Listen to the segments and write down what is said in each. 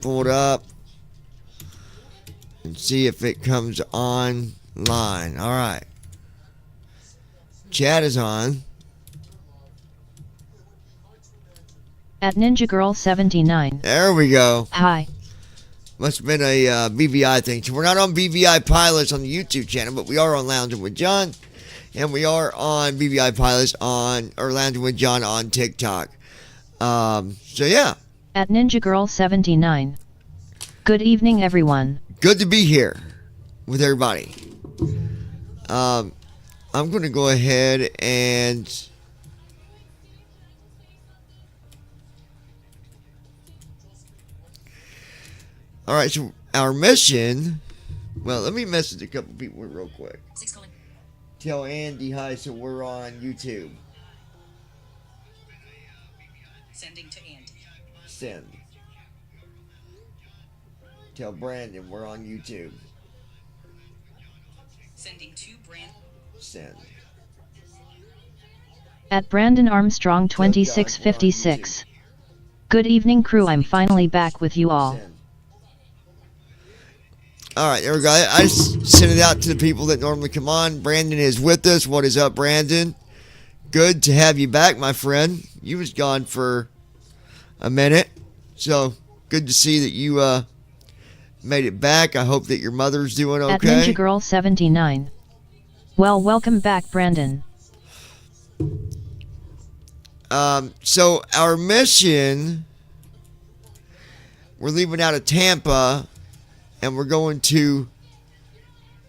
pull it up and see if it comes online. All right. Chat is on. At Ninja Girl 79. There we go. Hi. Must have been a BVI thing. So we're not on BVI Pilots on the YouTube channel, but we are on Lounging with John. And we are on BVI Pilots or Lounging with John on TikTok. So yeah. At Ninja Girl 79. Good evening, everyone. Good to be here with everybody. I'm going to go ahead and all right, so our mission, well, let me message a couple people real quick. Tell Andy hi, so we're on YouTube. Sending to Andy. Send. Tell Brandon we're on YouTube. Sending to Brandon. Send. At Brandon Armstrong 2656. Good evening, crew. I'm finally back with you all. Send. All right, there we go. I just sent it out to the people that normally come on. Brandon is with us. What is up, Brandon? Good to have you back, my friend. You was gone for a minute, so good to see that you made it back. I hope that your mother's doing okay. At Ninja Girl 79. Well, welcome back, Brandon. So our mission, we're leaving out of Tampa, and we're going to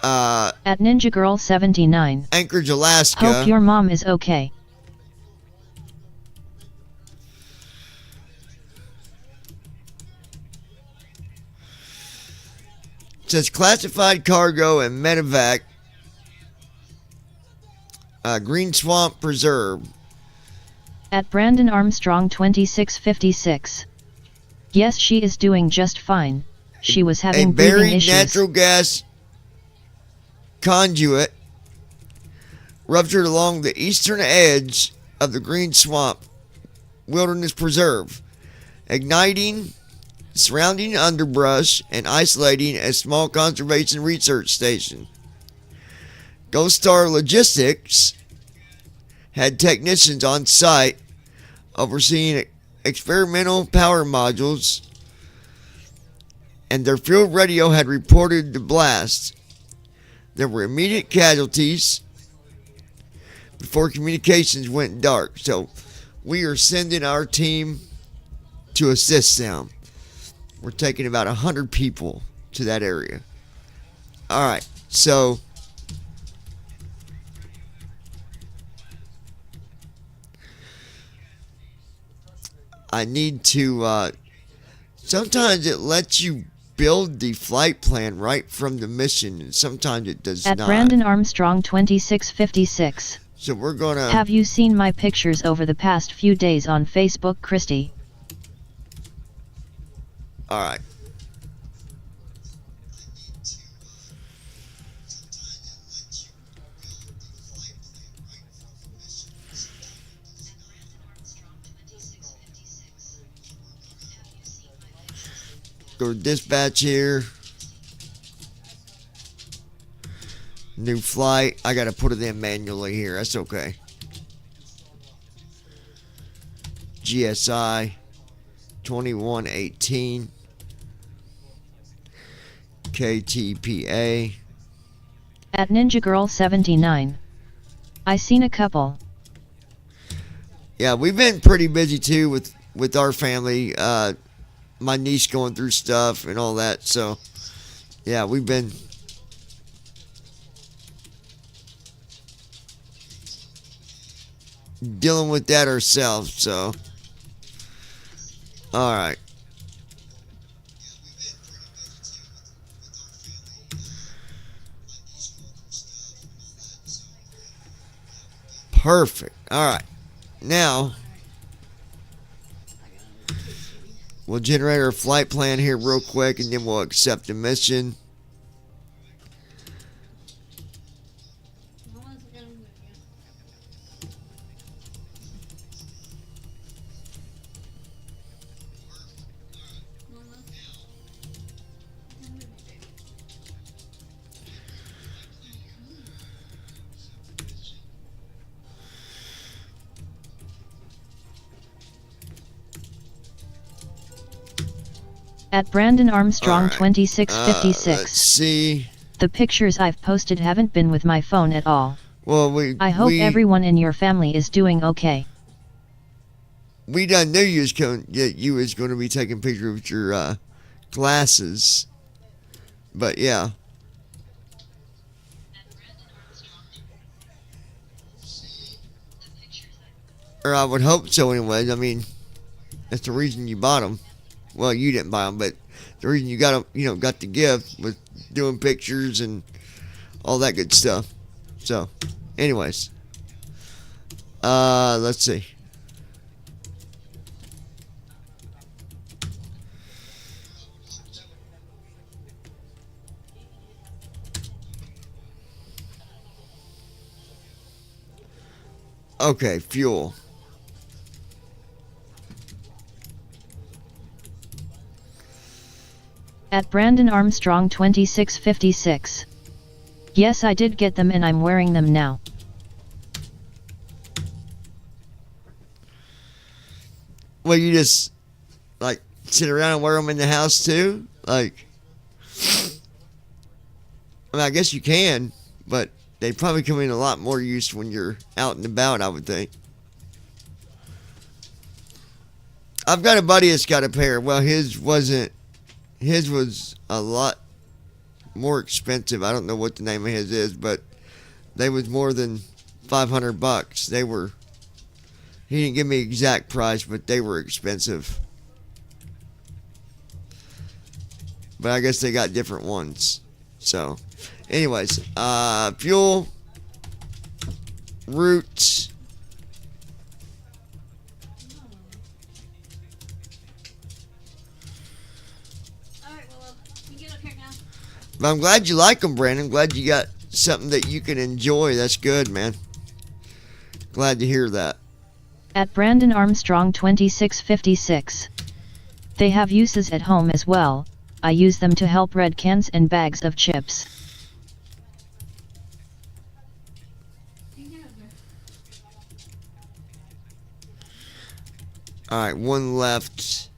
At Ninja Girl 79. Anchorage, Alaska. Hope your mom is okay. It says classified cargo and medevac. Green Swamp Preserve. At Brandon Armstrong 2656. Yes, she is doing just fine. She was having A breathing buried issues. natural gas conduit ruptured along the eastern edge of the Green Swamp Wilderness Preserve, igniting surrounding underbrush and isolating a small conservation research station. Ghost Star Logistics had technicians on site overseeing experimental power modules, and their field radio had reported the blast. There were immediate casualties before communications went dark. So we are sending our team to assist them. We're taking about 100 people to that area. All right, so I need to sometimes it lets you build the flight plan right from the mission, and sometimes it does At not. Brandon Armstrong 2656. So we're gonna Have you seen my pictures over the past few days on Facebook, Christy? all right. Go to dispatch here. New flight. I gotta put it in manually here. That's okay. GSI 2118 KTPA. At Ninja Girl 79. I seen a couple. Yeah, we've been pretty busy too with our family. My niece going through stuff and all that. So, yeah, we've been dealing with that ourselves. So, all right. Perfect. All right. Now, we'll generate our flight plan here real quick, and then we'll accept the mission. At Brandon Armstrong Alright. 2656. Let's see. The pictures I've posted haven't been with my phone at all. Well, I hope everyone in your family is doing okay. We done knew you was going to be taking pictures with your glasses, but yeah. Or I would hope so, anyways. I mean, that's the reason you bought them. Well, you didn't buy them, but the reason you got them, got the gift was doing pictures and all that good stuff. So, anyways, let's see. Okay, fuel. At Brandon Armstrong 2656. Yes, I did get them and I'm wearing them now. Well, you just like sit around and wear them in the house too? Like, I mean, I guess you can, but they probably come in a lot more use when you're out and about, I would think. I've got a buddy that's got a pair. Well, his was a lot more expensive. I don't know what the name of his is, but they was more than $500. He didn't give me exact price, but they were expensive. But I guess they got different ones. So, anyways, fuel, route. But I'm glad you like them, Brandon. Glad you got something that you can enjoy. That's good, man. Glad to hear that. At Brandon Armstrong 2656. They have uses at home as well. I use them to help red cans and bags of chips. Alright, one left.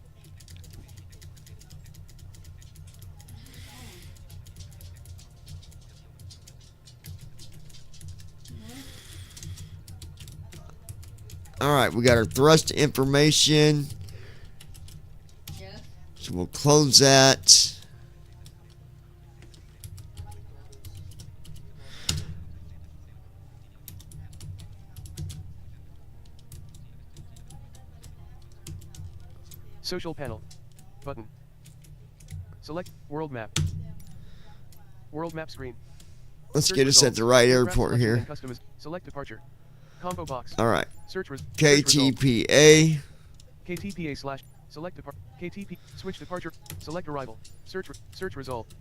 Alright, we got our thrust information. So we'll close that. Social panel. Button. Select World Map. World Map screen. Let's Search get us at results. the right Aircraft airport selection here. and select departure. Combo box. Alright. Search results. KTPA. KTPA slash. Select depart. KTP. Switch departure. Select arrival. Search result.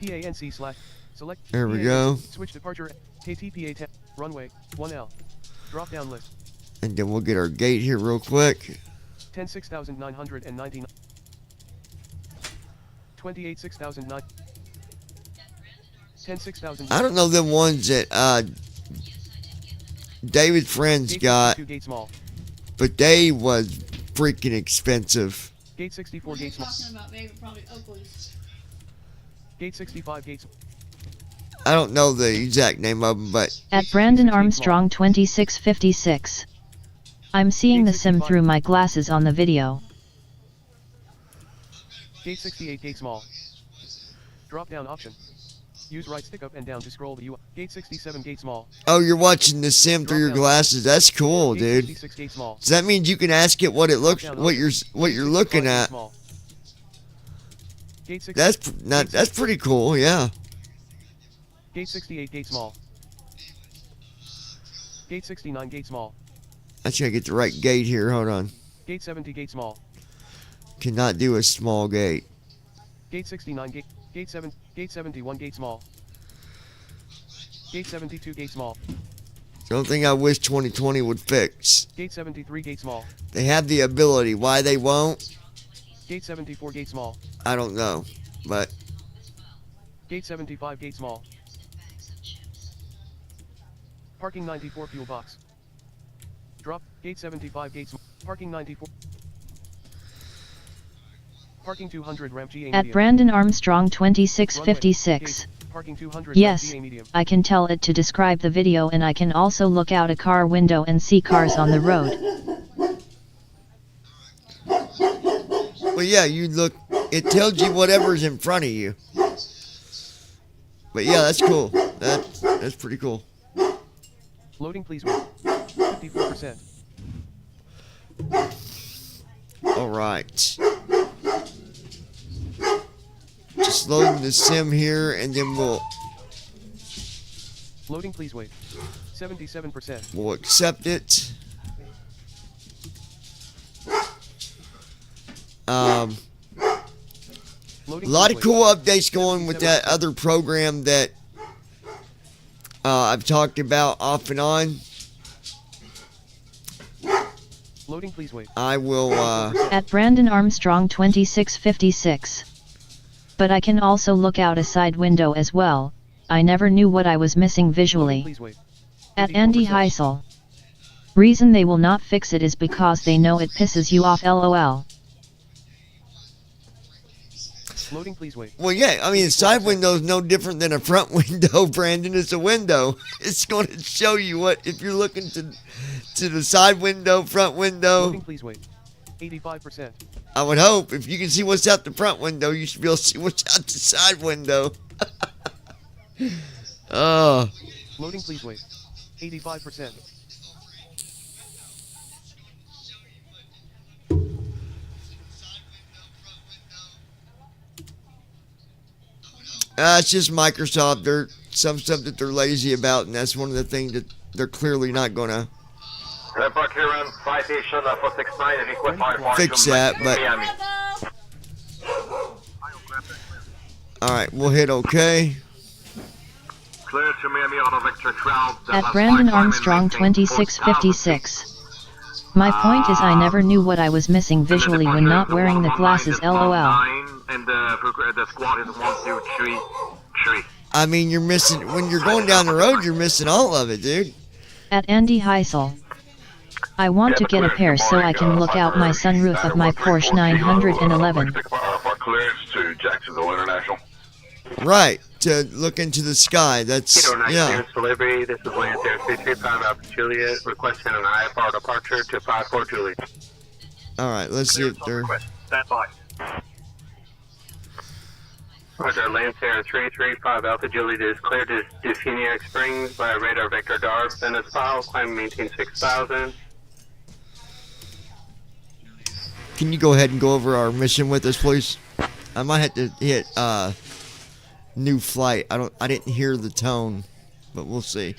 PANC slash. Select. There we PANC, go. Switch departure. KTPA 10. Runway. 1L. Drop down list. And then we'll get our gate here real quick. 10,6999. 28,6009. 10,6000. I don't know them ones that David Friends got, Gate small. but they was freaking expensive. Gate 64 gate small. Talking about maybe probably Oakley's. Gate 65 gate. I don't know the exact name of them, but At Brandon Armstrong 2656. I'm seeing the sim through my glasses on the video. Gate 68 gate small. Drop down option. Use right stick up and down to scroll the UI. Gate 67 gate small. oh, you're watching the sim through your glasses. That's cool, Gate dude. 66 gate small. So that means you can ask it what it looks, Drop down what option. you're Gate looking 65 gate at. small. Gate 60, That's pretty cool, yeah. Gate 68 gate small. Gate 69 gate small. I gotta get the right gate here. Hold on. Gate 70 gate small. Cannot do a small gate. Gate 69 gate. Gate 7. Gate 71 gate small. Gate 72 gate small. The only thing I wish 2020 would fix. Gate 73 gate small. They have the ability. Why they won't, Gate 74 gate small. I don't know. But Gate 75 gate small. Parking 94 fuel box. Drop. Gate 75 gate small. Parking 94. Parking 200 ramp GA At medium. Brandon Armstrong 2656. Parking 200 Yes, ramp GA medium. I can tell it to describe the video, and I can also look out a car window and see cars on the road. Well, yeah, you look. It tells you whatever's in front of you. But yeah, that's cool. That's pretty cool. Loading, please wait. 54%. All right. Just loading the sim here, and then Loading, please wait. 77%. we'll accept it. A Loading, lot please of cool updates going with that other program that I've talked about off and on. Loading, please wait. I will. At Brandon Armstrong 2656. But I can also look out a side window as well. I never knew what I was missing Loading, visually. please wait. At Andy 84%. Heisel. Reason they will not fix it is because they know it pisses you off, lol. Loading, please wait. Well, yeah. I mean, a side window is no different than a front window, Brandon. It's a window. It's going to show you what if you're looking to the side window, front window. Loading, please wait. 85%. I would hope if you can see what's out the front window, you should be able to see what's out the side window. Oh, Loading, please wait. 85%. it's just Microsoft. There's some stuff that they're lazy about, and that's one of the things that they're clearly not going to fix that. But all right, we'll hit OK. Clear to Miami Auto Victor 12. At Brandon Armstrong 2656. My point is I never knew what I was missing visually when not wearing the glasses, lol. And the squad is 123. I mean, you're missing when you're going down the road. You're missing all of it, dude. At Andy Heisel. I want to get a pair so I can look out my sunroof of my Porsche 911. For clearance to Jacksonville International. Right, to look into the sky. That's yeah. Delivery. This is Lance Air 335 Alpha Juliet. Requesting an IFR departure to 54 Juliet. All right, let's see if they're. Stand by. Roger, Lance Air 335 Alpha Juliet is cleared to Phoenix Springs by radar vector DART. Send us file. Climb maintain 6000. Can you go ahead and go over our mission with us, please? I might have to hit new flight. I didn't hear the tone, but we'll see.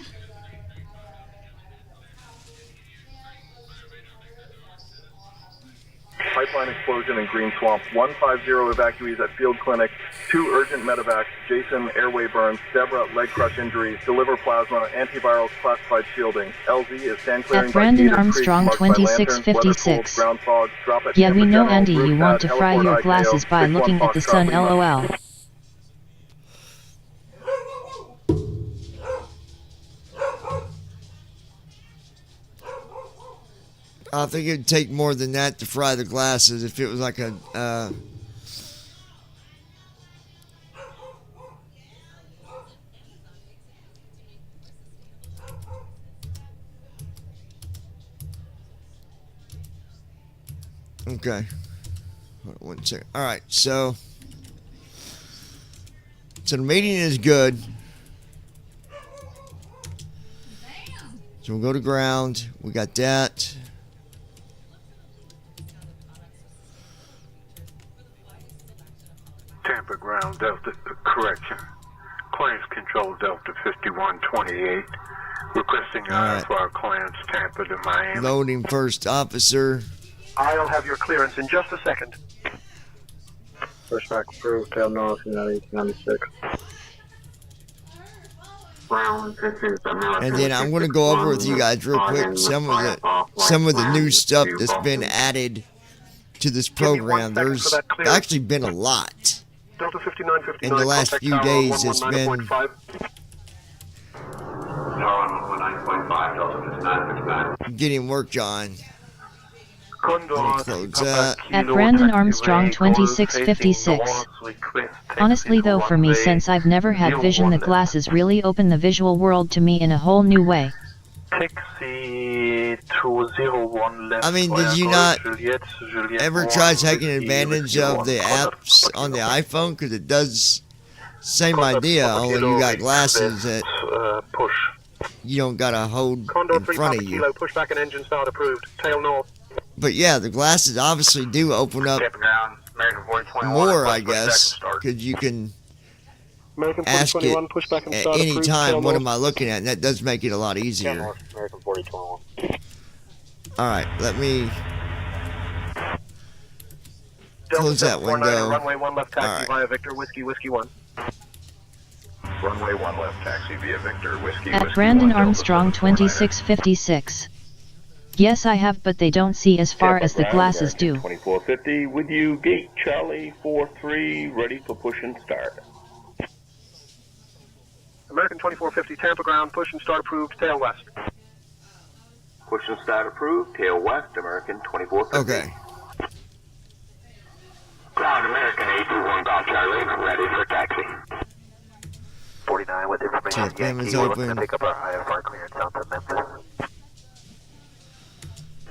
Pipeline explosion in Green Swamp. 150 evacuees at Field Clinic. 2 urgent medevacs. Jason, airway burns. Deborah, leg crush injuries. Deliver plasma. Antivirals, classified shielding. LZ is stand clearing At Brandon by Gator Creek, Armstrong marked by lanterns, 2656. weather cold, ground fog, drop at Yeah, we Tampa know, General, Andy, you roof want to pad, fry heliport your IKO, glasses by 61 looking at the Foxtrot sun, Lima. lol. I think it'd take more than that to fry the glasses if it was like a. Okay. Hold on 1 second. All right, so the meeting is good. So we'll go to ground. We got that. Tampa ground Delta correction. Clearance control Delta 5128. Requesting Alright. for our clearance Tampa to Miami. Loading first officer. I'll have your clearance in just a second. First back approved. Tail north, United 96. And then I'm going to go over with you guys real quick some of the new stuff that's been added to this program. There's actually been a lot. Delta 5959. In the last few days, it's been. Getting worked on. close that. At Brandon Armstrong 2656. Honestly though, for me, since I've never had vision, the glasses really open the visual world to me in a whole new way. Taxi 201 left. I mean, did you not ever try taking advantage of the apps on the iPhone? Because it does same idea, only you got glasses that push. you don't gotta hold Condor in 3 front Papa of you. Kilo, push back and engine start approved. Tail north. But yeah, the glasses obviously do open up Ground, American 4021. more, I guess, because you can American ask it 4021, push back and at start any approved. time, Tail what north. am I looking at? And that does make it a lot easier. American 4021. Alright, let me Delta close that 749, window. Runway 1 left taxi Alright. via Victor, Whiskey 1. Runway 1 left taxi via Victor, Whiskey At Brandon Armstrong 2656. Yes, I have, but they don't see as far as the glasses do. 2450 with you, gate Charlie 43, ready for push and start. American 2450, Tampa ground, push and start approved, tail west. Push and start approved, tail west, American 2450. Okay. Ground, American 821 Golf Charlie, ready for taxi. 49 with information. TFM is Yankee, we're looking open. to pick up our IFR clearance out to Memphis.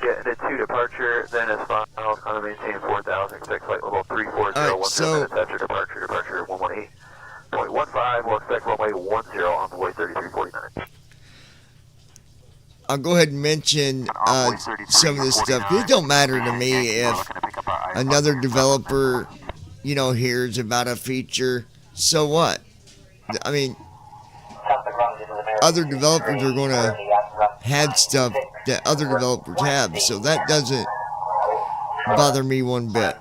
Get the 2 departure, then as follows, on to maintain 4000, expect flight level 340, Alright, 10 so- minutes after departure, 118.15, we'll expect runway 10 on the way 3349. I'll go ahead and mention some of this stuff. 'Cause it don't matter to me if another developer, hears about a feature. So what? I mean, other developers are going to have stuff that other developers have, so that doesn't bother me one bit.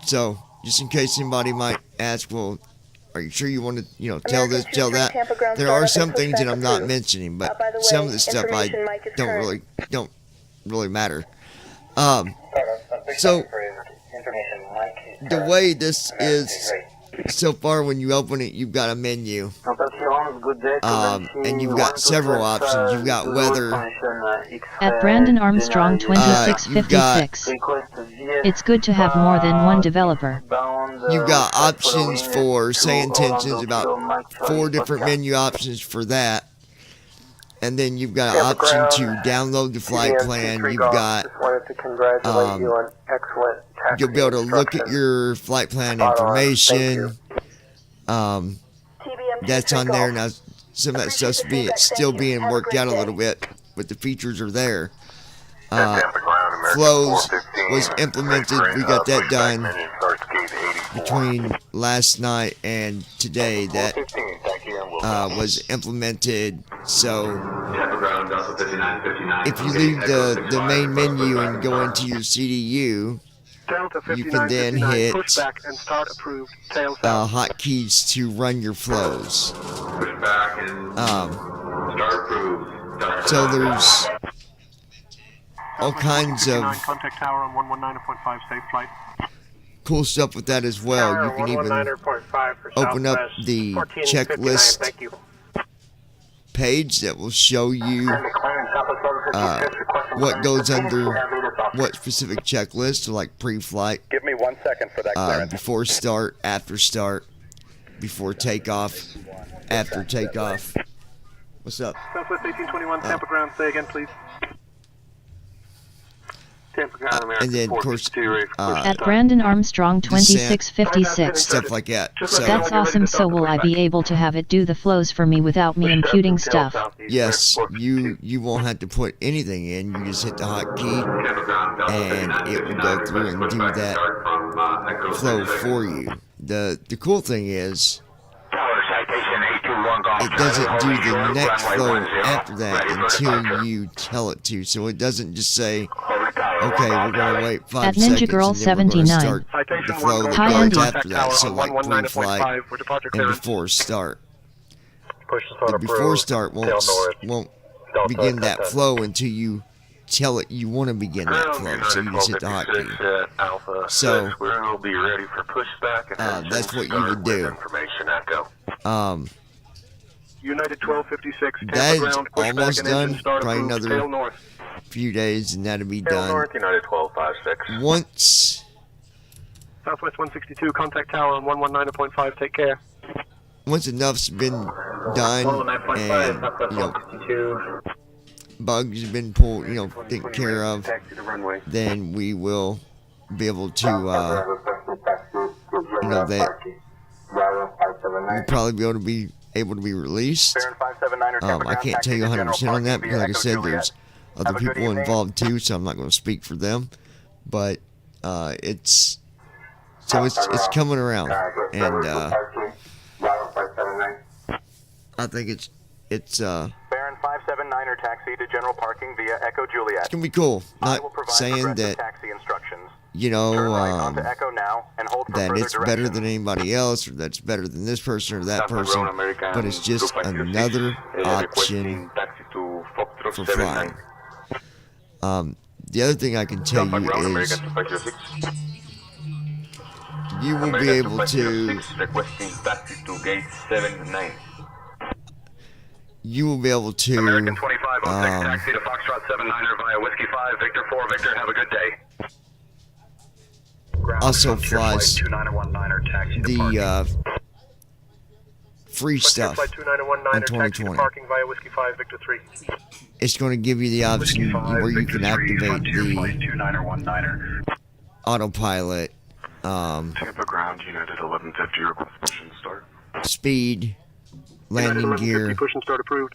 So, just in case anybody might ask, well, are you sure you want to, tell this, tell that? There are some things that I'm not mentioning, but some of the stuff don't really matter. So the way this is so far, when you open it, you've got a menu, and you've got several options. You've got weather. At Brandon Armstrong 2656. It's good to have more than one developer. You've got options for say intentions, about 4 different menu options for that. And then you've got an option to download the flight plan. You've got, you'll be able to look at your flight plan information. That's on there now. Some of that stuff's still being worked out a little bit, but the features are there. Flows was implemented. We got that done between last night and today. That was implemented. So if you leave the main menu and go into your CDU, you can then hit hotkeys to run your flows. So there's all kinds of Contact tower on 119.5, safe flight. cool stuff with that as well. You can even open up the checklist page that will show you what goes under what specific checklist, so like pre-flight, Give me 1 second for that clearance. before start, after start, before takeoff, after takeoff. What's up? Southwest 1821, Tampa ground, say again, please. Tampa ground, American And then, of course, 462, At Brandon Armstrong 2656. stuff like that. So That's awesome. So will I be able to have it do the flows for me without me imputing stuff? yes, you won't have to put anything in. You just hit the hotkey, and it will go through and do that flow for you. The cool thing is, it doesn't do the next flow after that until you tell it to. So it doesn't just say, okay, we're going to wait 5 At seconds Ninja Girl and then we're going to 79. start the flow that Hi, goes Andy. after that. So like pre-flight and before start. The before start won't begin that flow until you tell it you want to begin that flow. So you just hit the hotkey. So we'll be ready for pushback. that's what you would do. United 1256, Tampa That is ground, pushback almost and engine done. start Probably approved, another tail north. few days, and that'll be Tail done. North, United 1256. Once Southwest 162, contact tower on 119.5, take care. enough's been done, and bugs have been pulled, taken care of, then we will be able to, that we'll probably be able to be released. I can't tell you 100% on that because, like I said, there's other people involved too, so I'm not going to speak for them. But it's coming around, and I think it's Baron 579er taxi to general parking via Echo Juliet. it's gonna be cool. I Not will provide saying progressive that taxi instructions. you Turn right know onto Echo now and hold for that further it's better directions. than anybody else, or that's better than this person or that person, but it's just another option for flying. The other thing I can tell you is you will be able to American 2506, taxi to Foxtrot 79er via Whiskey 5, Victor 4, Victor, have a good day. also flies the free stuff Flight 2919er, on taxi to 2020. parking via Whiskey 5, Victor 3. It's going to give you the option where you can activate the autopilot, Tampa ground, United 1150, request push and start. speed, landing gear, Push and start approved.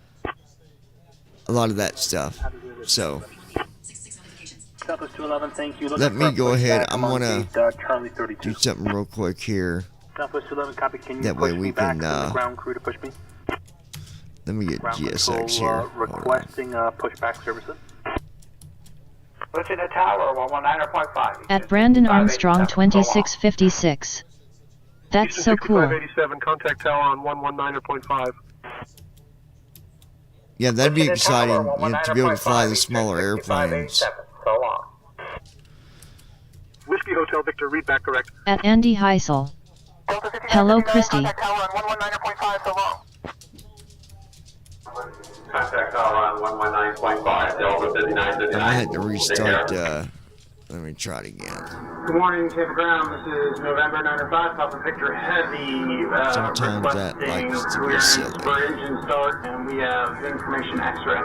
a lot of that stuff. So Southwest 211, thank you. let me go ahead. I'm going to Charlie 32. do something real quick here. Southwest 211, copy. Can you That way push we me back can, from the ground crew to push me? Let me get Ground GSX control, here. Hold on. requesting pushback services. Pushing the tower, 119.5. At Brandon Armstrong 2656. That's so cool. 587, contact tower on 119.5. Yeah, that'd be exciting, to be able to fly the smaller airplanes. So long. Whiskey Hotel Victor, read back correct. At Andy Heisel. Hello, Christy. Contact tower on 119.5, Delta 5959. I had to restart. Let me try it again. Good morning, Tampa ground. This is November 95, Papa Victor Heavy. Sometimes that likes to be silly. For engine start, and we have information X-ray.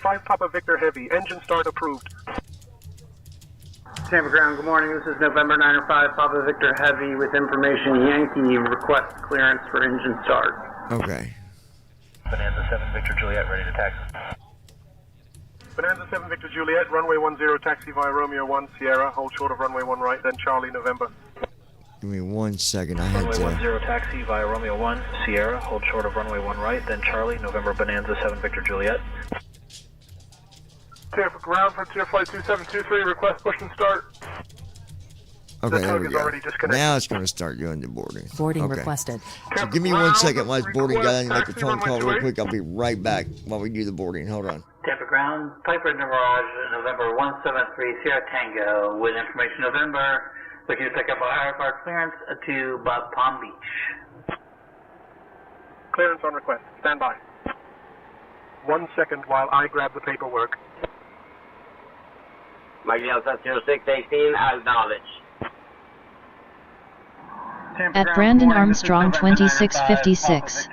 5 Papa Victor Heavy, engine start approved. Tampa ground, good morning. This is November 95, Papa Victor Heavy with information Yankee. Request clearance for engine start. Okay. Bonanza 7 Victor Juliet, ready to taxi. Bonanza 7 Victor Juliet, runway 10, taxi via Romeo 1, Sierra, hold short of runway 1 right, then Charlie, November. Give me 1 second. I had Runway to. 10 taxi via Romeo 1, Sierra, hold short of runway 1 right, then Charlie, November Bonanza 7 Victor Juliet. Tampa ground, Frontier Flight 2723, request push and start. Okay, there tug we is go. already disconnected. Now it's going to start doing the boarding. Boarding Okay. requested. So give me 1 second while it's boarding, guys. Make a phone call real quick. I'll be right back while we do the boarding. Hold on. Tampa ground, Piper Mirage, November 173 Sierra Tango, with information November, looking to pick up a higher car clearance to Palm Beach. Clearance on request, stand by. 1 second while I grab the paperwork. Mike Delta 0618, acknowledge. At Brandon Armstrong 2656.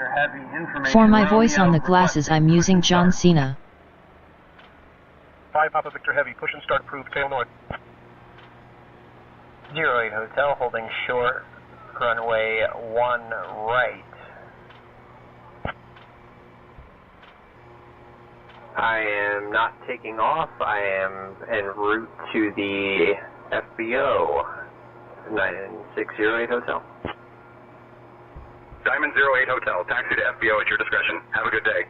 For my voice on the glasses I'm using John Cena. 5 Papa Victor Heavy, push and start approved, tail north. 08 Hotel, holding short, runway 1 right. I am not taking off. I am en route to the FBO. 9608 Hotel. Diamond 08 Hotel. Taxi to FBO at your discretion. Have a good day.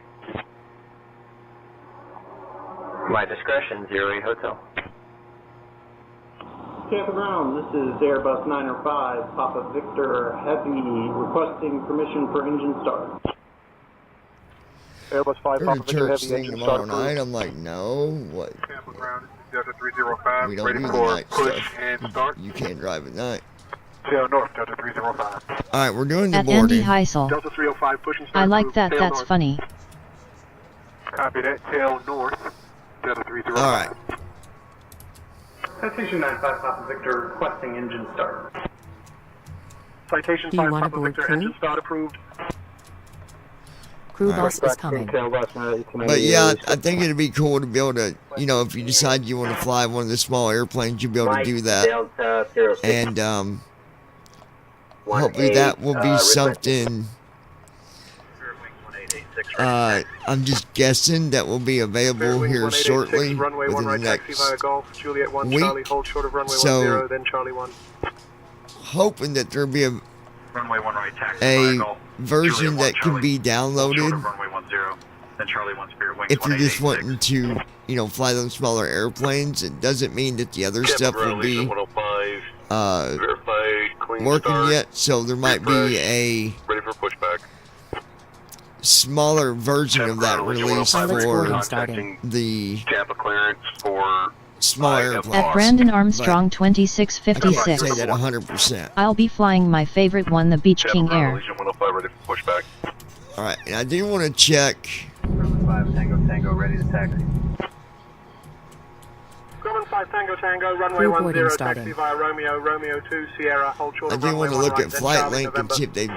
My discretion, 08 Hotel. Tampa ground, this is Airbus 905, Papa Victor Heavy, requesting permission for engine start. Airbus 5 We're Papa to Victor church Heavy, thing engine tomorrow start night. approved. I'm like, no. What? Tampa ground, this is Delta 305, We don't ready do the for night push stuff. and start. You can't drive at night. Tail north, Delta 305. All right, we're doing the At Andy boarding. Heisel. Delta 305, push and start I like approved, that, tail that's north. funny. Copy that. Tail north. Delta 30. All right. Citation 95 Papa Victor requesting engine start. Citation Do you 5 want Papa aboard Victor, crew? engine start approved. Crew boss is coming. But yeah, I think it'd be cool to be able to, you know, if you decide you want to fly one of the small airplanes, you'll be able to do that. And hopefully that will be something. I'm just guessing that will be available here shortly Runway 1 within the right, taxi via next Golf, Juliet 1 week. Charlie, hold short of runway So, 10, then Charlie 1. hoping that there'll be Runway 1 right, taxi via a Golf, version Juliet 1 that can be Charlie, hold short downloaded of runway 10, then Charlie 1 Spirit Wings if you're just 1886. wanting to, you know, fly those smaller airplanes. It doesn't mean that the other stuff will be working yet, so there might be a Ready for pushback. smaller version of that release Pilot's for boarding starting. the Tampa clearance for small airplanes. At Brandon Armstrong I can't 2656. say that 100%. I'll be flying my favorite one, the Beach King Air. Legion 105 ready for pushback. Alright, and I do want to check. 5 Tango Tango ready to taxi. Grumman 5 Tango Tango, runway Crew 10, boarding taxi starting. via Romeo, Romeo 2 Sierra, hold short I of do runway want to 1 look right, at then Charlie flightlinq November. and see if they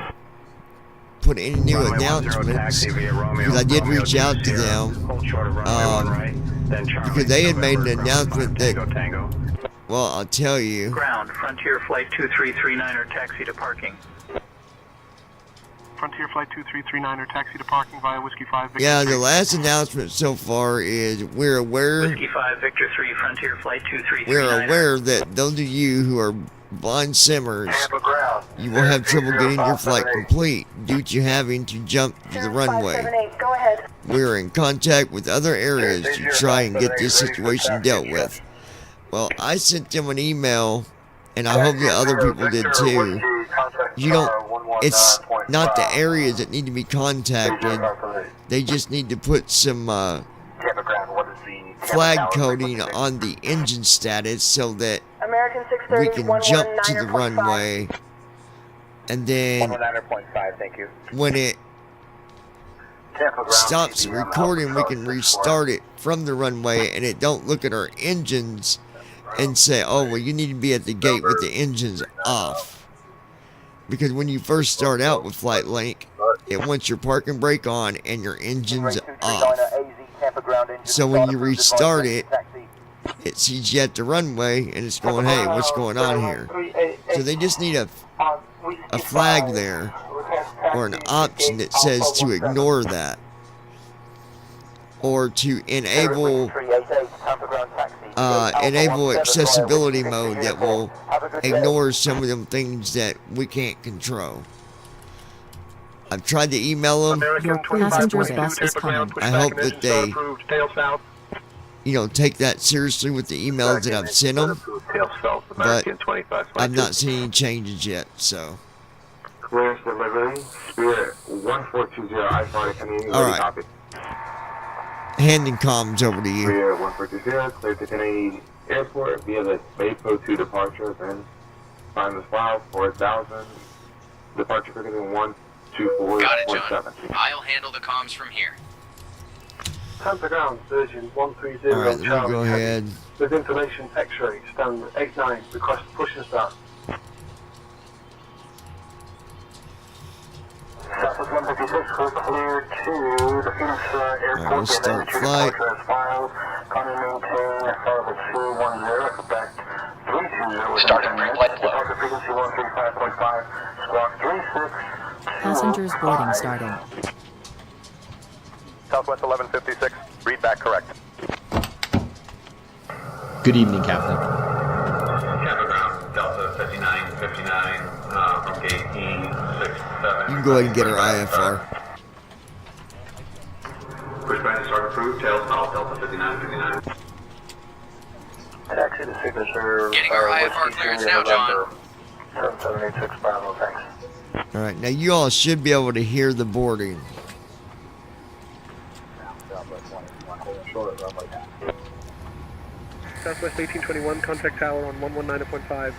put any new Runway 10 announcements, taxi via Romeo, because I did Romeo reach 2 out to Sierra, them, hold short of runway 1 right, then Charlie because they had made an November, announcement that, Tango Tango. well, I'll tell you, Ground, Frontier Flight 2339er, taxi to parking. Frontier Flight 2339er, taxi to parking via Whiskey 5 Victor yeah, the 3. last announcement so far is we're aware Whiskey 5 Victor 3, Frontier Flight 2339er. that those of you who are blind simmers, Tampa ground. you will have trouble getting your flight complete due to having to jump to the runway. Go ahead. We're in contact with other areas to try and get this situation dealt with. Well, I sent them an email, and I hope that other people did too. You don't, it's not the areas that need to be contacted. They just need to put some flag coding on the engine status so that American we 630, can jump to the runway. And then 119.5, thank you. when it stops recording, we can restart it from the runway, and it don't look at our engines and say, oh, well, you need to be at the gate with the engines off. Because when you first start out with flightlinq, it wants your parking brake on and your engines off. So when you restart it, it sees you at the runway and it's going, hey, what's going on here? So they just need a flag there, or an option that says to ignore that, or to enable accessibility mode that will ignore some of them things that we can't control. I've tried to email them. Your passenger's bus is coming. I hope that they, you know, take that seriously with the emails that I've sent them, but I've not seen any changes yet, so. Clearance delivery, Spirit 1420, I-5 Canadian, All right. copy. Handing comms over to you. Spirit 1420, clear to Canadian Airport via the Baypo 2 departure, then find the file 4000, departure frequency 124.7. Got it, John. I'll handle the comms from here. Tampa ground, Virgin 130 All right, let me Charlie. go ahead. With information X-ray, stand 89, request push and start. Southwest 156, clear to the Phoenix Airport. Let's start flight. Starting pre-flight flow. Passengers boarding starting. Southwest 1156, read back correct. Good evening, Captain. Tampa ground, Delta 5959, from gate E67. You can go ahead and get our IFR. Pushback to start approved, tails south, Delta 5959. Taxi to signature. Getting our IFR clearance now, John. 7786, Bravo, thanks. Alright, now you all should be able to hear the boarding. Southwest 1821, contact tower on 119.5.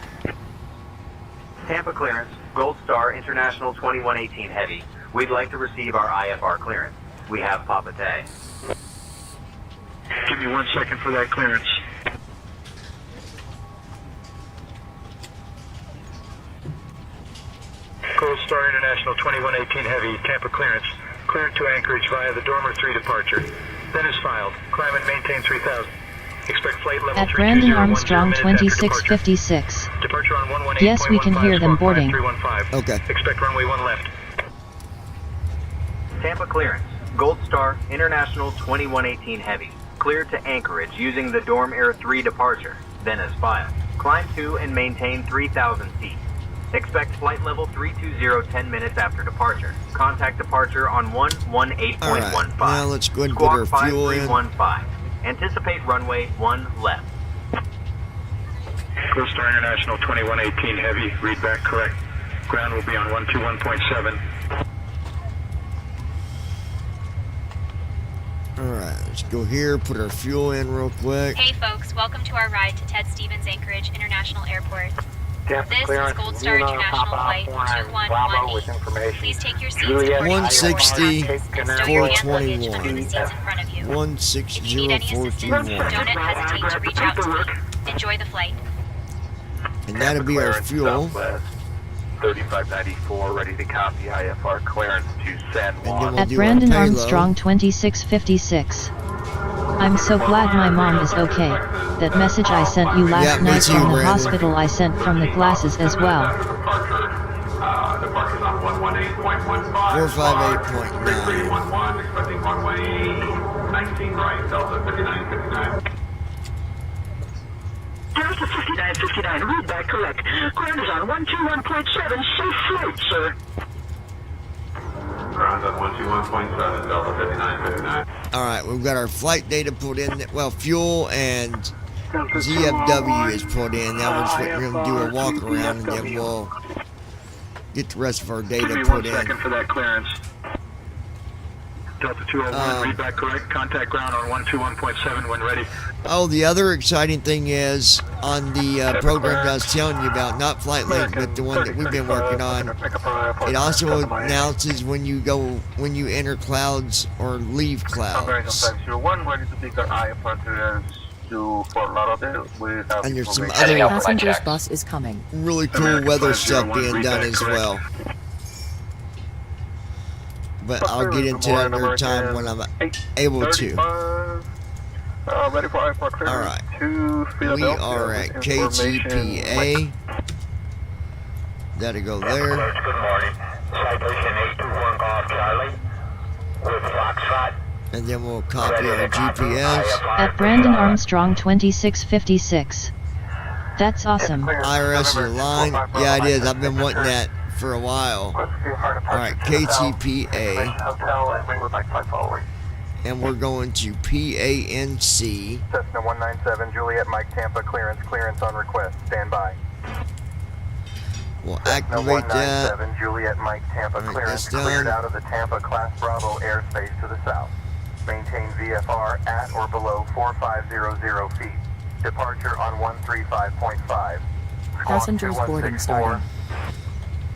Tampa clearance, Gold Star International 2118 Heavy. We'd like to receive our IFR clearance. We have Papa Tay. me 1 second for that clearance. Gold Star International 2118 Heavy, Tampa clearance. Cleared to Anchorage via the Dormer 3 departure. Then is filed. Climb and maintain 3000. Expect flight level At Brandon Armstrong 2656. Departure on 118.15. Yes, we can hear them boarding. 315. Okay. Expect runway 1 left. Tampa clearance. Gold Star International 2118 Heavy. Cleared to Anchorage using the Dorm Air 3 departure. Then is filed. Climb to and maintain 3,000 feet. Expect flight level 320 10 minutes after departure. Contact departure on 118.15. Alright, now let's go ahead and put our Squawk fuel in. 5315. Anticipate runway 1 left. Gold Star International 2118 Heavy, read back correct. Ground will be on 121.7. Alright, let's go here, put our fuel in real quick. Hey folks, welcome to our ride to Ted Stevens Anchorage International Airport. Tampa This is clearance, Gold Star Lima, International Papa, Flight Bravo with 2118. information. Please take your seats Juliet, to boarding 160, and stow your hand luggage under the 421. seats in front of you. If you need any assistance, 160421. don't hesitate to reach out to me. Enjoy the flight. And that'll be our fuel. 3594, ready to copy IFR clearance to San Juan. At Brandon Armstrong 2656. I'm so glad my mom is okay. That message I sent you last me night too, from the Brandon. hospital I sent from the glasses as well. Departures on 118.15. 458.9. 311, expecting runway 19 right, Delta 5959. Delta 5959, read that correct. Ground is on 121.7, safe flight, sir. Ground on 121.7, Delta 5959. Alright, we've got our flight data put in. Well, fuel and ZFW is put in. Now we're just going to do a walk around and then we'll get the rest of our Give data me put 1 in. second for that clearance. Delta 201, read back correct. Contact ground on 121.7 when ready. Oh, the other exciting thing is on the program that I was telling you about, not flightlinq, but the one that we've been working on. It also announces when you enter clouds or leave clouds. 501, ready to take our IFR clearance to Fort Lauderdale. We have And there's some Passengers other bus is coming. really cool weather stuff being done as well. But I'll get into that another time when I'm able to. Ready for IFR clearance Alright. to We Philadelphia. are at Information. KGPA. That'll go there. Good morning. Citation 821 Golf Charlie with Foxtrot. And then we'll copy our GPS. At Brandon Armstrong 2656. That's awesome. IRS is line. Yeah, it is. I've been wanting that for a while. Alright, KTPA. Hotel and Ringwood Mike 5 following. And we're going to PANC. Cessna 197, Juliet Mike Tampa clearance on request. Stand by. We'll Cessna activate that. 197, Juliet Mike Tampa Alright, clearance that's cleared done. out of the Tampa Class Bravo airspace to the south. Maintain VFR at or below 4500 feet. Departure on 135.5. Passengers boarding starting.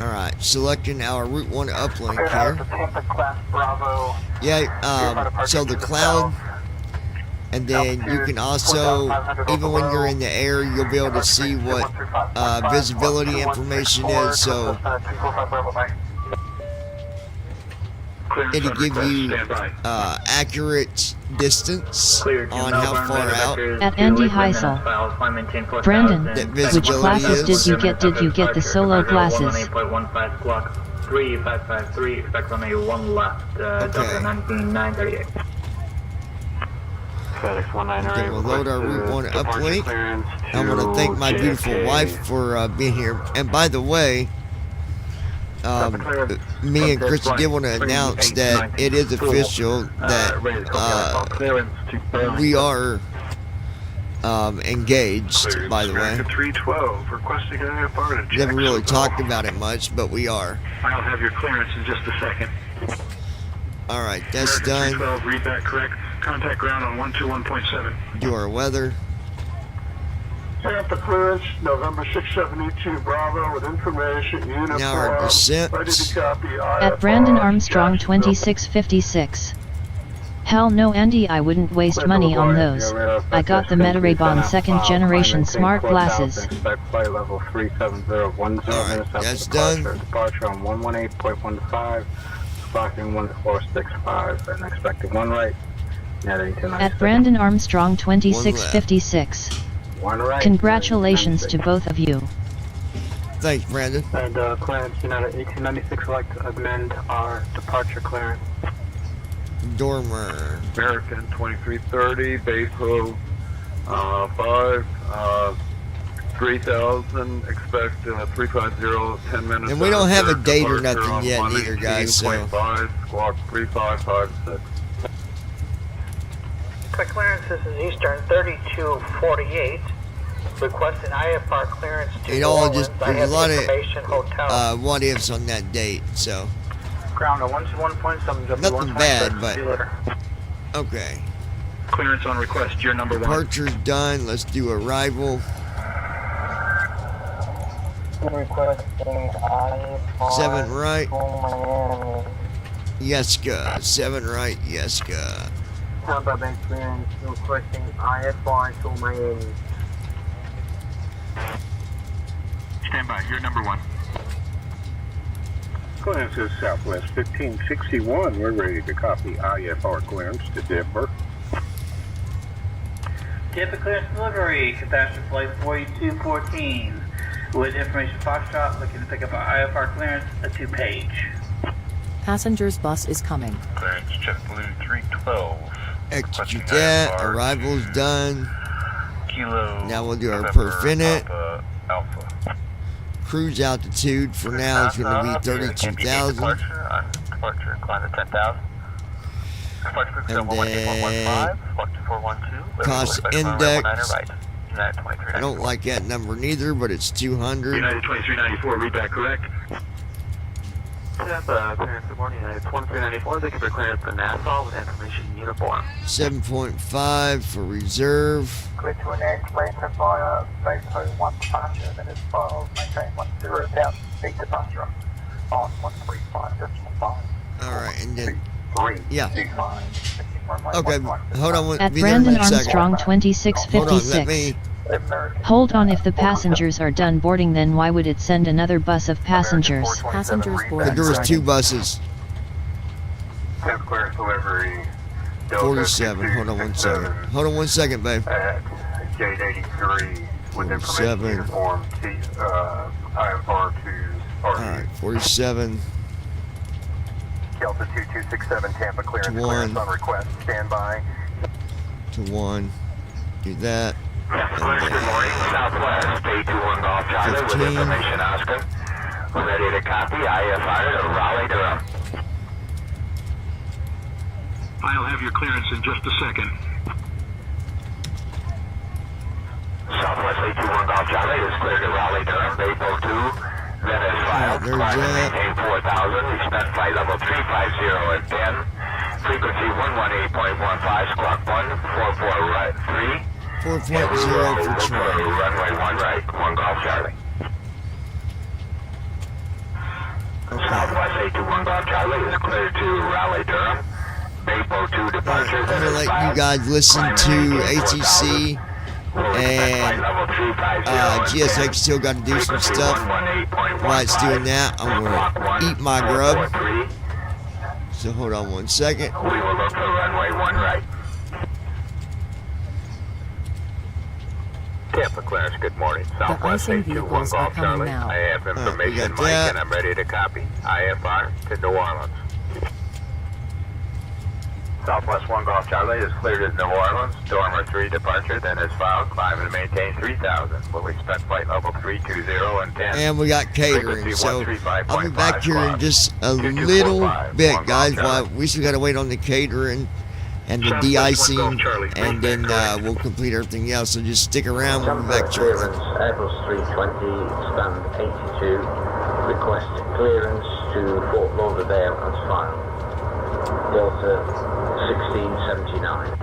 Alright, selecting our Route 1 uplink Cleared out here. of the Tampa Class Bravo. Yeah, so the cloud, and then you can also, even when you're in the air, you'll be able to see what visibility information is, so it'll give you accurate distance on how far out At Andy Heisel. Brandon, that which visibility glasses is. did you get? Did you get the solo glasses? 8.15 squawk 3553, expect runway 1 left, Delta 19938. FedEx 198. Okay, we'll load our Route 1 uplink. I want to thank my beautiful wife for being here. And by the way, me and Christy did want to announce that it is official that we are engaged, by the way. 312, requesting IFR to Never really talked about it much, but we are. I'll have your clearance in just a second. Alright, that's done. 312, read that correct. Contact ground on 121.7. Do our weather. Tampa clearance, November 6782 Bravo with information, uniform, Now our descent. ready to copy At Brandon Armstrong 2656. Hell no, Andy, I wouldn't waste money on those. I got the Metarabon second generation smart glasses. Expect flight level 37010. Alright, that's done. Departure on 118.15. Clocking 1465 and expecting one right. At Brandon Armstrong 2656. One right. Congratulations to both of you. Thanks, Brandon. And clearance United 1896 would like to amend our departure clearance. Dormer. American 2330, Bapo 5, 3000, expect 350, 10 minutes. And we don't have a date or departure nothing on yet either, guys, so. 118.5, squawk 3556. Clearance, this is Eastern 3248. Request an IFR clearance to It New all Orleans. just, I there's have a lot information hotel. of what ifs on that date, so. Ground 121.7. Nothing bad, but. Okay. Clearance on request, you're number 1. Departure's done. Let's do arrival. Requesting IFR 7 right. Yeska. 7 right, Yeska. Tampa Bay clearance requesting IFR to Miami. Stand by, you're number 1. Clearance is Southwest 1561. We're ready to copy IFR clearance to Denver. Tampa clearance delivery, catastrophe flight 4214. With information Foxtrot, looking to pick up our IFR clearance, a 2-page. Passenger's bus is coming. Clearance JetBlue 312. Execute that. Arrival's done. Kilo. Now we'll do our November, per minute. Papa, Alpha. Cruise altitude for now is going to be 32,000. Departure, climb to 10,000. And then cost index. I don't like that number neither, but it's 200. United 2394, read back correct. Tampa, clearance good morning, United 2394, thank you for clearance to Nassau with information uniform. 7.5 for reserve. Clear to an edge, lane for fire, base 1 departure, then it's 12, maintain 10 down, 8 departure, on 135.5. Alright, and then, 3, yeah. 2, 5, Okay, hold on. At be there Brandon in a second. Armstrong Hold on, let 2656. me. Hold on, if the passengers are done boarding, then why would it send another bus of passengers? Passengers boarding There was starting. 2 buses. Temp clearance delivery. 47. Hold on 1 second. Hold on 1 second, babe. Gate 83 with information 47. uniform. IFR to Alright, 47. Delta 2267 Tampa clearance. To Clearance 1. on request. Stand by. To 1. Do that. Clearance, good morning. Southwest, 821 Golf Charlie with 15. information Oscar. Ready to copy. IFR to Raleigh, Durham. I'll have your clearance in just a second. Southwest 821 Golf Charlie is cleared to Raleigh, Durham. Bapo 2. Then is filed. there's Climb and that. maintain 4,000. Expect flight level 350 and 10. Frequency 118.15. Squawk 144 right 3. 4.0 for Troy. Runway 1 right. 1 Golf Charlie. Southwest 821 Golf Charlie is cleared to Raleigh, Durham. Bapo 2 departure. I'm going to let you guys listen to ATC. And GSX still got to do some stuff. While it's doing that, I'm going to eat my grub. So hold on 1 second. We will look for runway 1 right. Tampa clearance, good morning. Southwest icing 821 vehicles are Golf coming Charlie. now. I have information, got Mike, that. and I'm ready to copy. IFR to New Orleans. Southwest 1 Golf Charlie is cleared at New Orleans. Dormer 3 departure, then is filed. Climb and maintain 3,000. Will expect flight level 320 and 10. And we got catering, so I'll be back here in just a little bit, guys. While we still got to wait on the catering and the de-icing, and then we'll complete everything else. So just stick around. We'll be back shortly. Airbus 320, stand 82. Request clearance to Fort Lauderdale as filed. Delta 1679.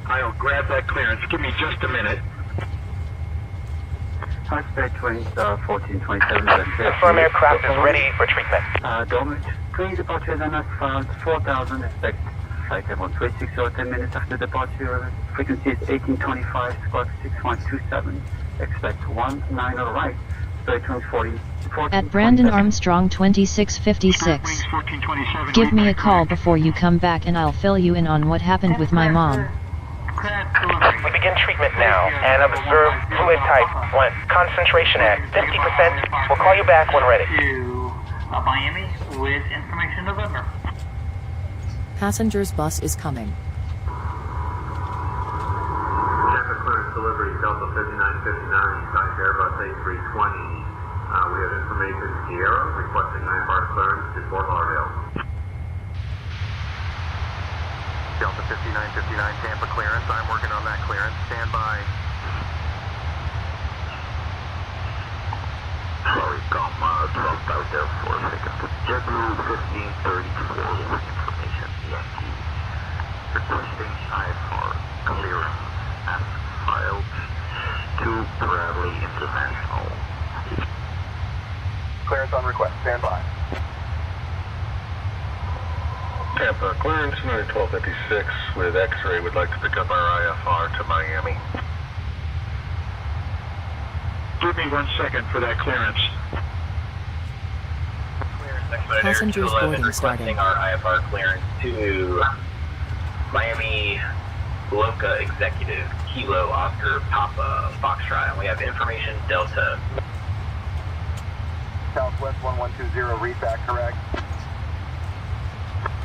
I'll grab that clearance. Give me just a minute. High 1427. Confirm aircraft is ready for treatment. Dormant, 3 departures and as filed, 4,000 expect flight level 360, 10 minutes after departure. Frequency is 1825, squawk 6127. Expect 19 right. Straight turns 40. At Brandon Armstrong 2656. Give me a call before you come back and I'll fill you in on what happened with my mom. We begin treatment now and observe fluid type 1. Concentration at 50%. We'll call you back when ready. To Miami with information November. Passenger's bus is coming. Tampa clearance delivery Delta 5959, size Airbus A320. We have information Sierra requesting IFR clearance to Fort Lauderdale. Delta 5959 Tampa clearance. I'm working on that clearance. Stand by. Sorry, come dropped out there for a second. JetBlue 1534 with information Yankee. Requesting IFR clearance as filed to Bradley International. Clearance on request. Stand by. Tampa clearance 91256 with X-ray. Would like to pick up our IFR to Miami. Give me 1 second for that clearance. Passengers boarding starting. Our IFR clearance to Miami Loca Executive Kilo Oscar Papa Foxtrot. And we have information Delta. Southwest 1120, read back correct.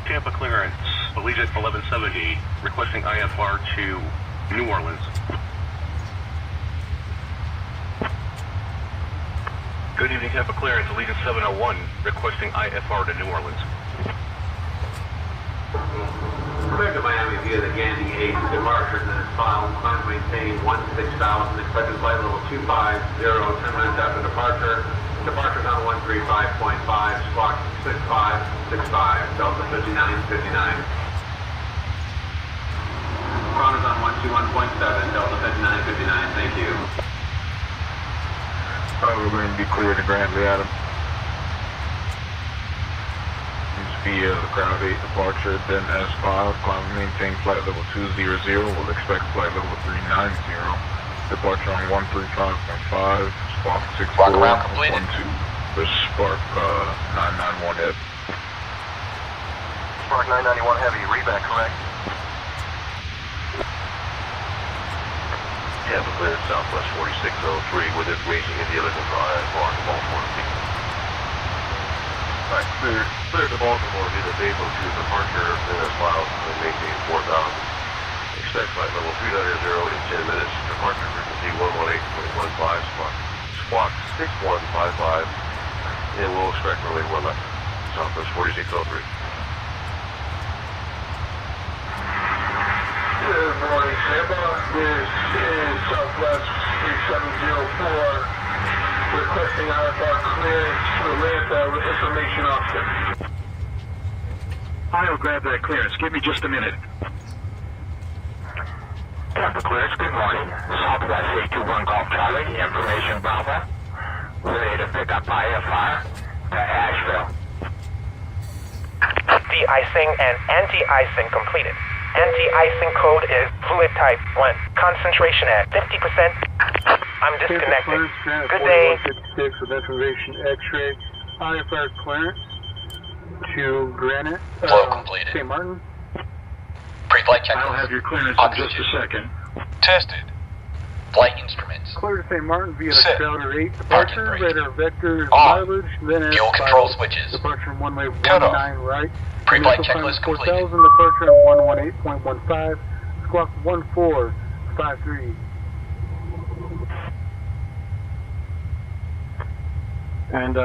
Tampa clearance, Allegiant 1170, requesting IFR to New Orleans. Good evening, Tampa clearance, Allegiant 701, requesting IFR to New Orleans. Cleared to Miami via the Gandy 8 departure and then file. Climb maintain 16,000, expected flight level 250, 10 minutes after departure. Departure's on 135.5, squawk 6565, Delta 5959. Chrono's on 121.7, Delta 5959, thank you. We're going to be clear to Grantley, Adam. Via the Ground 8 departure, then S5, climb and maintain flight level 200, we'll expect flight level 390. Departure on 135.5, spark 6412, with spark 991 heavy. Spark 991 heavy, readback correct. Tampa cleared Southwest 4603 with information India looking for IFR to Baltimore. Alright, cleared to Baltimore via the Depot 2 departure, then as filed, and maintain 4,000. Expect flight level 390 in 10 minutes. Departure frequency 118.15, squawk 6155, and we'll expect runway 1 left. Southwest 4603. Good morning, Tampa. This is Southwest 3704, requesting IFR clearance to Atlanta with information option. I'll grab that clearance. Give me just a minute. Tampa clearance, good morning. Southwest 821 Golf Charlie, information Bravo. Ready to pick up IFR to Asheville. De-icing and anti-icing completed. Anti-icing code is fluid type 1. Concentration at 50%. I'm disconnected. Good day. 56 with information X-ray. IFR clearance to Granite. Flow completed. St. Martin. Pre-flight checklist. I'll have your clearance in just a second. Tested. Flight instruments. Clear to St. Martin via the Set. Crowder 8 Parking departure. brake. Radar vector On. mileage. Then Fuel S5. control switches. Departure on runway Cut off. 19 right. Pre-flight Initial checklist climb completed. 4000. Departure on 118.15. Squawk 1453. And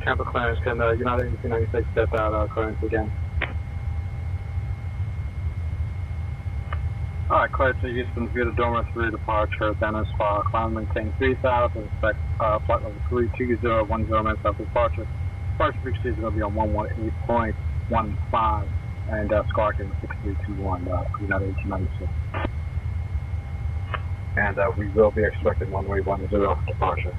Tampa clearance, can United 1896 step out clearance again? Alright, clearance to Houston via the Dormer 3 departure, Dennis, climb maintain 3000, expect flight level 320, 10 minutes after departure. Departure frequency is going to be on 118.15 and squawking 6321 for United 1896. And we will be expecting runway 10 departure.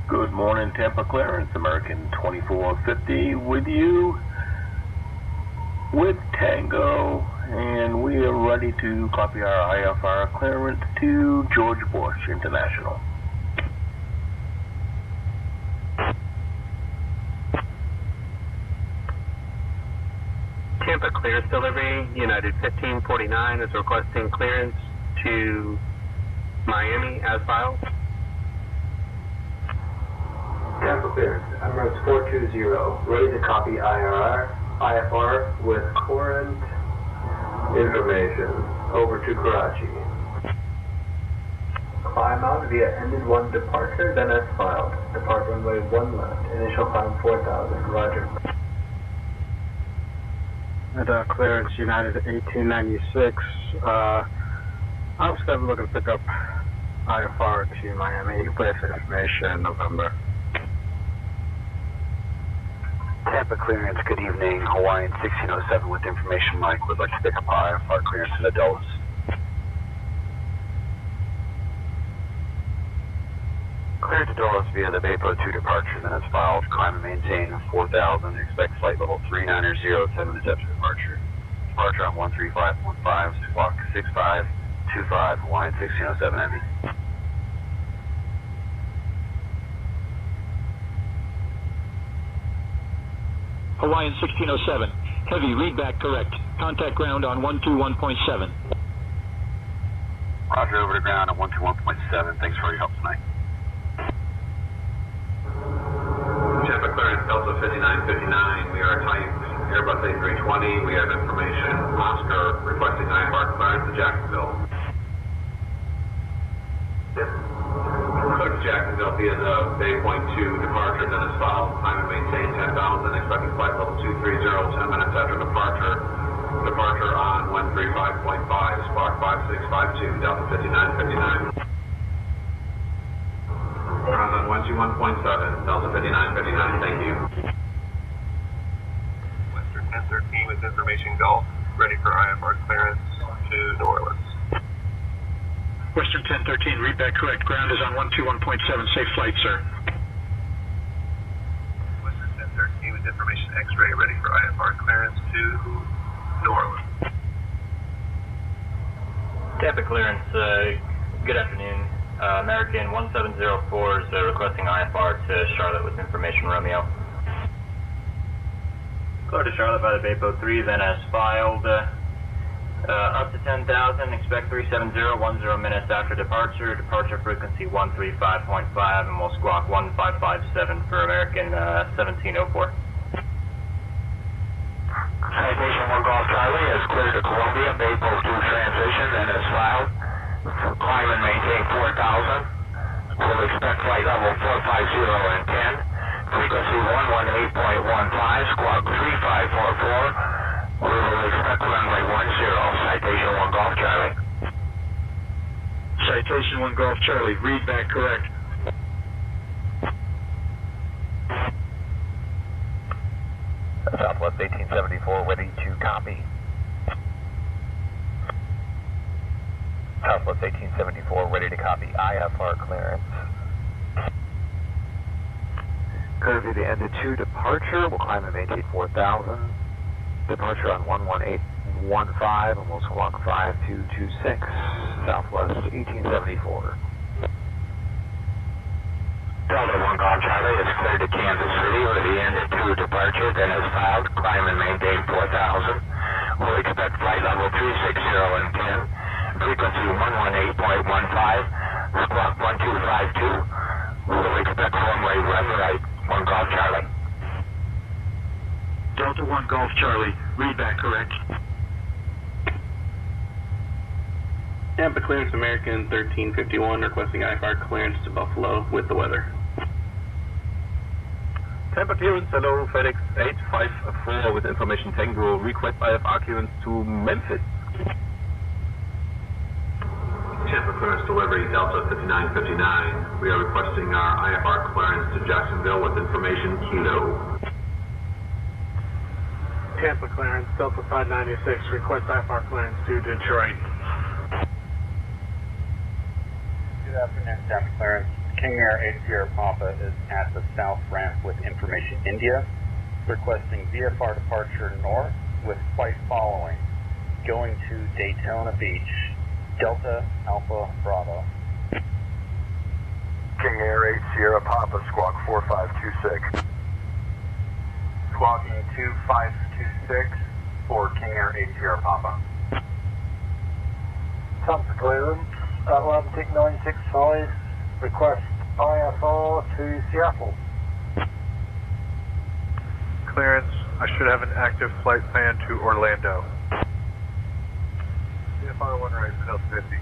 Good morning, Tampa clearance, American 2450 with you. with Tango, and we are ready to copy our IFR clearance to George Bush International. Tampa clears delivery. United 1549 is requesting clearance to Miami as filed. Tampa clearance, Emirates 420, ready to copy IFR with current information over to Karachi. Climb out via ended 1 departure, then as filed. Depart runway 1 left, initial climb 4000, roger. And clearance United 1896. I was looking to pick up IFR to Miami, place information November. Tampa clearance, good evening. Hawaiian 1607 with information Mike would like to pick up IFR clearance to the Dulles. Cleared to Dulles via the Baypo 2 departure, then as filed. Climb and maintain 4000. Expect flight level 3900, 10 minutes after departure. Departure on 13515, squawk 6525, Hawaiian 1607 Heavy. Hawaiian 1607. Heavy, read back correct. Contact ground on 121.7. Roger, over to ground on 121.7. Thanks for your help tonight. Tampa clearance Delta 5959. We are type Airbus A320. We have information Oscar requesting IFR clearance to Jacksonville. Clear to Jacksonville via the Baypoint 2 departure, then is filed. Climb and maintain 10,000. Expecting flight level 230, 10 minutes after departure. Departure on 135.5, squawk 5652, Delta 5959. Ground on 121.7, Delta 5959, thank you. Western 1013 with information Gulf, ready for IFR clearance to New Orleans. Western 1013, read back correct. Ground is on 121.7. Safe flight, sir. Western 1013 with information X-ray, ready for IFR clearance to New Orleans. Tampa clearance, good afternoon. American 1704 is requesting IFR to Charlotte with information Romeo. Clear to Charlotte by the Baypo 3, then as filed. Up to 10,000, expect 370, 10 minutes after departure. Departure frequency 135.5, and we'll squawk 1557 for American 1704. Citation 1 Golf Charlie is cleared to Columbia, Baypo 2 transition, then is filed. Climb and maintain 4,000. We'll expect flight level 450 and 10. Frequency 118.15, squawk 3544. We will expect runway 10, citation 1 Golf Charlie. Citation 1 Golf Charlie, read back correct. Southwest 1874, ready to copy. Southwest 1874, ready to copy IFR clearance. Currently the end of 2 departure, we'll climb and maintain 4,000. Departure on 11815, and we'll squawk 5226, Southwest 1874. Delta 1 Golf Charlie is cleared to Kansas City with the end of 2 departure, then is filed. Climb and maintain 4,000. We'll expect flight level 360 and 10. Frequency 118.15, squawk 1252. We'll expect runway 1 right, 1 Golf Charlie. Delta 1 Golf Charlie, read back correct. Tampa clearance American 1351 requesting IFR clearance to Buffalo with the weather. Tampa clearance, hello, FedEx 854 with information Tango, request IFR clearance to Memphis. Tampa clearance delivery, Delta 5959. We are requesting our IFR clearance to Jacksonville with information Kilo. Tampa clearance, Delta 596, request IFR clearance to Detroit. Good afternoon, Tampa clearance. King Air 8 Sierra Papa is at the south ramp with information India, requesting VFR departure north with flight following, going to Daytona Beach, Delta Alpha Bravo. King Air 8 Sierra Papa, squawk 4526. Squawking 2526 for King Air 8 Sierra Papa. Tampa clearance, Atlantic 965, request IFR to Seattle. Clearance, I should have an active flight plan to Orlando. CFR 1 right, South 50.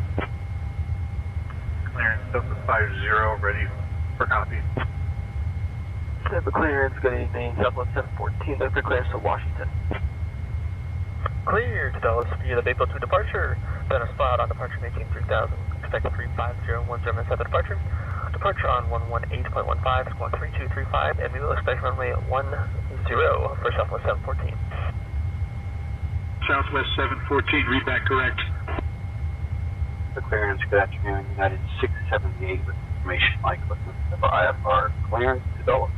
Clearance, Delta 50, ready for copy. Tampa clearance, good evening, Southwest 714, looking for clearance to Washington. Clear to Dallas via the Bayfield 2 departure, then a spot on departure making 3000, expect 35010 minutes after departure. Departure on 118.15, squawk 3235, and we will expect runway 10 for Southwest 714. Southwest 714, read back correct. The clearance, good afternoon, United 678 with information like listening for IFR clearance to Dulles.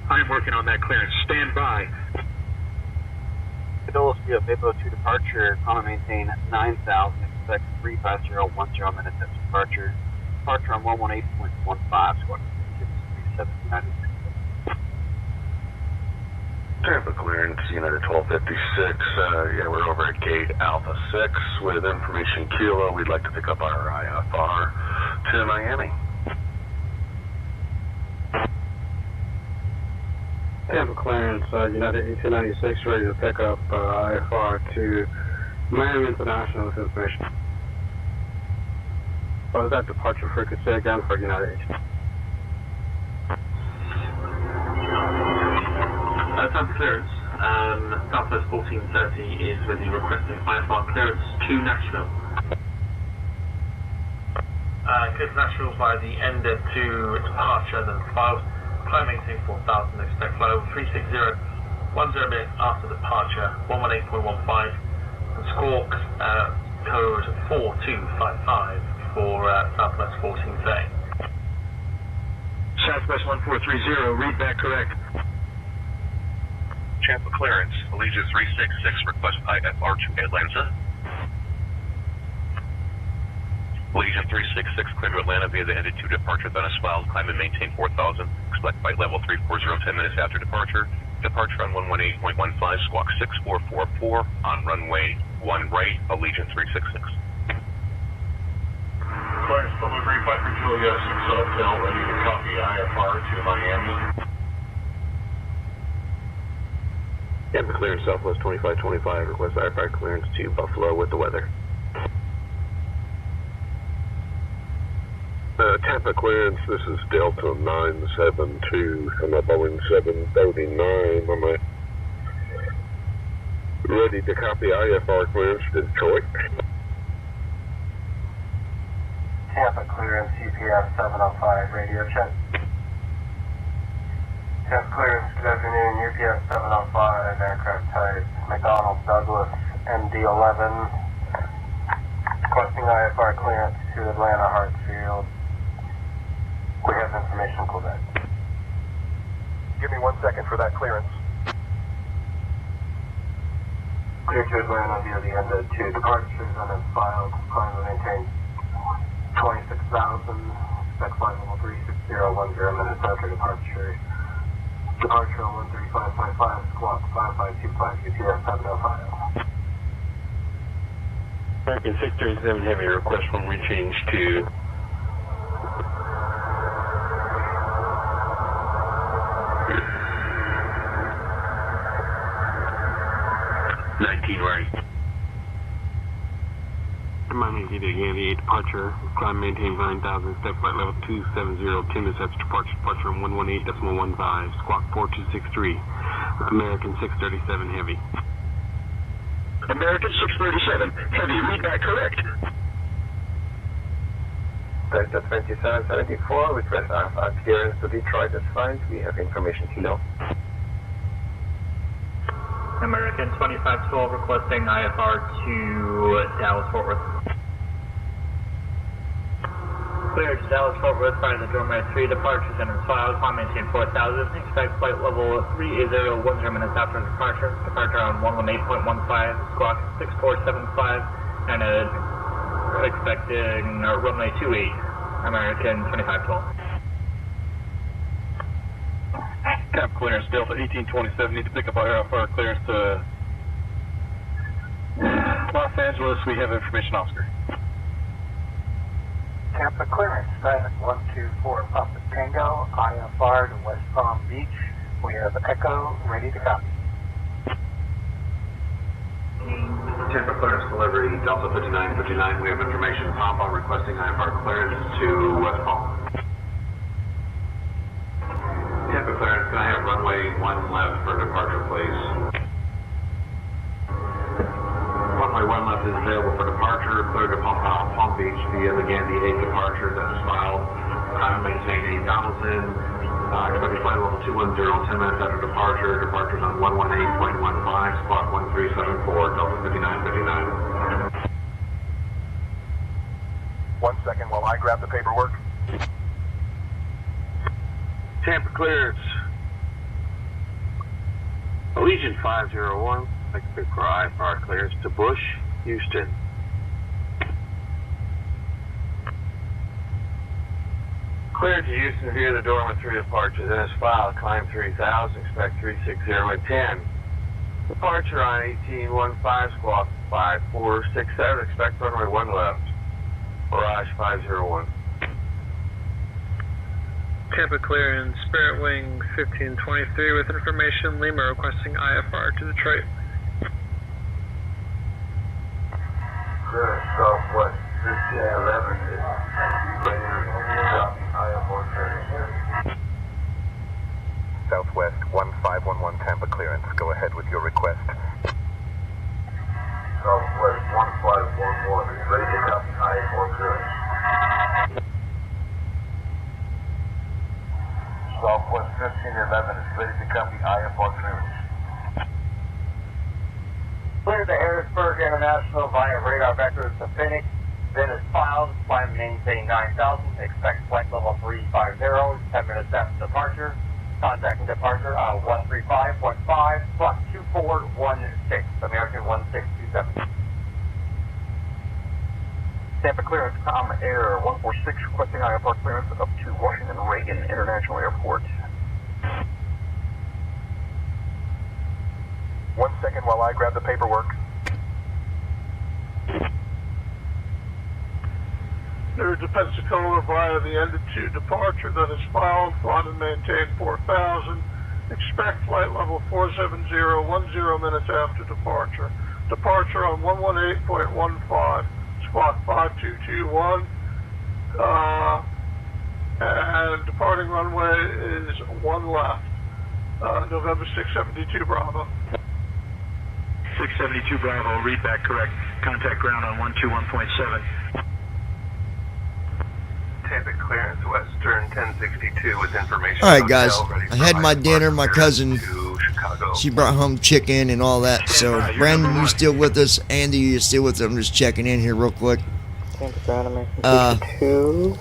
I'm working on that clearance. Stand by. Dulles via Bayfield 2 departure, comma maintain 9000, expect 35010 minutes after departure. Departure on 118.15, squawk 637 United 678. Tampa clearance, United 1256. Yeah, we're over at gate Alpha 6 with information Kilo. We'd like to pick up our IFR to Miami. Tampa clearance, United 1896, ready to pick up IFR to Miami International with information. What was that departure frequency again for United? Tampa clearance, Southwest 1430 is with you requesting IFR clearance to Nashville. Clear to Nashville by the end of 2 departure, then filed. Climb maintain 4000, expect flight over 360, 10 minutes after departure, 118.15, and squawk code 4255 for Southwest 1430. Southwest 1430, read back correct. Tampa clearance, Allegiant 366, request IFR to Atlanta. Allegiant 366, clear to Atlanta via the ended 2 departure, then as filed, climb and maintain 4000. Expect flight level 340, 10 minutes after departure. Departure on 118.15, squawk 6444 on runway 1 right, Allegiant 366. Clearance delivery, Piper Julia 6 Hotel, ready to copy IFR to Miami. Tampa clearance, Southwest 2525, request IFR clearance to Buffalo with the weather. Tampa clearance, this is Delta 972, I'm a Boeing 739, I'm ready to copy IFR clearance to Detroit. Tampa clearance, CPF 705, radio check. Tampa clearance, good afternoon, UPS 705, aircraft type McDonnell Douglas MD-11, requesting IFR clearance to Atlanta Hartsfield. We have information, Quebec. Give me 1 second for that clearance. Clear to Atlanta via the end of 2 departures and as filed, climb and maintain 26,000, expect flight level 36010 minutes after departure. Departure on 13555, squawk 5525, UPS 705. American 637 Heavy, request from rechange to 19 right. Miami Yankee 8 departure, climb maintain 9000, step flight level 270, 10 minutes after departure, departure on 118.15, squawk 4263, American 637 Heavy. American 637, heavy, read back correct. Delta 2774, request IFR clearance to Detroit as fine. We have information Kilo. American 2512 requesting IFR to Dallas Fort Worth. Clear to Dallas Fort Worth prior to the Dormer 3 departures and is filed. Climb maintain 4000. Expect flight level 380 minutes after departure. Departure on 118.15, squawk 6475, and expecting runway 28, American 2512. Cap clearance, Delta 1827. Need to pick up our IFR clearance to Los Angeles. We have information, Oscar. Tampa clearance, Silent 124 Papa Tango, IFR to West Palm Beach. We have Echo ready to copy. Tampa clearance delivery, Delta 5959. We have information. Papa requesting IFR clearance to West Palm. Tampa clearance, can I have runway 1 left for departure, please? Runway 1 left is available for departure. Clear to Palm Beach via the Gandhi 8 departure that is filed. Time maintain 8,000. Expected flight level 210, 10 minutes after departure. Departures on 118.15, squawk 1374, Delta 5959. 1 second while I grab the paperwork. Tampa clearance. Allegiant 501. Like to pick for IFR clearance to Bush, Houston. Cleared to Houston via the Dormer 3 departure, then is filed. Climb 3000, expect 360 and 10. Departure on 1815, squawk 5467, expect runway 1 left. Barrage 501. Tampa clearance, Spirit Wing 1523 with information. Lima requesting IFR to Detroit. Clearance, Southwest 1511 is ready to copy IFR clearance. Southwest 1511 Tampa clearance. Go ahead with your request. Southwest 1511 is ready to copy IFR clearance. Southwest 1511 is ready to copy IFR clearance. Clear to Harrisburg International via radar vectors to Phoenix. Then is filed. Climb maintain 9,000. Expect flight level 350. 10 minutes after departure. Contacting departure on 135.5. Squawk 2416. American 1627. Tampa clearance, Com Air 146 requesting IFR clearance up to Washington Reagan International Airport. 1 second while I grab the paperwork. There's a Pensacola via the end of 2 departure that is filed. Flight and maintain 4000. Expect flight level 470, 10 minutes after departure. Departure on 118.15. Squawk 5221, and departing runway is 1 left, November 672 Bravo. 672 Bravo, read back correct. Contact ground on 121.7. Tampa clearance, Western 1062 with information. All right, guys. I had my dinner. My cousin, she brought home chicken and all that. So, Brandon, you still with us? Andy, you still with us? I'm just checking in here real quick. Tampa ground, American 2,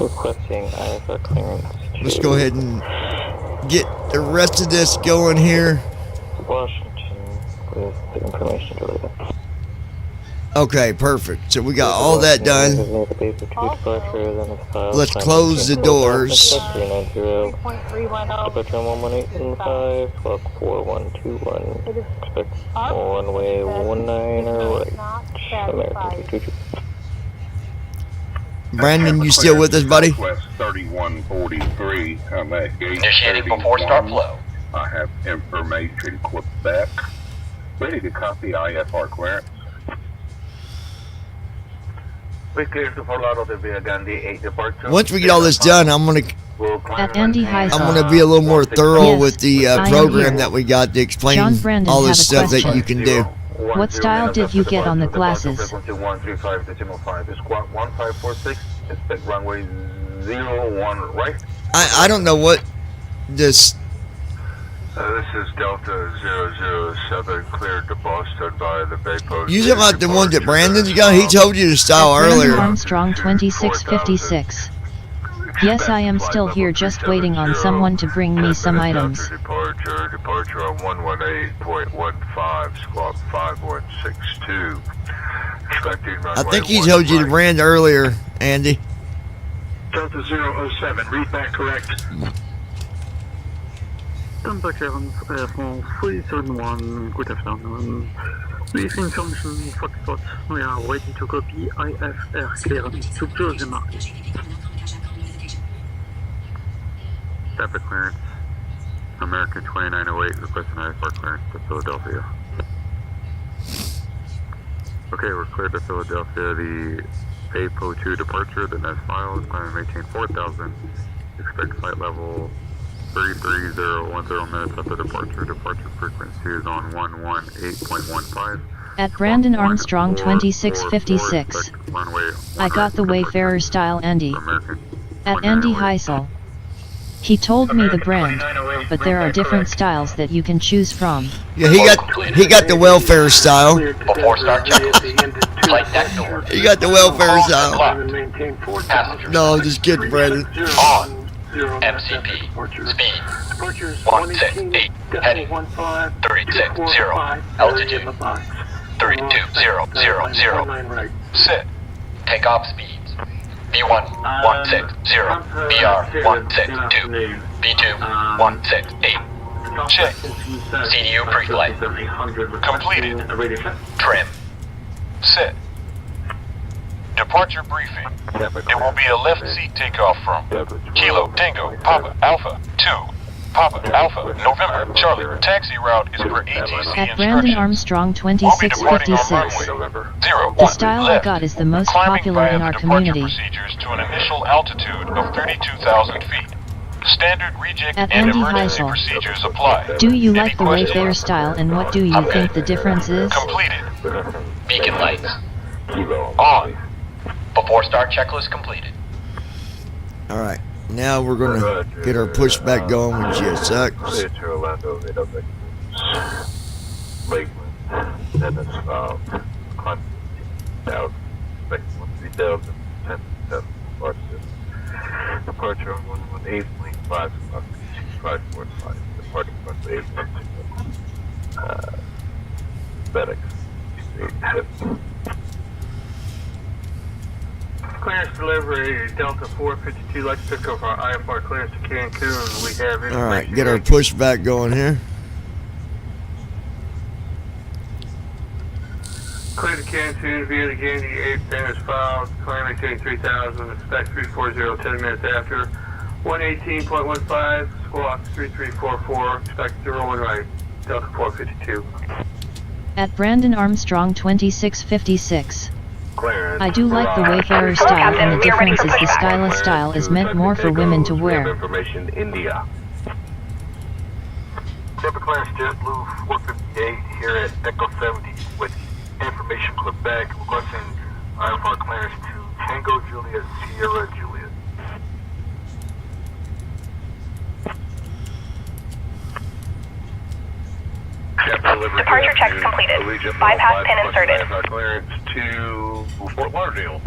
requesting IFR clearance. Let's go ahead and get the rest of this going here. Washington with the information delivered. Okay, perfect. So we got all that done. Let's close the doors. Departure 118.15, squawk 4121. Expect runway 19 right. American 222. Brandon, you still with us, buddy? West 3143. I'm at gate Initiating before start flow. I have information Quebec. Ready to copy IFR clearance. We cleared to Fort Lauderdale via Gandhi 8 departure. Once we get all this done, I'm gonna be a little more thorough with the program that we got to explain all this stuff that you can do. What style did you get on the glasses? Frequency 135.5, squawk 1546, expect runway 01 right. I don't know what this This is Delta 007, cleared to Boston by the Bay Post. You talking about the one that Brandon's got? He told you to style Brandon earlier. Armstrong 2656. Yes, I am still here just waiting on someone to bring me some items. Departure on 118.15, squawk 5162. Expecting runway I think he told you to brand earlier, Andy. Delta 007, read back correct. Temperature on France 371, good afternoon. With information Foxtrot, we are ready to copy IFR clearance to close the market. Traffic clearance, American 2908, requesting IFR clearance to Philadelphia. Okay, we're cleared to Philadelphia. The APO 2 departure, the next file is climbing maintain 4000. Expect flight level 33010 minutes after departure. Departure frequency is on 118.15. At Brandon Armstrong 2656. I got the Wayfarer style Andy. At Andy Heisel. He told me the brand, but there are different styles that you can choose from. Yeah, he got the welfare style. Before start checklist. Flight deck door. He got the welfare style. Passenger. No, just kidding, Brandon. On. MCP. Speed. 168. Heading. 360. Altitude. 32000. Sit. Takeoff speeds. B1 160. BR 162. B2 168. Check. CDU pre-flight. Completed. Trim. Sit. Departure briefing. It will be a left seat takeoff from Kilo Tango Papa Alpha 2 Papa Alpha November Charlie. Taxi route is per ATC At Brandon Armstrong 2656. The style I got is the most popular in our community. Procedures to an initial altitude of 32,000 feet. Standard reject At and Andy emergency Heisel. procedures apply. Do you like the Wayfarer style and what do you think the difference is? Completed. Beacon lights. On. Before start checklist completed. Alright, now we're going to get our pushback going with GSX. Clear to Orlando, Lakeland, then it's climb out, expect 3000, 10,000 departure on 118.5, 545, departure on 812, FedEx, 850. Clearance delivery, Delta 452, let's pick up our IFR clearance to Cancun. We have information. Alright, get our pushback going here. Clear to Cancun via the Gandy 8, then is filed. Climb maintain 3000, expect 340, 10 minutes after. 118.15, squawk 3344, expect 01 right, Delta 452. At Brandon Armstrong 2656. Clearance. I do like the Wayfarer style and the difference is the stylish style is meant more for women to wear. Information India. Tampa Clearance JetBlue 458 here at Echo 70 with information Quebec requesting IFR clearance to Tango Juliet Sierra Juliet. Departure checks completed. Bypass pin inserted. IFR clearance to Fort Lauderdale.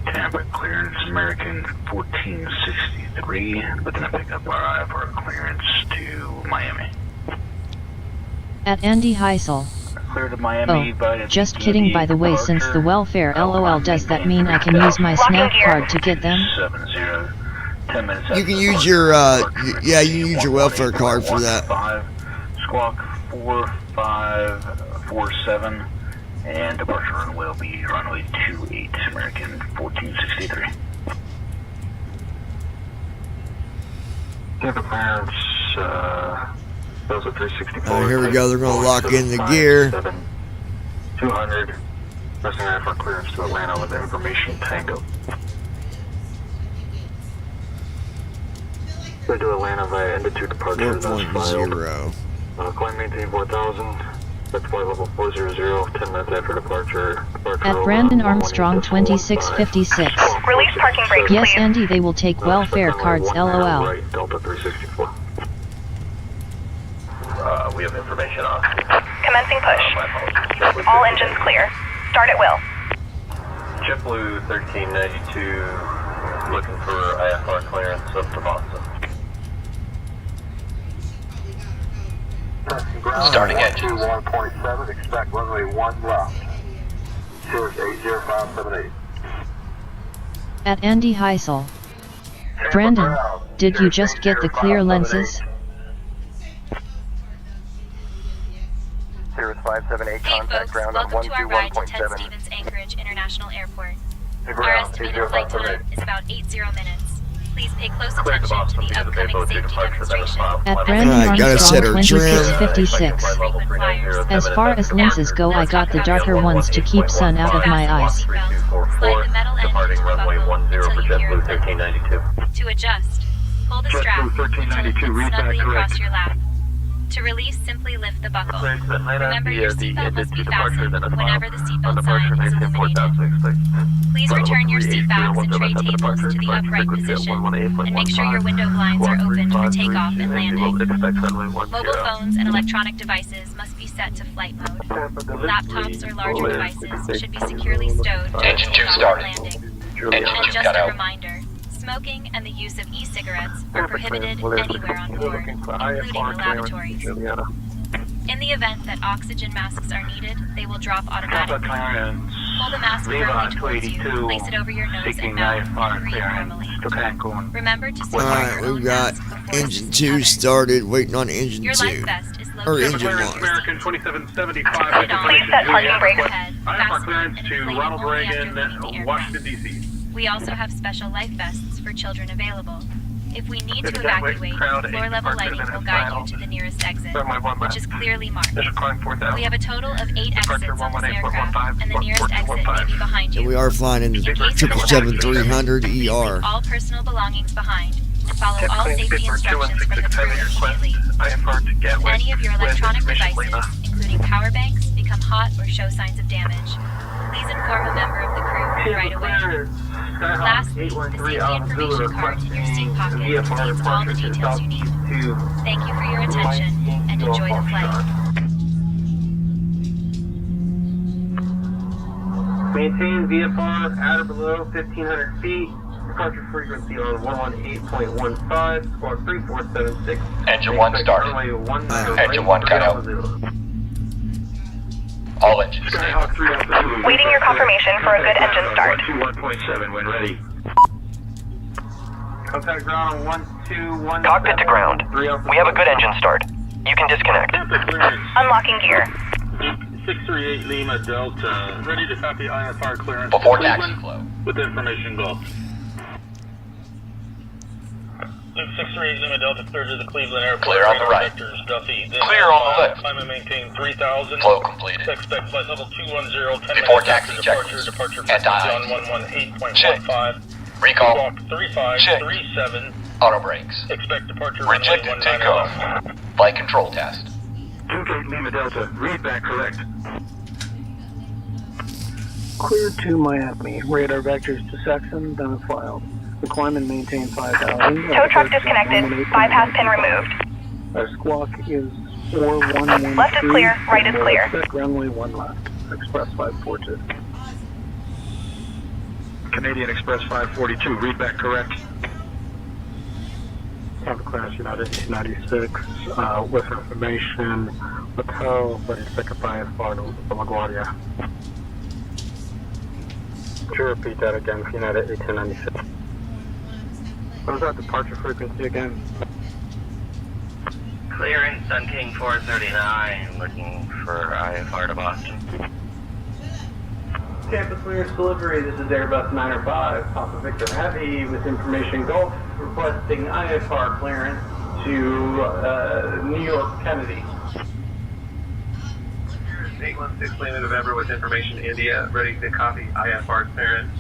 Tampa clearance American 1463, looking to pick up our IFR clearance to Miami. At Andy Heisel. Clear to Miami Oh, just kidding by the way, since the welfare LOL, does that mean I can use my SNAP card to get them? 10 minutes. You can use your, yeah, you use your welfare card for that. Squawk 4547, and departure runway will be runway 28, American 1463. Tampa clearance, those are 364. Alright, here we go. They're going to lock in the gear. 200, pressing IFR clearance to Atlanta with information Tango. Go to Atlanta via end of 2 departure. 4.0. Climb maintain 4000. Expect flight level 400, 10 minutes after departure. At Brandon Armstrong 2656. Release parking brakes, Yes, please. Andy, they will take welfare cards, LOL. Right, Delta 364. We have information on. Commencing push. All engines clear. Start at will. JetBlue 1392 looking for IFR clearance up to Boston. Starting engine. 1.7, expect runway 1 left. Cheers, 80578. At Andy Heisel. Brandon, did you just get the clear lenses? Cirrus 578, Hey contact folks, ground on welcome to our ride to Ted 121.7. Stevens Anchorage International Airport. Our Ground, estimated flight 80578. time is about 80 minutes. Please pay close Clear to attention to Boston the via the upcoming Baybo 2 safety departure, that is demonstration. filed. At Brandon Gotta set Armstrong her trim. 2656. As far as lenses go, I got the darker ones to keep sun out of my eyes. Slide the metal end Departing into the runway buckle 10 until for you hear JetBlue a click. 1392. To adjust, pull the strap until it fits snugly across your lap. To release, simply lift the buckle. Remember, your seatbelt must be fastened whenever the seatbelt sign is illuminated. Please return your seat bags and tray tables to the upright position, and make sure your window blinds are open for takeoff and landing. Mobile phones and electronic devices must be set to flight mode. Laptops or larger devices should be securely stowed during Engine 2 takeoff and started. landing. Engine And 2 just cut a out. reminder, smoking and the use of e-cigarettes are prohibited anywhere on board, including the lavatories. In the event that oxygen masks are needed, they will drop automatically. Pull the mask firmly towards you, place it over your nose and mouth, and breathe normally. Remember to secure Alright, your own we've got mask before engine assisting 2 others. started, waiting on engine Your 2. life vest is Or located engine under 1. your American 2775. Put it on. Please set parking brakes. Ahead, IFR fasten clearance and to inflate it Ronald only after Reagan, leaving the aircraft. Washington, D.C. We also have special life vests for children available. If we need to Good gateway, evacuate, crowd, floor level lighting will guide you to the nearest exit, which is clearly marked. We have a total of 8 exits on this aircraft, and the nearest exit may be behind And you. we are flying in the In case of 777-300 Leave ER. all personal belongings behind, and follow all safety instructions from the crew immediately. If any of your electronic devices, including power banks, become hot or show signs of damage, please inform a member of the crew right away. Lastly, the safety information card in your seat pocket contains all the details you need. Thank you for your attention, and enjoy the flight. Maintain VFR at or below 1,500 feet. Departure frequency on 118.15, squawk 3476. Engine 1 started. Engine 1 cut out. All engines stable. Waiting your confirmation for a good engine start. 1.7 when ready. Contact ground on 121. Cockpit to ground. We have a good engine start. You can disconnect. Unlocking gear. 638 Lima Delta, ready to copy IFR clearance. Before to taxi Cleveland flow. With information go. 638 Lima Delta, clear to the Cleveland Airport. Clear on the right. Vectors, Duffy. Clear on the left. Climb and maintain 3,000. Flow completed. Expect flight level 210, 10 Before minutes taxi after departure. checklist. Departure Anti-ice. frequency on Check. 118.15. Recall. Squawk 3537. Auto brakes. Expect departure Rejected runway 19 takeoff. left. Flight control test. 28 Lima Delta, read back correct. Clear to Miami. Radar vectors to Saxon, then filed. The climb and maintain 5,000. Tow truck disconnected. Bypass pin removed. Our squawk is 4113. Left is clear, right is clear. Expect runway 1 left. Express 542. Canadian Express 542, read back correct. Have clearance United 296 with information. Hotel, ready to pick up IFR to LaGuardia. Could you repeat that again for United 1896? What was that departure frequency again? Clearing Sun King 439, looking for IFR to Boston. Tampa clearance delivery, this is Airbus 905, Papa Victor Heavy with information Gulf, requesting IFR clearance to New York Kennedy. 816 Lima November with information India, ready to copy IFR clearance.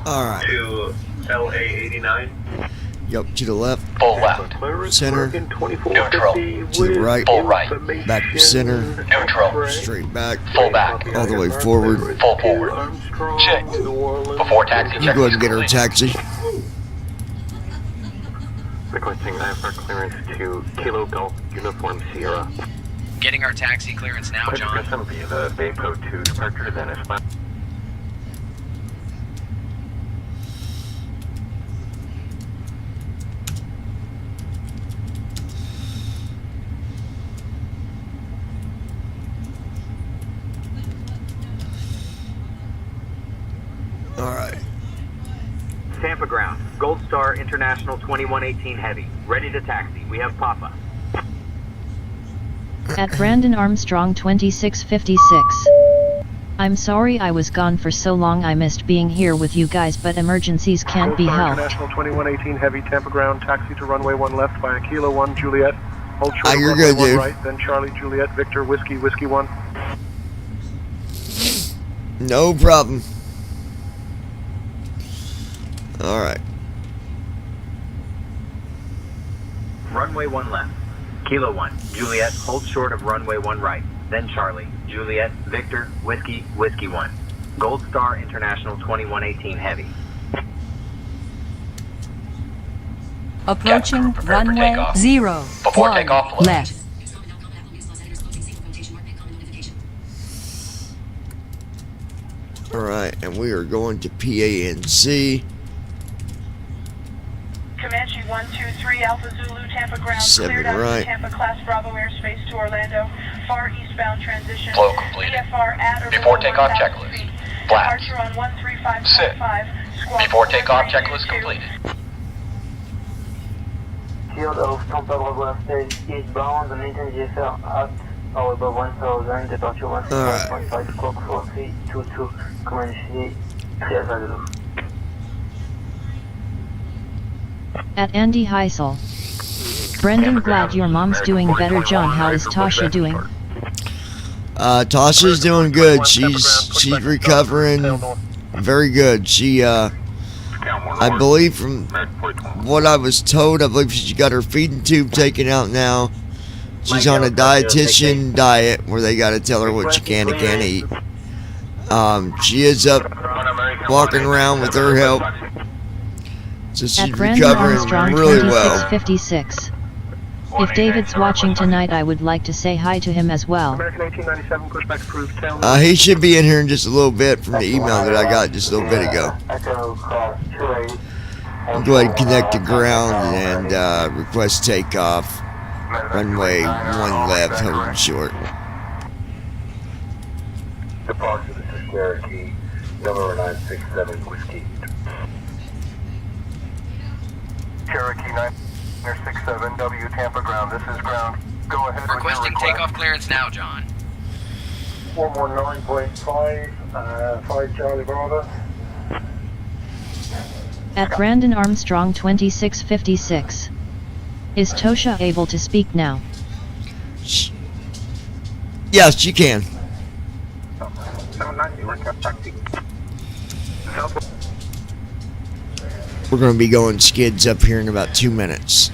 Alright. To LA 89. Yep, to the left. Full left. Center. Neutral. To the right. Full right. Back to center. Neutral. Straight back. Full back. All the way forward. Full forward. Check. Before taxi, You check. go ahead and get her a taxi. Requesting IFR clearance to Kilo Golf Uniform Sierra. Getting our taxi clearance now, John. Present via the Baypo 2 departure, then is fine. Alright. Tampa ground. Gold Star International 2118 Heavy. Ready to taxi. We have Papa. At Brandon Armstrong 2656. I'm sorry I was gone for so long. I missed being here with you guys, but emergencies can't be helped. International 2118 Heavy, Tampa ground, taxi to runway 1 left via Kilo 1 Juliet. Hold short You're runway good, 1 dude. right, then Charlie Juliet Victor Whiskey 1. No problem. Alright. Runway 1 left. Kilo 1 Juliet, hold short of runway 1 right, then Charlie Juliet Victor Whiskey 1. Gold Star International 2118 Heavy. Approaching runway 0. Before takeoff, left. Alright, and we are going to PANC. Comanche 123 Alpha Zulu Tampa ground 7 cleared out right. of Tampa class Bravo airspace to Orlando. Far eastbound transition. Flow completed. VFR at or Before below takeoff 1,000 checklist. feet. Flat. Departure on 135.5. Sit. Squawk Before takeoff 132. checklist completed. Field of Tampa Bravo stage eastbound, the maintain GFR at or above 1,000, departure 135.5, squawk 4322, Comanche 3 Zulu. At Andy Heisel. Brendan, glad your mom's doing better. John, how is Tasha doing? Tasha's doing good. She's recovering very good. She I believe from what I was told, I believe she got her feeding tube taken out now. She's on a dietitian diet where they gotta tell her what she can and can't eat. She is up walking around with her help. So she's At Brandon recovering Armstrong really well. 2656. If David's watching tonight, I would like to say hi to him as well. American 1897 pushback approved. Tail He should be in here in just a little bit from the email that I got just a little bit ago. I'll go ahead and connect to ground and request takeoff. Runway 1 left, holding short. Departure, this is Cherokee, number 967 Whiskey. Cherokee 967W, Tampa ground, this is ground. Go ahead Requesting takeoff clearance now, John. 119.5, 5 Charlie Bravo. At Brandon Armstrong 2656. Is Tosha able to speak now? Yes, you can. We're going to be going skids up here in about 2 minutes.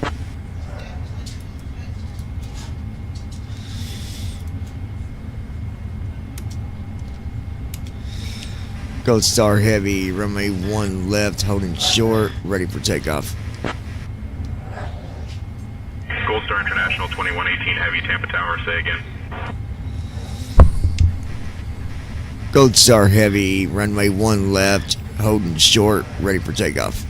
Gold Star Heavy, runway 1 left, holding short, ready for takeoff. Gold Star International 2118 Heavy, Tampa Tower, say again. Gold Star Heavy, runway 1 left, holding short, ready for takeoff.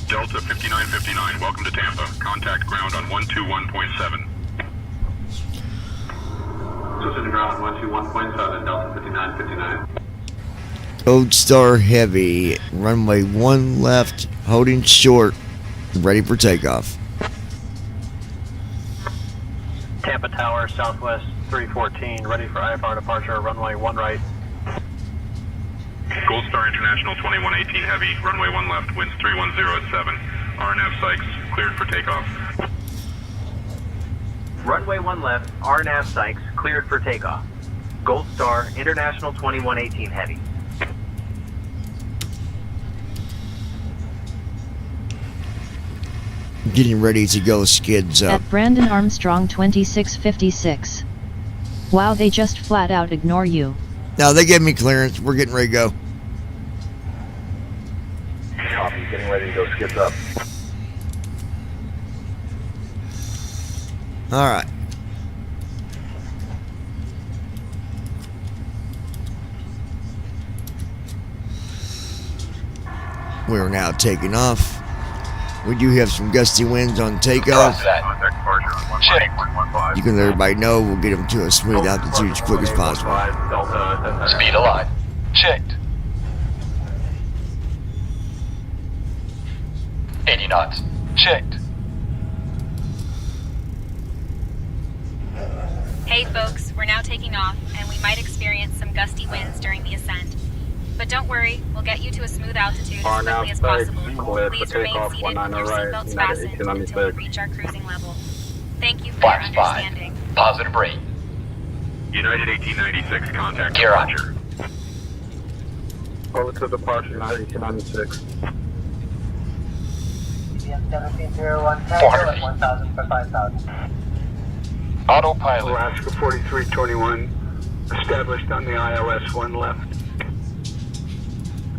Delta 5959, welcome to Tampa. Contact ground on 121.7. Switch to ground 121.7, Delta 5959. Gold Star Heavy, runway 1 left, holding short, ready for takeoff. Tampa Tower, Southwest 314, ready for IFR departure, runway 1 right. Gold Star International 2118 Heavy, runway 1 left, winds 310 at 7. RNF Sykes, cleared for takeoff. Runway 1 left, RNAV Sykes, cleared for takeoff. Gold Star, International 2118 Heavy. Getting ready to go, skids up. At Brandon Armstrong 2656. Wow, they just flat out ignore you. Now they gave me clearance. We're getting ready to go. Copy, getting ready to go, skids up. Alright. We're now taking off. We do have some gusty winds on takeoff. You can let everybody know. We'll get them to a smooth altitude as quick as possible. Speed alive. Checked. 80 knots. Checked. Hey folks, we're now taking off, and we might experience some gusty winds during the ascent. But don't worry, we'll get you to a smooth altitude as quickly as possible. Please remain seated with your seatbelts fastened until we reach our cruising level. Thank you for your understanding. Positive rate. United 1896, contact Gear on. departure. Over to departure, United 1896. 400 feet. 1,000 for 5,000. Autopilot. Alaska 4321, established on the ILS 1 left.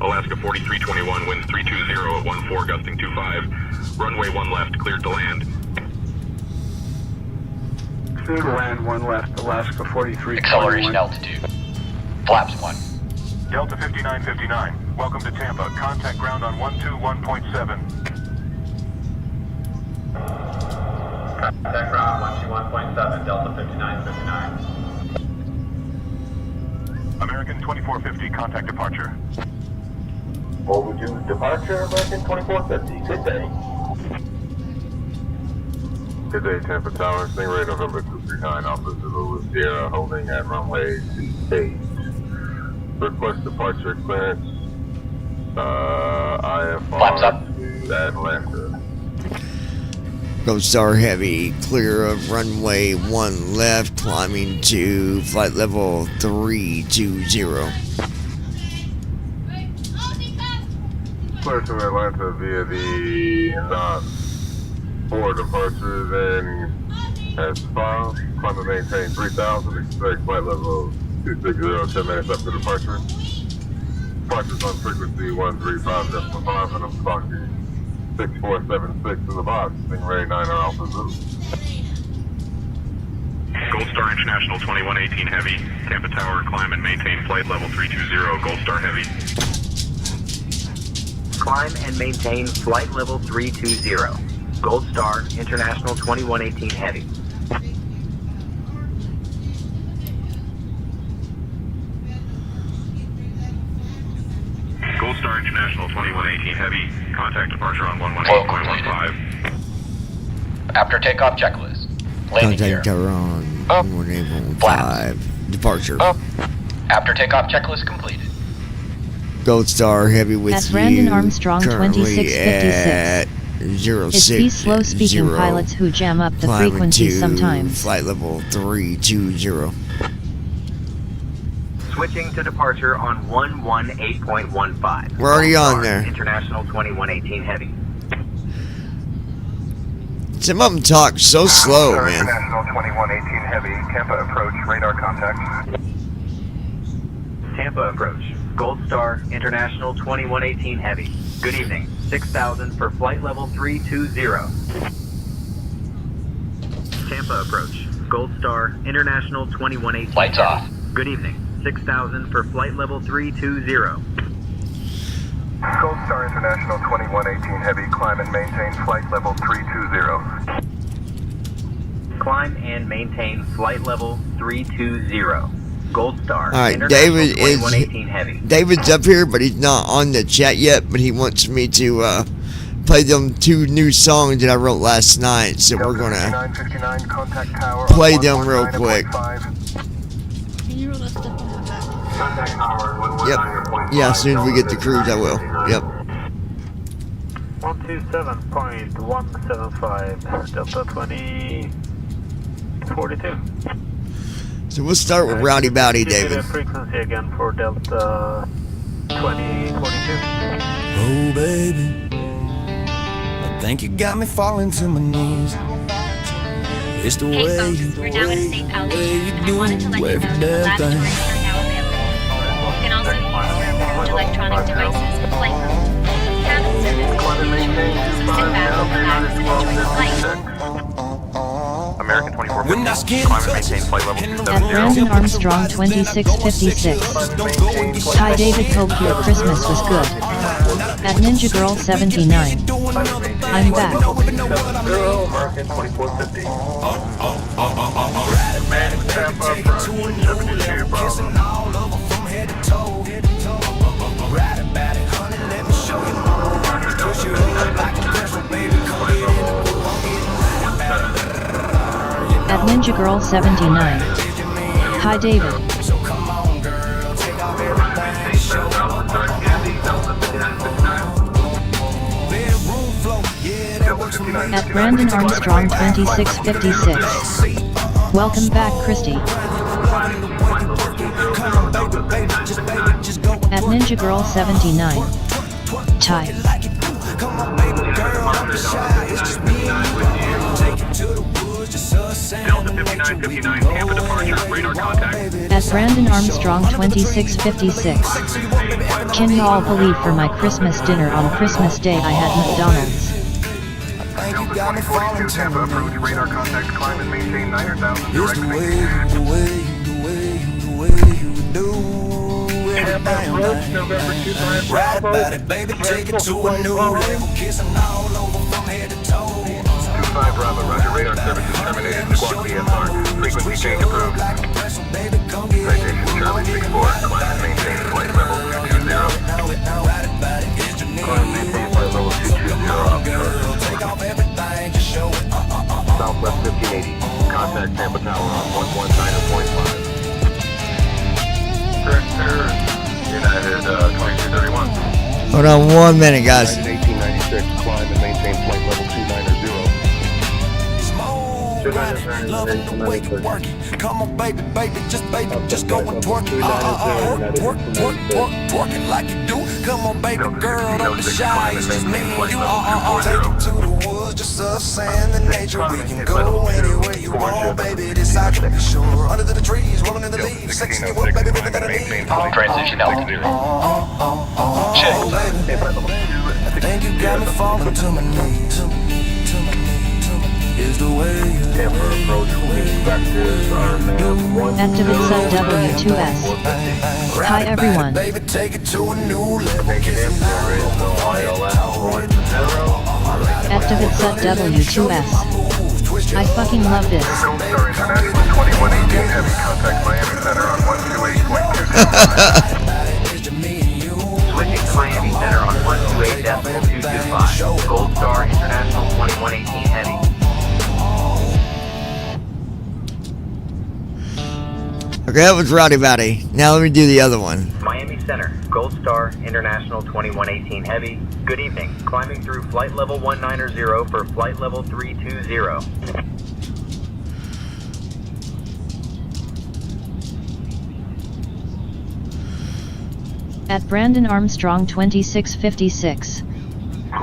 Alaska 4321, winds 320 at 14, gusting 25. Runway 1 left, cleared to land. Clear to land 1 left, Alaska 4321. Acceleration altitude. Flaps 1. Delta 5959, welcome to Tampa. Contact ground on 121.7. Contact ground 121.7, Delta 5959. American 2450, contact departure. Over to departure, American 2450. Good day. Good day, Tampa Tower. Stingray November 239, Alpha Zulu Sierra, holding at runway 28. Request departure clearance. Flaps up. IFR to Atlanta. Gold Star Heavy, clear of runway 1 left, climbing to flight level 320. Clear to Atlanta via the NOS 4 departures and as follows. Climb and maintain 3,000. Expect flight level 260, 10 minutes after departure. Departures on frequency 135.5 and I'm talking 6476 in the box. Stingray 9 Alpha Zulu. Gold Star International 2118 Heavy, Tampa Tower, climb and maintain flight level 320, Gold Star Heavy. Climb and maintain flight level 320. Gold Star, International 2118 Heavy. Gold Star International 2118 Heavy, contact departure on Flow completed. 118.15. After takeoff checklist. Landing gear. Contact tower on Up. 185. Departure. Up. After takeoff checklist completed. Gold Star Heavy with At Brandon you Armstrong currently 2656. at 06. It's these slow-speaking pilots who jam up the climbing frequency to sometimes. Flight level 320. Switching to departure on 118.15. We're already Gold on Star, there. International 2118 Heavy. Some of them talk so slow, man. International 2118 Heavy, Tampa approach, radar contact. Tampa approach. Gold Star, International 2118 Heavy. Good evening. 6,000 for flight level 320. Tampa approach. Gold Star, International 2118 Lights Heavy. off. Good evening. 6,000 for flight level 320. Gold Star International 2118 Heavy, climb and maintain flight level 320. Climb and maintain flight level 320. Gold Star. All right, International David 2118 Heavy. David's up here, but he's not on the chat yet. But he wants me to play them 2 new songs that I wrote last night. So we're gonna play them real quick. Can you roll that stuff in the back? Yep. Yeah, as soon as we get the cruise, I will. Yep. 127.175, Delta 20. 42. So we'll start with Rowdy Bowdy, David. Frequency again for Delta 2042. Oh, baby, I think you got me falling to my knees. It's the Hey way folks, you, we're now at a safe altitude, and I wanted to let you know that the lavatories are now available. You can also use your approved electronic devices, flight mode. Cabin service is sit back, relax, and enjoy the flight. American 24. when I skin Climate maintain flight level At Brandon Armstrong 2656. Hi David, hope your Christmas was good. At Ninja Girl 79. I'm back. American 2450. Manning Tampa approach 72 Bravo. At Ninja Girl 79. Hi David. At Brandon Armstrong 2656. Welcome back, Christy. At Ninja Girl 79. Ty. Delta 5959, Tampa departure, radar contact. At Brandon Armstrong 2656. Can y'all believe for my Christmas dinner on Christmas Day I had McDonald's? Delta 2042, Tampa approach, radar contact, climb and maintain 9,000 direct the way you do everything. Right about it, baby, take it to a new level, kissing all over from head to toe. 25 Bravo, roger, radar services terminated, squawk PSR, frequency change approved. Citation Charlie 64, climb and maintain flight level 220. Climb and maintain flight level 220, offshore. Southwest 1580, contact Tampa Tower on 119.5. Director, United 2231. Hold on 1 minute, guys. United 1896, climb and maintain flight level 290. Love it the way you work it. Come on, baby, just go and twerk it. Twerking like you do. Come on, baby girl, don't be shy. It's just me and you. Take it to the woods, just us and the nature. We can go anywhere you want, baby. This I can be sure. Under the trees, rolling in the leaves, sexing you up, baby, baby, that I need. Transition altitude. Check. I think you got me falling to my knees. Is the way you approach vectors are now Activate set W2S. Hi everyone. Baby, take it to a new level. negative, there is no ILS, 1 to 0. Activate set W2S. I fucking love this. Star International 2118 heavy contact Miami Center on 128.265. Switching to Miami Center on 128.225. Gold Star International 2118 Heavy. Okay, that was Rowdy Bowdy. Now let me do the other one. Miami Center, Gold Star International 2118 Heavy. Good evening. Climbing through flight level 190 for flight level 320. At Brandon Armstrong 2656.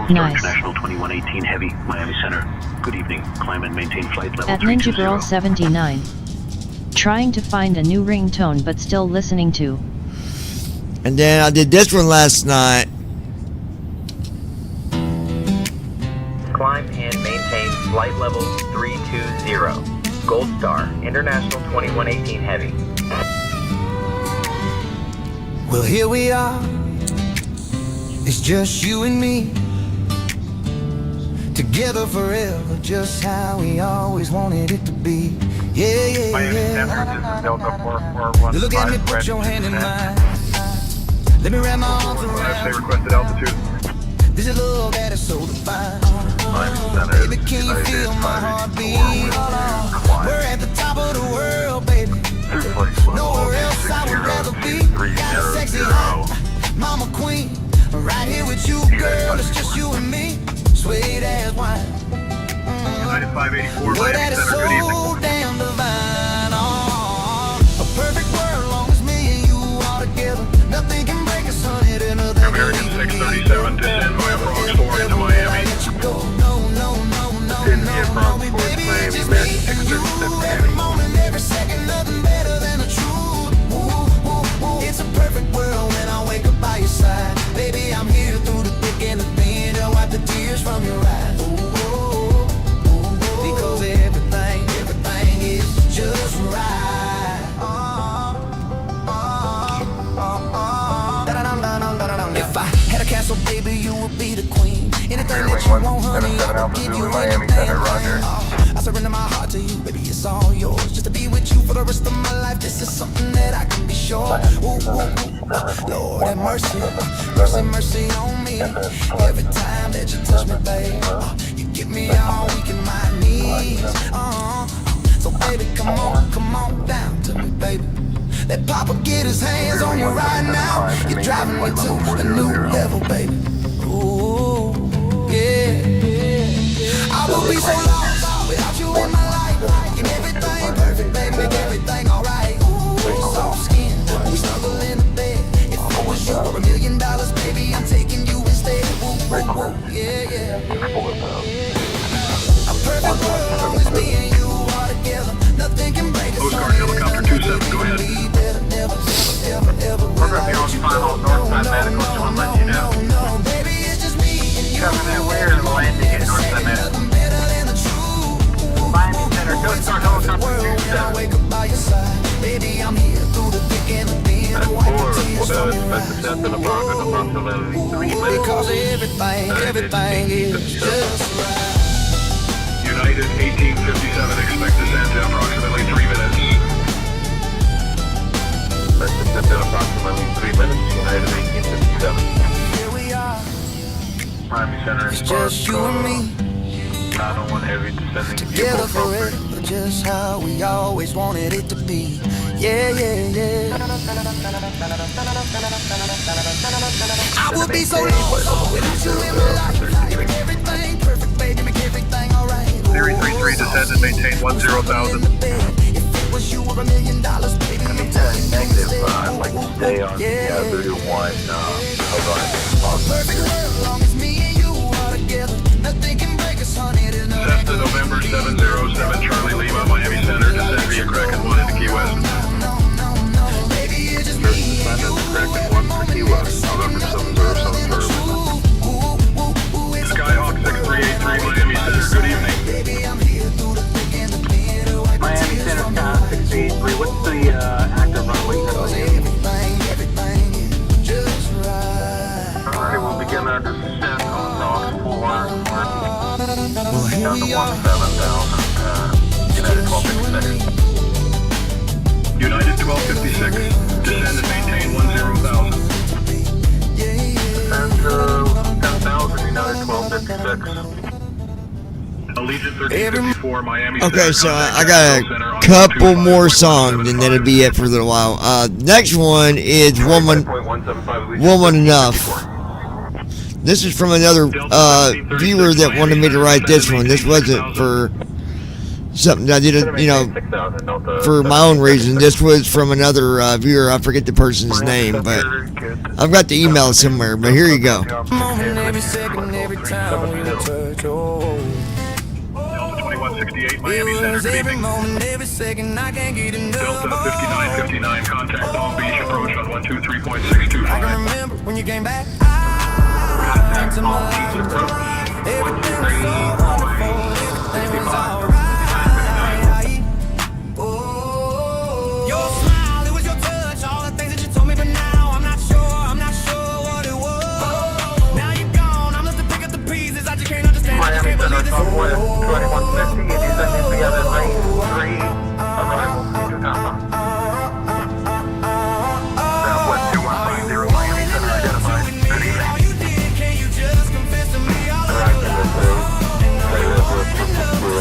Nice. International 2118 Heavy, Miami Center. Good evening. Climb and maintain flight level At Ninja Girl 79. Trying to find a new ringtone but still listening to. And then I did this one last night. Climb and maintain flight level 320. Gold Star International 2118 Heavy. Well, here we are. It's just you and me. Together forever, just how we always wanted it to be. Yeah, yeah, yeah. Look at me, put your hand in mine. Let me wrap my arms around. Requested altitude. This is love that is so divine. Baby, can you feel my heartbeat? We're at the top of the world, baby. Nowhere else I would rather be. Got a sexy hot mama queen. Right here with you, girl. It's just you and me. Sweet as wine. United 584, Well, that Miami is Center, good evening. so damn divine. so baby, you will be the queen. Anything that you want, honey, I will give you Miami anything. Center, Roger. I surrender my heart to you, baby, it's all yours. Just to be with you for the rest of my life, this is something that I can be sure. Ooh, ooh, ooh. Lord have mercy, mercy, mercy on me. Every time that you touch me, babe, you give me all weak in my knees. So baby, come on down to me, baby. Let Papa get his hands on you right now. You're driving me to a new level, baby. Ooh, yeah. I will be so lost without you in my life. Making everything perfect, baby, make everything alright. Ooh, soft skin, we snuggle in the bed. If it was you or $1 million, baby, I'm taking you instead. Woo, woo, woo, yeah, yeah. A perfect world, as long as me and you are together. Nothing can break us. Coast Guard Helicopter 27, go ahead. Program Bureau final Northside Medical, just want to let you know. Covering that where and landing at Northside Medical. Miami Center, Coast Guard Helicopter 27. Baby, I'm here through the thick and the thin. Because everything is just right. United 1857, expect descent in approximately 3 minutes. Expect descent in approximately 3 minutes, United 1857. Here we are. Miami Center, It's just you and me. 901 Heavy descending. Together forever, just how we always wanted it to be. Yeah, yeah, yeah. I would be so lost without you in my life. You make everything perfect, baby, make everything alright. Theory 33, descend and maintain 10,000. If it was you or $1 million, baby, I'm Negative, I'd like to stay on the other one. perfect world, as long as me and you are together. Nothing can break us, honey. There's no Cessna November 707, Charlie Lima, Miami Center, descend via Kraken 1 into Key West. baby, it's just me and you. Kraken 1 for Key West, November 707 service. Skyhawk 6383, Miami Center, good evening. Miami Center, Skyhawk 683. What's the active runway? Alright, we'll begin our descent on Dog 4. Well, here we are. 7,000, United 1256. United 1256, descend and maintain 10,000. Descend to 10,000, United 1256. Allegiant 1354, Miami Okay, Center, so I contact got Center a on couple 125, more songs, and that'll be it for a little while. Next one is Woman Enough. This is from another viewer that wanted me to write this one. This wasn't for something I did, you know, for my own reason. This was from another viewer. I forget the person's name, but I've got the email somewhere. But here you go. Moment, every second, every time we touch, oh. Delta 2168, Miami Center, good Every evening. moment, every second, I can't get enough. Delta 5959, contact Long Beach, approach on I 123.625. can remember when you came back into my life. Everything was so wonderful, everything was alright. Oh, your smile, it was your touch, all the things that you told me, but now I'm not sure what it was. Now you're gone, I'm left to pick up the pieces. I just can't understand. I just can't believe this. Southwest 2150, and you send me via the lane 3, arrival, future comma. Southwest 2150, Miami Center, identified. Good evening. All you did, can you just confess to me all of Right, your lies?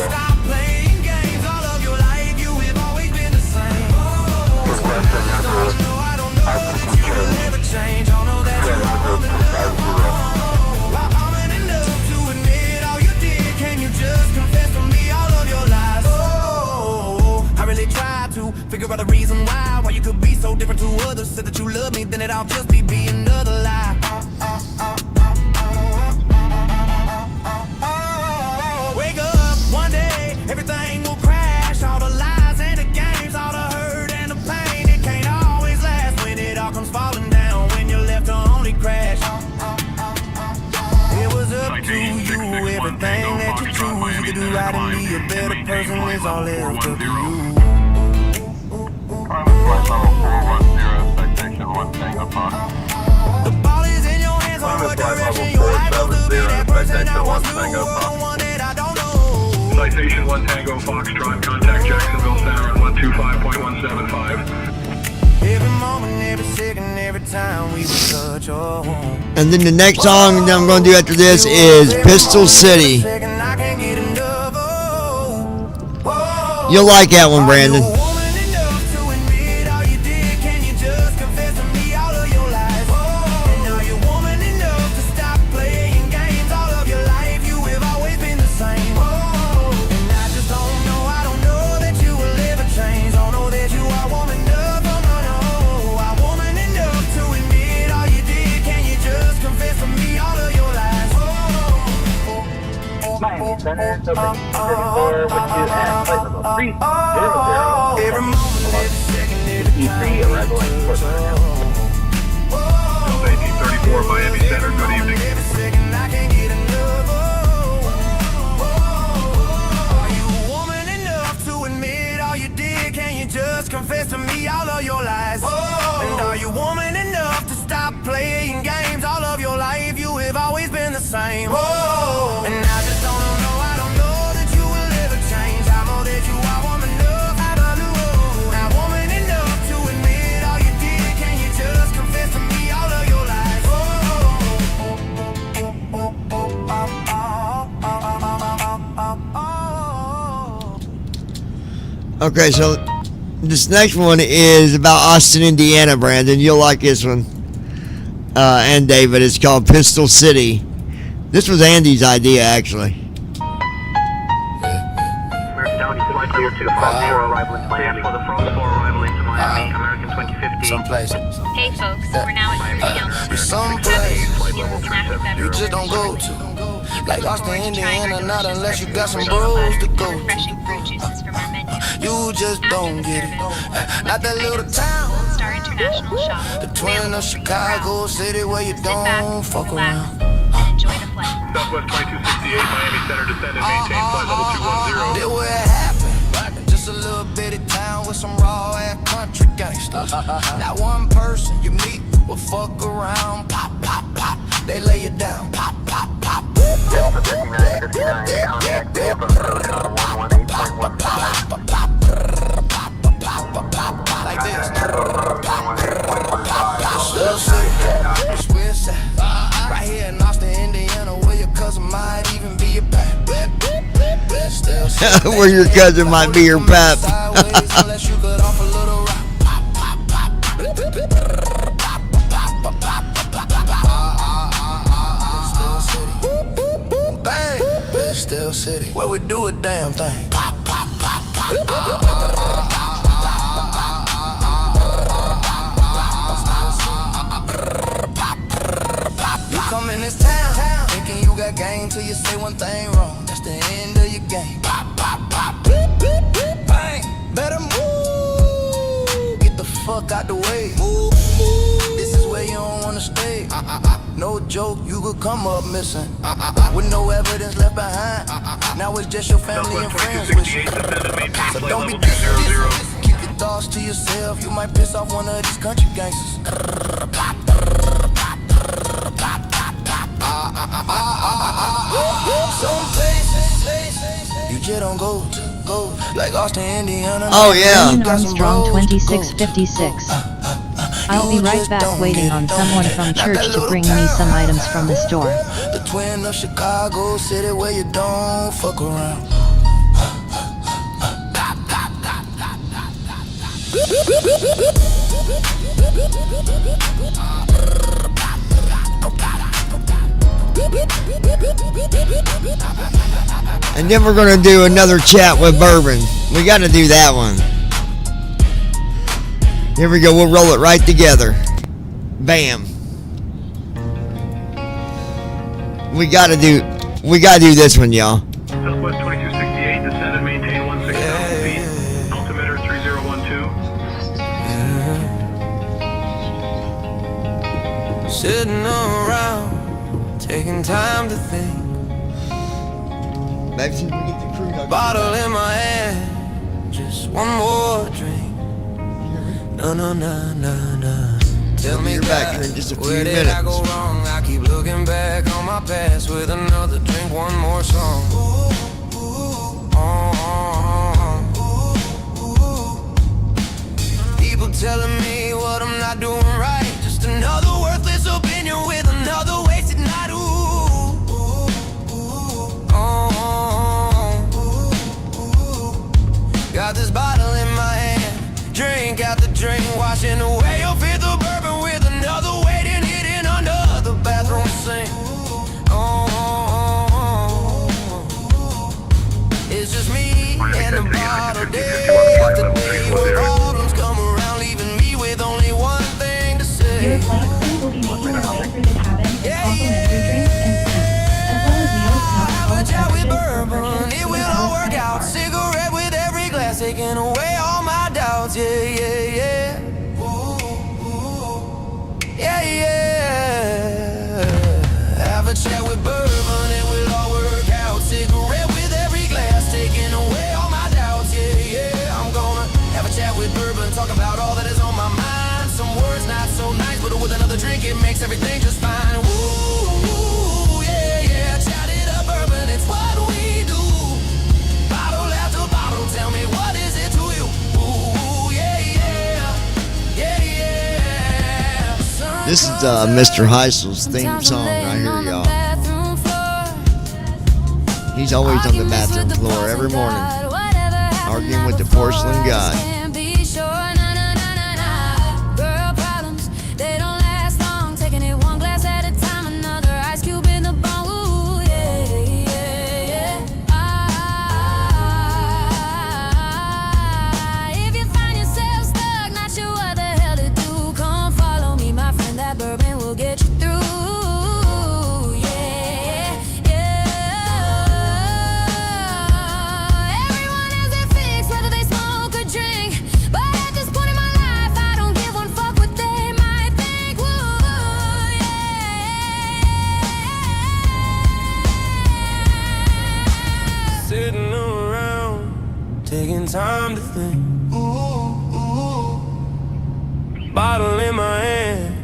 Stop playing games all of your life. You have always been the same. Request and I don't know that you will never change. I know that you're I'm enough to admit all you did. Can you just confess to me all of your lies? Oh, I really tried to figure out a reason why you could be so different to others. Said that you love me, then it all just be another lie. Wake up one day, everything will crash. All the lies and the games, all the hurt and the pain. It can't always last when it all comes falling down. When you're left to only crash. It was up to you, everything that you choose. You could do right and be a better person. It's all left up to you. The ball is in your hands, so what direction 1 Tango Foxtrot, contact Jacksonville Center on 125.175. Every moment, every second, every time we would touch your home. And then the next song that I'm going to do after this is Pistol City. You'll like that one, Brandon. Center, so bring 34 with you at flight level 300. E3 arrival at Fort Lauderdale. 1834 Miami Center, good evening. Are you a woman enough to admit all you did? Can you just confess to me all of your lies? And are you woman enough to stop playing games? All of your life you have always been the same. And I just don't know. Okay, so this next one is about Austin, Indiana, Brandon. You'll like this one. And David, it's called Pistol City. This was Andy's idea, actually. Clear to Front 4 arrival into Miami. For the Front 4 arrival into Miami, American 2050. Someplace. Hey folks, we're now at Greenfield. Someplace you just don't go to. Like Austin, Indiana, not unless you got some bros to go to. You just don't get it. Not that little town. The twin of Chicago City where you don't fuck around. Southwest 2268 Miami Center, descend and maintain flight level 210. Did where it happened. Just a little bitty town with some raw ass country gangsters. Not one person you meet will fuck around. Pop, pop, pop. They lay you down. Pop, pop, pop. Delta 5959, contact Tampa, protocol 118.15. Like this. Little city, Swiss side. Right here in Austin, Indiana, where your cousin might even be your pap. Where your cousin might be your pap. Unless you could offer a little rock. Bang, Pistol City, where we do a damn thing. Pop, pop, pop, pop. You come in this town, thinking you got game till you say one thing wrong. That's the end of your game. Pop, pop, pop. Bang, better move. Get the fuck out the way. This is where you don't wanna stay. No joke, you could come up missing with no evidence left behind. Now it's just your family and friends wishing. So don't be disrespectful. Keep your thoughts to yourself. You might piss off one of these country gangsters. Some places you just don't go like Austin, Indiana. Oh yeah. Brandon Armstrong 2656. I'll be right back waiting on someone from church to bring me some items from the store. The twin of Chicago City where you don't fuck around. And then we're going to do another chat with Bourbon. We got to do that one. Here we go. We'll roll it right together. Bam. We got to do this one, y'all. Southwest 2268, descend and maintain 16,000 feet. Altimeter 3012. Sitting around, taking time to think. Bottle in my hand, just one more drink. No. Tell me back in just a few where did I go wrong? I keep looking back on my past with another drink, one more song. telling me what I'm not doing right. Just another worthless opinion with another wasted night. Got this bottle in my hand, drink after drink, washing away your fifth of bourbon with another waiting hidden under the bathroom sink. It's just me and the bottle day after day. When problems come around, leaving me with only one thing to say. Your flight crew will be making their way through the cabin with complimentary drinks and snacks, as well as meals and alcohol beverages for purchase. It will all work out. Cigarette with every glass, taking away all my doubts. Yeah, yeah, yeah. Yeah, yeah. Have a chat with bourbon, it will all work out. Cigarette with every glass, taking away all my doubts. Yeah, yeah. I'm gonna have a chat with bourbon, talk about all that is on my mind. Some words not so nice, but with another drink, it makes everything just fine. Ooh, yeah, yeah. Chat it up, bourbon, it's what we do. Bottle after bottle, tell me what is it to you? Ooh, yeah, yeah. Yeah, yeah. This is Mr. Heisel's theme song right here, y'all. He's always on the bathroom floor every morning, arguing with the porcelain god. Girl problems, they don't last long. Taking it one glass at a time, another ice cube in the bone. Ooh, yeah, yeah, yeah. If you find yourself stuck, not sure what the hell to do, come follow me, my friend. That bourbon will get you through. Yeah, yeah. Everyone has their fix, whether they smoke or drink. But at this point in my life, I don't give one fuck what they might think. Woo, yeah. Sitting around, taking time to think. Bottle in my hand,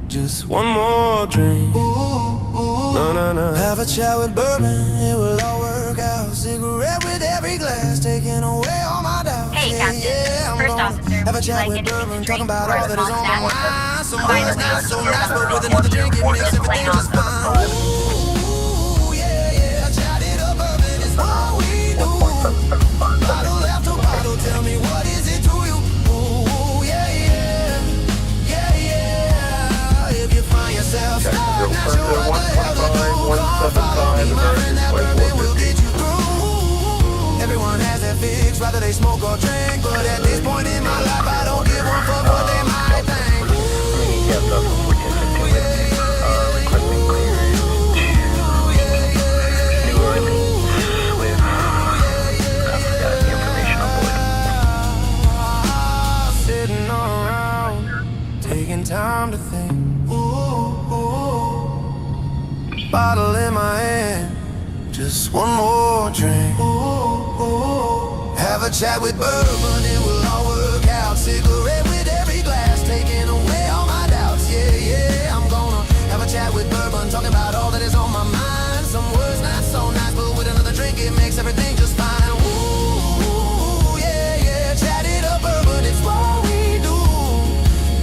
just one more drink. No, no, no. Have a chat with bourbon, it will all work out. Cigarette with every glass, taking away all my doubts. Hey, Captain. First officer, Have a would you chat like with anything bourbon, to talking drink about or all a that is small on my snack? mind. Some Climb words the not so main nice, but with another drink, it makes everything just fine. Ooh, yeah, yeah. Chat it up, bourbon, it's what we do. Bottle after bottle, tell me what is it to you? Ooh, yeah, yeah. Yeah, yeah. If you find yourself stuck, not sure what the hell to do, come follow me, my friend. That bourbon will get you through. Everyone has their fix, whether they smoke or drink. But at this point in my life, I don't give one fuck what they might think. Ooh, yeah, yeah. Requesting clearance to New Orleans with information on board. Sitting around, taking time to think. Bottle in my hand, just one more drink. Have a chat with bourbon, it will all work out. Cigarette with every glass, taking away all my doubts. Yeah, yeah. I'm gonna have a chat with bourbon, talking about all that is on my mind. Some words not so nice, but with another drink, it makes everything just fine. Ooh, yeah, yeah. Chat it up, bourbon, it's what we do.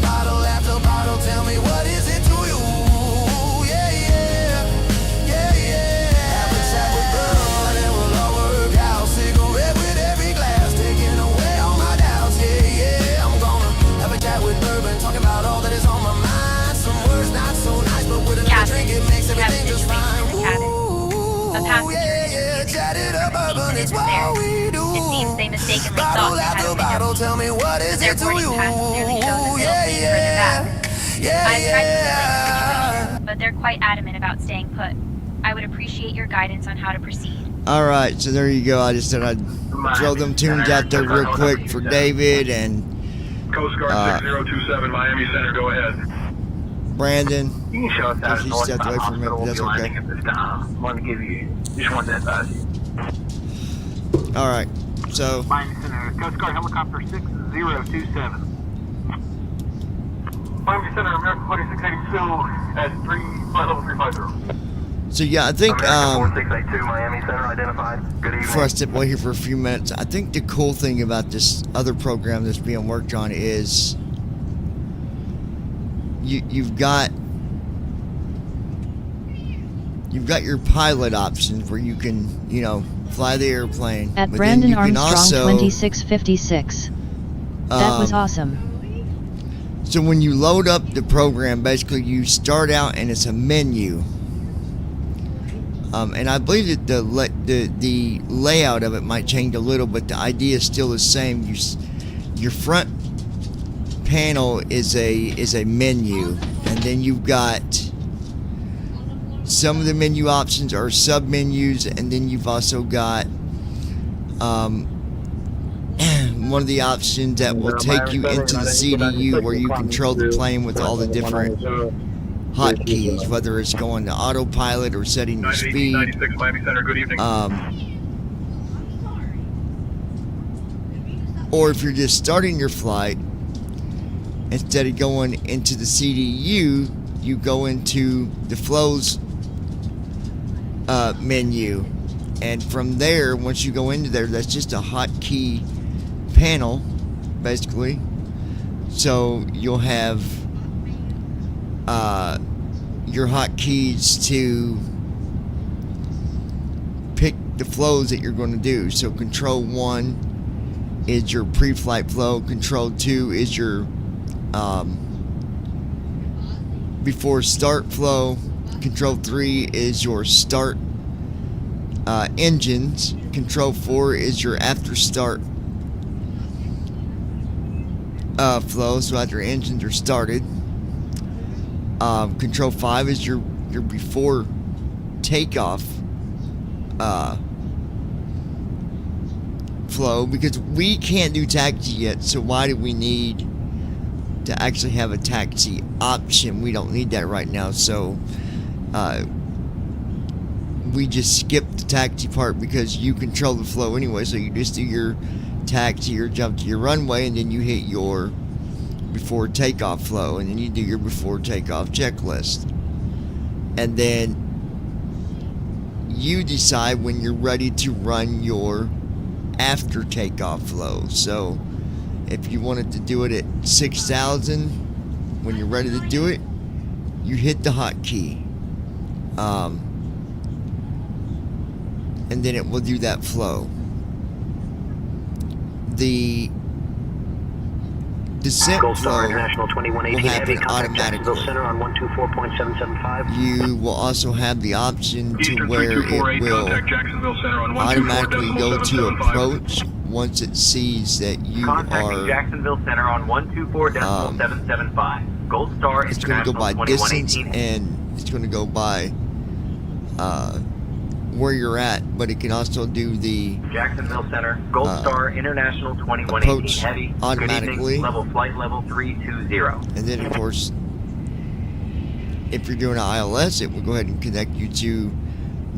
Bottle after bottle, tell me what is it to you? Yeah, yeah. Yeah, yeah. Have a chat with bourbon, it will all work out. Cigarette with every glass, taking away all my doubts. Yeah, yeah. I'm gonna have a chat with bourbon, talking about all that is on my mind. Some words not so nice, but with another drink, it makes everything just fine. A passenger is Chat it up, bourbon, it's what we do. It seems they mistakenly thought Bottle they had after a bottle, window. tell me what is Their it to boarding you? pass clearly shows a Yeah, middle seat further back. yeah. I've tried to relay the but they're quite adamant about staying put. I would appreciate your guidance on how to proceed. Alright, so there you go. I just said I'd throw them tunes out there real quick for David and Coast Guard 6027, Miami Center, go ahead. Brandon. You can show us Because that he north stepped away from it, hospital but will that's be landing okay. at this time. Want to give you, just wanted to advise you. Alright, so Miami Center, Coast Guard Helicopter 6027. Miami Center, American 4682 at 3, flight level 350. so yeah, I think American 4682, Miami Center identified. Good evening. before I step away here for a few minutes, I think the cool thing about this other program that's being worked on is you've got your pilot options where you can, fly the airplane. At but Brandon then you can Armstrong also, 2656. That was awesome. So when you load up the program, basically you start out and it's a menu. And I believe that the layout of it might change a little, but the idea is still the same. Your front panel is a menu, and then you've got some of the menu options are sub menus, and then you've also got one of the options that will take you into the CDU where you control the plane with all the different hotkeys, whether it's going to autopilot or setting your speed. 96 Miami Center, good evening. Or if you're just starting your flight, instead of going into the CDU, you go into the flows menu, and from there, once you go into there, that's just a hotkey panel, basically. So you'll have your hotkeys to pick the flows that you're going to do. So Control 1 is your pre-flight flow. Control 2 is your before start flow. Control 3 is your start engines. Control 4 is your after start flow, so after engines are started. Control 5 is your before takeoff flow, because we can't do taxi yet, so why do we need to actually have a taxi option? We don't need that right now, so we just skip the taxi part because you control the flow anyway. So you just do your taxi or jump to your runway, and then you hit your before takeoff flow, and then you do your before takeoff checklist, and then you decide when you're ready to run your after takeoff flow. So if you wanted to do it at 6,000, when you're ready to do it, you hit the hotkey, and then it will do that flow. The descent flow will happen automatically. You will also have the option to where it will automatically go to approach once it sees that you Contacting are. Jacksonville Center on 124.775. Gold Star It's going to go International by distance, 2118. and it's going to go by where you're at, but it can also do the Jacksonville Center, Gold Star International 2118 approach Heavy. automatically. Good evening, flight level 320. And then, of course, if you're doing an ILS, it will go ahead and connect you to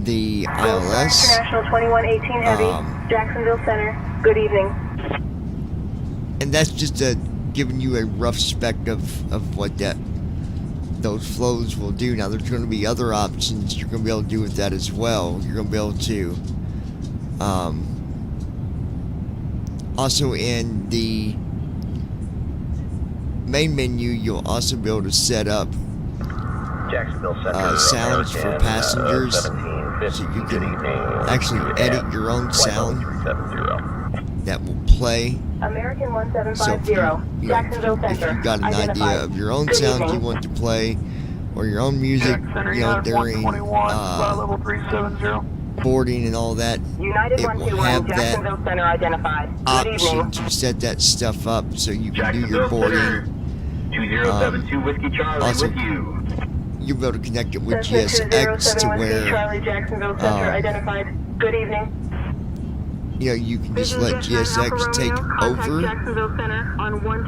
the ILS. International 2118 Heavy, Jacksonville Center. Good evening. And that's just giving you a rough spec of what those flows will do. Now, there's going to be other options you're going to be able to do with that as well. You're going to be able to also in the main menu, you'll also be able to set up sounds for passengers, so you can actually edit your own sound that will play. American 1750, So if Jacksonville if Center. you've got an idea of your own sound you want to play, or your own music, during level 370. boarding and all that, United it will have that Jacksonville Center identified. Good option evening. to set that stuff up so you can do your boarding. 2072 Whiskey Charlie Also, with you. you'll be able to connect it with Cessna GSX to 207 Whiskey where Charlie, Jacksonville Center identified. Good evening. you can just let GSX take over,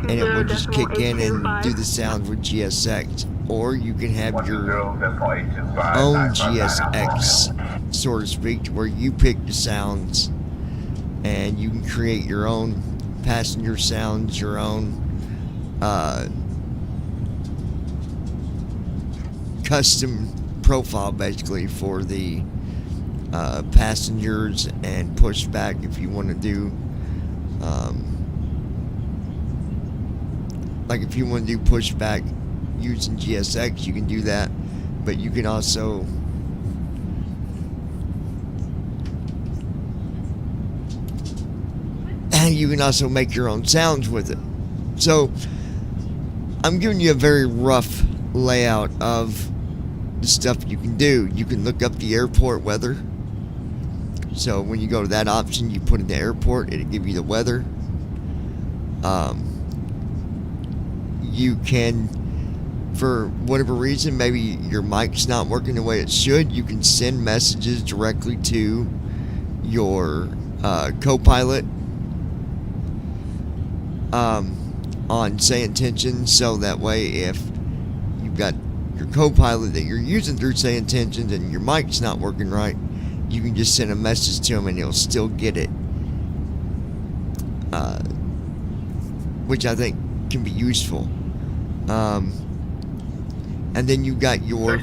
and it will just kick in and do the sound with GSX. Or you can have your own GSX, so to speak, to where you pick the sounds, and you can create your own passenger sounds, your own custom profile, basically, for the passengers, and pushback if you want to do like if you want to do pushback using GSX, you can do that. But you can also make your own sounds with it. So I'm giving you a very rough layout of the stuff you can do. You can look up the airport weather. So when you go to that option, you put in the airport, it'll give you the weather. You can, for whatever reason, maybe your mic's not working the way it should, you can send messages directly to your co-pilot on Say Intentions, so that way if you've got your co-pilot that you're using through Say Intentions and your mic's not working right, you can just send a message to him and he'll still get it, which I think can be useful. And then you got your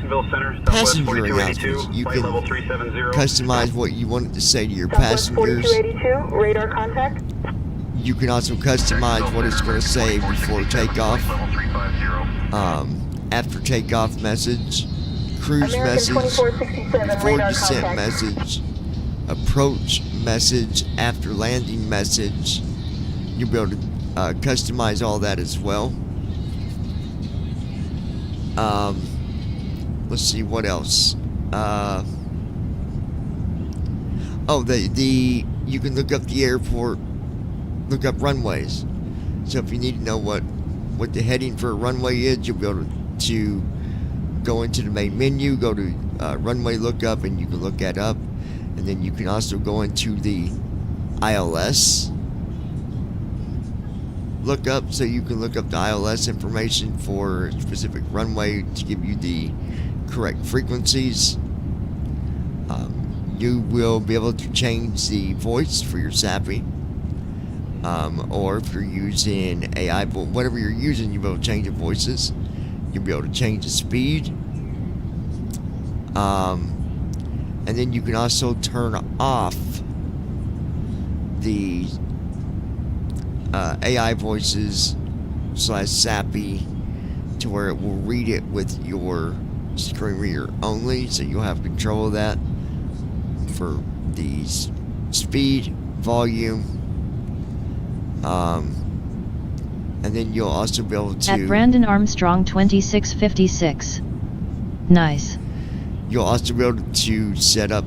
passenger announcements. You can customize what you want it to say to your passengers. 4282, radar contact. You can also customize what it's going to say before takeoff, after takeoff message, cruise message, before descent message, approach message, after landing message. You'll be able to customize all that as well. Let's see what else. You can look up the airport, look up runways. So if you need to know what the heading for a runway is, you'll be able to go into the main menu, go to runway lookup, and you can look that up. And then you can also go into the ILS lookup, so you can look up the ILS information for a specific runway to give you the correct frequencies. You will be able to change the voice for your SAPI, or if you're using AI, whatever you're using, you'll be able to change the voices. You'll be able to change the speed, and then you can also turn off the AI voices / SAPI to where it will read it with your screen reader only, so you'll have control of that for the speed, volume, and then you'll also be able to... At Brandon Armstrong 2656. Nice. You'll also be able to set up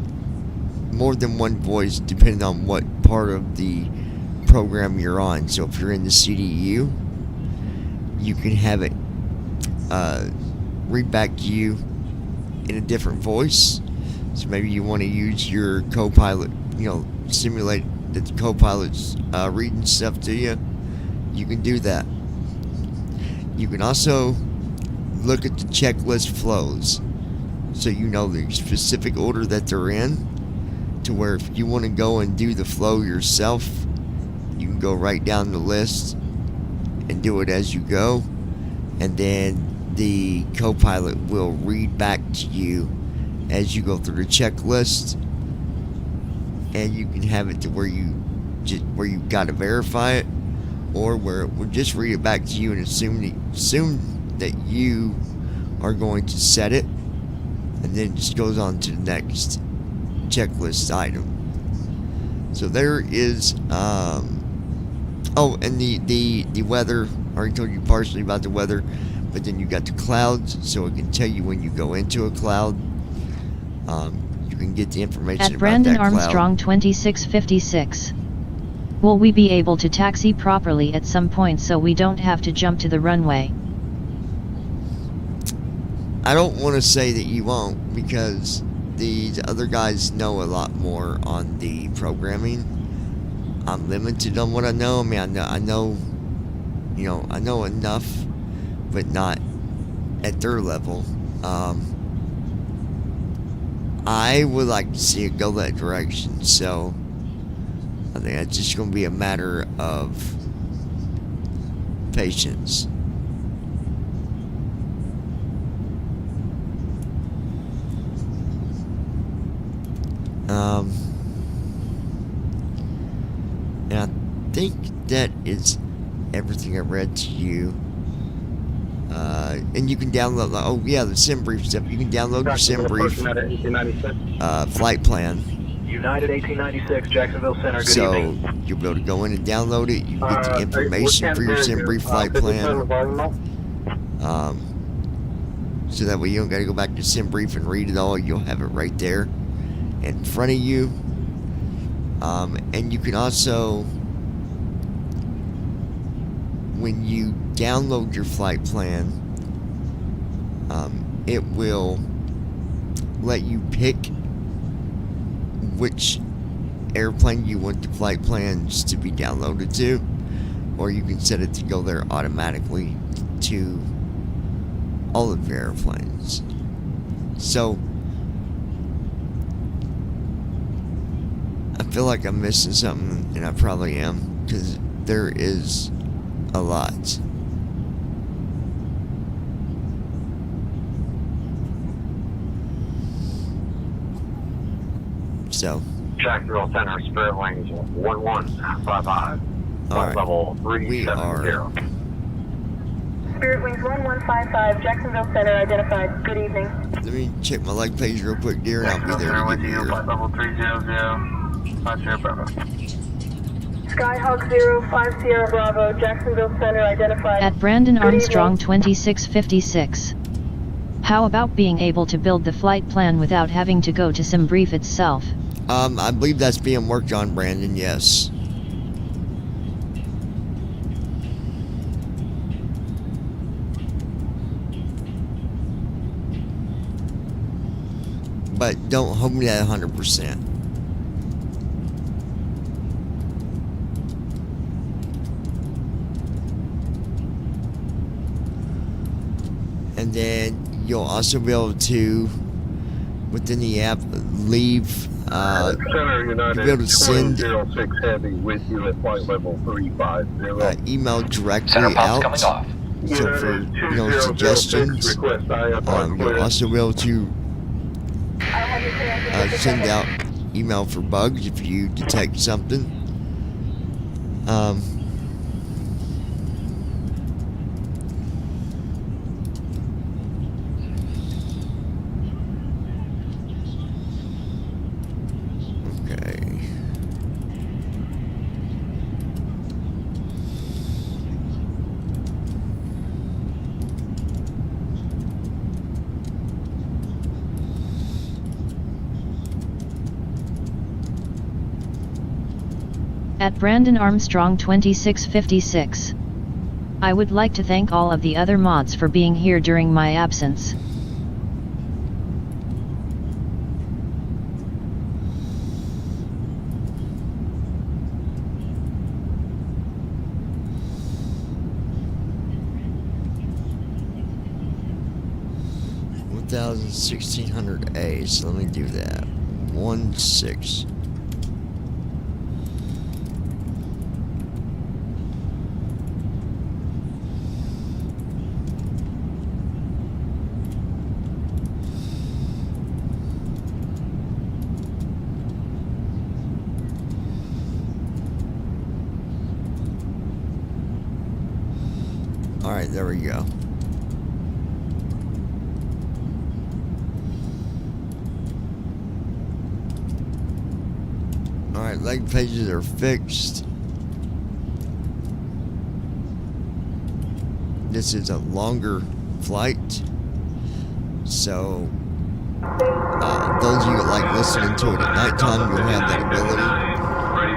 more than one voice depending on what part of the program you're on. So if you're in the CDU, you can have it read back to you in a different voice. So maybe you want to use your co-pilot, simulate that the co-pilot's reading stuff to you. You can do that. You can also look at the checklist flows, so you know the specific order that they're in, to where if you want to go and do the flow yourself, you can go right down the list and do it as you go, and then the co-pilot will read back to you as you go through the checklist, and you can have it to where you got to verify it, or where it will just read it back to you and assume that you are going to set it, and then it just goes on to the next checklist item. So there is and the weather. I already told you partially about the weather, but then you got the clouds, so it can tell you when you go into a cloud. You can get the information At about Brandon that cloud. Armstrong 2656. Will we be able to taxi properly at some point so we don't have to jump to the runway? I don't want to say that you won't, because the other guys know a lot more on the programming. I'm limited on what I know. I mean, I know enough, but not at their level. I would like to see it go that direction, so I think it's just going to be a matter of patience. And I think that is everything I read to you. And you can download, oh yeah, the sim brief stuff. You can download your sim brief flight plan. United 1896, Jacksonville Center, good So evening. you'll be able to go in and download it. You get the information for your sim brief flight plan. So that way you don't got to go back to sim brief and read it all. You'll have it right there in front of you. And you can also, when you download your flight plan, it will let you pick which airplane you want the flight plans to be downloaded to, or you can set it to go there automatically to all of your airplanes. So I feel like I'm missing something, and I probably am, because there is a lot. So Jacksonville Center, Spirit Wings 1155. Alright, Level we 370. are. Spirit Wings 1155, Jacksonville Center identified. Good evening. Let me check my leg page real quick, dear, and I'll be there to give you your. Level 300. 5 Sierra Bravo. Skyhawk 05 Sierra Bravo, Jacksonville Center identified. At Brandon Armstrong 2656. How about being able to build the flight plan without having to go to SimBrief itself? I believe that's being worked on, Brandon, yes. But don't hold me at 100%. And then you'll also be able to, within the app, leave, you'll be able to send Heavy with you at flight level 350. email directly out. So for, suggestions, you'll also be able to send out email for bugs if you detect something. Okay. At Brandon Armstrong 2656. I would like to thank all of the other mods for being here during my absence. $1,600A, so let me do that. 1-6. Alright, there we go. Alright, leg pages are fixed. This is a longer flight. So, those of you that like listening to it at nighttime, you'll have that ability.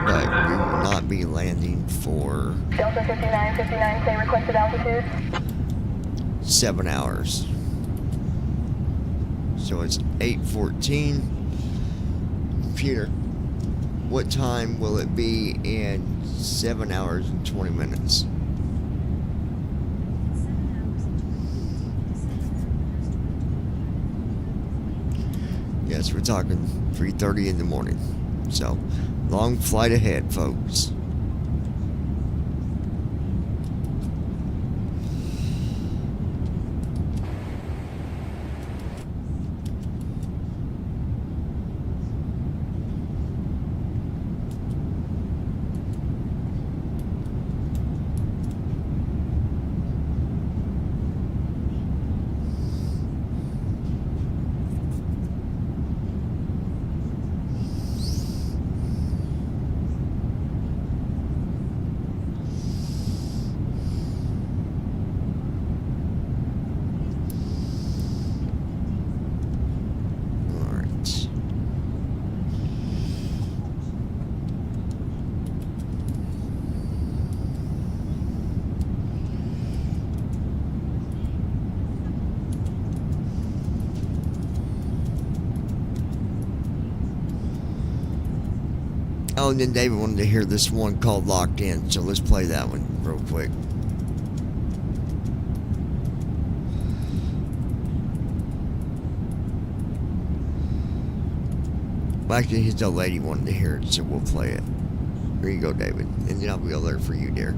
But we will not be landing for Delta 5959, say requested altitude. 7 hours. So it's 8:14. Computer, what time will it be in 7 hours and 20 minutes? Yes, we're talking 3:30 in the morning. So, long flight ahead, folks. Oh, and then David wanted to hear this one called Locked In, so let's play that one real quick. Well, actually, his old lady wanted to hear it, so we'll play it. Here you go, David. And then I'll be over there for you, dear.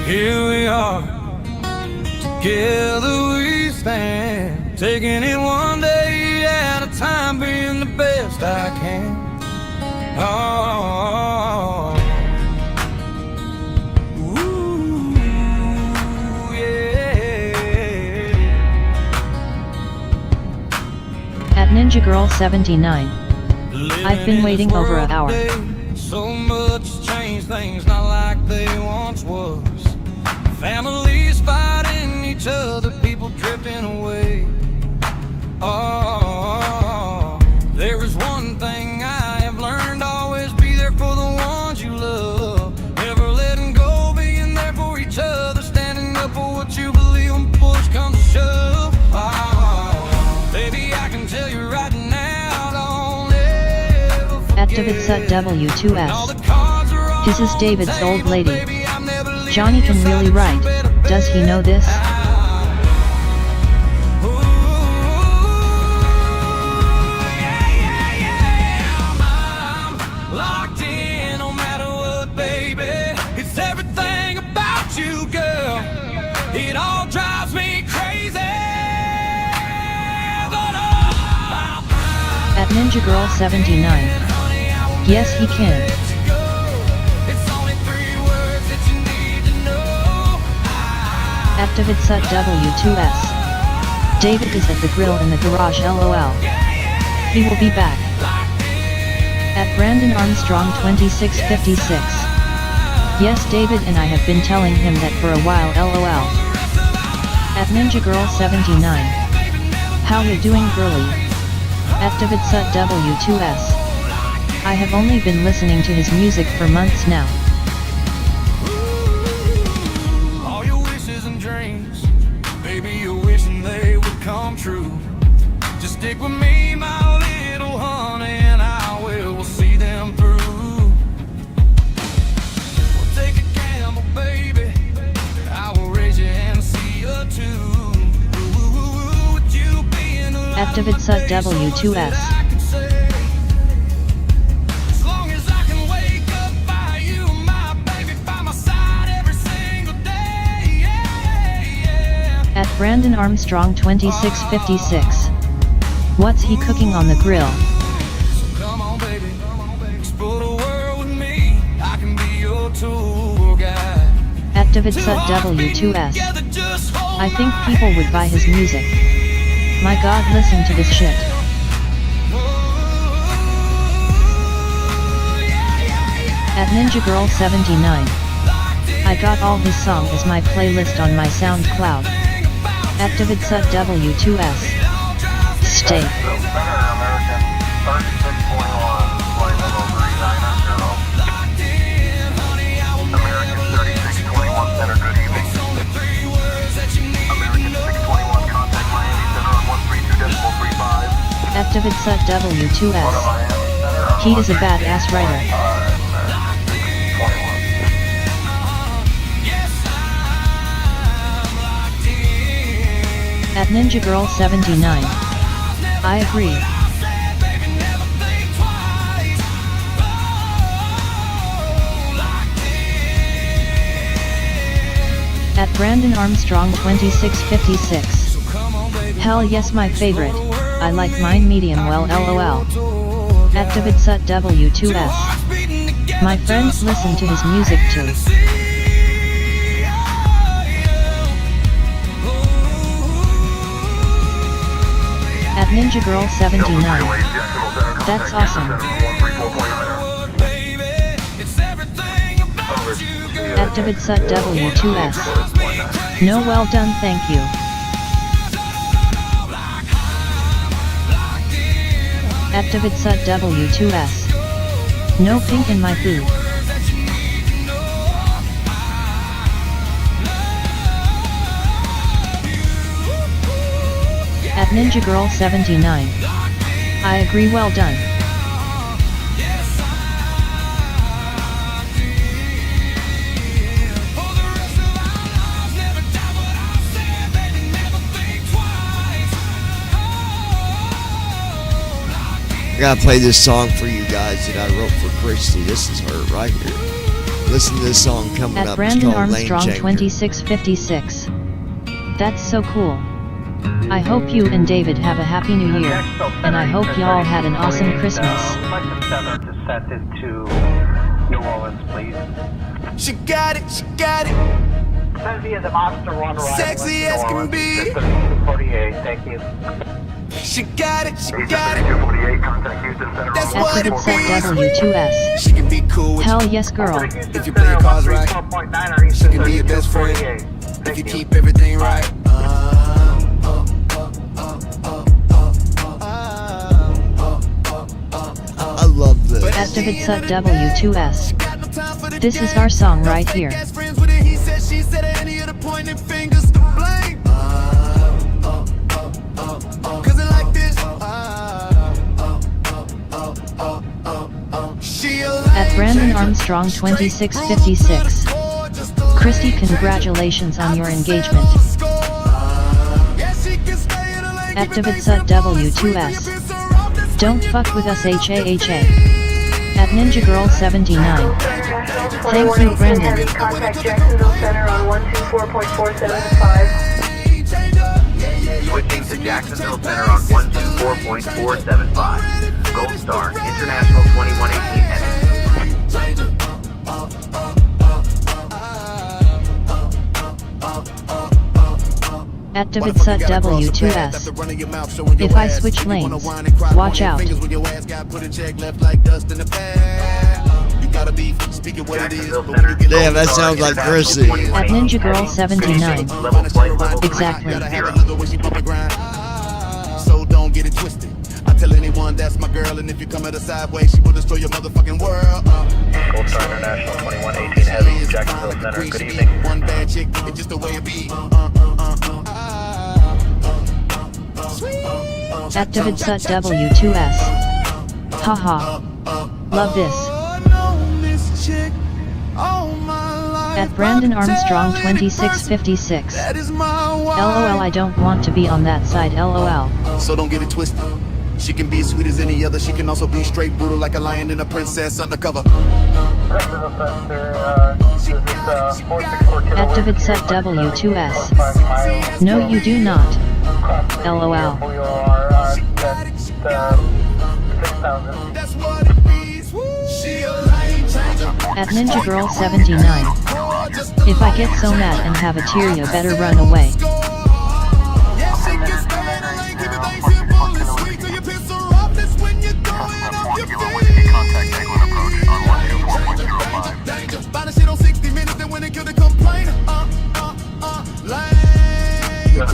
Here we are, together we stand, taking it one day at a time, being the best I can. Oh, ooh, yeah. At Ninja Girl 79. I've been waiting over an hour. So much changed, things not like they once was. Families fighting each other, people drifting away. Oh, there is one thing I have learned: always be there for the ones you love. Never letting go, being there for each other, standing up for what you believe when push comes to shove. Oh, baby, I can tell you right now, don't ever forget. At Davidsut W2S. This is David's old lady. Johnny can really write. Does he know this? Locked in, no matter what, baby. It's everything about you, girl. It all drives me crazy. At Ninja Girl 79. Yes, he can. At Davidsut W2S. David is at the grill in the garage, LOL. He will be back. At Brandon Armstrong 2656. Yes, David and I have been telling him that for a while, LOL. At Ninja Girl 79. How you doing, girly? At Davidsut W2S. I have only been listening to his music for months now. All your wishes and dreams, baby, you're wishing they would come true. Just stick with me, my little honey, and I will see them through. We'll take a gamble, baby. I will raise your hand and see you too. With you being alive, At Davidsut W2S. At Brandon Armstrong 2656. What's he cooking on the grill? Come on, baby, explore the world with me. I can be your tour guide. At Davidsut W2S. I think people would buy his music. My god, listen to this shit. At Ninja Girl 79. I got all his songs as my playlist on my SoundCloud. At Davidsut W2S. Stay. At Davidsut W2S. He is a badass writer. At Ninja Girl 79. I agree. At Brandon Armstrong 2656. Hell yes, my favorite. I like mine medium well, LOL. At Davidsut W2S. My friends listen to his music too. At Ninja Girl 79. That's awesome. At Davidsut W2S. No, well done, thank you. At Davidsut W2S. No pink in my food. At Ninja Girl 79. I agree, well done. I gotta play this song for you guys that I wrote for Christy. This is her right here. Listen to this song coming At up. Brandon it's called Armstrong Lane Changer. 2656. That's so cool. I hope you and David have a happy new year, and I hope y'all had an awesome Christmas. Flight Center descended to New Orleans, please. She got it, she got it. Send via the Monster One ride. Sexy as can be. 48, thank you. She got it, she got it. 248, contact Houston Center. That's what it Activate set means. W2S. She can be cool with Hell you. yes, girl. If you play your cards right, she can be your best friend. If you keep everything right. I love this. Activate set W2S. This is our song right here. He said, she said, any of the pointing fingers to blame. Cause it like this. At Brandon Armstrong 2656. Christy, congratulations on your engagement. Activate set W2S. Don't fuck with us, HAHA. At Ninja Girl 79. Thank you, Brandon. Contact Jacksonville Center on 124.475. Switching to Jacksonville Center on 124.475. Gold Star, International 2118 Heavy. Activate set W2S. If I switch lanes, watch out. Damn, that sounds like Chrissy. At Ninja Girl 79. Exactly. So don't get it twisted. I tell anyone that's my girl, and if you come at her sideways, she will destroy your motherfucking world. Gold Star International 2118 Heavy, Jacksonville Center. Good evening. One bad chick, it's just the way it be. Activate set W2S. Haha. Love this. At Brandon Armstrong 2656. LOL, I don't want to be on that side, LOL. So don't get it twisted. She can be as sweet as any other. She can also be straight brutal like a lion and a princess undercover. Activate set W2S. No, you do not. LOL. At Ninja Girl 79. If I get so mad and have a tear, you better run away.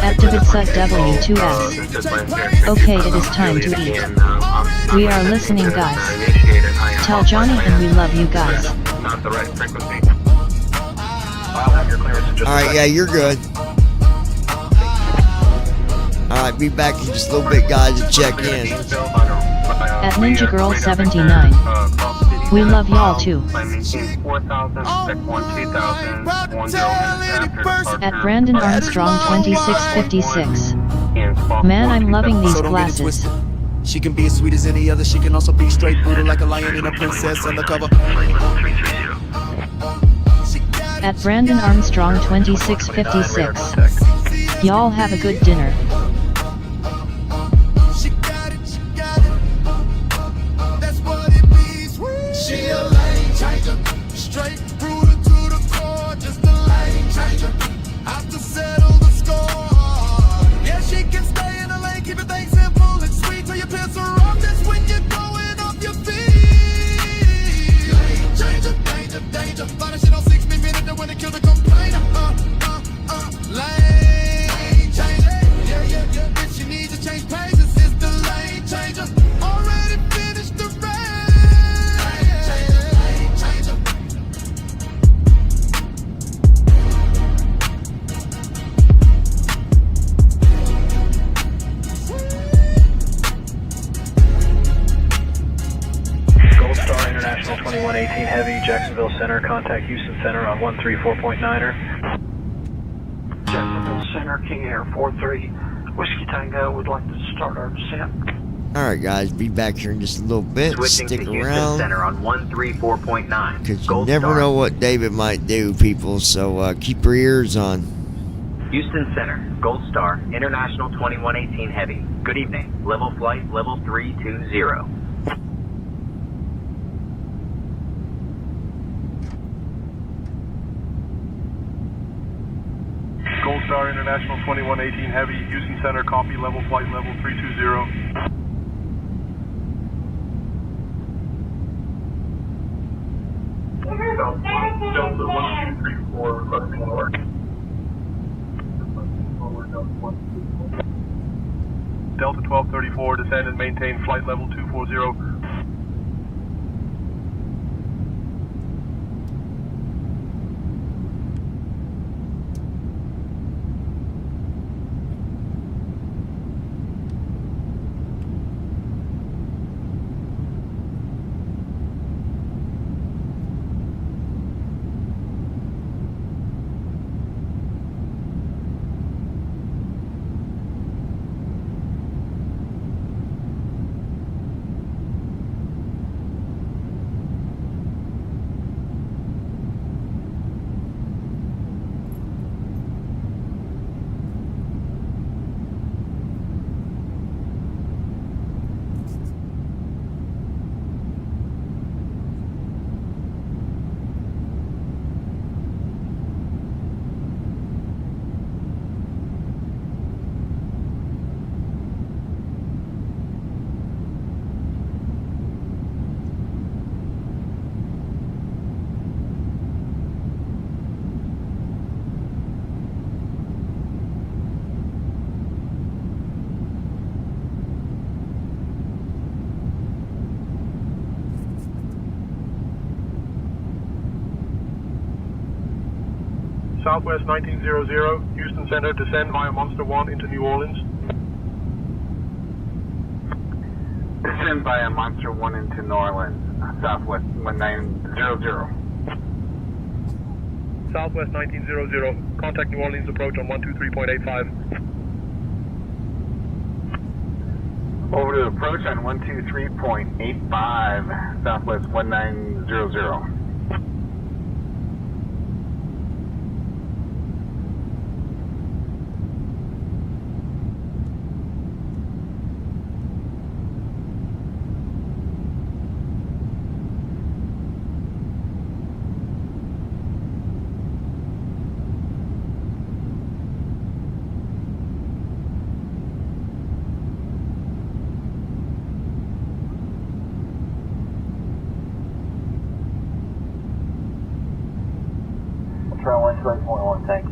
Activate set W2S. Okay, it is time to eat. We are listening, guys. Tell Johnny and we love you guys. Not the right frequency. Alright, yeah, you're good. Alright, be back in just a little bit, guys, to check in. At Ninja Girl 79. We love y'all too. At Brandon Armstrong 2656. Man, I'm loving these glasses. She can be as sweet as any other. She can also be straight brutal like a lion and a princess undercover. At Brandon Armstrong 2656. Y'all have a good dinner. She a lane changer, straight brutal to the core, just a lane changer. Have to settle the score. Yeah, she can stay in the lane, keep it things simple and sweet till you piss her off. That's when you're going off your feet. Lane changer, danger, danger. Thought that shit on 6 minutes when they kill the complainer. Lane changer, yeah, 2118 Heavy, Jacksonville Center. Contact Houston Center on 134.9er. Jacksonville Center, King Air 43, Whiskey Tango would like to start our descent. Alright guys, be back here in just a little bit. Switching Stick to Houston around. Center on 134.9. Because you Gold never Star. know what David might do, people. So keep your ears on. Houston Center, Gold Star, International 2118 Heavy. Good evening. Level flight, level 320. Gold Star International 2118 Heavy, Houston Center, copy, level flight, level 320. Delta 1234, requesting alert. Delta 1234, descend and maintain flight level 240. Southwest 1900, Houston Center, descend via Monster 1 into New Orleans. Descend via Monster 1 into New Orleans, Southwest 1900. Southwest 1900, contact New Orleans approach on 123.85. Over to approach on 123.85, Southwest 1900. Runway 28.1, thanks.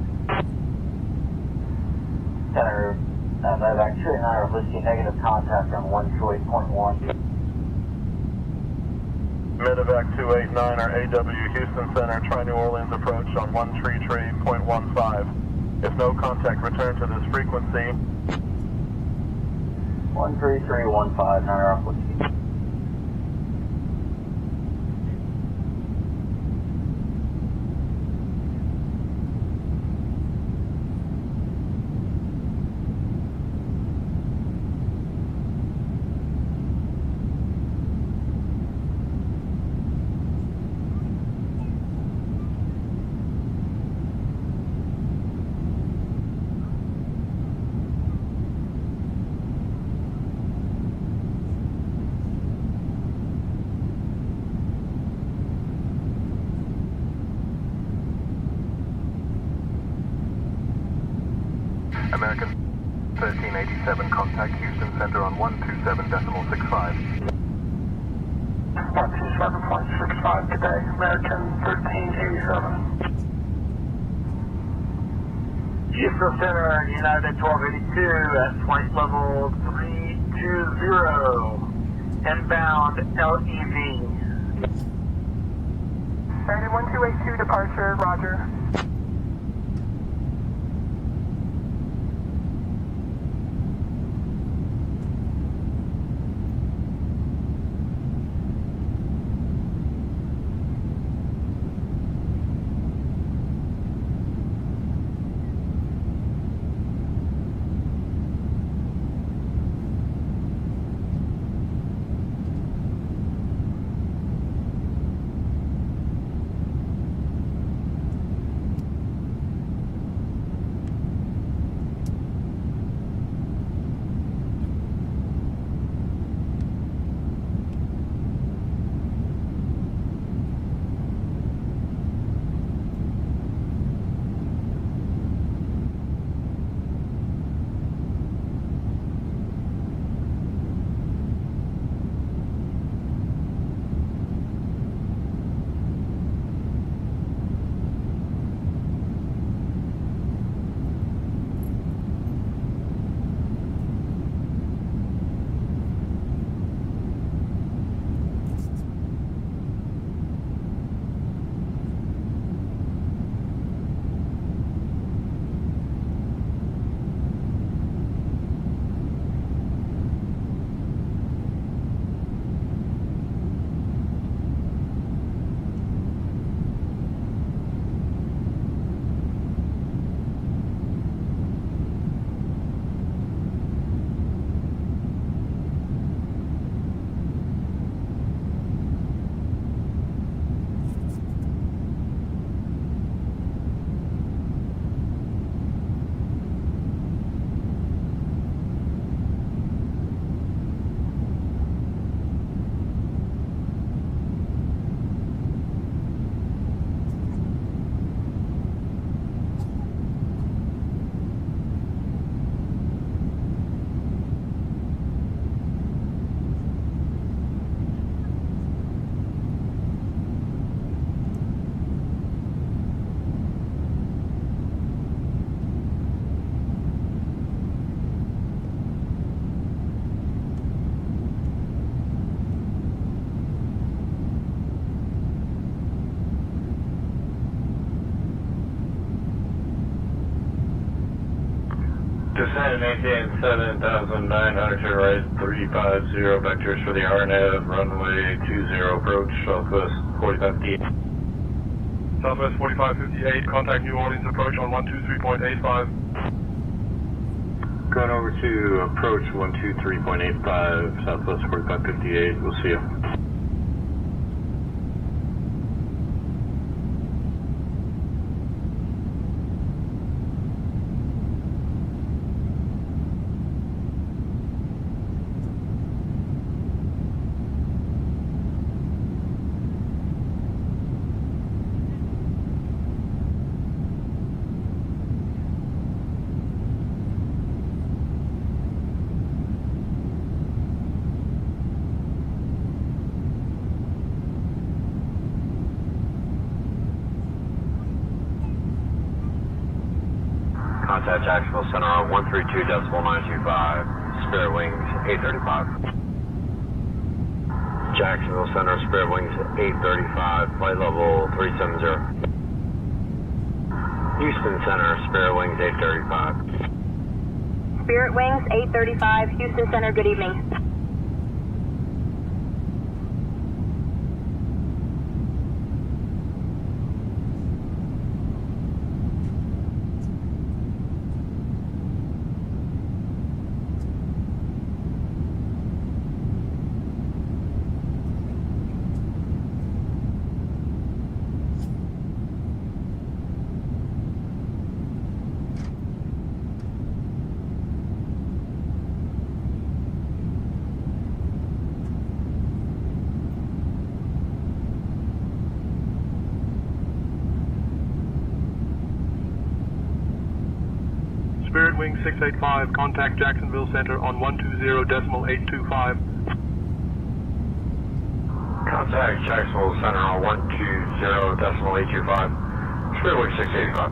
Center, Medevac 29 listing negative contact on 128.1. Medevac 289 or AW Houston Center, try New Orleans approach on 133.15. If no contact, return to this frequency. 13315, Niner off whiskey. American 1387, contact Houston Center on 127.65. 127.65 today, American 1387. Houston Center, United 1282 at flight level 320, inbound LEV. United 1282 departure, roger. Descend and maintain 7,900 to right, 350, vectors for the RNAV, runway 20, approach, southwest 4558. Southwest 4558, contact New Orleans approach on 123.85. Going over to approach 123.85, southwest 4558, we'll see you. Contact Jacksonville Center on 132.925, Spirit Wings 835. Jacksonville Center, Spirit Wings 835, flight level 370. Houston Center, Spirit Wings 835. Spirit Wings 835, Houston Center, good evening. Spirit Wing 685, contact Jacksonville Center on 120.825. Contact Jacksonville Center on 120.825, Spirit Wing 685.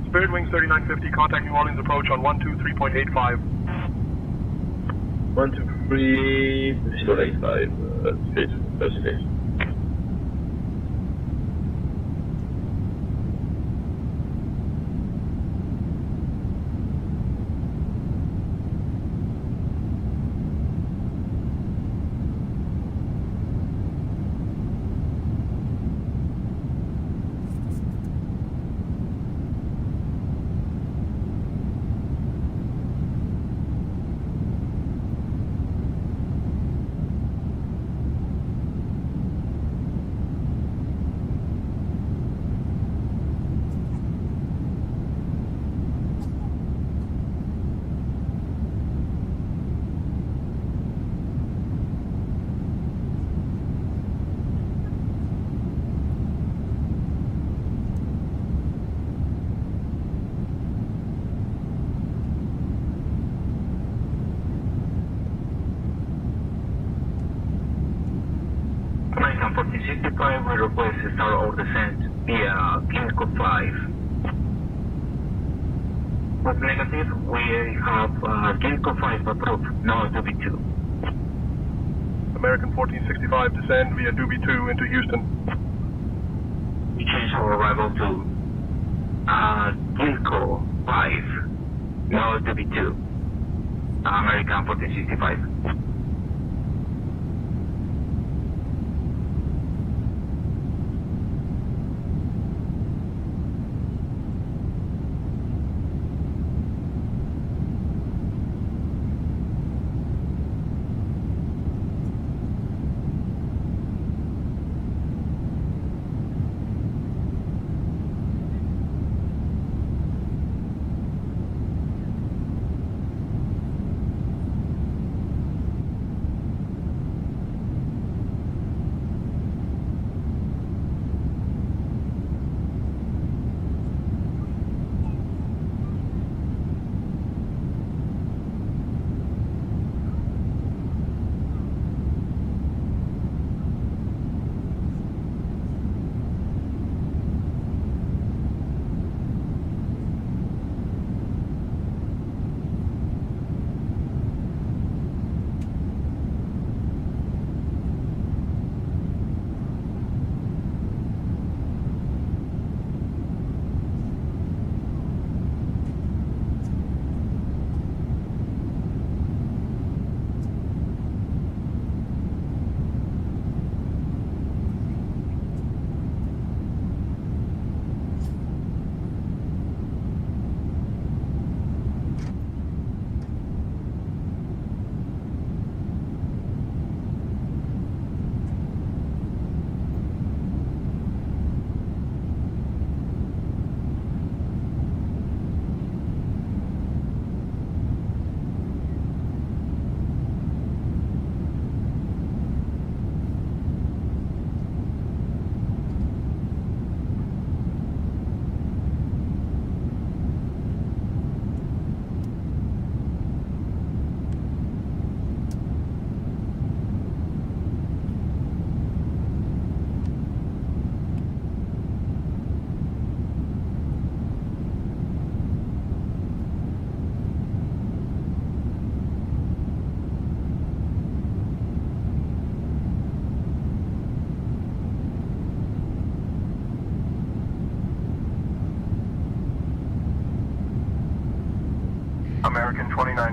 Spirit Wings 3950, contact New Orleans approach on 123.85. 123.85, space. American 1465, we request to start all descent via Kinko 5. With negative, we have Kinko 5 approved, no Doobie 2. American 1465, descend via Doobie 2 into Houston. We change our arrival to Kinko 5, no Doobie 2. American 1465.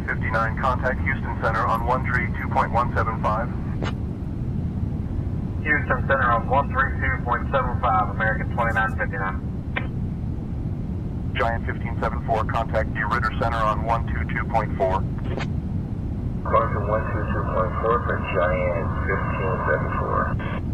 2959, contact Houston Center on 132.175. Houston Center on 132.75, American 2959. Giant 1574, contact the Ritter Center on 122.4. Calling from 122.4 for Giant 1574.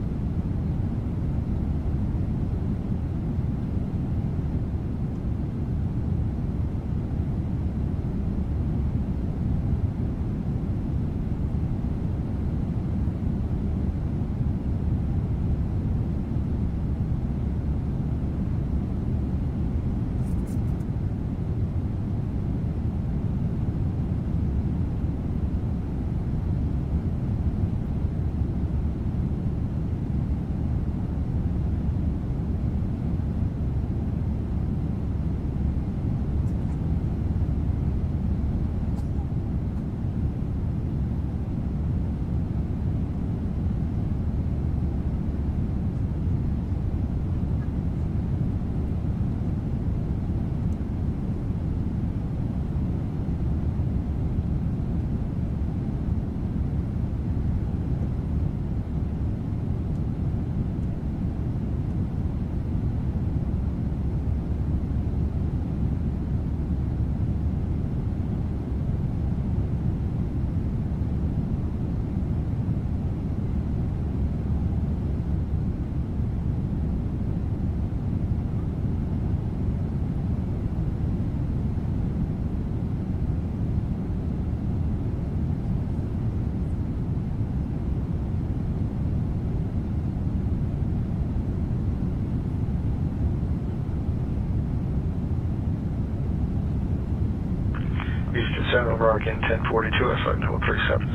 Houston Center, American 1042, flight level 370.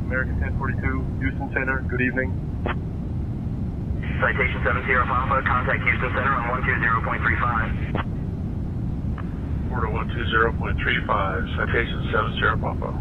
American 1042, Houston Center, good evening. Citation 70 Papa, contact Houston Center on 120.35. Order 120.35, citation 70 Papa.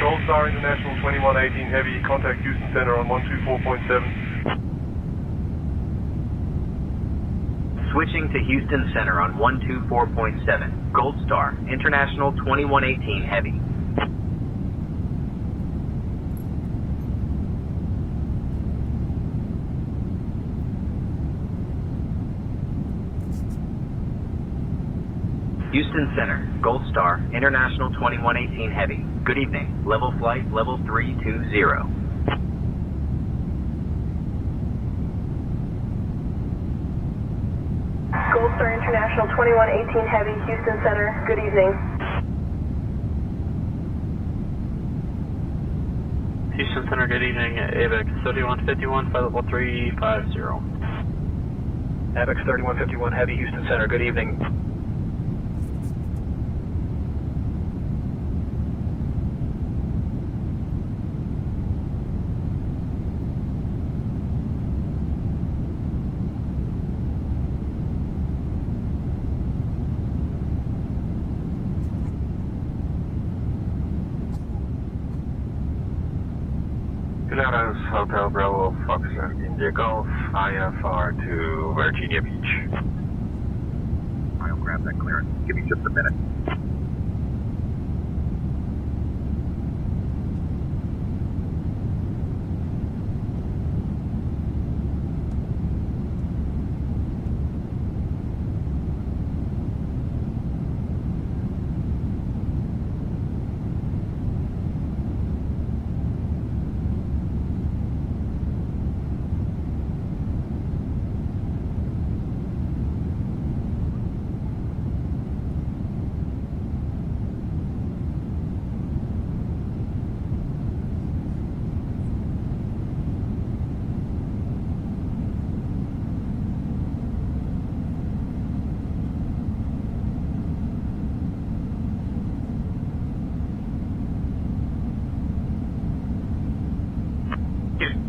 Gold Star International 2118 Heavy, contact Houston Center on 124.7. Switching to Houston Center on 124.7. Gold Star International 2118 Heavy. Houston Center, Gold Star, International 2118 Heavy. Good evening. Level flight, level 320. Gold Star International 2118 Heavy, Houston Center. Good evening. Houston Center, good evening. AVEX 3151, flight level 350. AVEX 3151 Heavy, Houston Center, good evening. Clearance Hotel Bravo Foxtrot India Golf, IFR to Virginia Beach. I'll grab that clearance. Give me just a minute.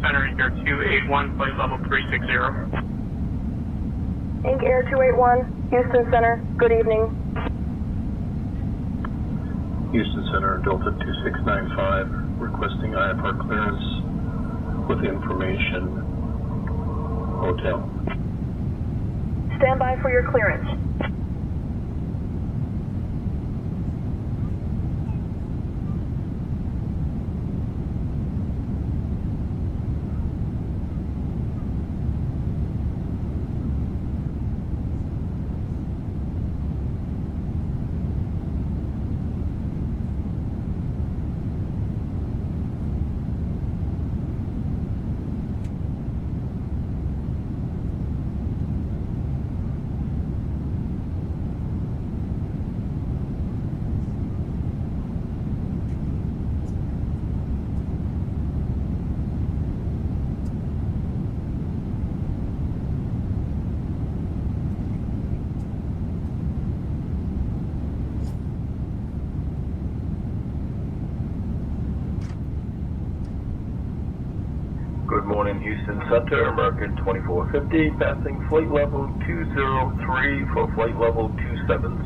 Center, Air 281, flight level 360. Inc. Air 281, Houston Center, good evening. Houston Center, Delta 2695, requesting IFR clearance with information hotel. Stand by for your clearance. Good morning, Houston Center, American 2450, passing flight level 203 for flight level 270.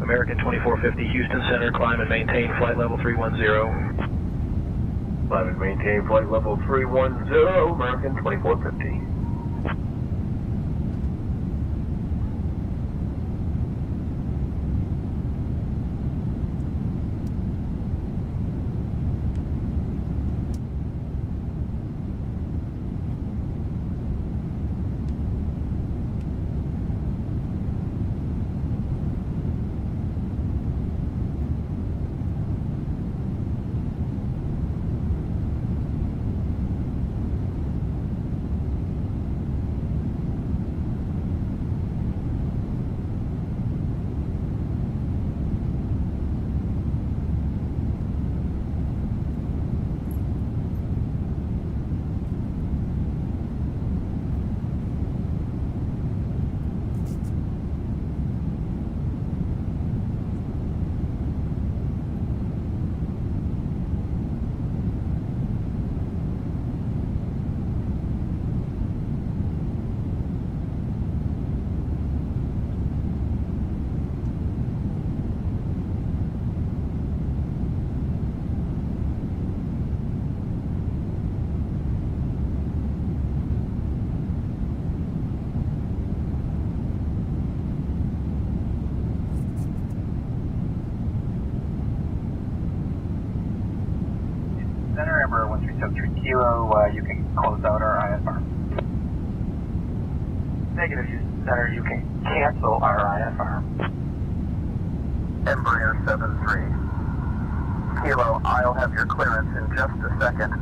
American 2450, Houston Center, climb and maintain flight level 310. Climb and maintain flight level 310, American 2450. Center, Emperor 1373 Kilo, you can close out our IFR. Negative, Houston Center, you can cancel our IFR. Embraer 73. Kilo, I'll have your clearance in just a second.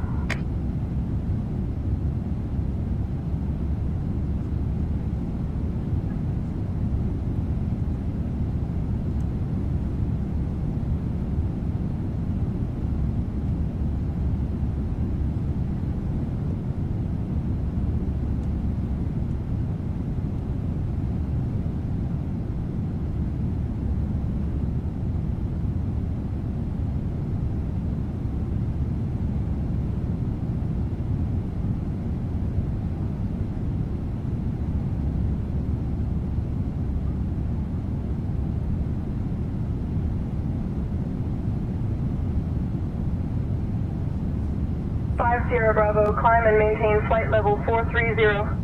5 Sierra Bravo, climb and maintain flight level 430.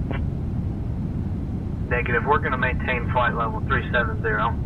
Negative, we're going to maintain flight level 370.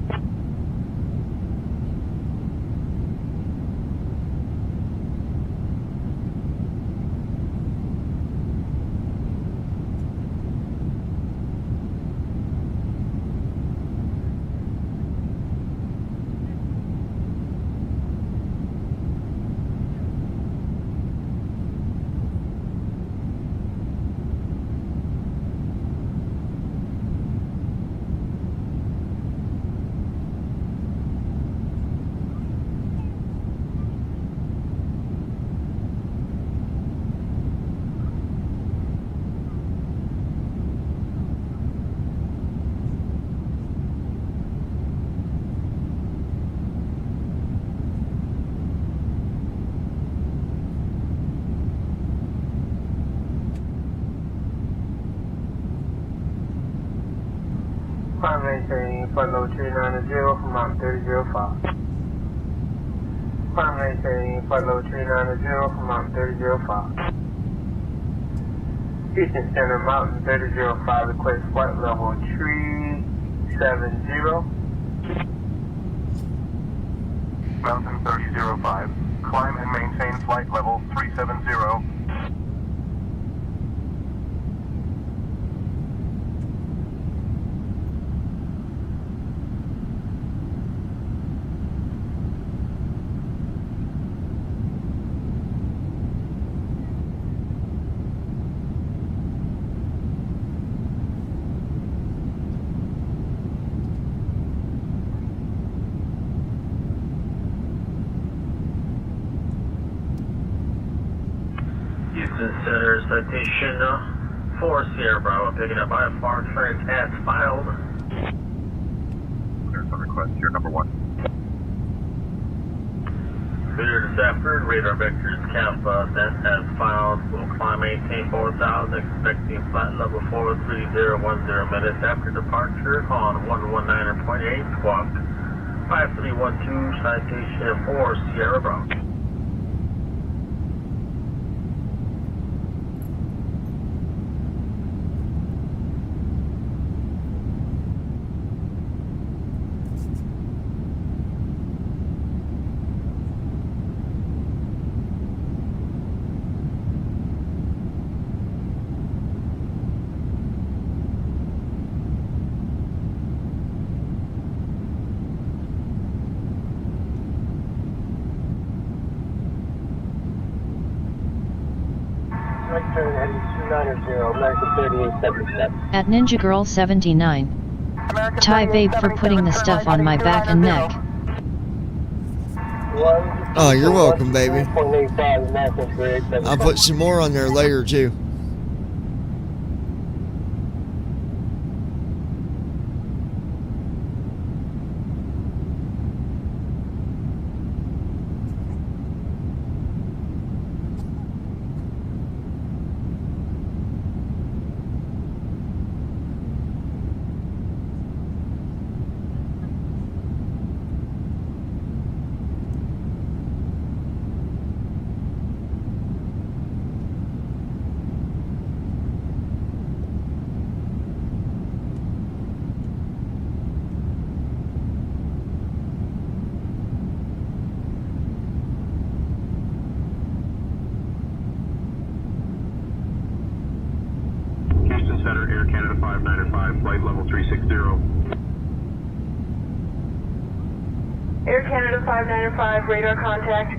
Climb maintaining flight level 390 from Mountain 3005. Climb maintaining flight level 390 from Mountain 3005. Houston Center, Mountain 3005, request flight level 370. Mountain 3005. Climb and maintain flight level 370. Houston Center, citation 4 Sierra Bravo, picking up IFR clearance as filed. There's a request here, number 1. Clear this after, radar vectors Kappa, then as filed, will climb maintain 4000, expecting flight level 43010 minutes after departure on 119.8, squawk 5312, citation 4 Sierra Bravo. At Ninja Girl 79. Ty babe for putting the stuff on my back and neck. Oh, you're welcome, baby. I'll put some more on there later, too. Center, Air Canada 595, flight level 360. Air Canada 595, radar contact.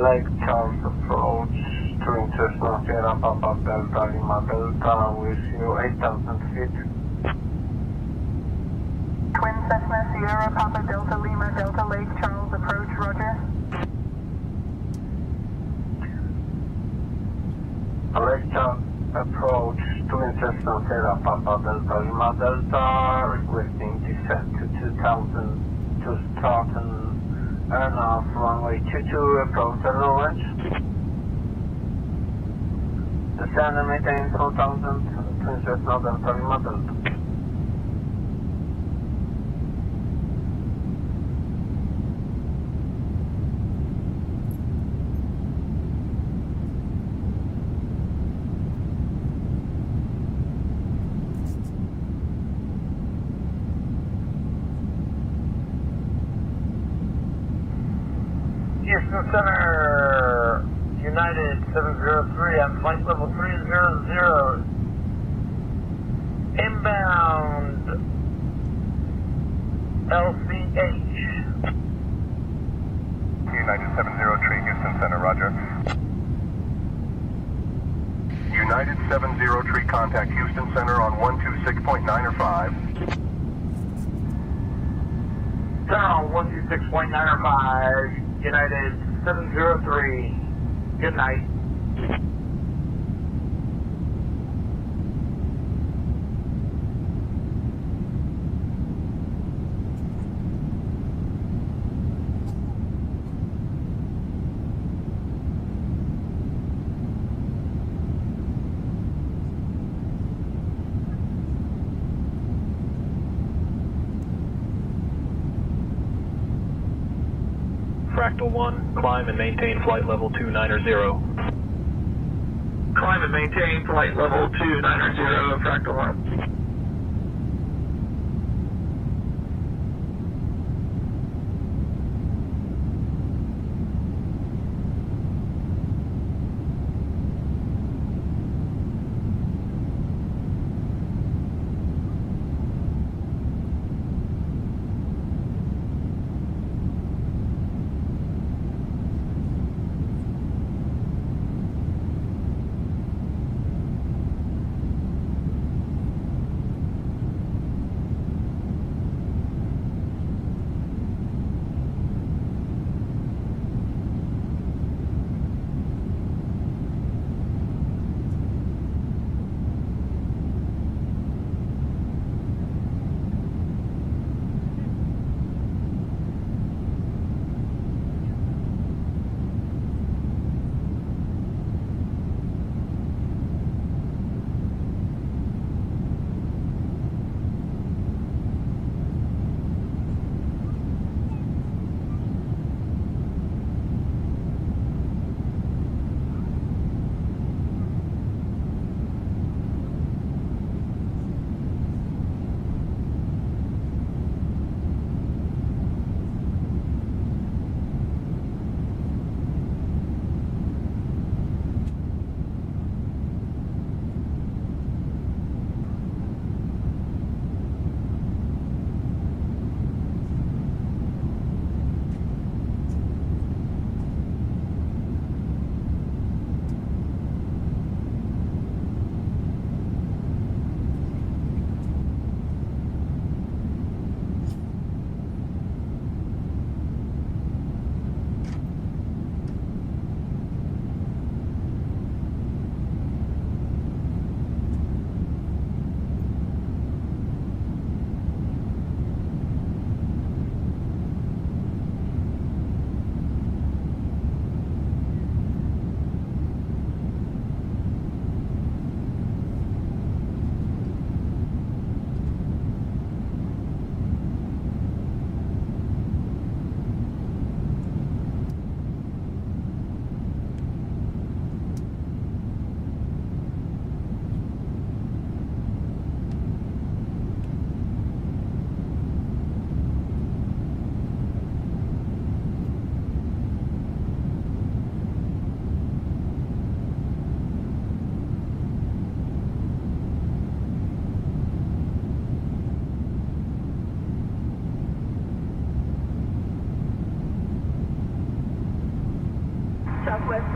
Lake Charles approach, twin Cessna Sierra Papa Delta Lima Delta, with you 8,000 feet. Twin Cessna Sierra Papa Delta Lima Delta Lake Charles approach, roger. Lake Charles approach, twin Cessna Sierra Papa Delta Lima Delta, requesting descent to 2,000 to start and earn off runway 22 approach at low range. Descend and maintain 4,000, twin Cessna Delta Lima Delta. Houston Center, United 703 on flight level 300, inbound LCH. United 703, Houston Center, roger. United 703, contact Houston Center on 126.9 or 5. Down 126.9 or 5. United 703, good night. Fractal 1, climb and maintain flight level 290. Climb and maintain flight level 290, Fractal 1.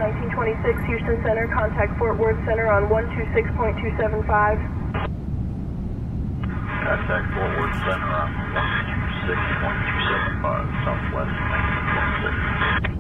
1926 Houston Center, contact Fort Worth Center on 126.275. Contact Fort Worth Center on 126.275, Southwest 1926.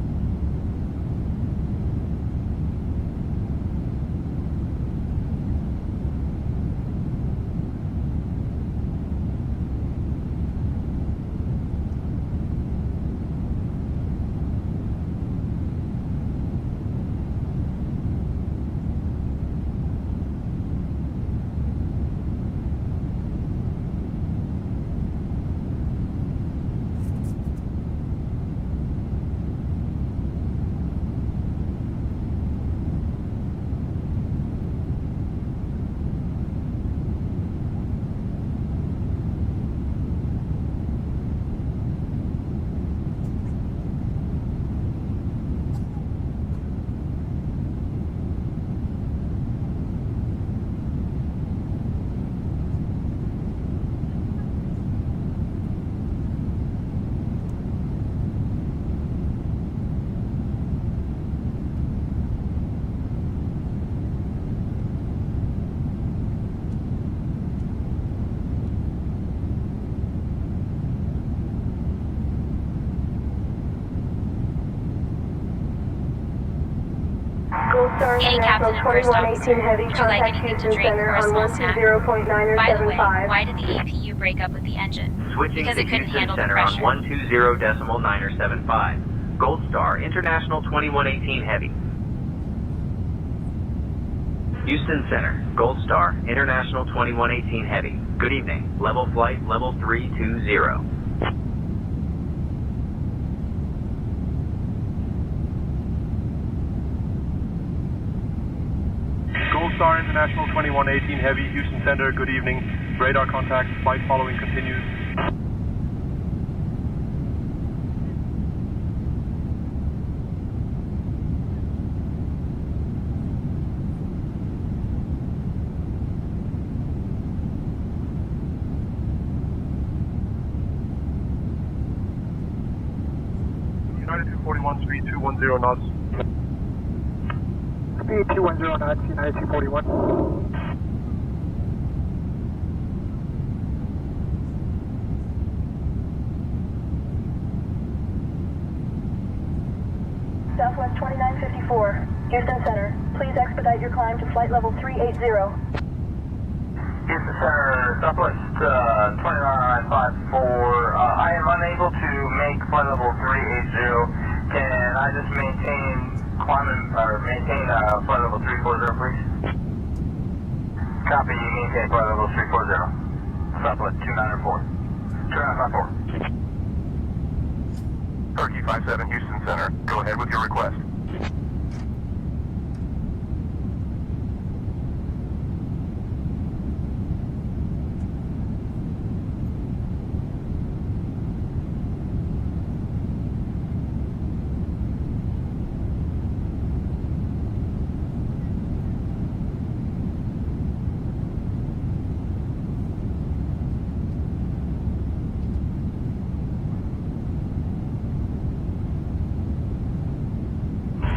Hey, Captain and First Officer. Would you like anything to drink or a small snack? By the way, why did the APU break up with the engine? Switching Because to it couldn't Houston handle the Center on pressure. 120.975. Gold Star, International 2118 Heavy. Houston Center, Gold Star, International 2118 Heavy. Good evening. Level flight, level 320. Gold Star International 2118 Heavy, Houston Center, good evening. Radar contact, flight following continues. United 241, speed 210 knots. Speed 210 knots, United 241. Southwest 2954, Houston Center. Please expedite your climb to flight level 380. Houston Center, Southwest 29954. I am unable to make flight level 380. Can I just maintain flight level 340, please? Copy, maintain flight level 340. Southwest 2904. 2954. Turkey 57 Houston Center, go ahead with your request.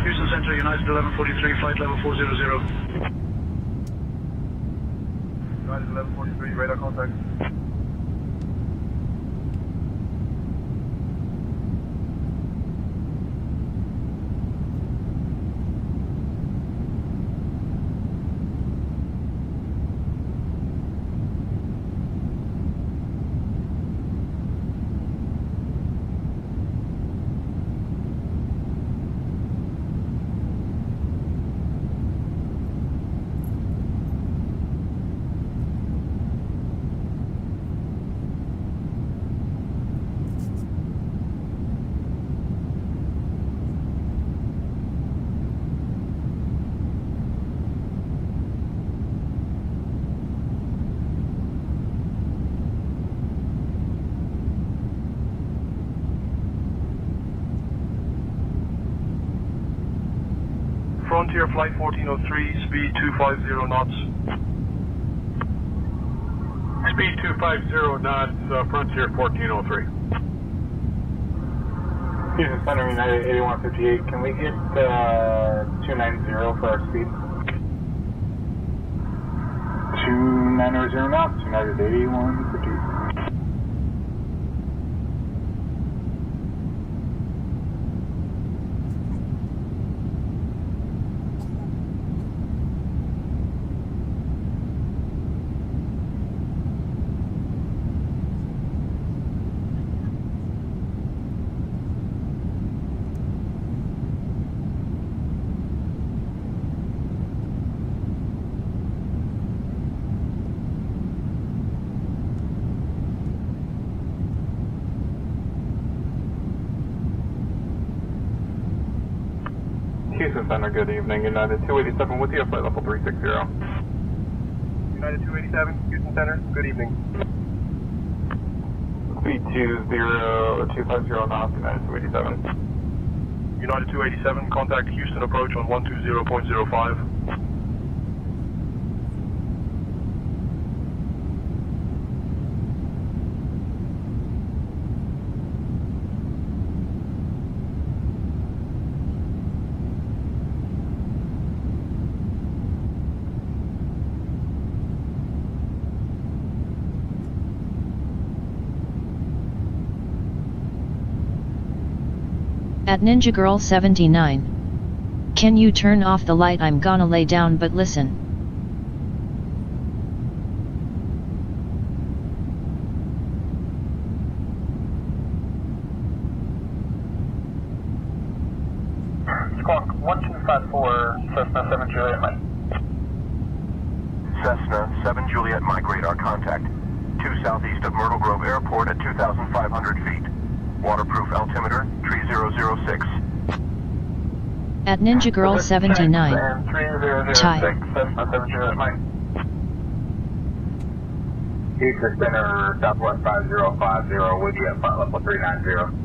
Houston Center, United 1143, flight level 400. United 1143, radar contact. Frontier Flight 1403, speed 250 knots. Speed 250 knots, Frontier 1403. Houston Center, United 8158. Can we get 290 for our speed? 2900 knots, United 8158. Houston Center, good evening. United 287 with you, flight level 360. United 287, Houston Center, good evening. Speed 20250 knots, United 287. United 287, contact Houston approach on 120.05. At Ninja Girl 79. Can you turn off the light? I'm gonna lay down, but listen. Squawk 1254, Cessna 7 Juliet Mike. Cessna 7 Juliet Mike radar contact. 2 southeast of Myrtle Grove Airport at 2,500 feet. Waterproof altimeter 3006. At Ninja Girl 79. Chai. Cessna 7 Juliet Mike. Houston Center, Southwest 5050, with you at flight level 390.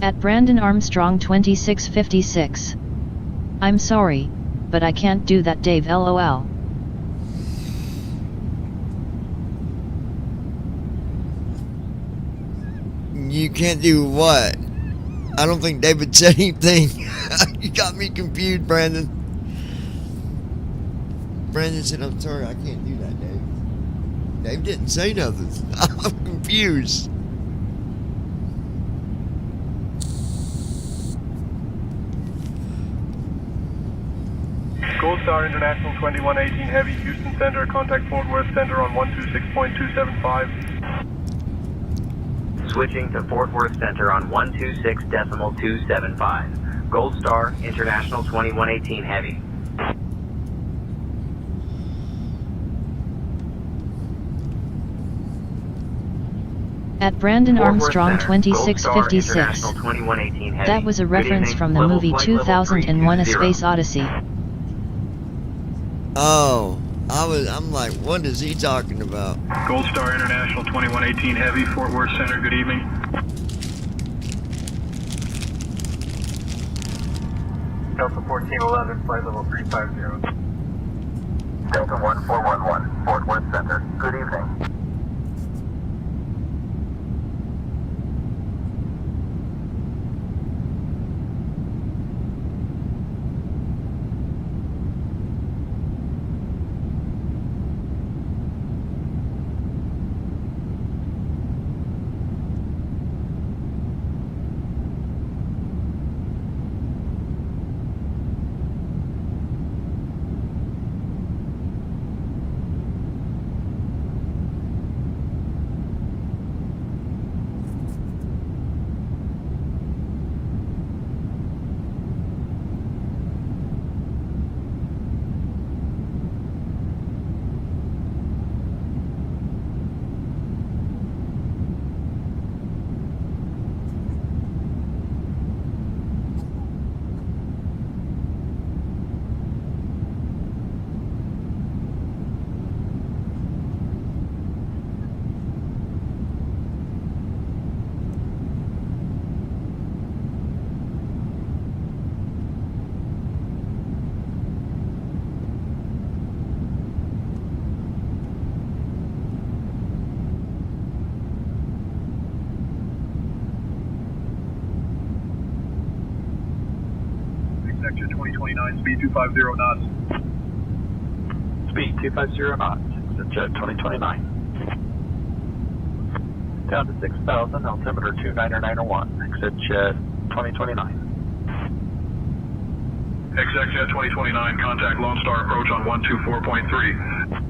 At Brandon Armstrong 2656. I'm sorry, but I can't do that, Dave, LOL. You can't do what? I don't think David said anything. You got me confused, Brandon. Brandon said, I'm sorry, I can't do that, Dave. Dave didn't say nothing. I'm confused. Gold Star International 2118 Heavy, Houston Center, contact Fort Worth Center on 126.275. Switching to Fort Worth Center on 126.275. Gold Star International 2118 Heavy. At Brandon Fort Worth Armstrong Center, 2656. Gold Star International 2118 Heavy. That was a Good reference evening. from the Level movie flight level 2001: A 320. Space Odyssey. Oh, I'm like, what is he talking about? Gold Star International 2118 Heavy, Fort Worth Center, good evening. Delta 1411, flight level 350. Delta 1411, Fort Worth Center. Good evening. 2029, speed 250 knots. Speed 250 knots. Exit jet 2029. Down to 6,000, altimeter 29901. Exit jet 2029. Exec jet 2029, contact Lone Star approach on 124.3.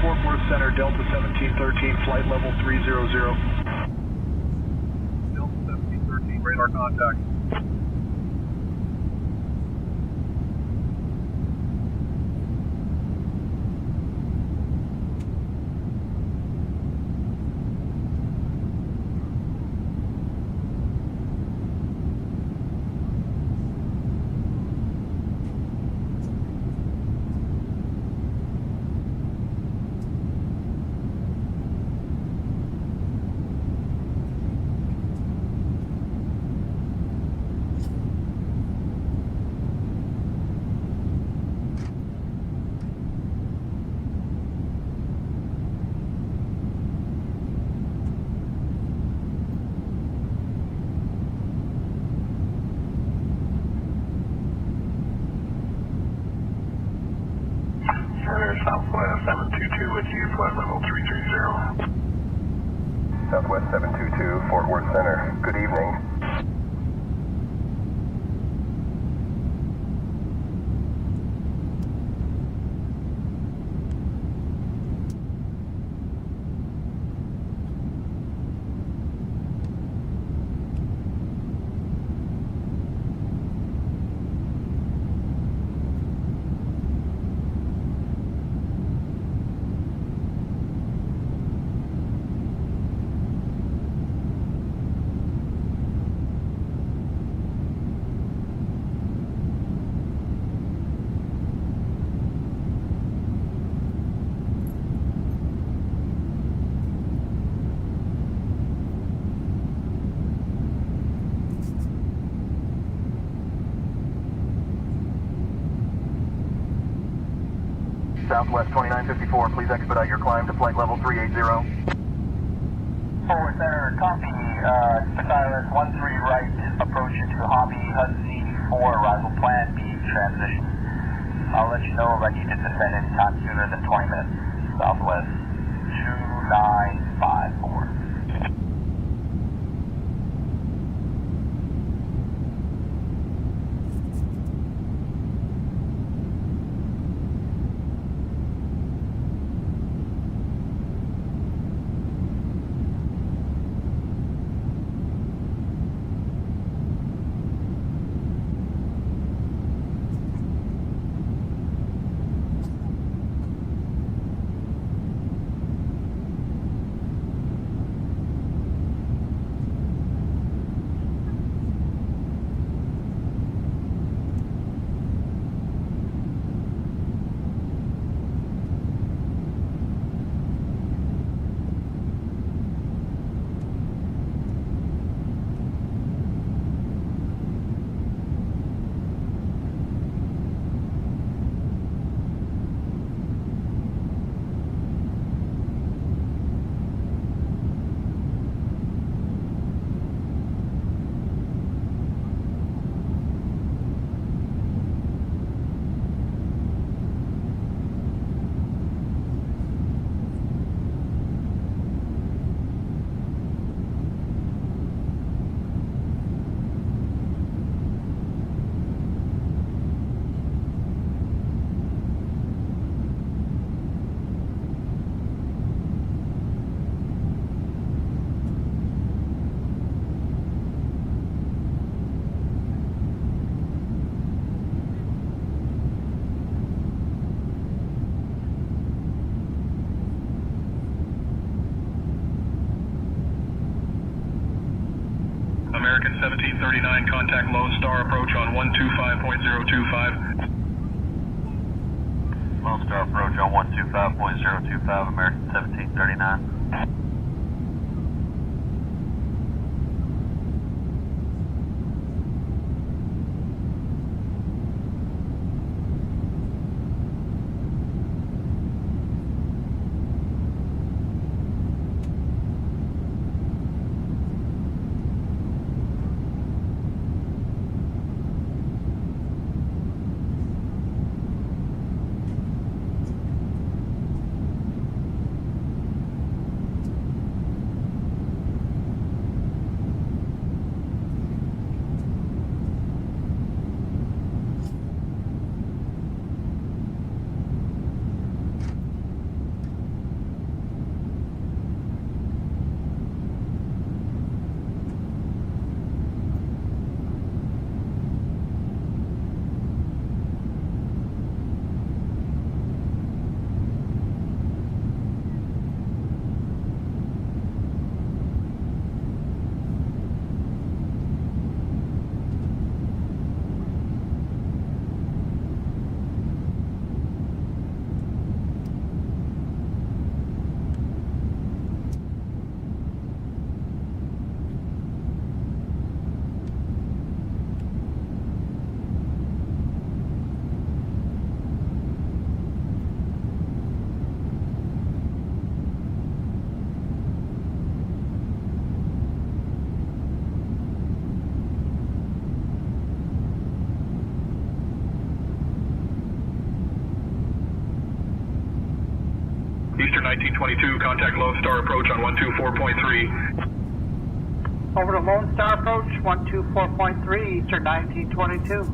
Fort Worth Center, Delta 1713, flight level 300. Delta 1713, radar contact. Center Southwest 722 with you, flight level 330. Southwest 722, Fort Worth Center. Good evening. Southwest 2954, please expedite your climb to flight level 380. Forward Center, copy. Silence 13 right, approaching to Hobby Hudson 4, arrival plan B, transition. I'll let you know if I need to descend anytime sooner than 20 minutes. Southwest 2954. 1739, contact Lone Star approach on 125.025. Lone Star approach on 125.025, American 1739. Eastern 1922, contact Lone Star approach on 124.3. Over to Lone Star approach, 124.3, Eastern 1922.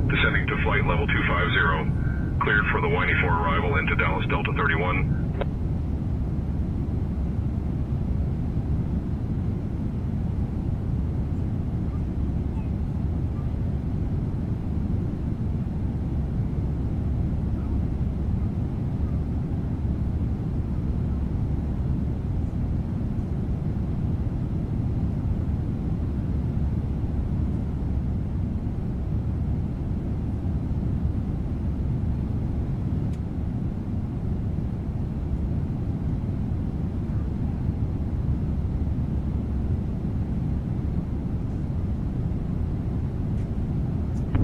Descending to flight level 250. Cleared for the Winey 4 arrival into Dallas Delta 31.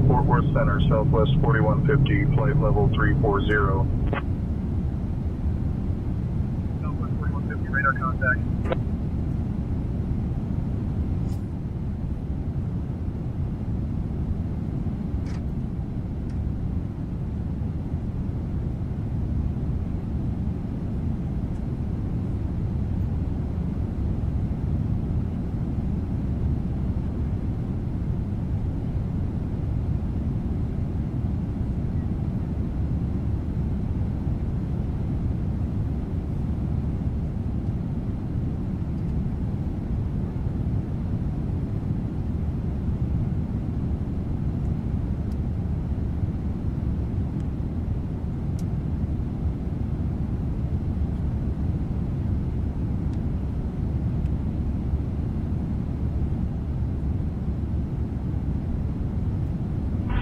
Fort Worth Center, Southwest 4150, flight level 340. radar contact.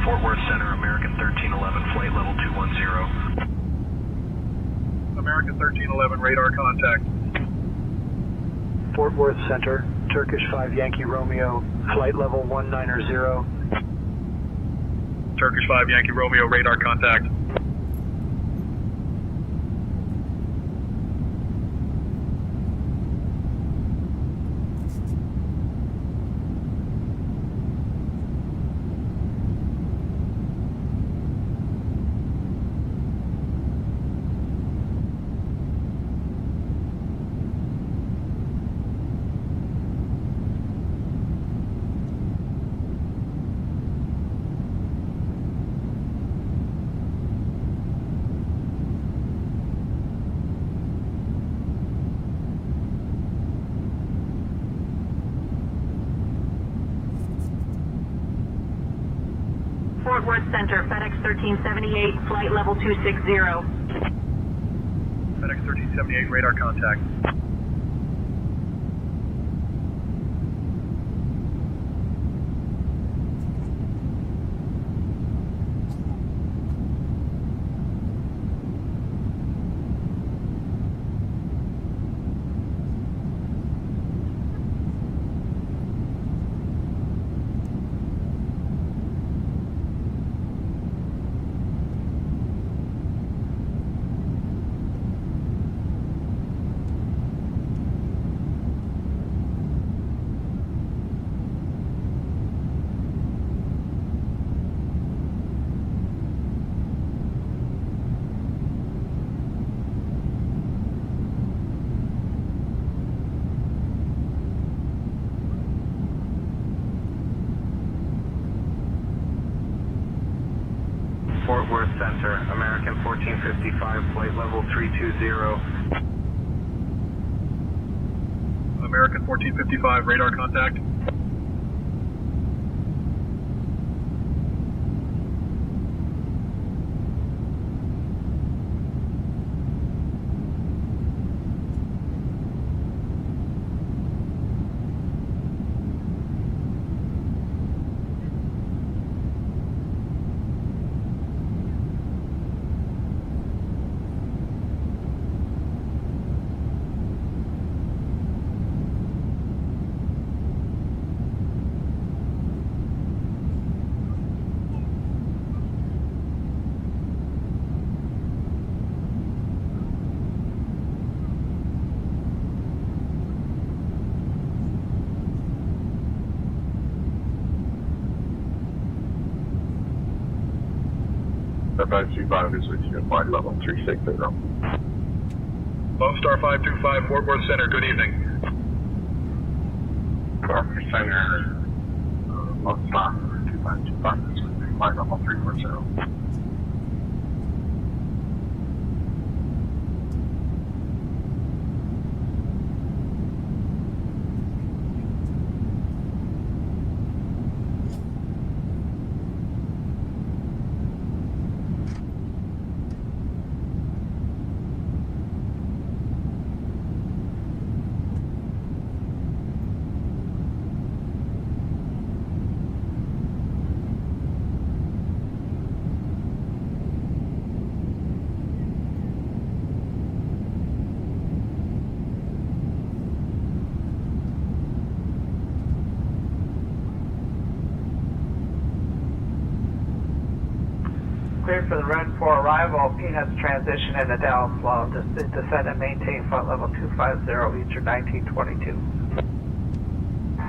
Fort Worth Center, American 1311, flight level 210. American 1311, radar contact. Fort Worth Center, Turkish 5 Yankee Romeo, flight level 190. Turkish 5 Yankee Romeo, radar contact. Fort Worth Center, FedEx 1378, flight level 260. FedEx 1378, radar contact. Fort Worth Center, American 1455, flight level 320. American 1455, radar contact. F525 is with you at flight level 360. Lone Star 525, Fort Worth Center, good evening. Fort Worth Center, Lone Star 2525 is with you, flight level 340. Cleared for the run for arrival, Peanuts transition in the Dallas Low. Descend and maintain flight level 250, Eastern 1922.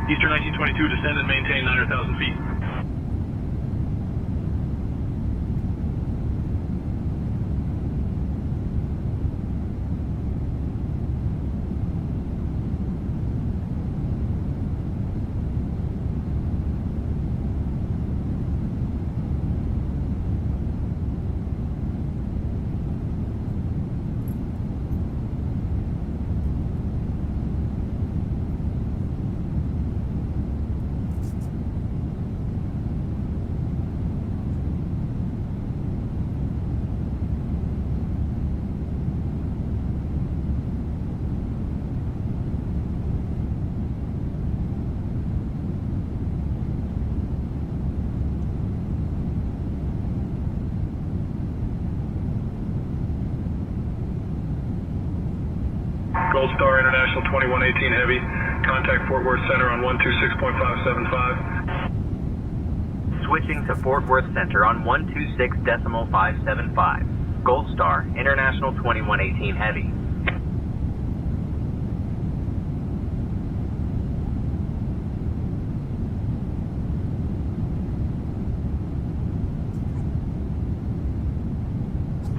Eastern 1922, descend and maintain 9,000 feet. Gold Star International 2118 Heavy. Contact Fort Worth Center on 126.575. Switching to Fort Worth Center on 126.575. Gold Star International 2118 Heavy.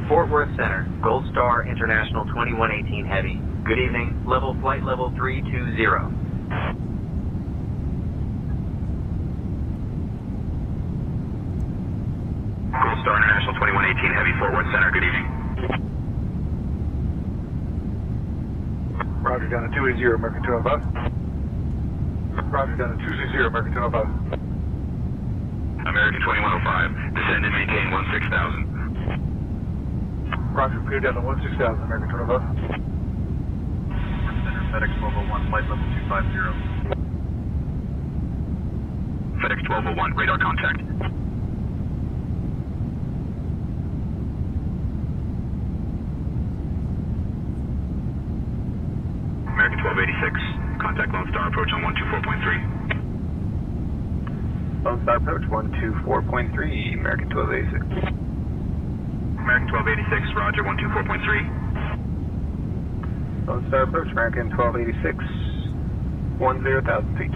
Fort Worth Center, Gold Star International 2118 Heavy. Good evening, flight level 320. Gold Star International 2118 Heavy, Fort Worth Center, good evening. Roger, down to 280, American 205. Roger, down to 260, American 205. American 2105, descend and maintain 16,000. Roger, clear down to 16,000, American 205. FedEx 1201, flight level 250. FedEx 1201, radar contact. American 1286, contact Lone Star approach on 124.3. Lone Star approach 124.3, American 1286. American 1286, roger, 124.3. Lone Star approach, American 1286, 10,000 feet.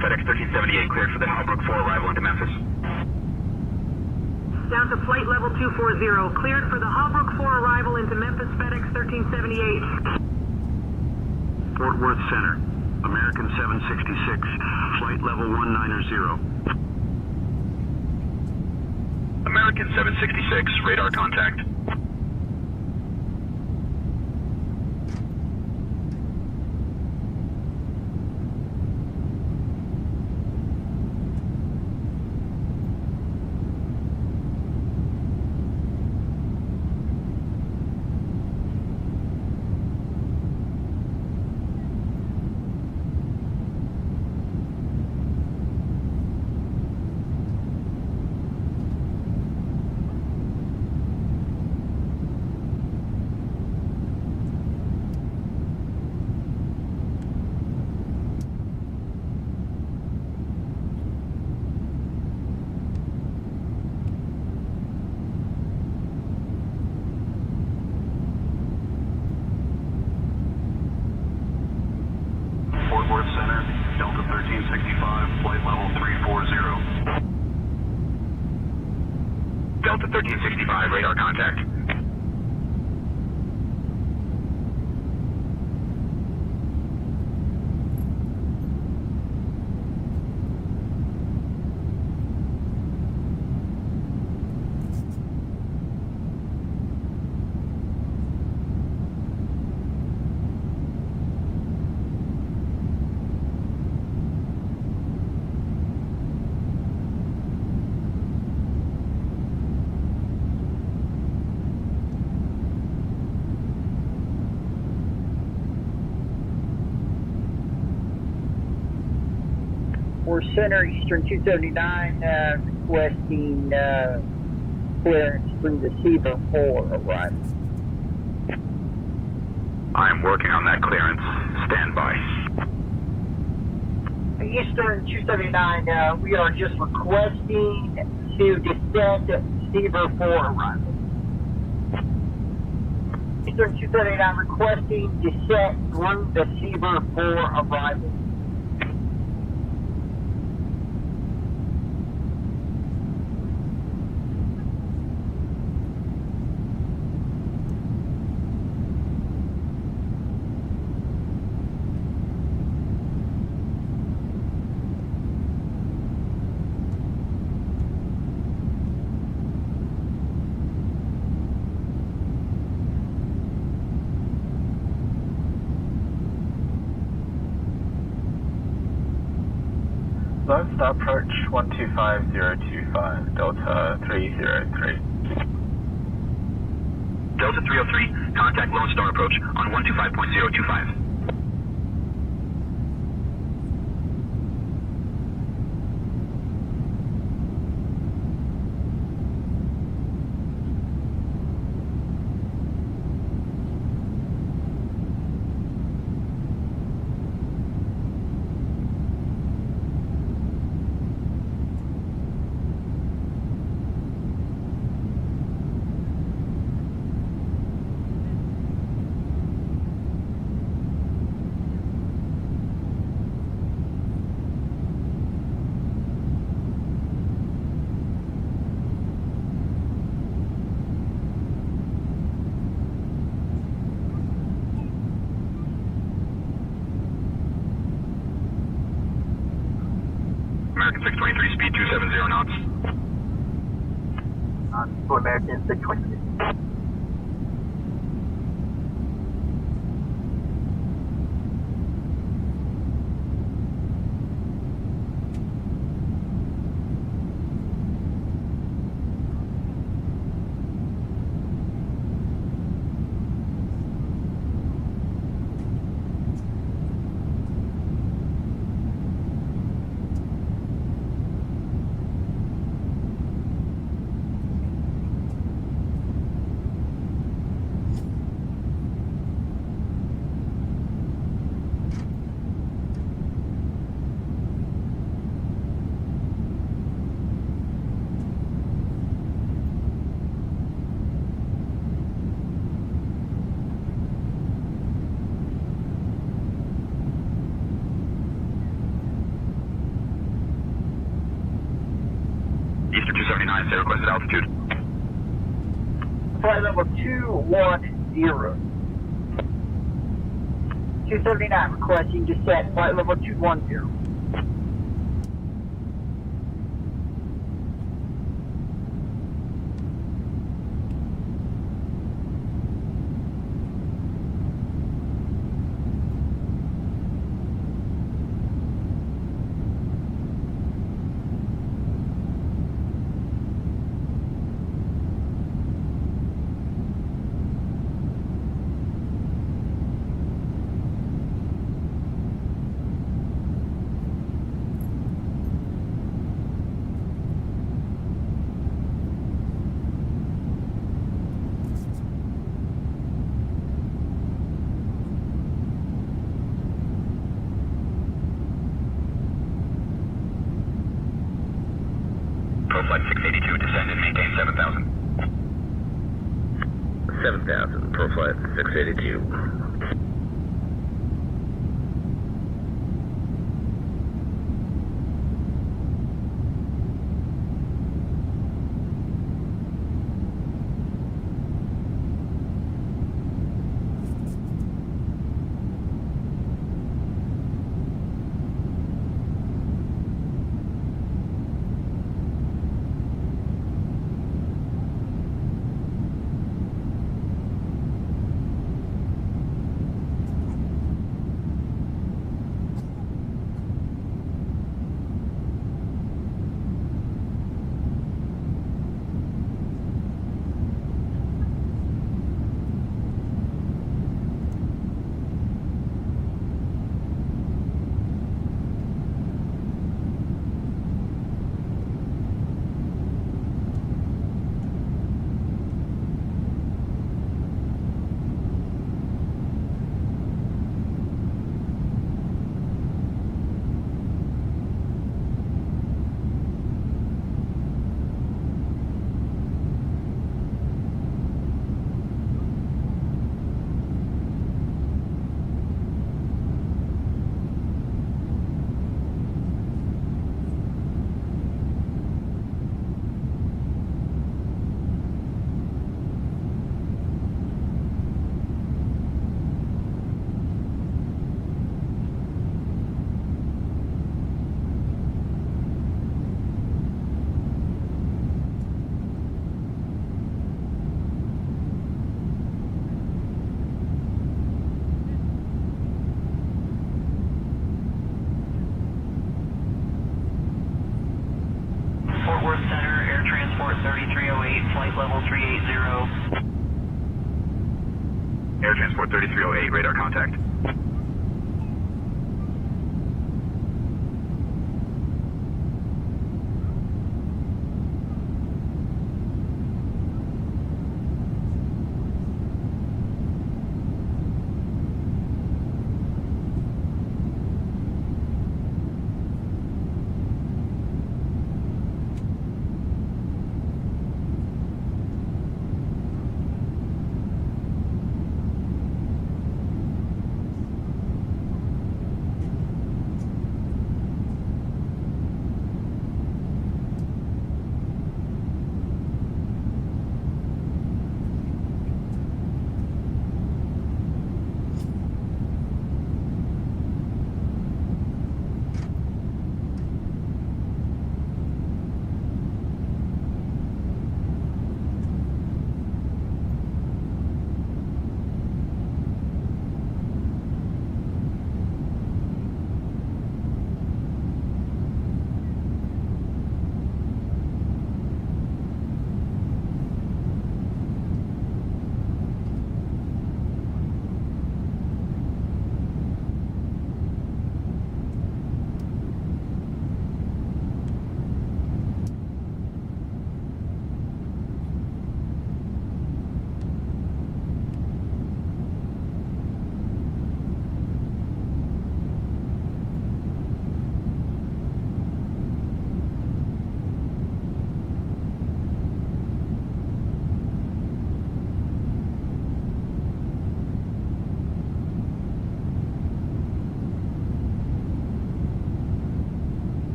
FedEx 1378, cleared for the Hellbrook 4 arrival into Memphis. Down to flight level 240, cleared for the Hellbrook 4 arrival into Memphis, FedEx 1378. Fort Worth Center, American 766, flight level 190. American 766, radar contact. Fort Worth Center, Delta 1365, flight level 340. Delta 1365, radar contact. Tower Center, Eastern 279, requesting clearance through the Seaver 4 arrival. I'm working on that clearance. Stand by. Eastern 279, we are just requesting to descend Seaver 4 arrival. Eastern 279 requesting descent through the Seaver 4 arrival. Lone Star approach 125025, Delta 303. Delta 303, contact Lone Star approach on 125.025. American 623, speed 270 knots. To American 623. Eastern 279, say requested altitude. Flight level 210. 279 requesting descent, flight level 210. Flight 682, descend and maintain 7,000. 7,000, ProFlight 682. 380. Air Transport 3308, radar contact.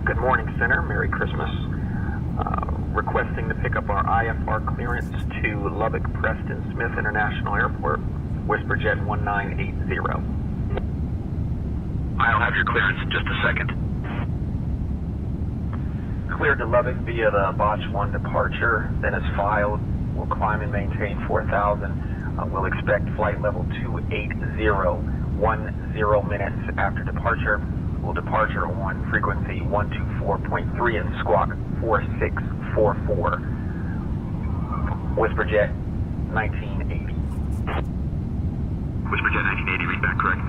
Good morning, Center. Merry Christmas. Requesting to pick up our IFR clearance to Lubbock Preston Smith International Airport, WhisperJet 1980. I'll have your clearance in just a second. Cleared to Lubbock via the Botch 1 departure, then is filed. We'll climb and maintain 4,000. We'll expect flight level 280, 10 minutes after departure. We'll departure on frequency 124.3 and squawk 4644. WhisperJet 1980. WhisperJet 1980, read back correct.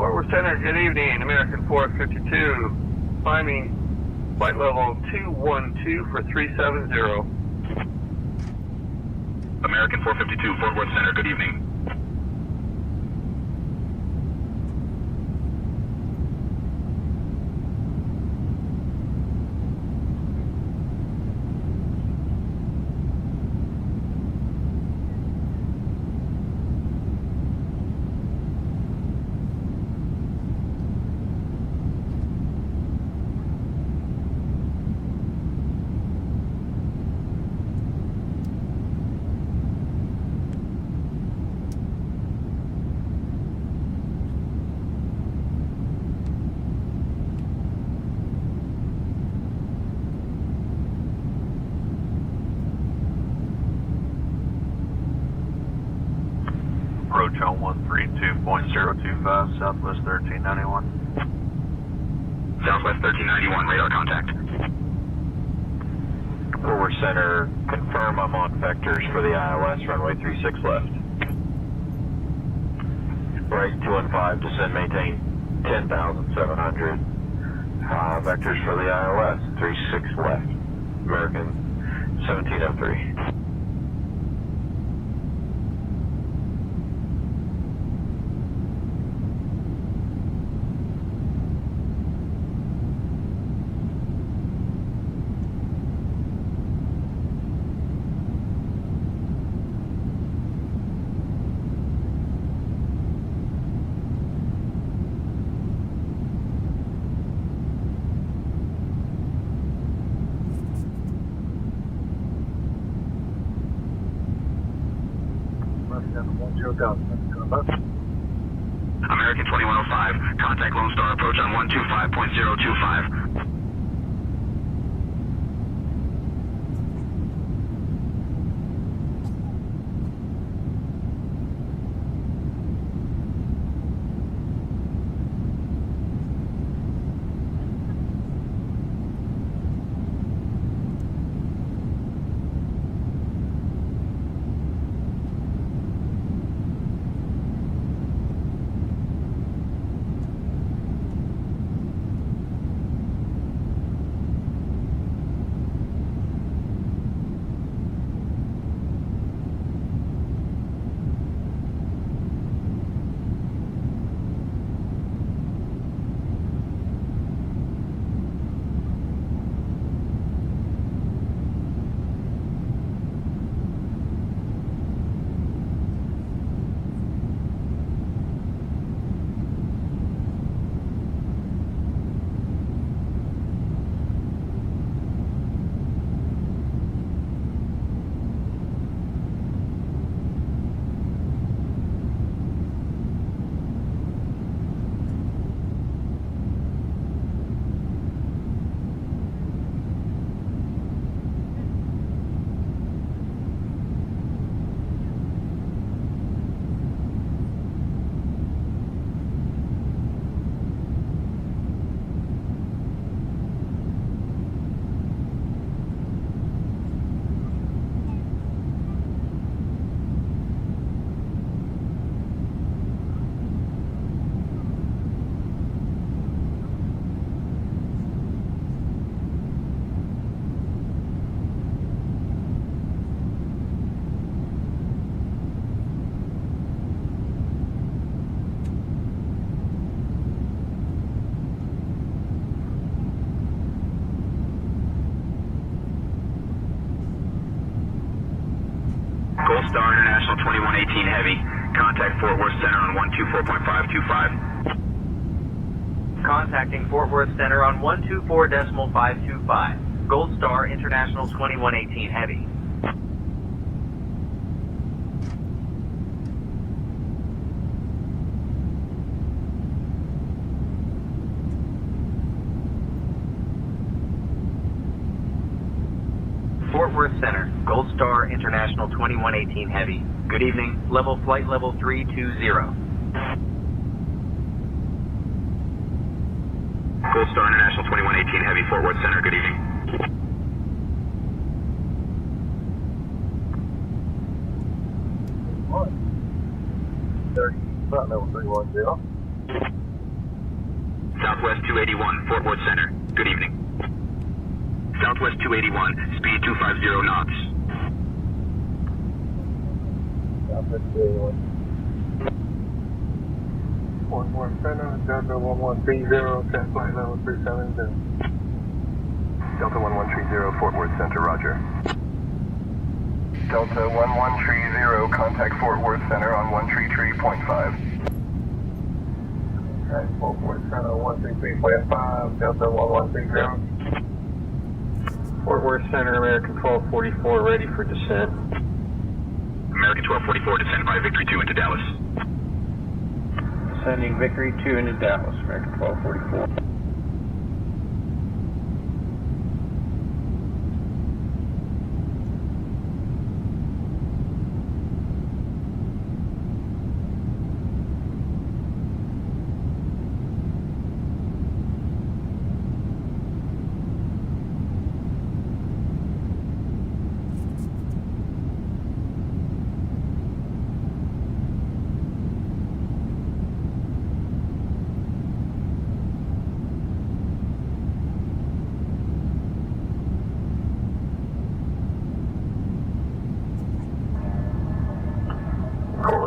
Fort Worth Center, good evening. American 452, climbing flight level 212 for 370. American 452, Fort Worth Center, good evening. Approach on 132.025, Southwest 1391. Southwest 1391, radar contact. Fort Worth Center, confirm I'm on vectors for the ILS, runway 36 left. Right 215, descend, maintain 10,700. Vectors for the ILS, 36 left. American 1703. American 2105, contact Lone Star approach on 125.025. Gold Star International 2118 Heavy. Contact Fort Worth Center on 124.525. Contacting Fort Worth Center on 124.525. Gold Star International 2118 Heavy. Fort Worth Center, Gold Star International 2118 Heavy. Good evening, flight level 320. Gold Star International 2118 Heavy, Fort Worth Center, good evening. Flight level 310. Southwest 281, Fort Worth Center. Good evening. Southwest 281, speed 250 knots. Southwest 281. Fort Worth Center, Delta 1130, set flight level 370. Delta 1130, Fort Worth Center, roger. Delta 1130, contact Fort Worth Center on 133.5. Okay, Fort Worth Center 133.5, Delta 1130. Fort Worth Center, American 1244, ready for descent. American 1244, descend by Victory 2 into Dallas. Sending Victory 2 into Dallas, American 1244.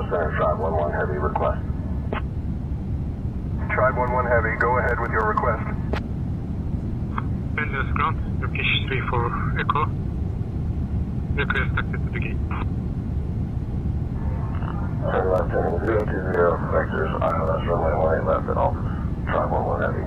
Center, Tribe 11 Heavy, request. Tribe 11 Heavy, go ahead with your request. Endless ground, location 34 Echo. Request access to the gate. Turn left heading 020, vectors, ILS runway 18 left at Alpha. Tribe 11 Heavy.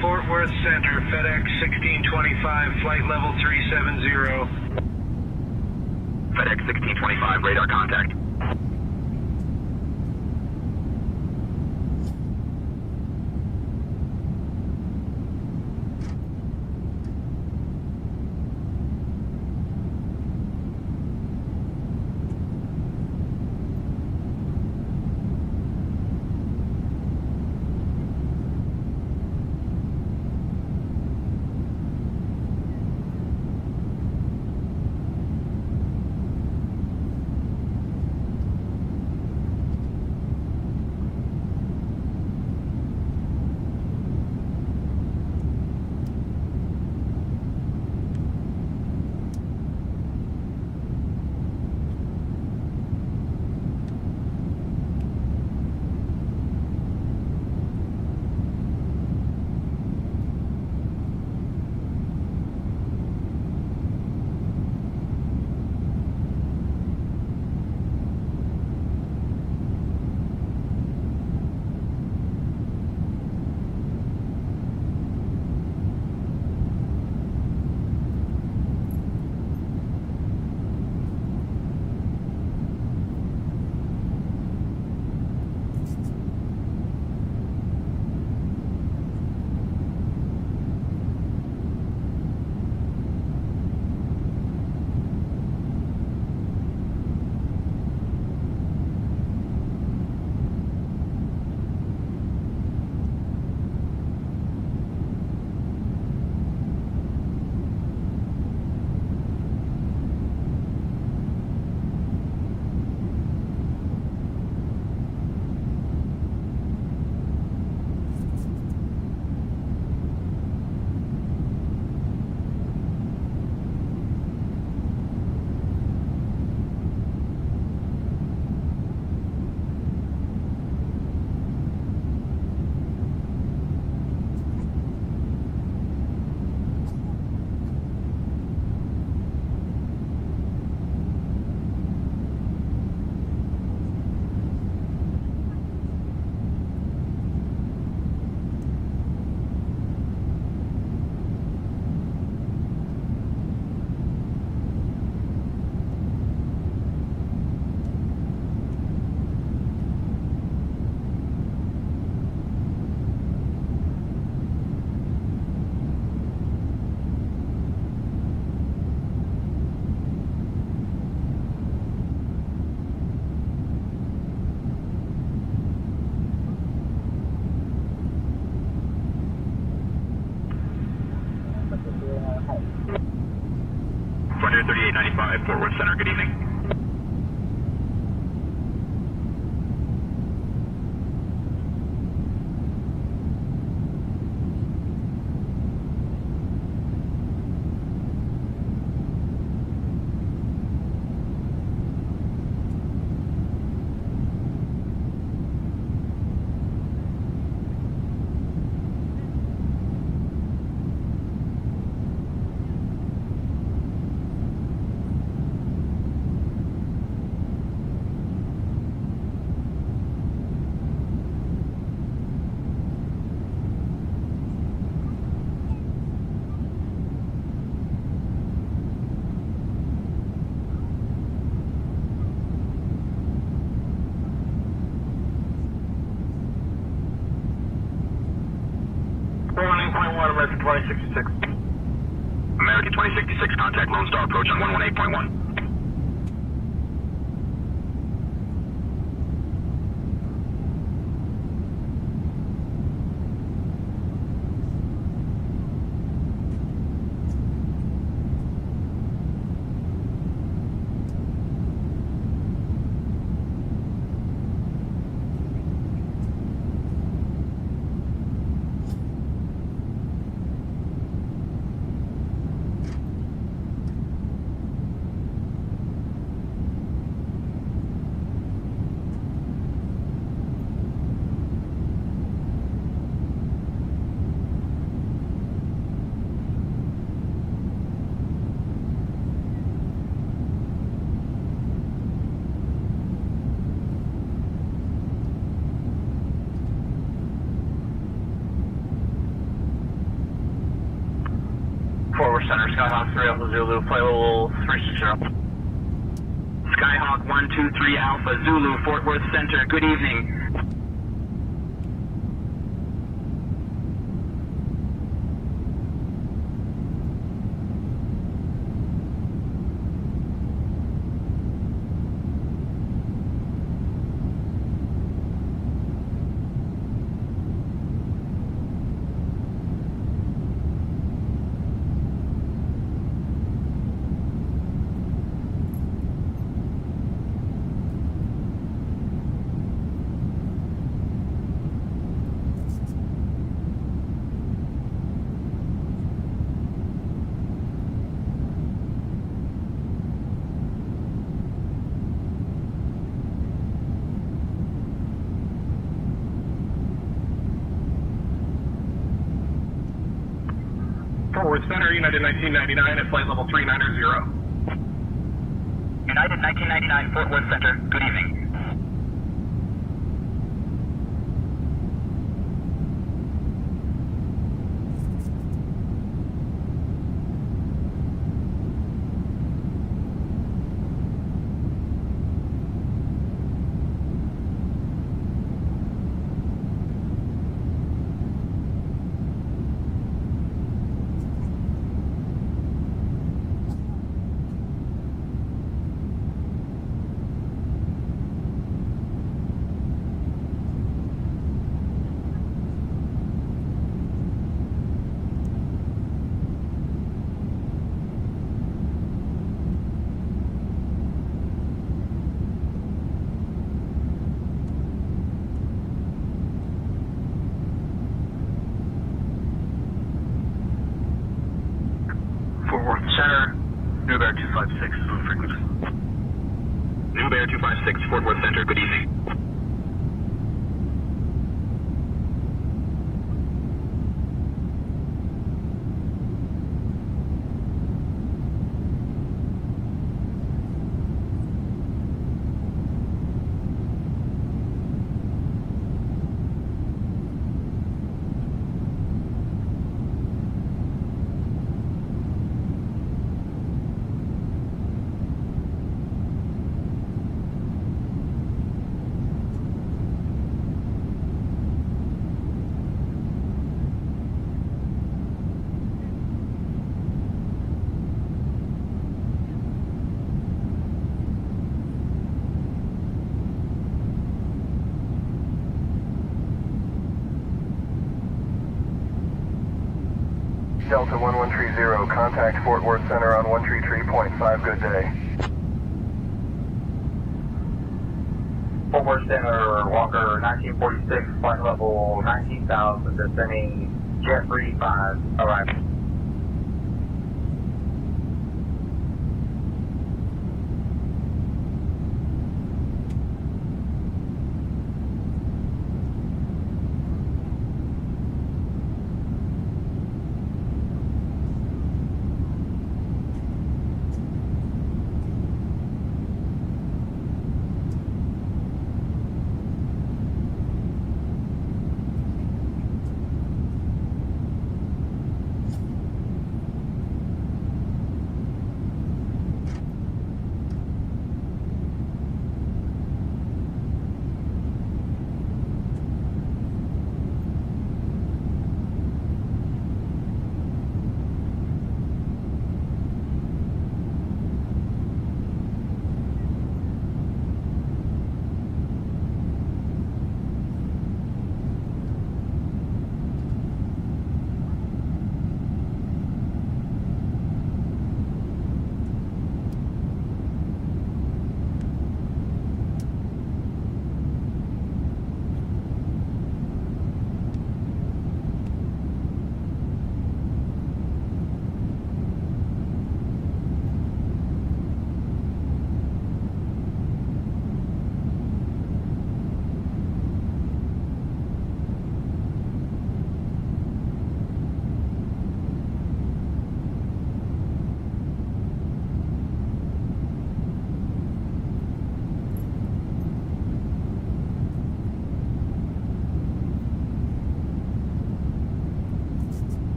Fort Worth Center, FedEx 1625, flight level 370. FedEx 1625, radar contact. Frontier 3895, Fort Worth Center, good evening. American 2066. American 2066, contact Lone Star approach on 118.1. Forward Center, Skyhawk 3 Alpha Zulu, flight level 360. Skyhawk 123 Alpha Zulu, Fort Worth Center, good evening. Forward Center, United 1999 at flight level 390. United 1999, Fort Worth Center, good evening. Fort Worth Center, New Bear 256, Zulu frequency. New Bear 256, Fort Worth Center, good evening. Delta 1130, contact Fort Worth Center on 133.5, good day. Fort Worth Center, Walker 1946, flight level 19,000, descending Jeffrey 5, arrival.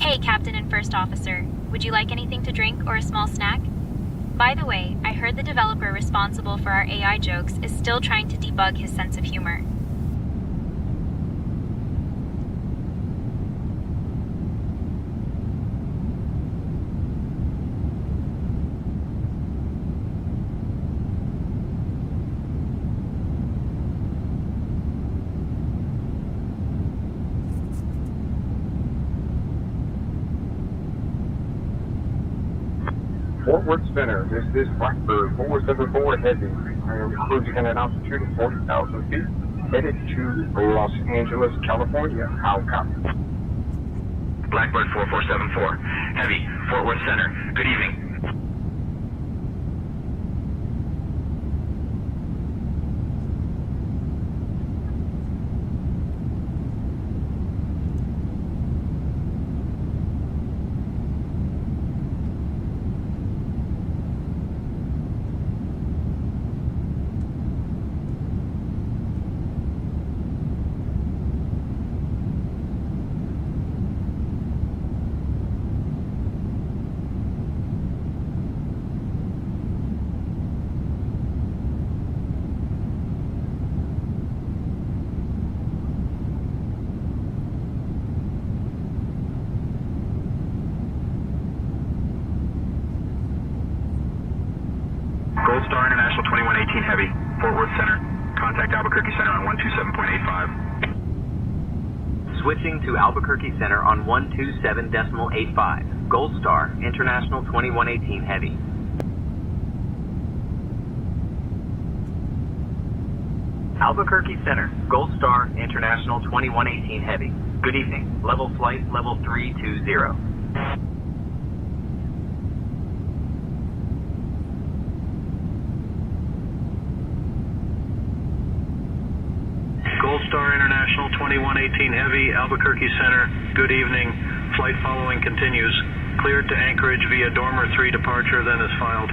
Hey, Captain and First Officer. Would you like anything to drink or a small snack? By the way, I heard the developer responsible for our AI jokes is still trying to debug his sense of humor. Fort Worth Center, this is Blackbird 474 heavy. Cruising at an altitude of 40,000 feet, headed to Los Angeles, California. How copy? Blackbird 4474, heavy, Fort Worth Center. Good evening. Gold Star International 2118 Heavy, Fort Worth Center. Contact Albuquerque Center on 127.85. Switching to Albuquerque Center on 127.85. Gold Star International 2118 Heavy. Albuquerque Center, Gold Star International 2118 Heavy. Good evening. Level flight, level 320. Gold Star International 2118 Heavy, Albuquerque Center. Good evening. Flight following continues. Cleared to Anchorage via Dormer 3 departure, then is filed.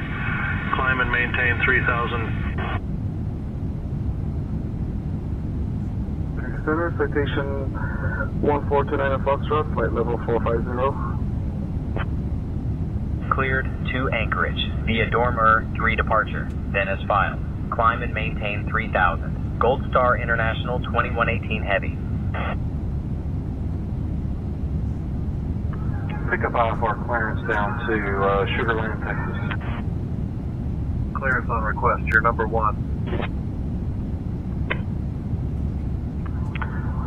Climb and maintain 3,000. Center, citation 1429 Foxtrot, flight level 450. Cleared to Anchorage via Dormer 3 departure, then is filed. Climb and maintain 3,000. Gold Star International 2118 Heavy. Pick up IFR clearance down to Sugar Land, Texas. Clearance on request, you're number 1.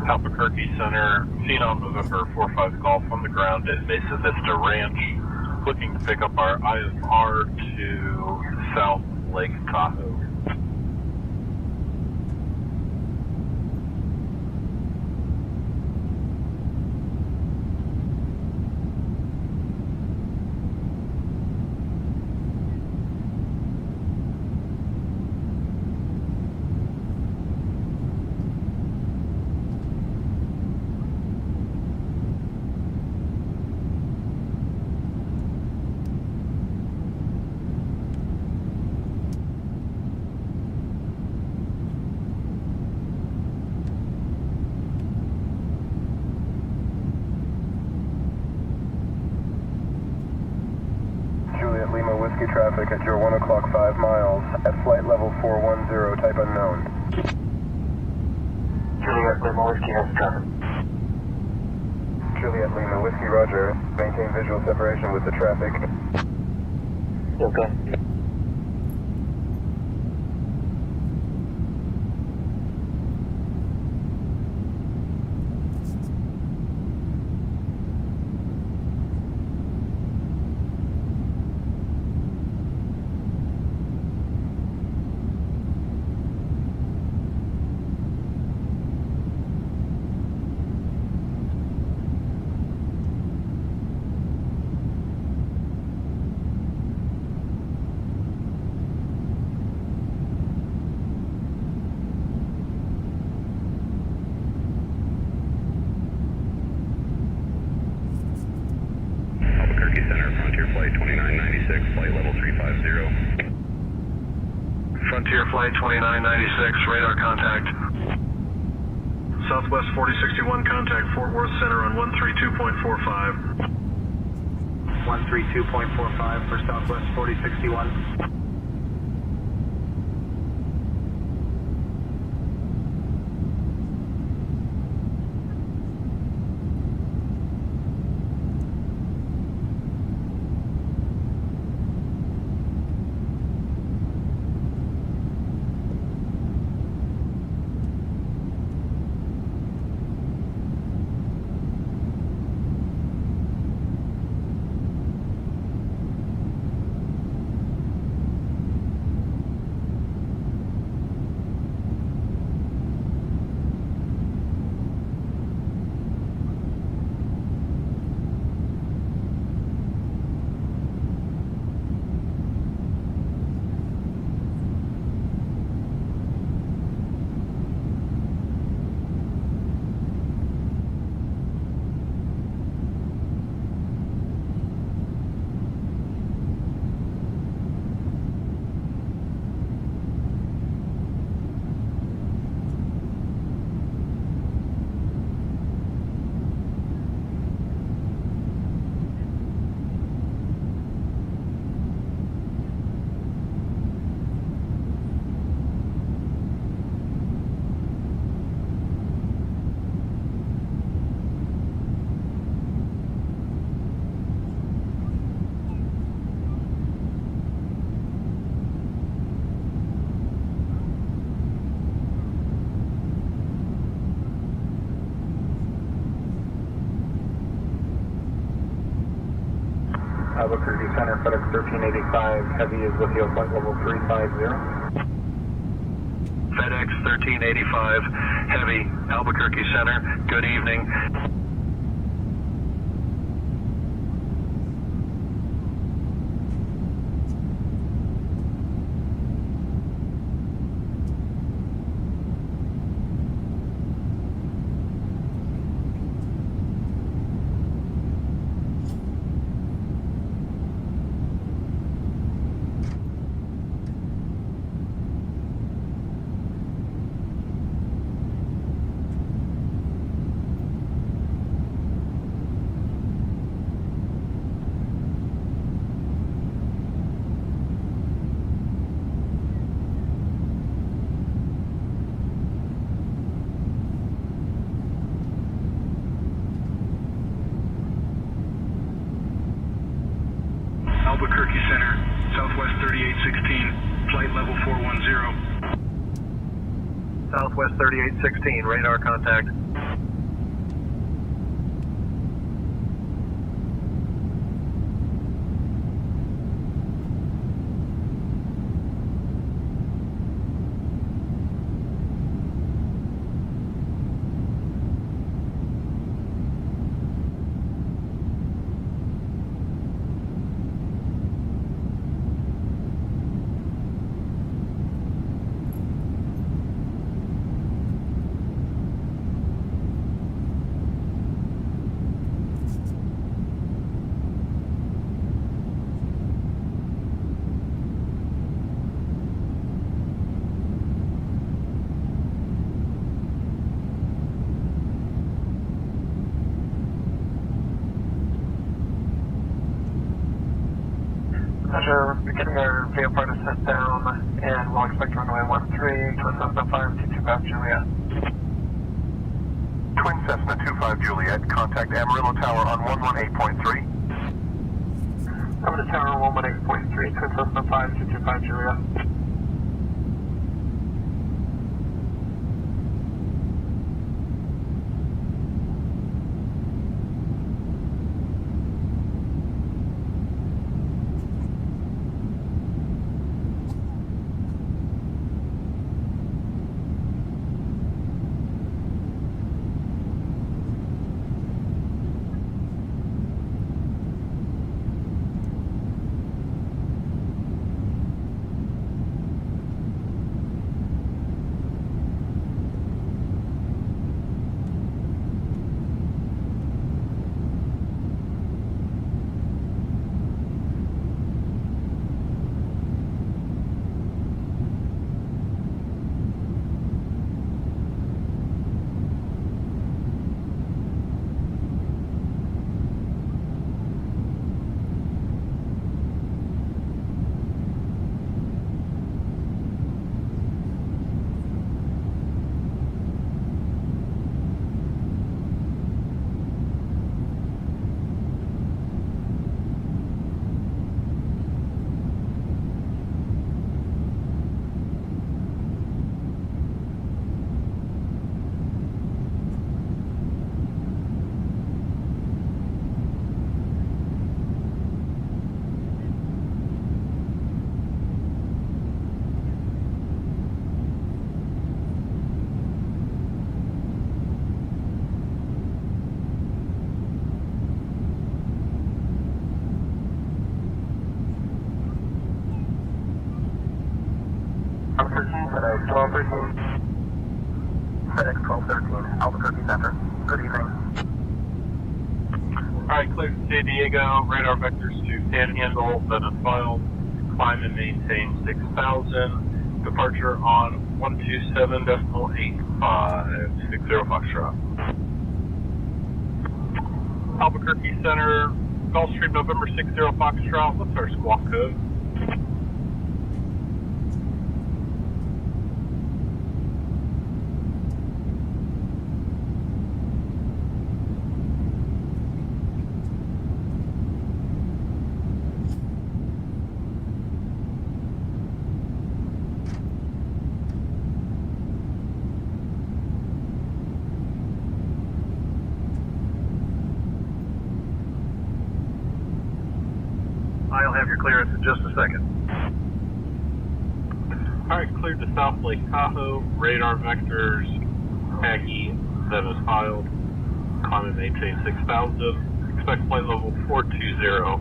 Albuquerque Center, Phenom November 45 Golf on the ground at Mesa Vista Ranch, looking to pick up our ISR to South Lake Tahoe. Lima Whiskey traffic at your 1 o'clock 5 miles at flight level 410, type unknown. Juliet Lima Whiskey has traffic. Juliet Lima Whiskey, roger. Maintain visual separation with the traffic. Okay. Albuquerque Center, Frontier Flight 2996, flight level 350. Frontier Flight 2996, radar contact. Southwest 4061, contact Fort Worth Center on 132.45. 132.45 for Southwest 4061. Albuquerque Center, FedEx 1385, heavy is with you at flight level 350. FedEx 1385, heavy, Albuquerque Center, good evening. Albuquerque Center, Southwest 3816, flight level 410. Southwest 3816, radar contact. Roger, beginning our VFR descent down, and we'll expect runway 13, Twin Cessna 525 Juliet. Twin Cessna 25 Juliet, contact Amarillo Tower on 118.3. Amarillo Tower 118.3, Twin Cessna 525 Juliet. FedEx 1213, Albuquerque Center. Good evening. Alright, clear to San Diego, radar vectors to Panhandle, then is filed, climb and maintain 6,000, departure on 127.85, 60 Foxtrot. Albuquerque Center, Gulfstream November 60 Foxtrot, what's our squawk code? I'll have your clearance in just a second. Alright, cleared to South Lake Tahoe, radar vectors, Aggie, that is filed, climb and maintain 6,000, expect flight level 420,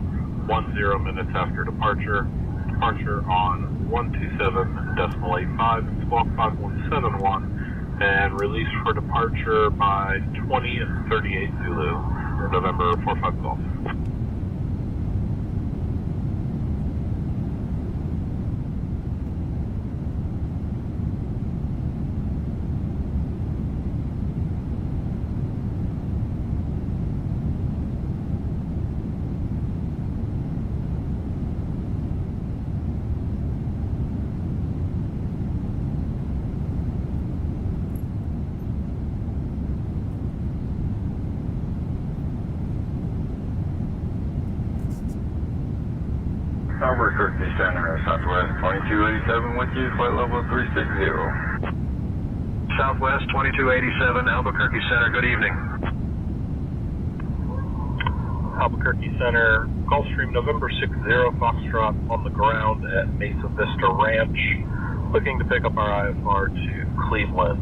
10 minutes after departure, departure on 127.85, squawk 5171, and release for departure by 2038 Zulu, November 45 Golf. Albuquerque Center, Southwest 2287 with you, flight level 360. Southwest 2287, Albuquerque Center, good evening. Albuquerque Center, Gulfstream November 60 Foxtrot on the ground at Mesa Vista Ranch, looking to pick up our IFR to Cleveland.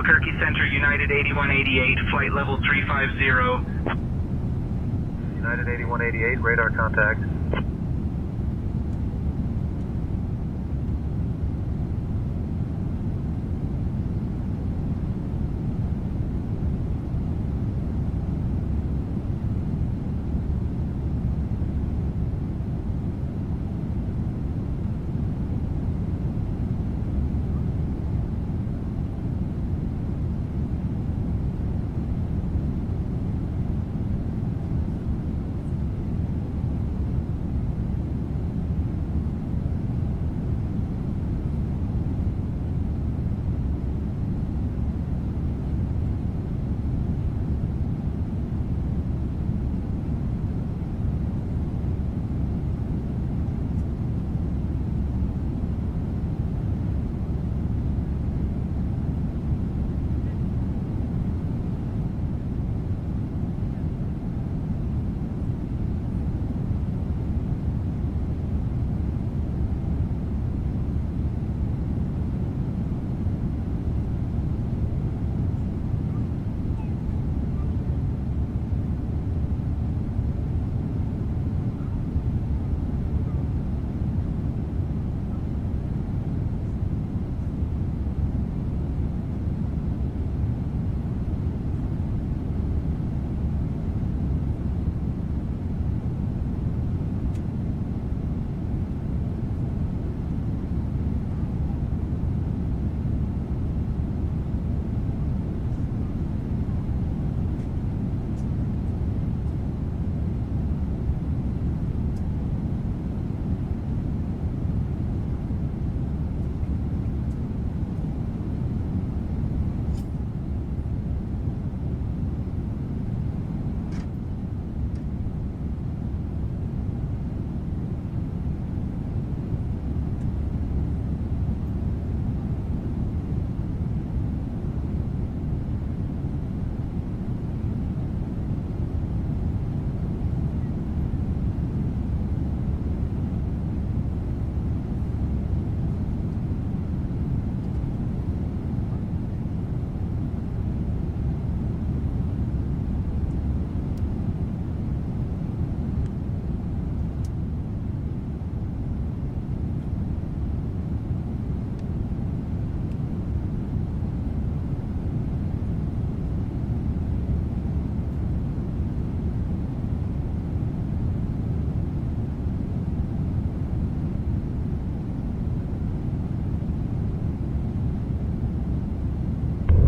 Albuquerque Center, United 8188, flight level 350. United 8188, radar contact.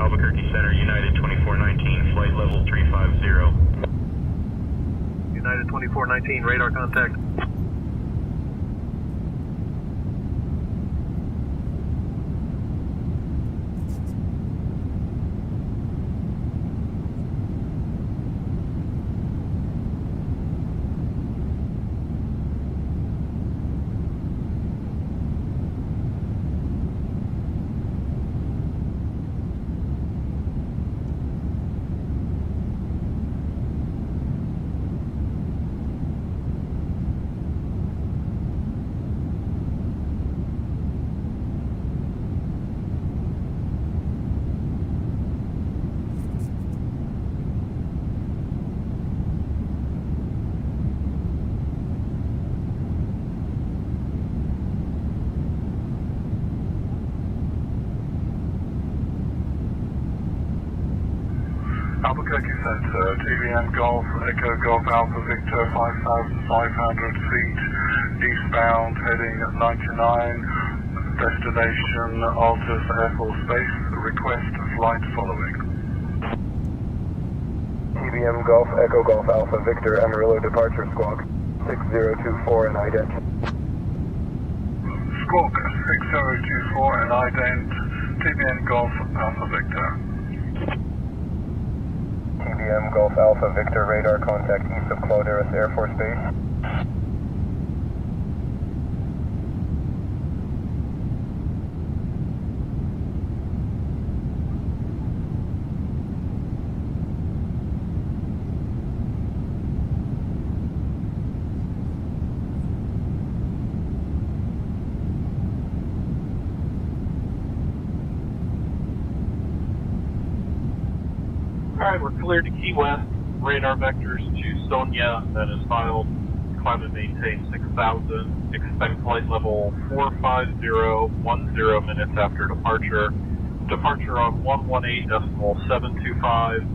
Albuquerque Center, United 2419, flight level 350. United 2419, radar contact. Albuquerque Center, TVN Golf, Echo Golf Alpha Victor, 5,500 feet, eastbound, heading 99, destination Altus Air Force Base, request flight following. TVM Golf, Echo Golf Alpha Victor, Amarillo Departure Squawk, 6024 and ident. Squawk 6024 and ident, TVN Golf Alpha Victor. TVM Golf Alpha Victor, radar contact east of Clauderis Air Force Base. Alright, we're cleared to Key West. Radar vectors to Sonia, that is filed. Climb and maintain 6,000. Expect flight level 450, 10 minutes after departure. Departure on 118.725,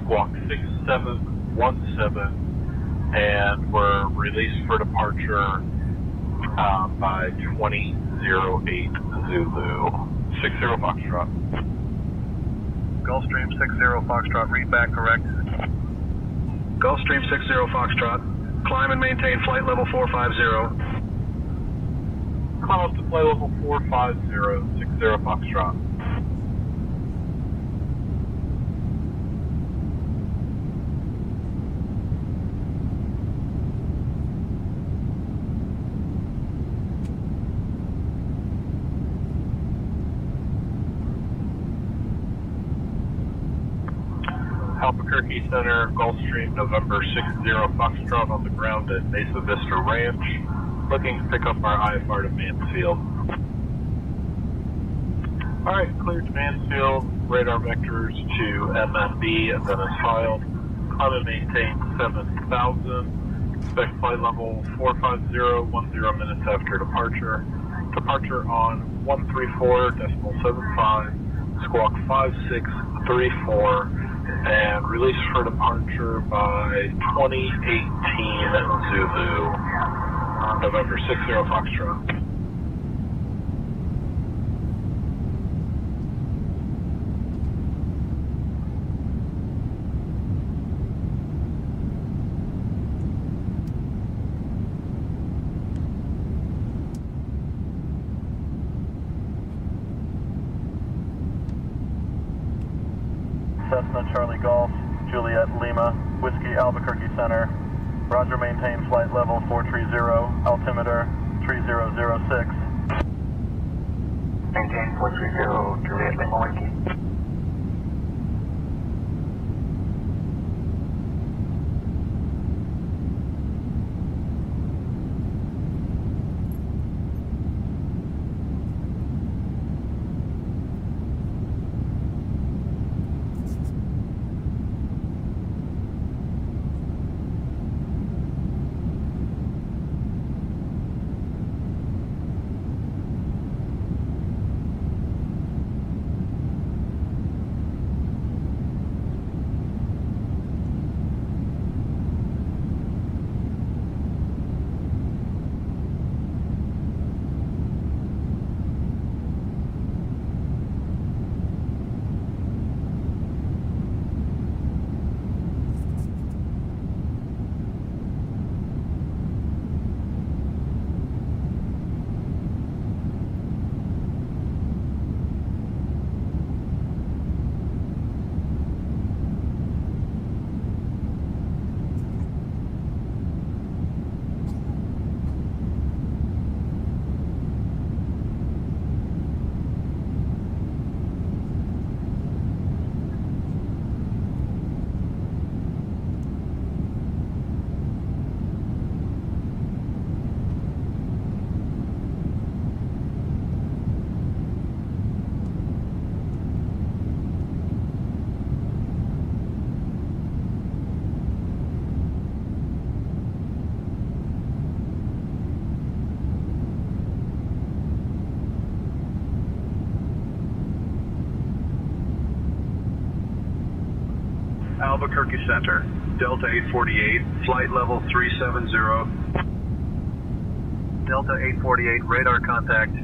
squawk 6717, and we're released for departure by 2008 Zulu. 60 Foxtrot. Gulfstream 60 Foxtrot, read back correct. Gulfstream 60 Foxtrot, climb and maintain flight level 450. Climb up to flight level 450, 60 Foxtrot. Albuquerque Center, Gulfstream, November 60 Foxtrot on the ground at Mesa Vista Ranch. Looking to pick up our IFR to Mansfield. Alright, cleared to Mansfield. Radar vectors to MNB and then as filed. Climb and maintain 7,000. Expect flight level 450, 10 minutes after departure. Departure on 134.75, squawk 5634. And release for departure by 2018 Zulu, November 60 Foxtrot. Cessna Charlie Golf, Juliet Lima, Whiskey Albuquerque Center. Roger, maintain flight level 430, altimeter 3006. Maintain 430, Juliet Lima, Whiskey. Albuquerque Center, Delta 848, flight level 370. Delta 848, radar contact.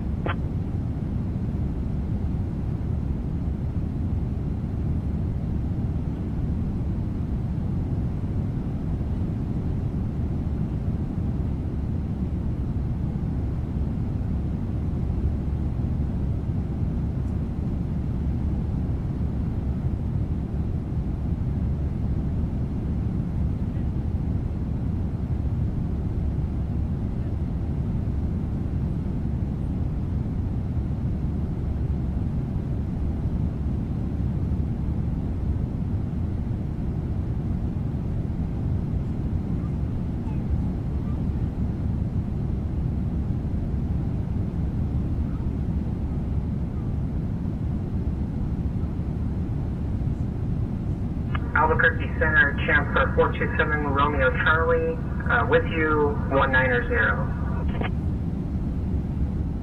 Albuquerque Center, Chancellor 427 Romeo Charlie, with you, 190.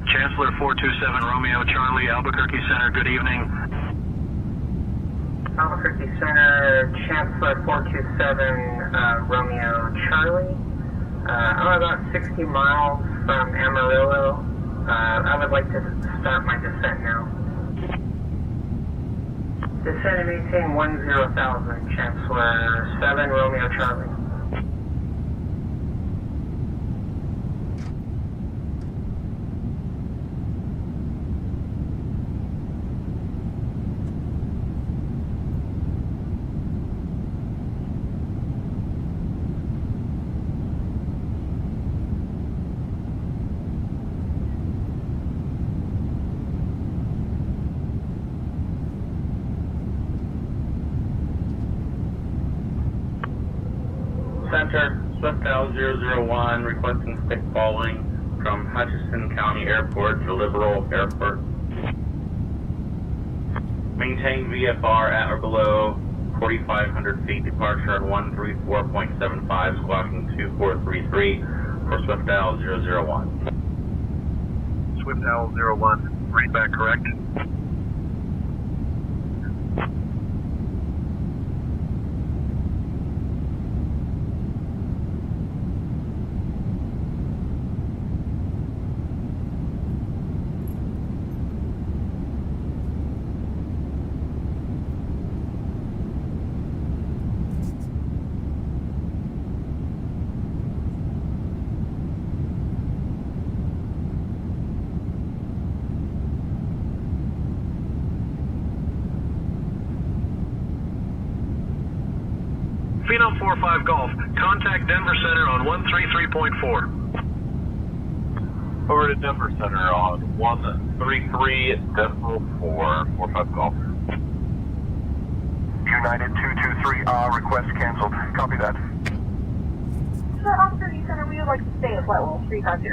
Chancellor 427 Romeo Charlie, Albuquerque Center, good evening. Albuquerque Center, Chancellor 427 Romeo Charlie. I'm about 60 miles from Amarillo. I would like to start my descent now. Descend and maintain 10,000, Chancellor 7 Romeo Charlie. Center, Swift 001, requesting stick following from Hutchinson County Airport to Liberal Airport. Maintain VFR at or below 4,500 feet, departure on 134.75, squawking 2433 for Swift 001. Swift Owl 01, read back correct. Phenom 45 Golf, contact Denver Center on 133.4. Over to Denver Center on 133.4, 45 Golf. United 223, request canceled. Copy that. Sir, Albuquerque Center, we would like to stay at flight level 350.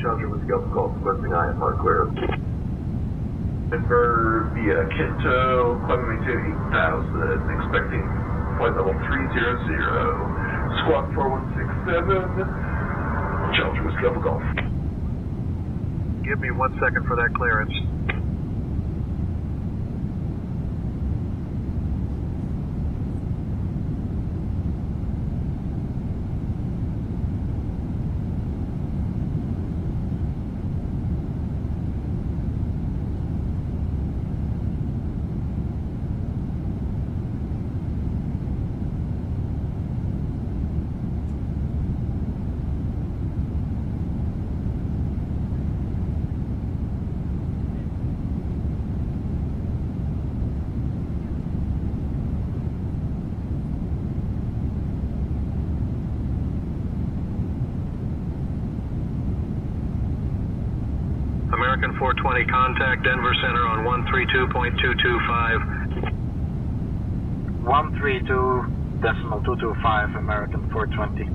Challenger with Gulf Golf, requesting IFR clear. Denver via Quinto, climbing maintain 8,000, expecting flight level 300, squawk 4167, Challenger with Gulf Golf. Give me 1 second for that clearance. American 420, contact Denver Center on 132.225. 132.225, American 420.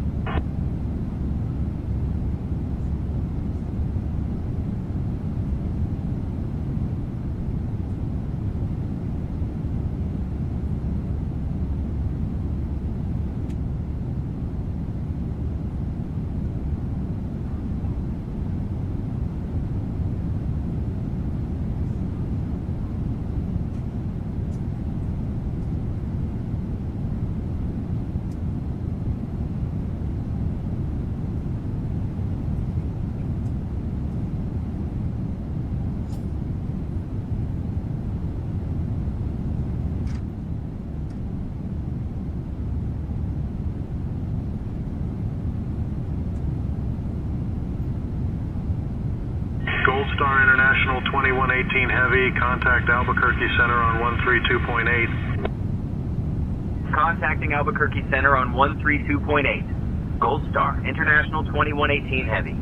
2118 Heavy, contact Albuquerque Center on 132.8. Contacting Albuquerque Center on 132.8. Gold Star, International 2118 Heavy.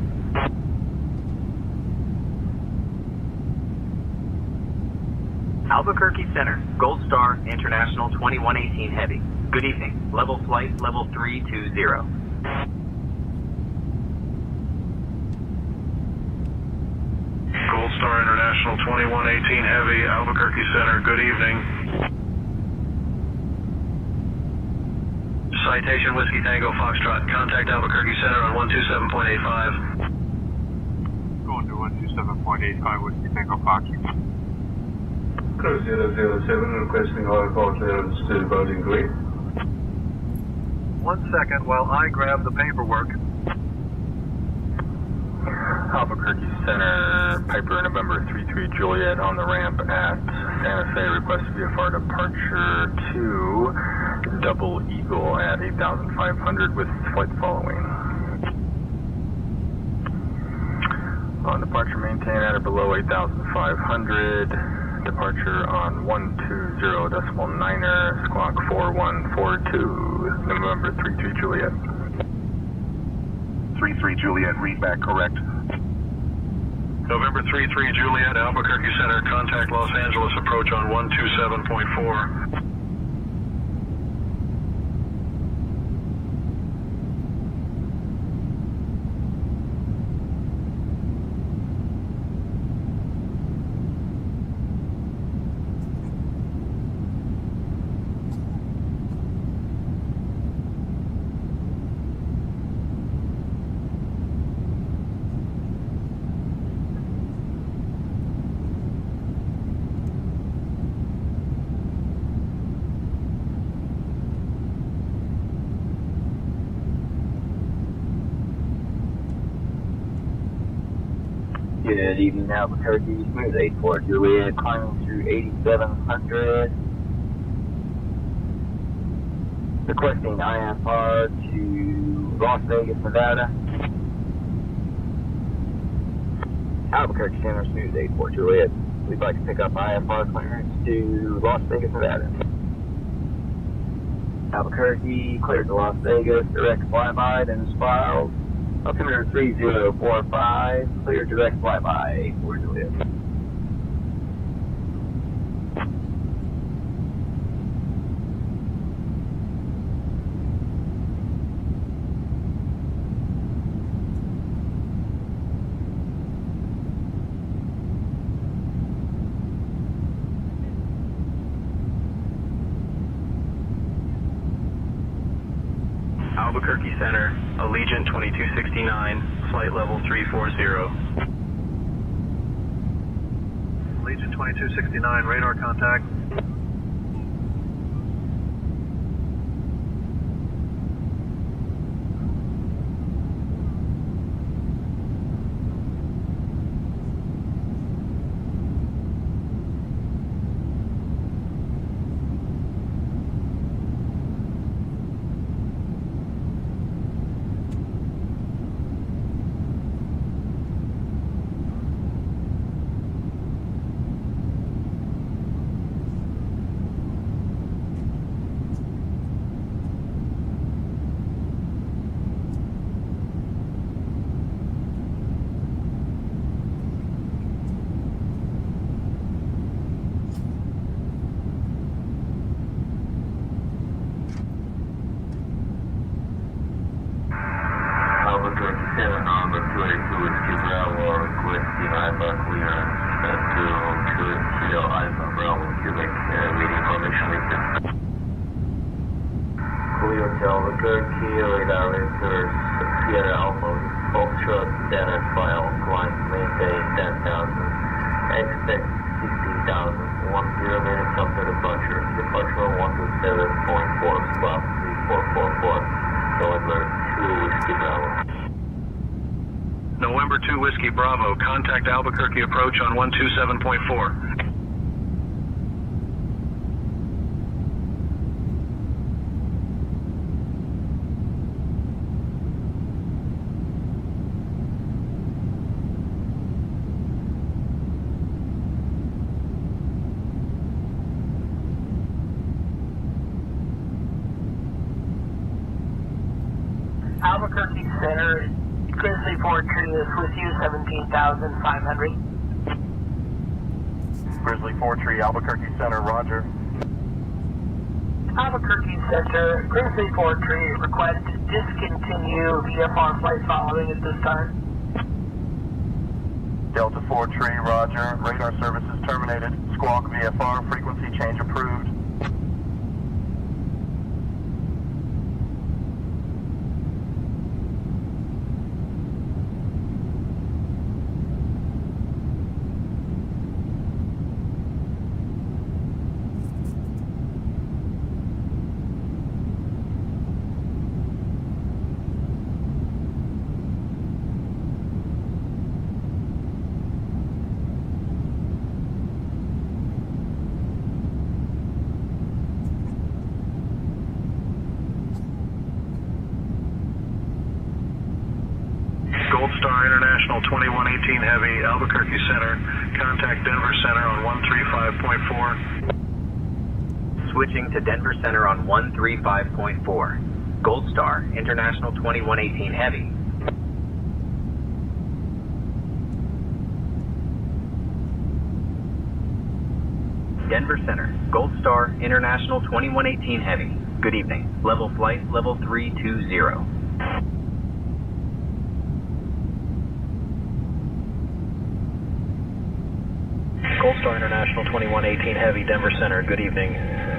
Albuquerque Center, Gold Star, International 2118 Heavy. Good evening. Level flight, level 320. Gold Star International 2118 Heavy, Albuquerque Center, good evening. Citation Whiskey Tango Foxtrot, contact Albuquerque Center on 127.85. Going to 127.85 Whiskey Tango Foxtrot. Cruise 007 requesting high call clearance to Boating Green. 1 second while I grab the paperwork. Albuquerque Center, Piper November 33 Juliet on the ramp at Santa Fe, request VFR departure to Double Eagle at 8,500 with flight following. On departure, maintain at or below 8,500. Departure on 120.9er, squawk 4142, November 33 Juliet. 33 Juliet, read back correct. November 33 Juliet, Albuquerque Center, contact Los Angeles approach on 127.4. Good evening, Albuquerque. Smooth 84 Juliet, climbing through 8,700. Requesting IFR to Las Vegas, Nevada. Albuquerque Center, Smooth 84 Juliet. We'd like to pick up IFR clearance to Las Vegas, Nevada. Albuquerque, cleared to Las Vegas, direct flyby, then is filed. Altimeter 3045, clear direct flyby, 84 Juliet. Albuquerque Center, Allegiant 2269, flight level 340. Allegiant 2269, radar contact. Albuquerque Center, number 282 Whiskey Bravo, requesting IFR clearance to Kilo Alpha Bravo, Quebec, waiting information later. Clear to Albuquerque, radar enters Sierra Alpha, Foxtrot, status file, climb, maintain 10,000, expect 16,000, 10 minutes after departure, departure 127.4, squawk 3444, November 2 Whiskey Bravo. November 2 Whiskey Bravo, contact Albuquerque approach on 127.4. Albuquerque Center, Grizzly Fortree is with you, 17,500. Grizzly Fortree, Albuquerque Center, roger. Albuquerque Center, Grizzly Fortree, request to discontinue VFR flight following at this time. Delta Fortree, roger. Radar services terminated. Squawk VFR, frequency change approved. Gold Star International 2118 Heavy, Albuquerque Center. Contact Denver Center on 135.4. Switching to Denver Center on 135.4. Gold Star International 2118 Heavy. Denver Center, Gold Star International 2118 Heavy. Good evening. Level flight, level 320. Gold Star International 2118 Heavy, Denver Center, good evening.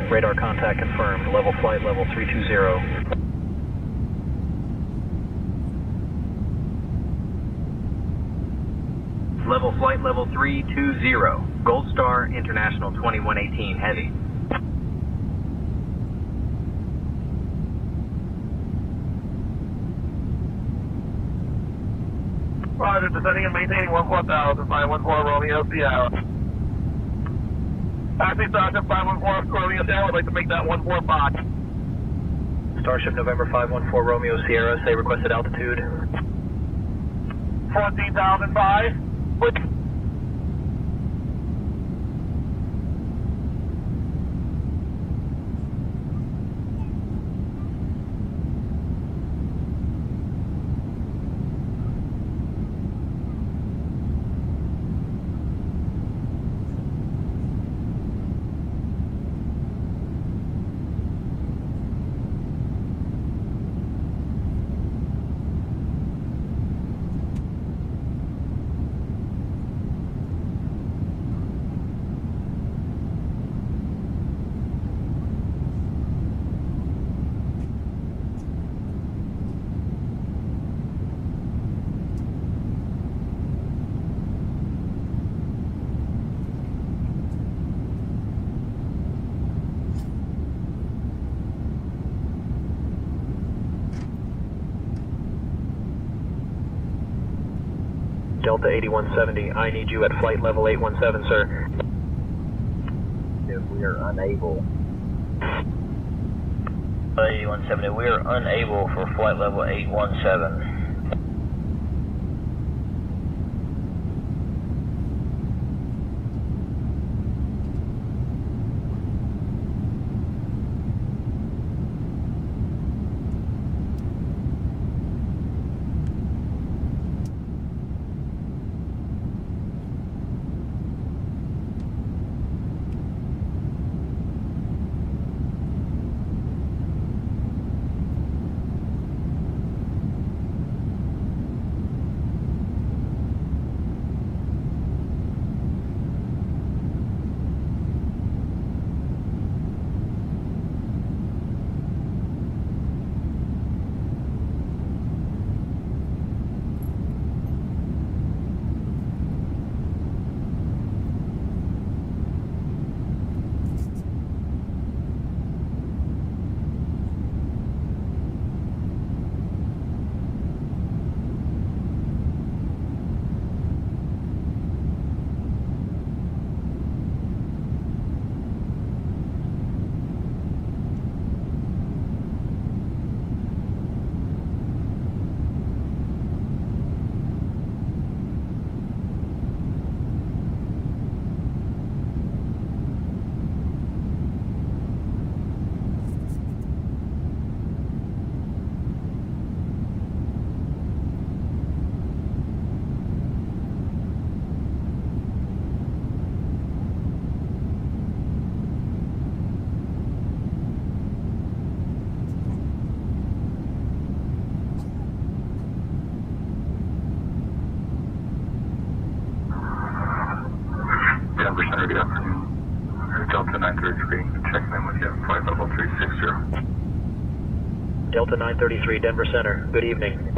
Radar contact confirmed. Level flight, level 320. Level flight, level 320. Gold Star International 2118 Heavy. Roger, descending and maintaining 14,000, 514 Romeo Sierra. Taxi Sergeant 514 Romeo Sierra, would like to make that 145. Starship November 514 Romeo Sierra, say requested altitude. 14,005. Delta 8170, I need you at flight level 817, sir. If we are unable. 8170, we are unable for flight level 817. Delta 933, Denver Center. Good evening.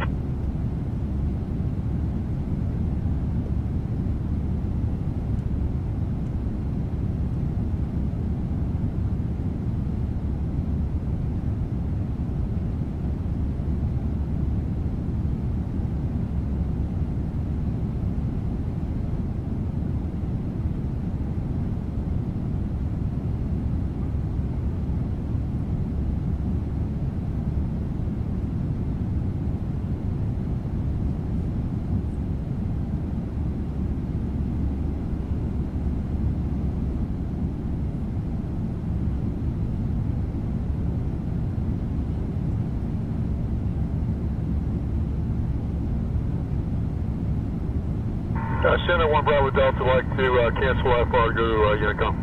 Center 1 Bravo Delta, like to cancel IFR, go to Unicom.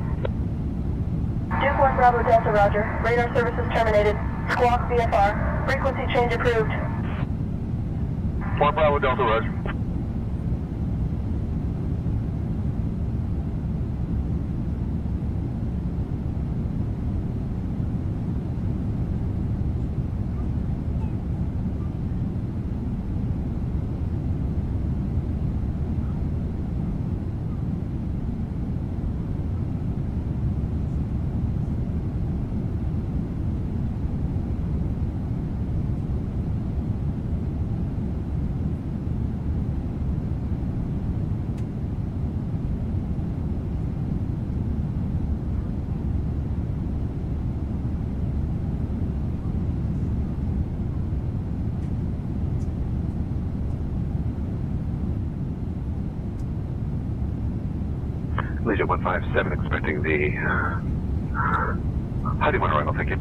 Duke 1 Bravo Delta, roger. Radar services terminated. Squawk VFR. Frequency change approved. 1 Bravo Delta, roger. Legion 157 expecting the Huddy 1 arrival, thank you.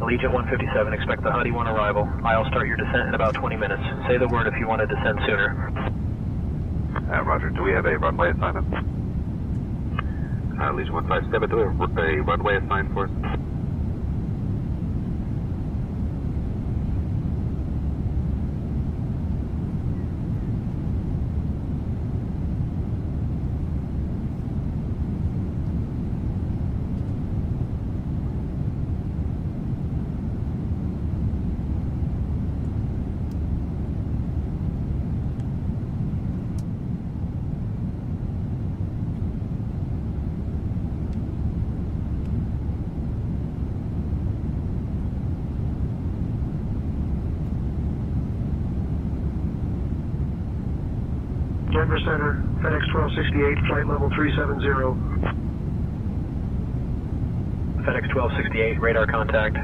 Legion 157, expect the Huddy 1 arrival. I'll start your descent in about 20 minutes. Say the word if you want to descend sooner. Roger, do we have a runway assignment? Legion 157, do we have a runway assigned for us? Denver Center, FedEx 1268, flight level 370. FedEx 1268, radar contact.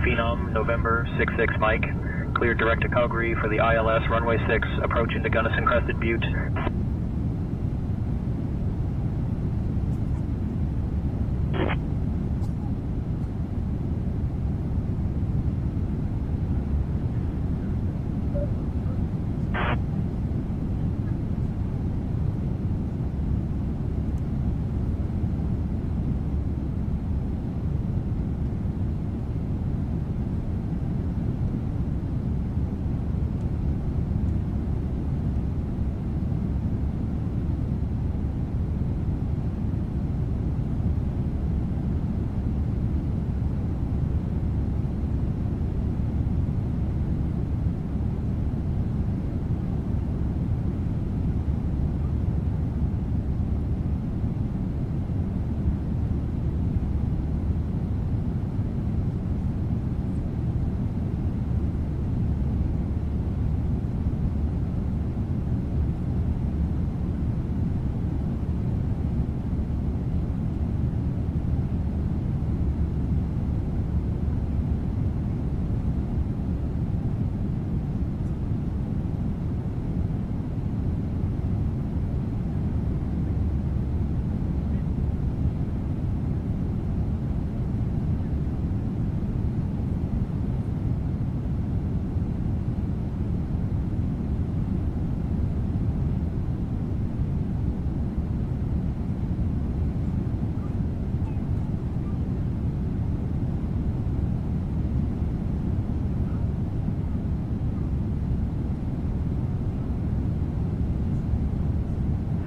Phenom, November 66 Mike. Cleared direct to Calgary for the ILS runway 6, approach into Gunnison Crested Butte.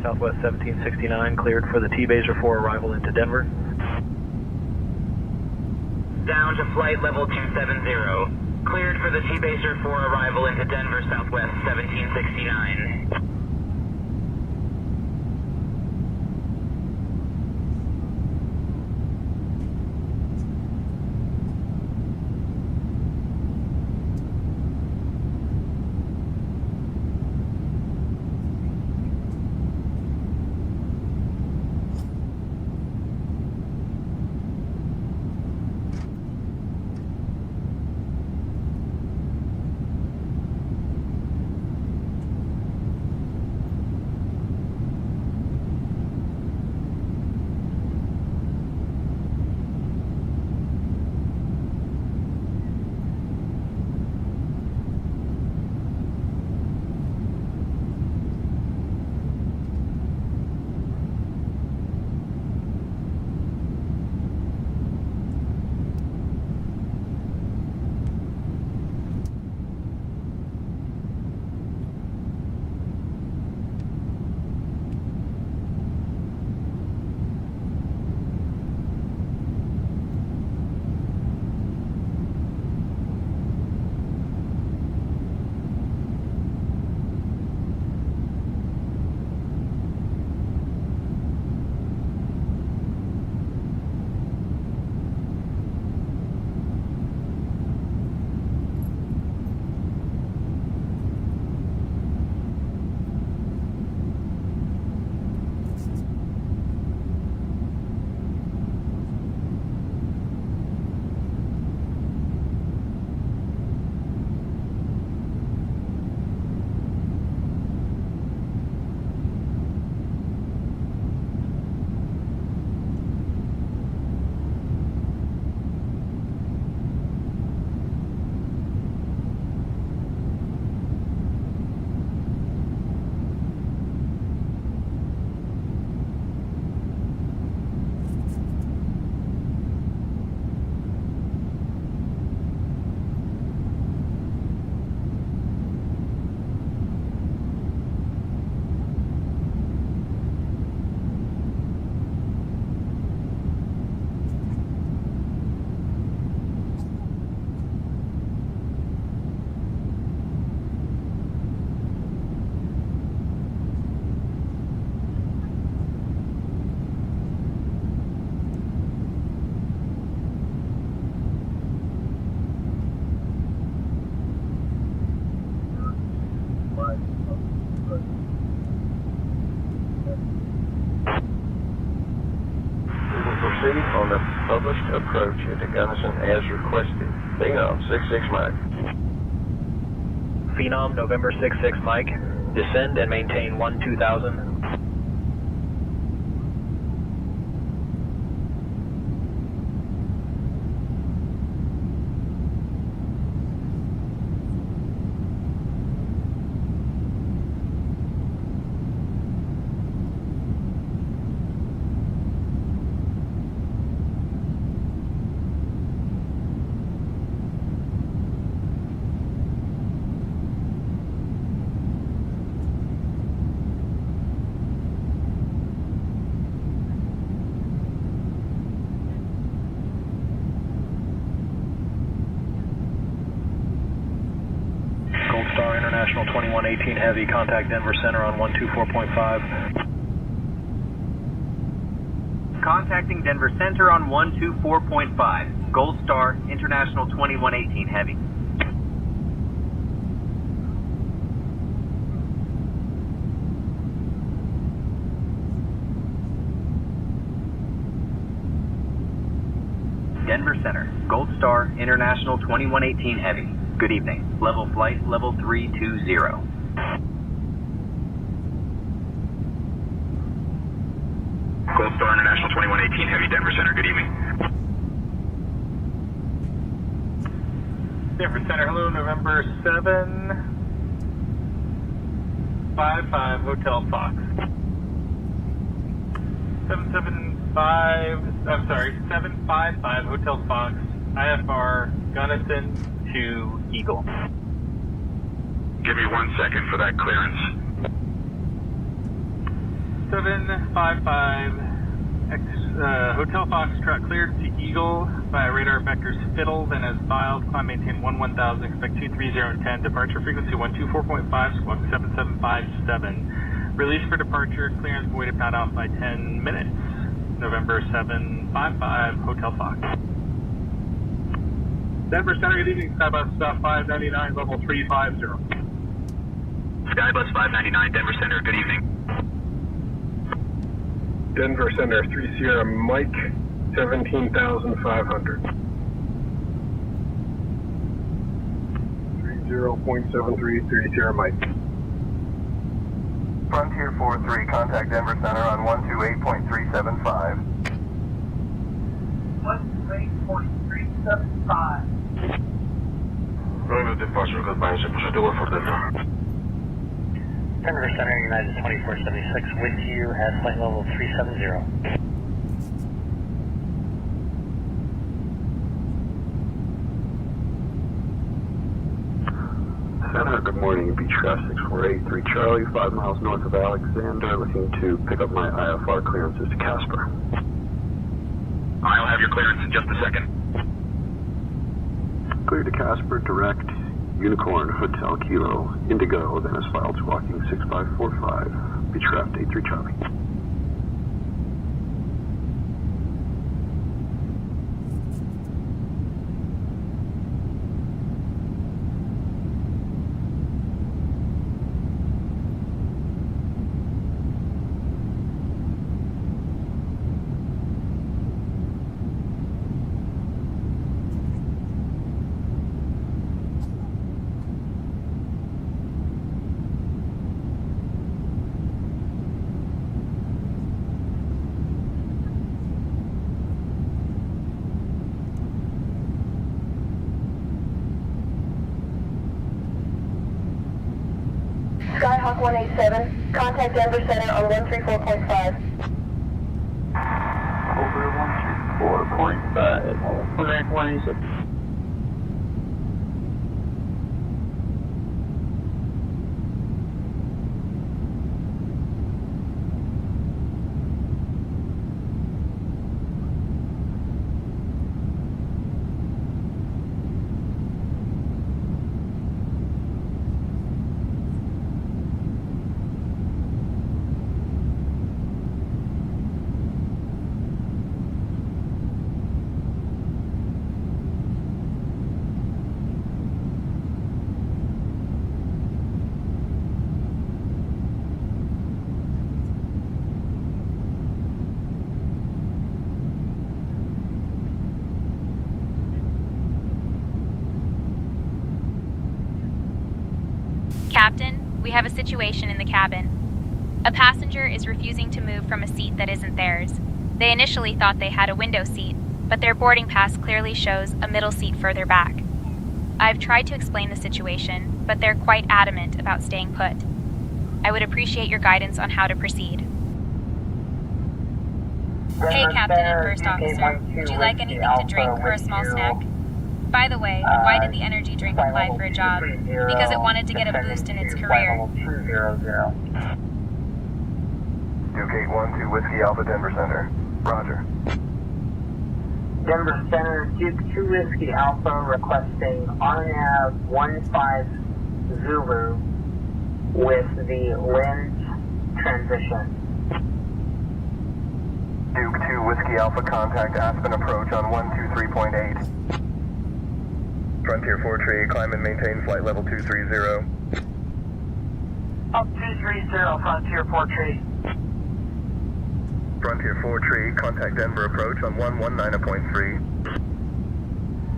Southwest 1769, cleared for the T-Baser 4 arrival into Denver. Down to flight level 270. Cleared for the T-Baser 4 arrival into Denver, Southwest 1769. published approach into Gunnison as requested. Phenom 66 Mike. Phenom November 66 Mike. Descend and maintain 2000. Gold Star International 2118 Heavy, contact Denver Center on 124.5. Contacting Denver Center on 124.5. Gold Star International 2118 Heavy. Denver Center, Gold Star International 2118 Heavy. Good evening. Level flight, level 320. Gold Star International 2118 Heavy, Denver Center, good evening. Denver Center, hello, November 755 Hotel Fox. 755 Hotel Fox, IFR Gunnison to Eagle. Give me 1 second for that clearance. 755 Hotel Foxtrot cleared to Eagle via radar vectors Fiddle, then as filed, climb maintain 1000, expect 23010, departure frequency 124.5, squawk 7757. Release for departure, clearance awaited pound out by 10 minutes. November 755 Hotel Fox. Denver Center, good evening. Skybus 599, level 350. Skybus 599, Denver Center, good evening. Denver Center, 3 Sierra Mike, 17,500. 30.73, 3 Sierra Mike. Frontier 43, contact Denver Center on 128.375. 128.375. Roger, departure, goodbye, proceed to for Delta. Denver Center, United 2476 with you at flight level 370. Center, good morning. Beechcraft 6483 Charlie, 5 miles north of Alexander, looking to pick up my IFR clearances to Casper. I'll have your clearance in just a second. Clear to Casper, direct, Unicorn, Hotel Kilo, Indigo, then is filed squawking 6545, Beechcraft 83 Charlie. Skyhawk 187, contact Denver Center on 134.5. Over 134.5. Correct 187. Captain, we have a situation in the cabin. A passenger is refusing to move from a seat that isn't theirs. They initially thought they had a window seat, but their boarding pass clearly shows a middle seat further back. I've tried to explain the situation, but they're quite adamant about staying put. I would appreciate your guidance on how to proceed. Hey, Captain and First Officer. Would you like anything to drink or a small snack? By the way, why did the energy drink apply for a job? Because it wanted to get a boost in its career. Duke 812 Whiskey Alpha Denver Center. Roger. Denver Center, Duke 2 Whiskey Alpha requesting RNAV 15 Zulu with the lens transition. Duke 2 Whiskey Alpha, contact Aspen approach on 123.8. Frontier 4 tree, climb and maintain flight level 230. Up 230, Frontier 4 tree. Frontier 4 tree, contact Denver approach on 119.3.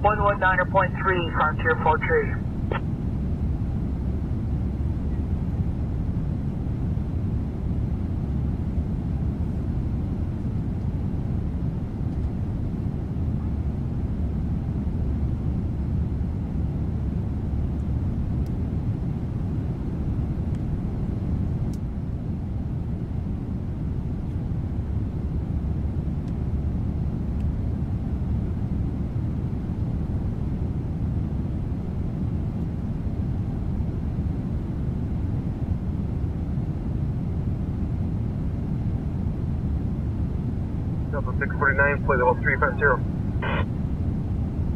119.3, Frontier 4 tree. Delta 649, play level 350.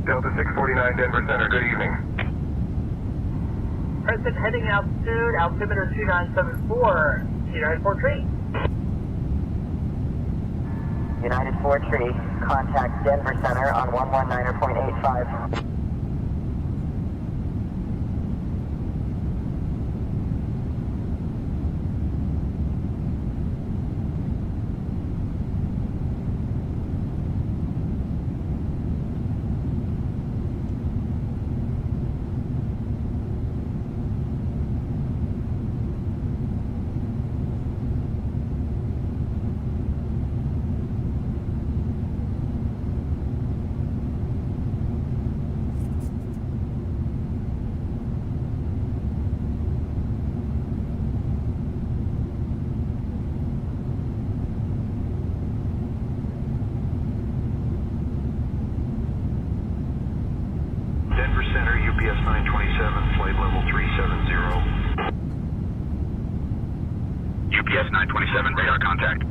Delta 649, Denver Center, good evening. Present heading altitude, altimeter 2974, United 4 tree. United 4 tree, contact Denver Center on 119.85. Denver Center, UPS 927, flight level 370. UPS 927, radar contact.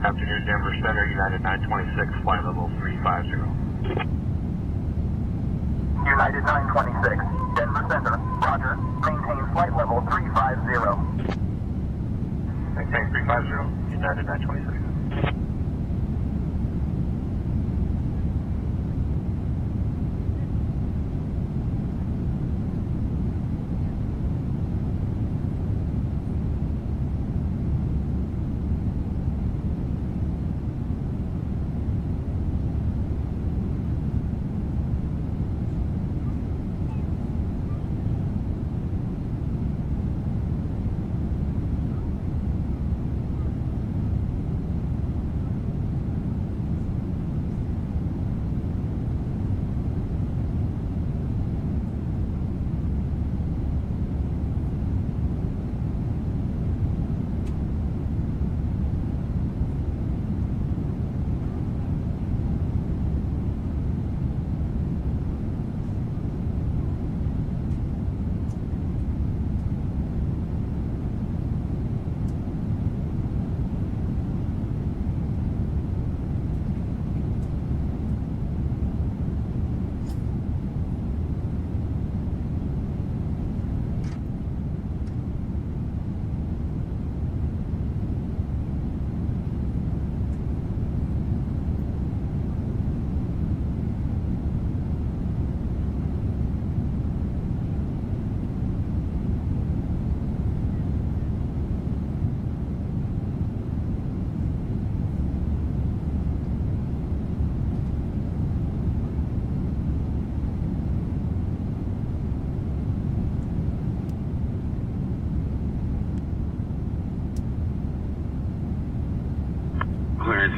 Afternoon, Denver Center, United 926, flight level 350. United 926, Denver Center, roger. Maintain flight level 350. Maintain 350, United 926.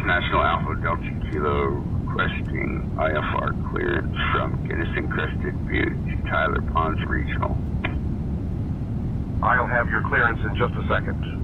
National Alpha Delta Kilo requesting IFR clearance from Guinness Crested Butte to Tyler Ponds Regional. I'll have your clearance in just a second.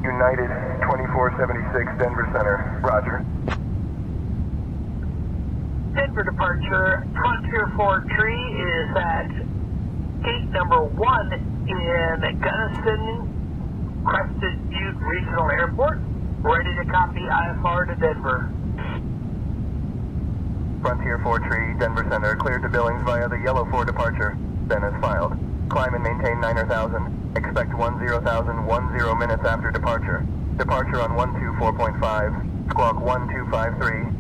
United 2476 Denver Center. Roger. Denver departure, Frontier 43 is at gate number 1 in Gunnison Crested Butte Regional Airport. Ready to copy IFR to Denver. Frontier 43 Denver Center, cleared to Billings via the Yellow 4 departure. Then as filed. Climb and maintain 9,000. Expect 10,010 minutes after departure. Departure on 124.5. Squawk 1253.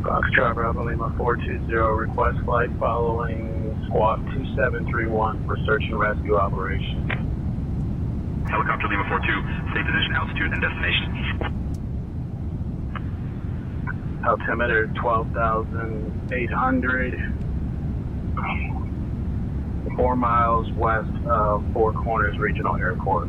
Foxtrot Bravo Lima 420, request flight following squawk 2731 for search and rescue operation. Helicopter Lima 42, state position, altitude, and destination. Altimeter 12,800, 4 miles west of Four Corners Regional Airport.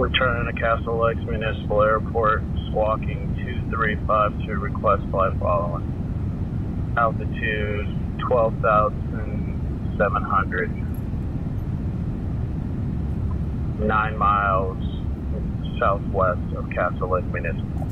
Returning to Castle Lakes Municipal Airport, squawking 2352, request flight following. Altitude 12,700. 9 miles southwest of Castle Lake Municipal.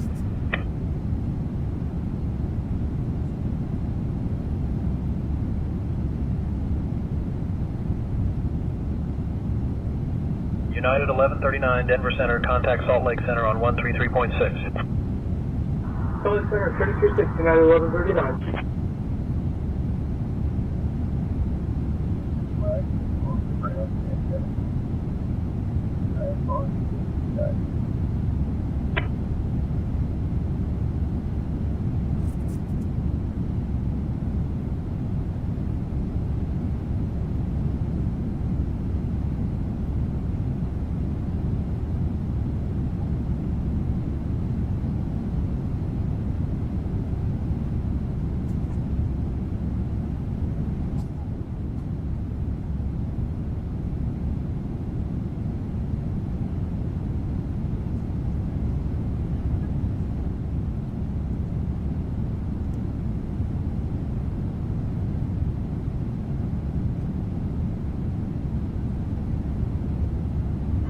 United 1139, Denver Center, contact Salt Lake Center on 133.6. Salt Lake Center, 326, United 1139.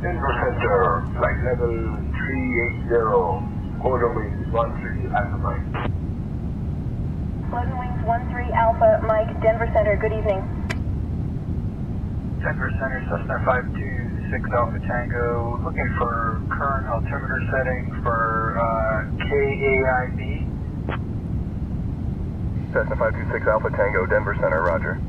Denver Center, flight level 380, quarter wings 13 Alpha Mike. Quarter wings 13 Alpha Mike, Denver Center, good evening. Denver Center, Cessna 526 Alpha Tango, looking for current altimeter setting for KAIB. Cessna 526 Alpha Tango, Denver Center, roger.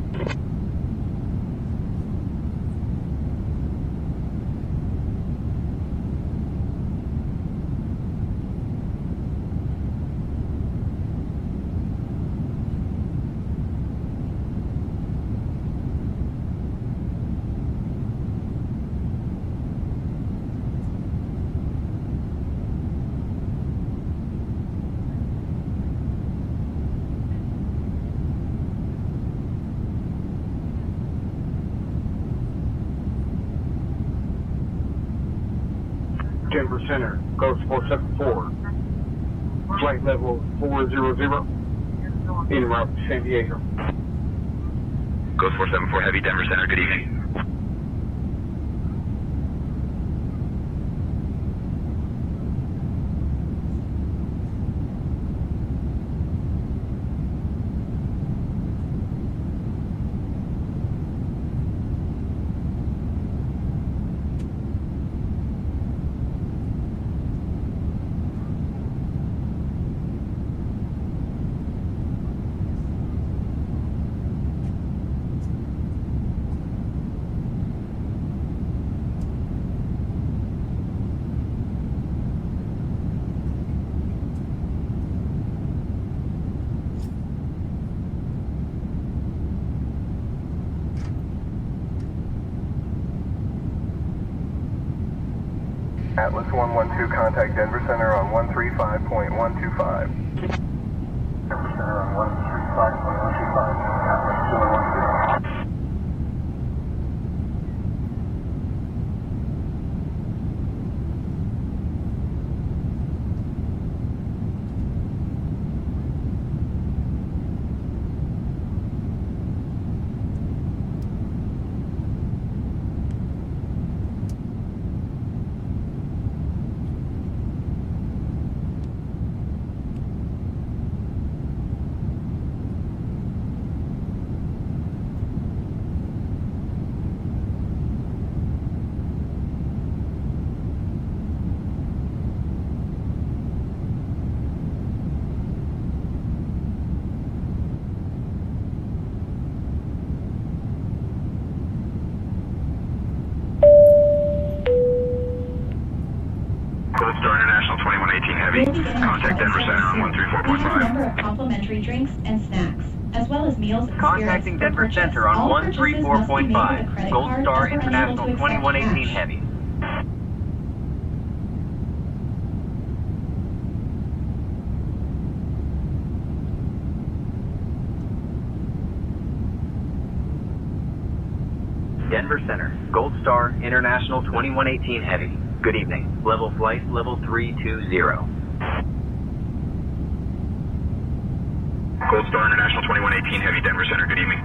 Denver Center, Ghost 474, flight level 400, en route to San Diego. Ghost 474 Heavy, Denver Center, good evening. Atlas 112, contact Denver Center on 135.125. Denver Center on 135.125, Atlas 212. International 2118 Heavy, contact Denver Center on 134.5. Number of complimentary drinks and snacks, as well as meals and Contacting Denver Center on 134.5, Gold Star International 2118 Heavy. Denver Center, Gold Star International 2118 Heavy. Good evening. Level flight, level 320. Gold Star International 2118 Heavy, Denver Center, good evening.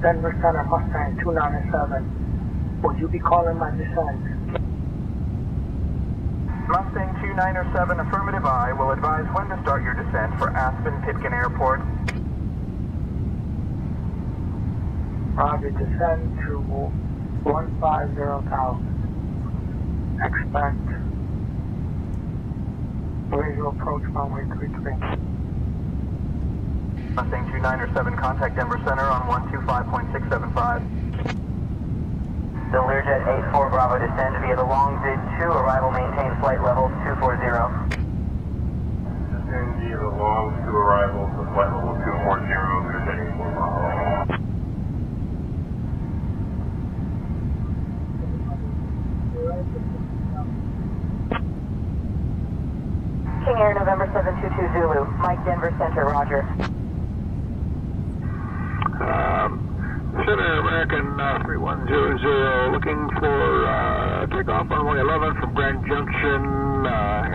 Denver Center, Mustang 297. Will you be calling my descent? Mustang 2907, affirmative I, will advise when to start your descent for Aspen Pitkin Airport. Roger, descend to 150,000. Expect visual approach runway 33. Mustang 297, contact Denver Center on 125.675. The Learjet 84 Bravo descend via the long bid 2, arrival maintain flight level 240. Descend via the long 2 arrival to flight level 240, Learjet 84 Bravo. King Air November 722 Zulu, Mike Denver Center, roger. Center American 3100, looking for takeoff runway 11 from Grand Junction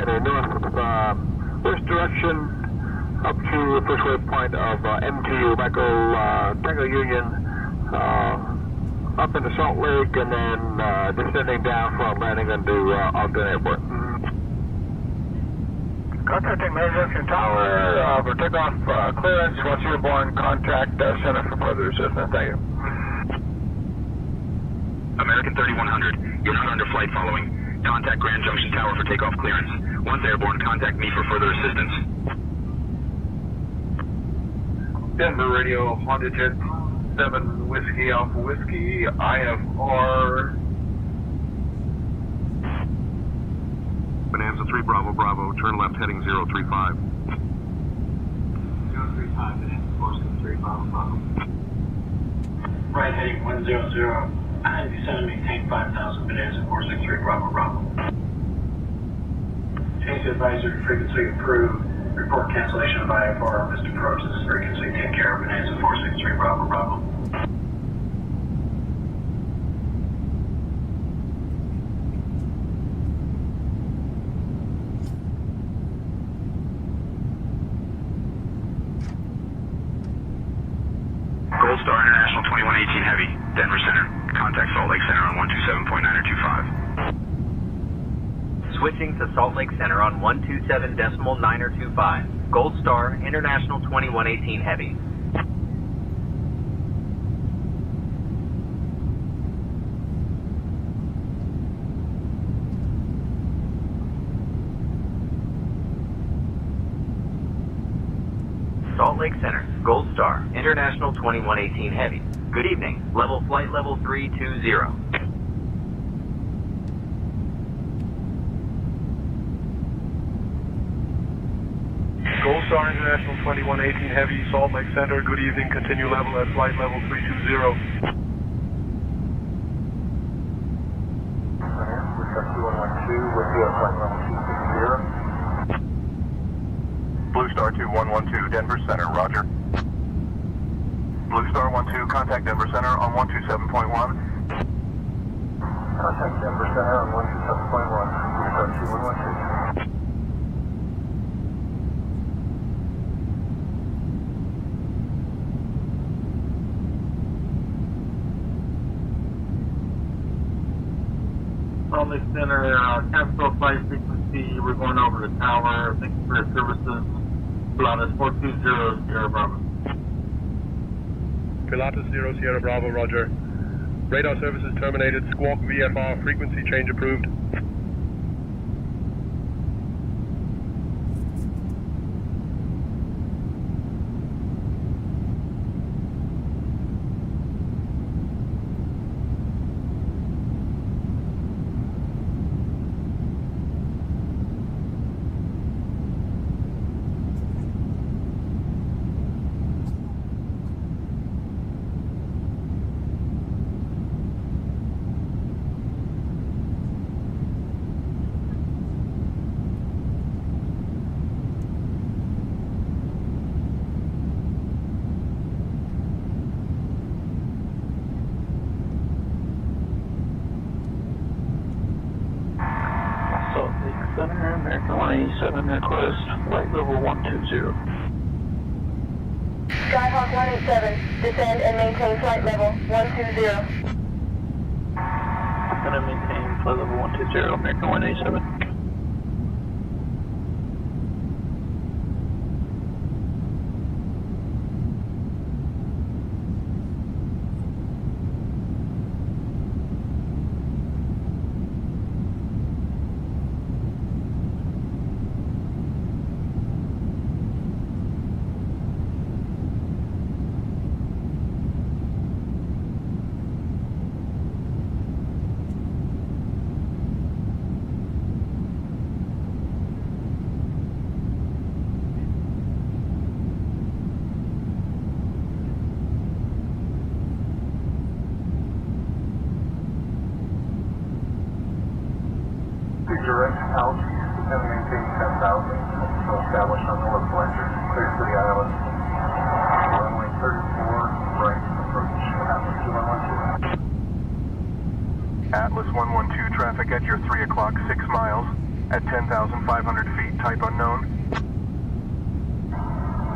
in a northwest direction up to the first waypoint of MTU, Michael Tango Union, up into Salt Lake, and then descending down for landing into Ogden Airport. Contacting Grand Junction Tower for takeoff clearance. Once you're aboard, contact Center for further assistance. Thank you. American 3100, you're not under flight following. Contact Grand Junction Tower for takeoff clearance. Once airborne, contact me for further assistance. Denver Radio, Honda Jet 7 Whiskey Alpha Whiskey, IFR. Bonanza 3 Bravo Bravo, turn left heading 035. 035, Bonanza 463 Bravo Bravo. Right heading 100. Descend and maintain 5,000, Bonanza 463 Bravo Bravo. Change to advisory frequency approved. Report cancellation of IFR. Missed approach. This is frequency. Take care of Bonanza 463 Bravo Bravo. Gold Star International 2118 Heavy, Denver Center. Contact Salt Lake Center on 127.925. Switching to Salt Lake Center on 127.925. Gold Star International 2118 Heavy. Salt Lake Center, Gold Star International 2118 Heavy. Good evening. Flight level 320. Gold Star International 2118 Heavy, Salt Lake Center. Good evening. Continue level at flight level 320. Blue Star 2112, Denver Center, roger. Blue Star 12, contact Denver Center on 127.1. Contact Denver Center on 127.1. Blue Star 2112. Salt Lake Center, capital flight frequency, we're going over the tower. Thank you for your services. Pilatus 420 Sierra Bravo. Pilatus 0 Sierra Bravo, roger. Radar services terminated. Squawk VFR, frequency change approved. Center, American 187 request, flight level 120. Skyhawk 187, descend and maintain flight level 120. Gonna maintain flight level 120, American 187. direct altitude, and maintain 10,000. So established on the local engine, clear for the ILS. Runway 34, right approach, Atlas 112. Atlas 112 traffic at your 3 o'clock, 6 miles at 10,500 feet, type unknown.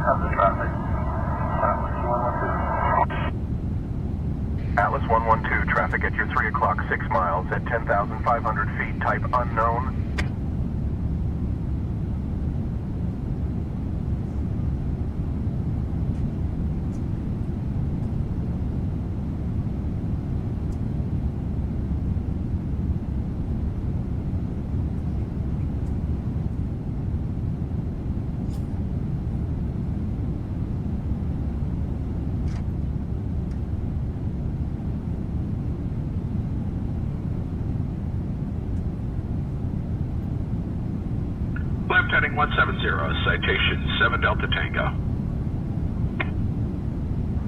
Have the traffic. Atlas 112. Atlas 112 traffic at your 3 o'clock, 6 miles at 10,500 feet, type unknown. Left heading 170, citation 7 Delta Tango.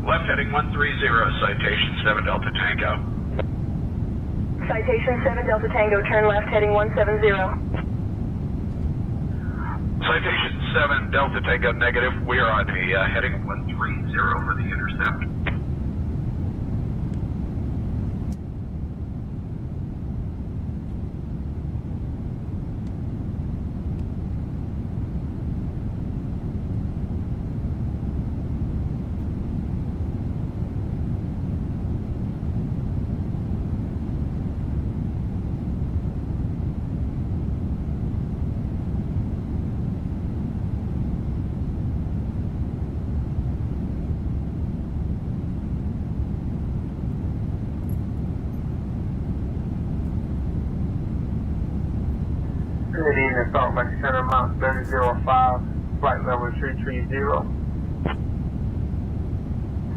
Left heading 130, citation 7 Delta Tango. Citation 7 Delta Tango, turn left heading 170. Citation 7 Delta Tango negative. We are on a heading 130 for the intercept. Good evening, Salt Lake Center, Mount 3005, flight level 330.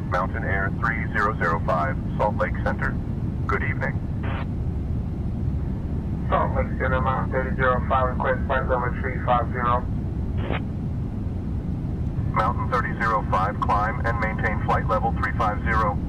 Mountain Air 3005, Salt Lake Center. Good evening. Salt Lake Center, Mount 3005, request flight level 350. Mountain 3005, climb and maintain flight level 350.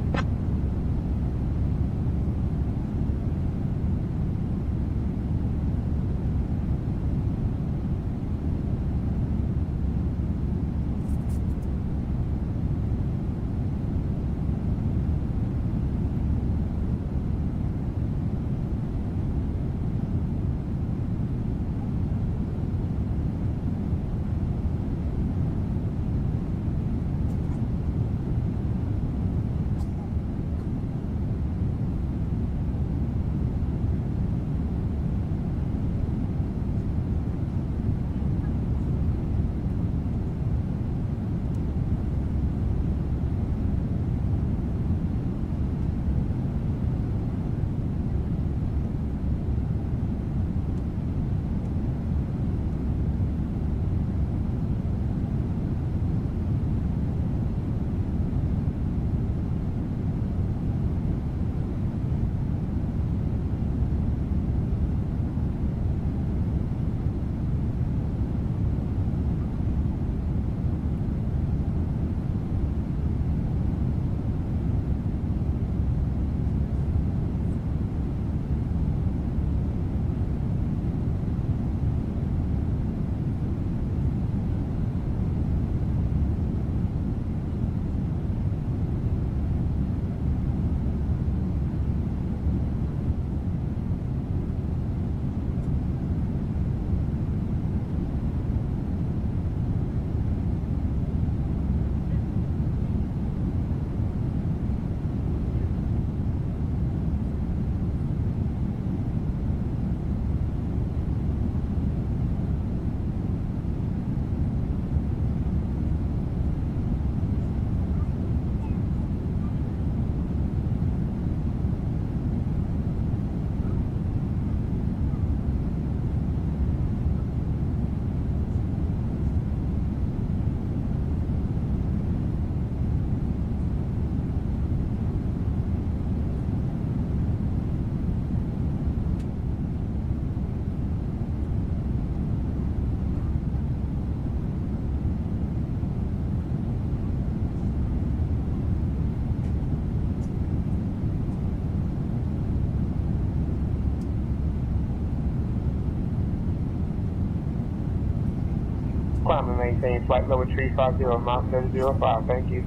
Climb and maintain flight level 350, Mountain 3005, thank you.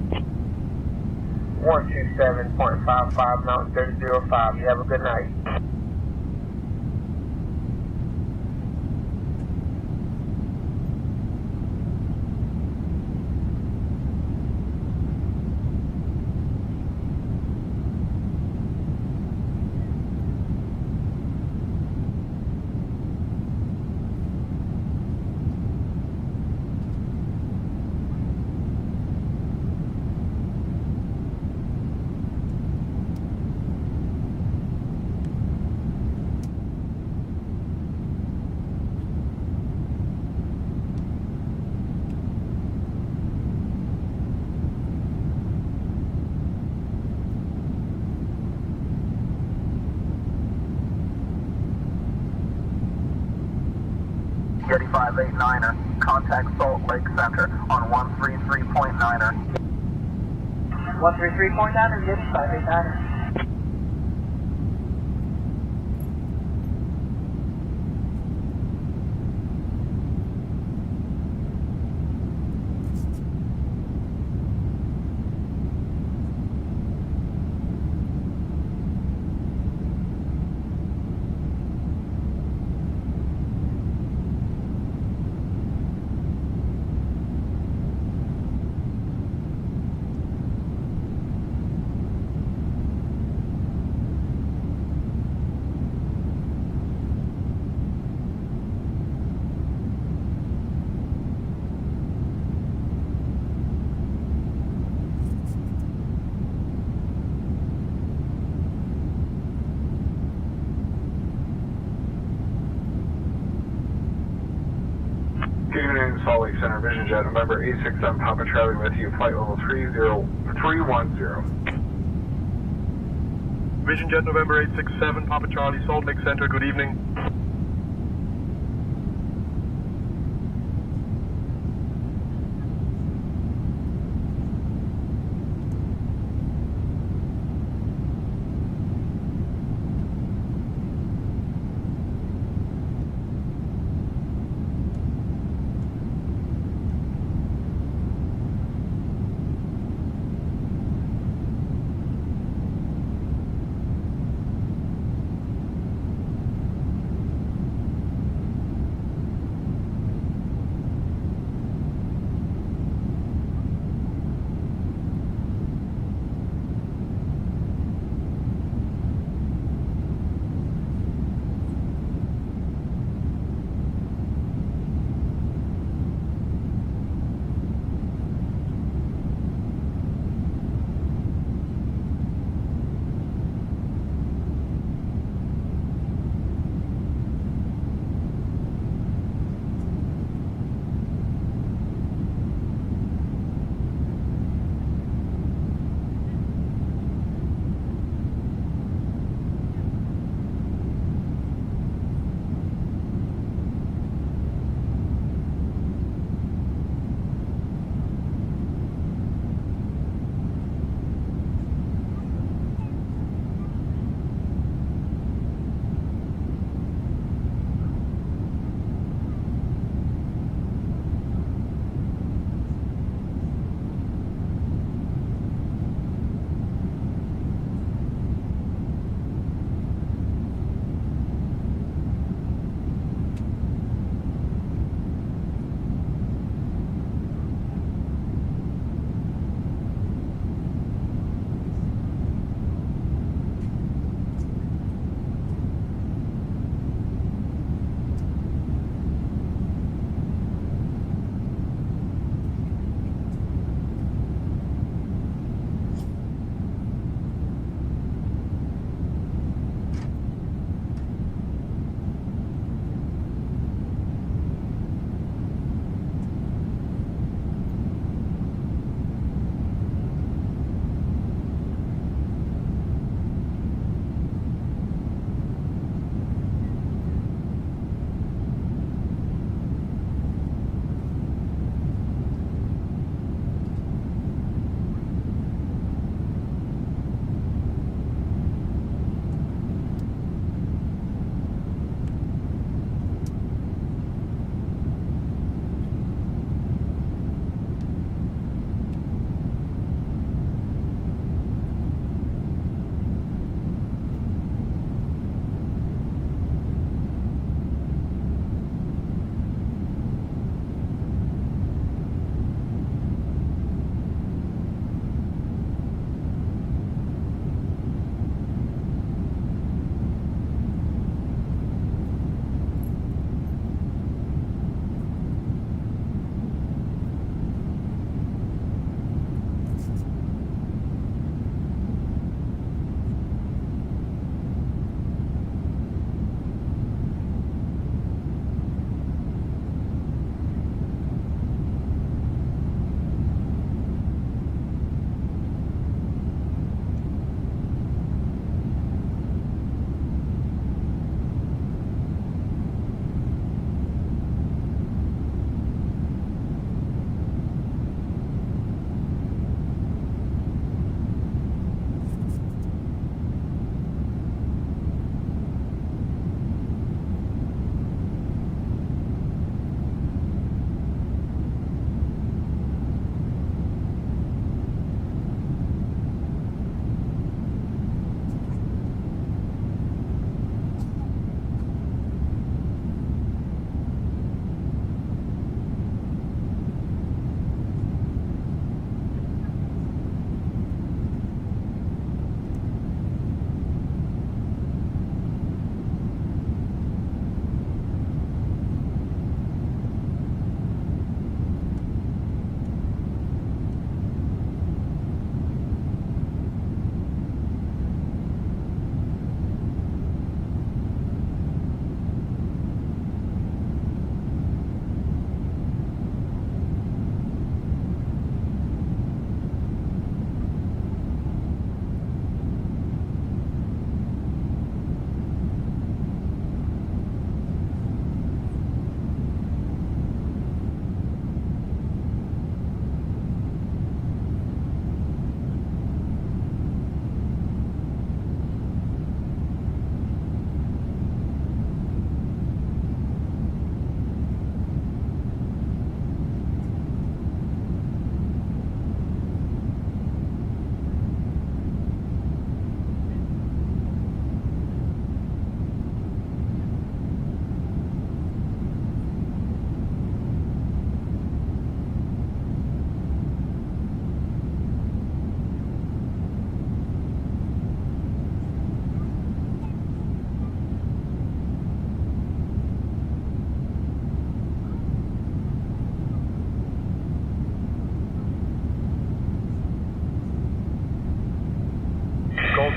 127.55, Mountain 3005, you have a good night. Yeti 589er, contact Salt Lake Center on 133.9er. 133.9er, Yeti 589er. Good evening, Salt Lake Center, Vision Jet, November 867, Papa Charlie with you, flight level 310. Vision Jet, November 867, Papa Charlie, Salt Lake Center, good evening.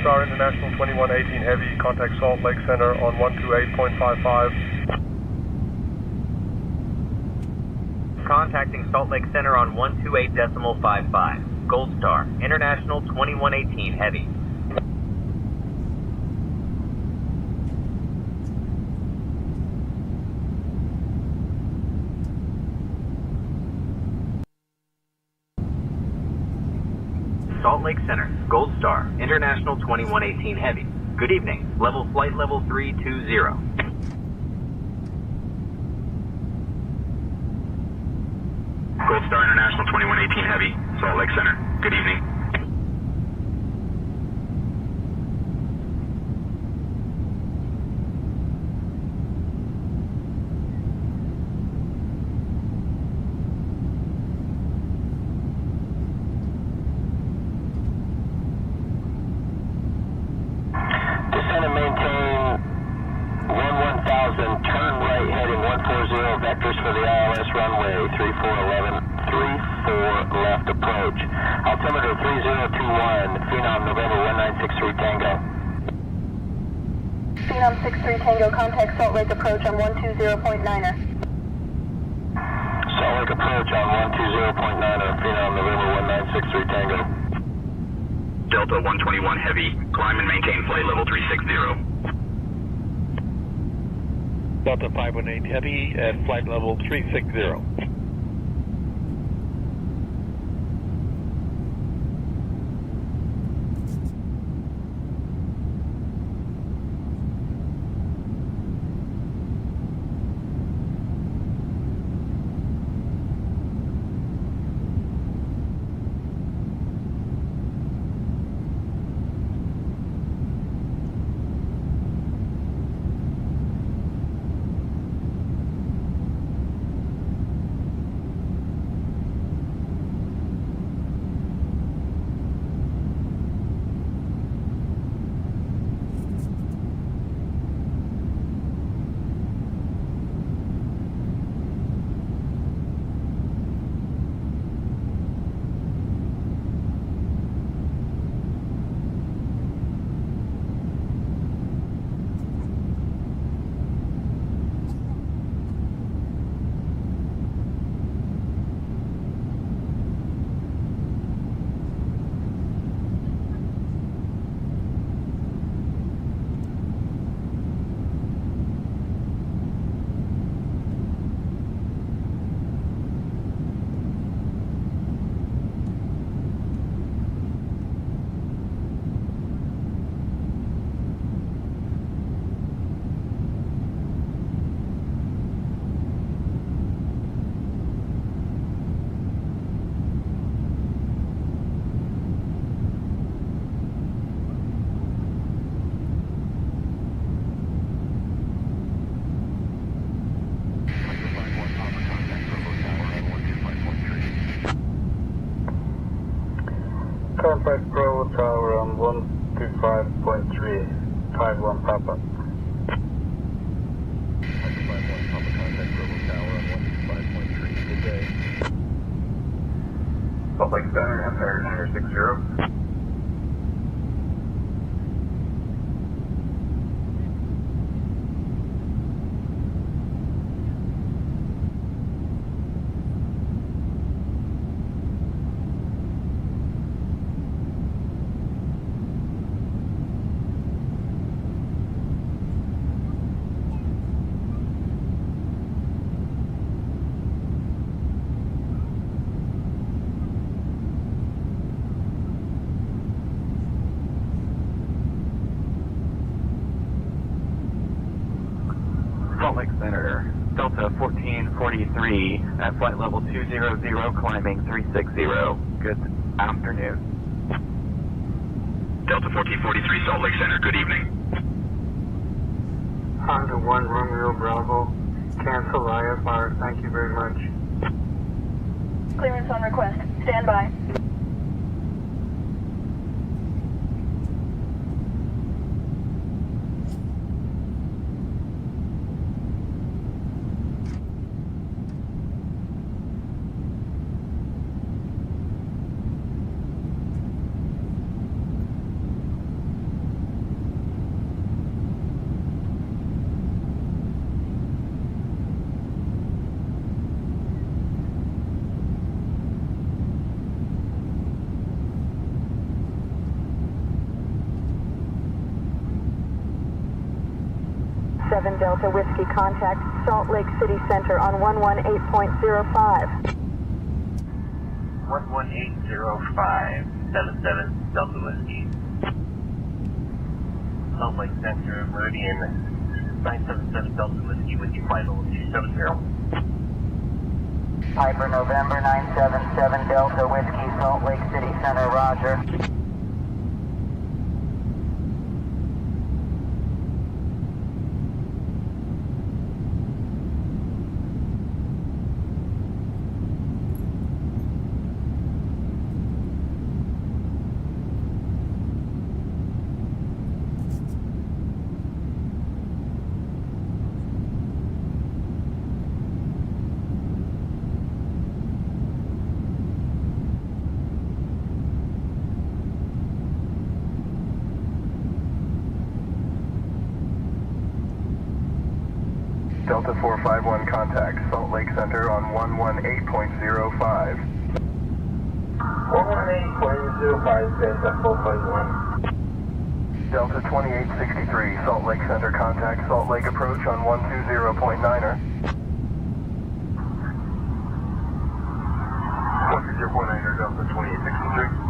Star International 2118 Heavy, contact Salt Lake Center on 128.55. Contacting Salt Lake Center on 128.55. Gold Star International 2118 Heavy. Salt Lake Center, Gold Star, International 2118 Heavy. Good evening. Flight level 320. Gold Star International 2118 Heavy, Salt Lake Center. Good evening. Descend and maintain 11,000, turn right heading 140, vectors for the ILS runway 3411, 34 left approach. Altimeter 3021, Phenom November 1963 Tango. Phenom 63 Tango, contact Salt Lake approach on 120.9er. Salt Lake approach on 120.9er, Phenom November 1963 Tango. Delta 121 Heavy, climb and maintain flight level 360. Delta 518 Heavy at flight level 360. Contact Bravo Tower on 125.3, 51 Papa. Contact Bravo Tower on 125.3. Good day. Salt Lake Center, Empire 960. Salt Lake Center, Delta 1443 at flight level 200, climbing 360. Good afternoon. Delta 1443 Salt Lake Center, good evening. Honda 1 Romeo Bravo, cancel IFR, thank you very much. Clearance on request. Stand by. 7 Delta Whiskey, contact Salt Lake City Center on 118.05. 11805, 77 Delta Whiskey. Salt Lake Center, Meridian 977 Delta Whiskey with you, flight level 270. Piper November 977 Delta Whiskey, Salt Lake City Center, roger. Delta 451 contact Salt Lake Center on 118.05. 118.05, Delta 451. Delta 2863 Salt Lake Center contact Salt Lake approach on 120.9er. 120.9er, Delta 2863.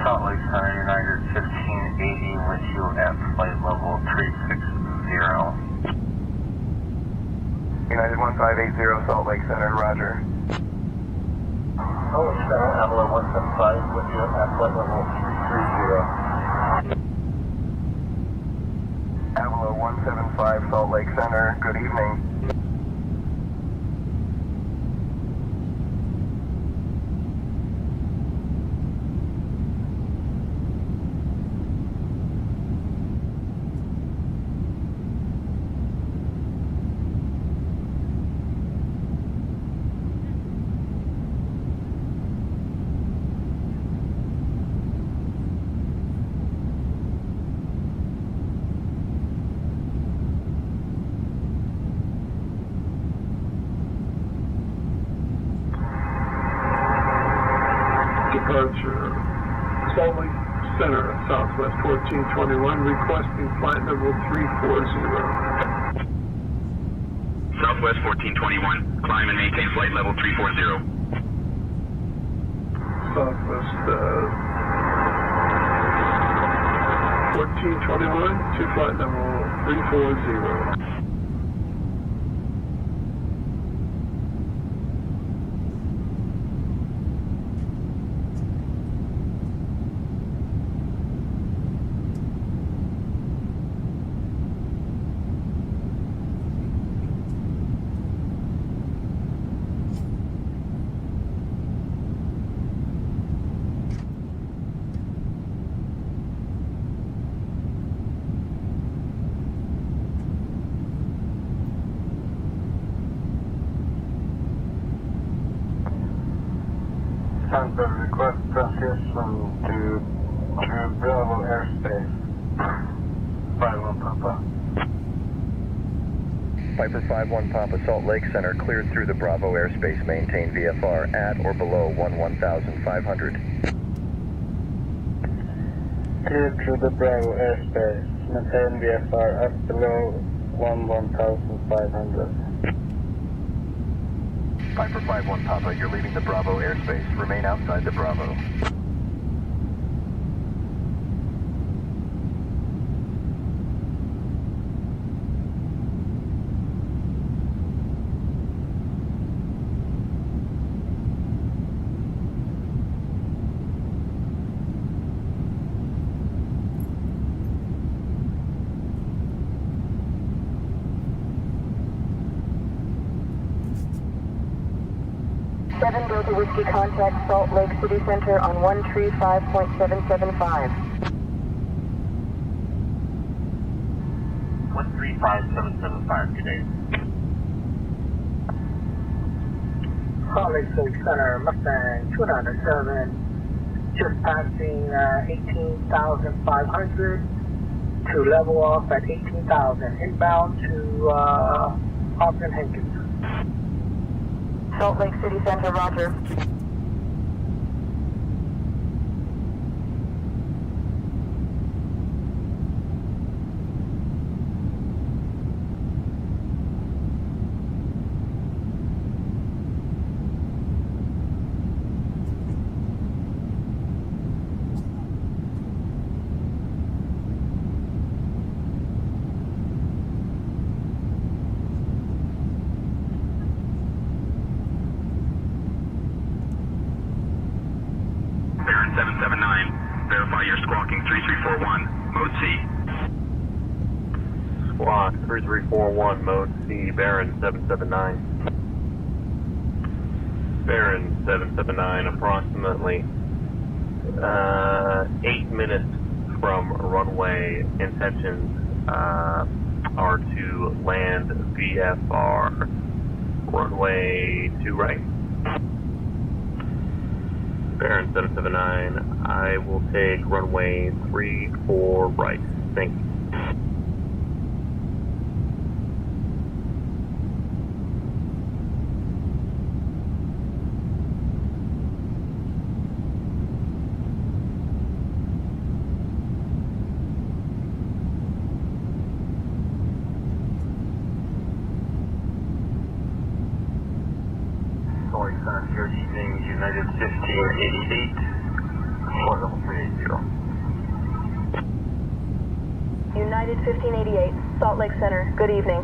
Salt Lake Center, United 1580 with you at flight level 360. United 1580 Salt Lake Center, roger. Salt Lake Center, Avalon 175 with you at flight level 330. Avalon 175 Salt Lake Center, good evening. Departure Salt Lake Center, Southwest 1421, requesting flight level 340. Southwest 1421, climb and maintain flight level 340. Southwest 1421 to flight level 340. Center, request transition to Bravo airspace. 51 Papa. Piper 51 Papa Salt Lake Center cleared through the Bravo airspace. Maintain VFR at or below 11,500. Cleared through the Bravo airspace. Maintain VFR at below 11,500. Piper 51 Papa, you're leaving the Bravo airspace. Remain outside the Bravo. 7 Delta Whiskey contact Salt Lake City Center on 135.775. 135.775, good day. Salt Lake City Center, Mustang 207, just passing 18,500 to level off at 18,000, inbound to Austin Hankins. Salt Lake City Center, roger. Baron 779, verify you're squawking 3341, mode C. Squawk 3341, mode C, Baron 779. Baron 779, approximately 8 minutes from runway. Intentions are to land VFR, runway 2 right. Baron 779, I will take runway 34 right. Thank you. Sorry, Center, good evening, United 1588, flight level 380. United 1588, Salt Lake Center, good evening.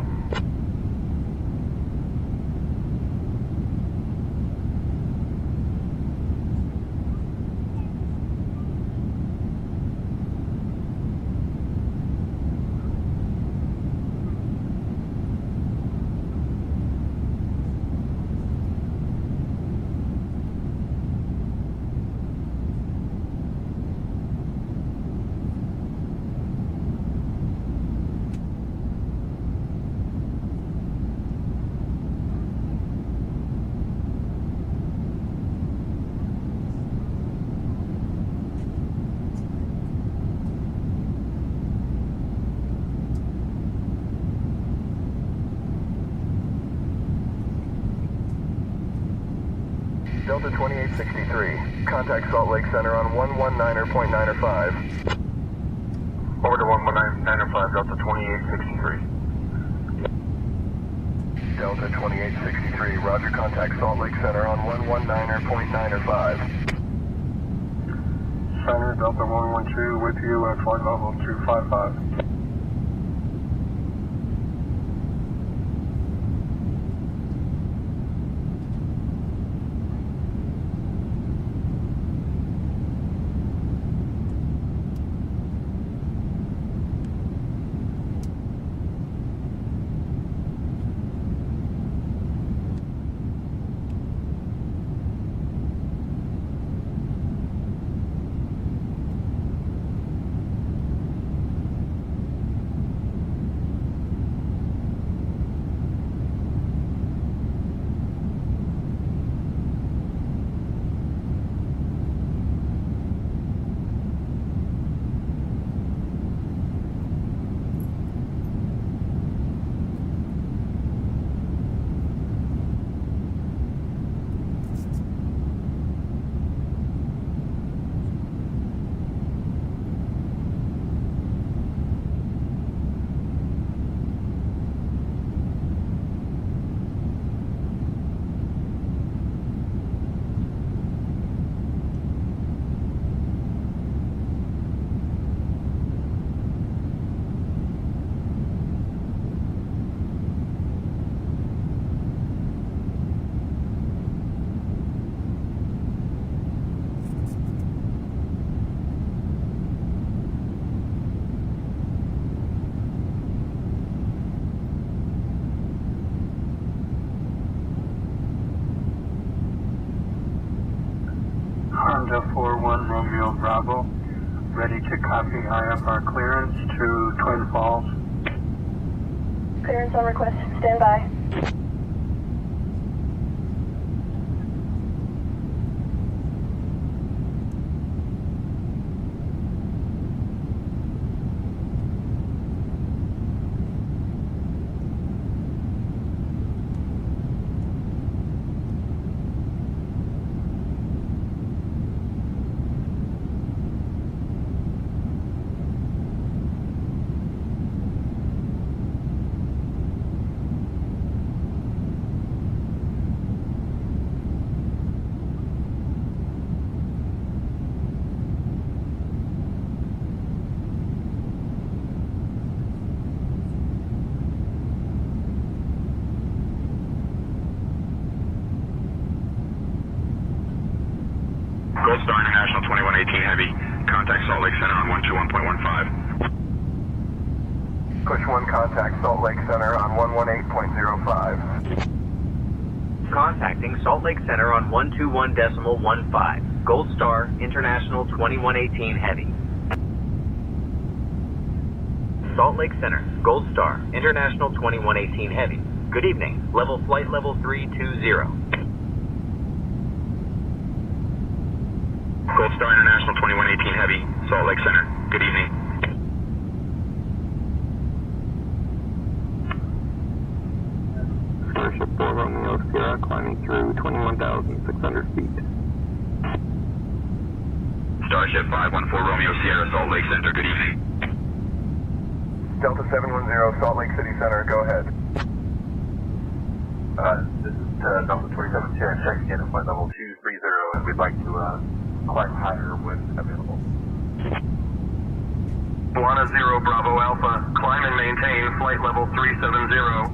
Delta 2863, contact Salt Lake Center on 119.905. Over to 119.905, Delta 2863. Delta 2863, roger, contact Salt Lake Center on 119.905. Center, Delta 112 with you at flight level 255. Honda 41 Romeo Bravo, ready to copy IFR clearance to Twin Falls. Clearance on request. Stand by. Gold Star International 2118 Heavy. Contact Salt Lake Center on 121.15. Push 1 contact Salt Lake Center on 118.05. Contacting Salt Lake Center on 121.15. Gold Star International 2118 Heavy. Salt Lake Center, Gold Star International 2118 Heavy. Good evening. Flight level 320. Gold Star International 2118 Heavy, Salt Lake Center. Good evening. Starship 4 Romeo Sierra climbing through 21,600 feet. Starship 514 Romeo Sierra, Salt Lake Center. Good evening. Delta 710 Salt Lake City Center, go ahead. This is Delta 27 Sierra checking in at flight level 230, and we'd like to climb higher when available. Buana 0 Bravo Alpha, climb and maintain flight level 370.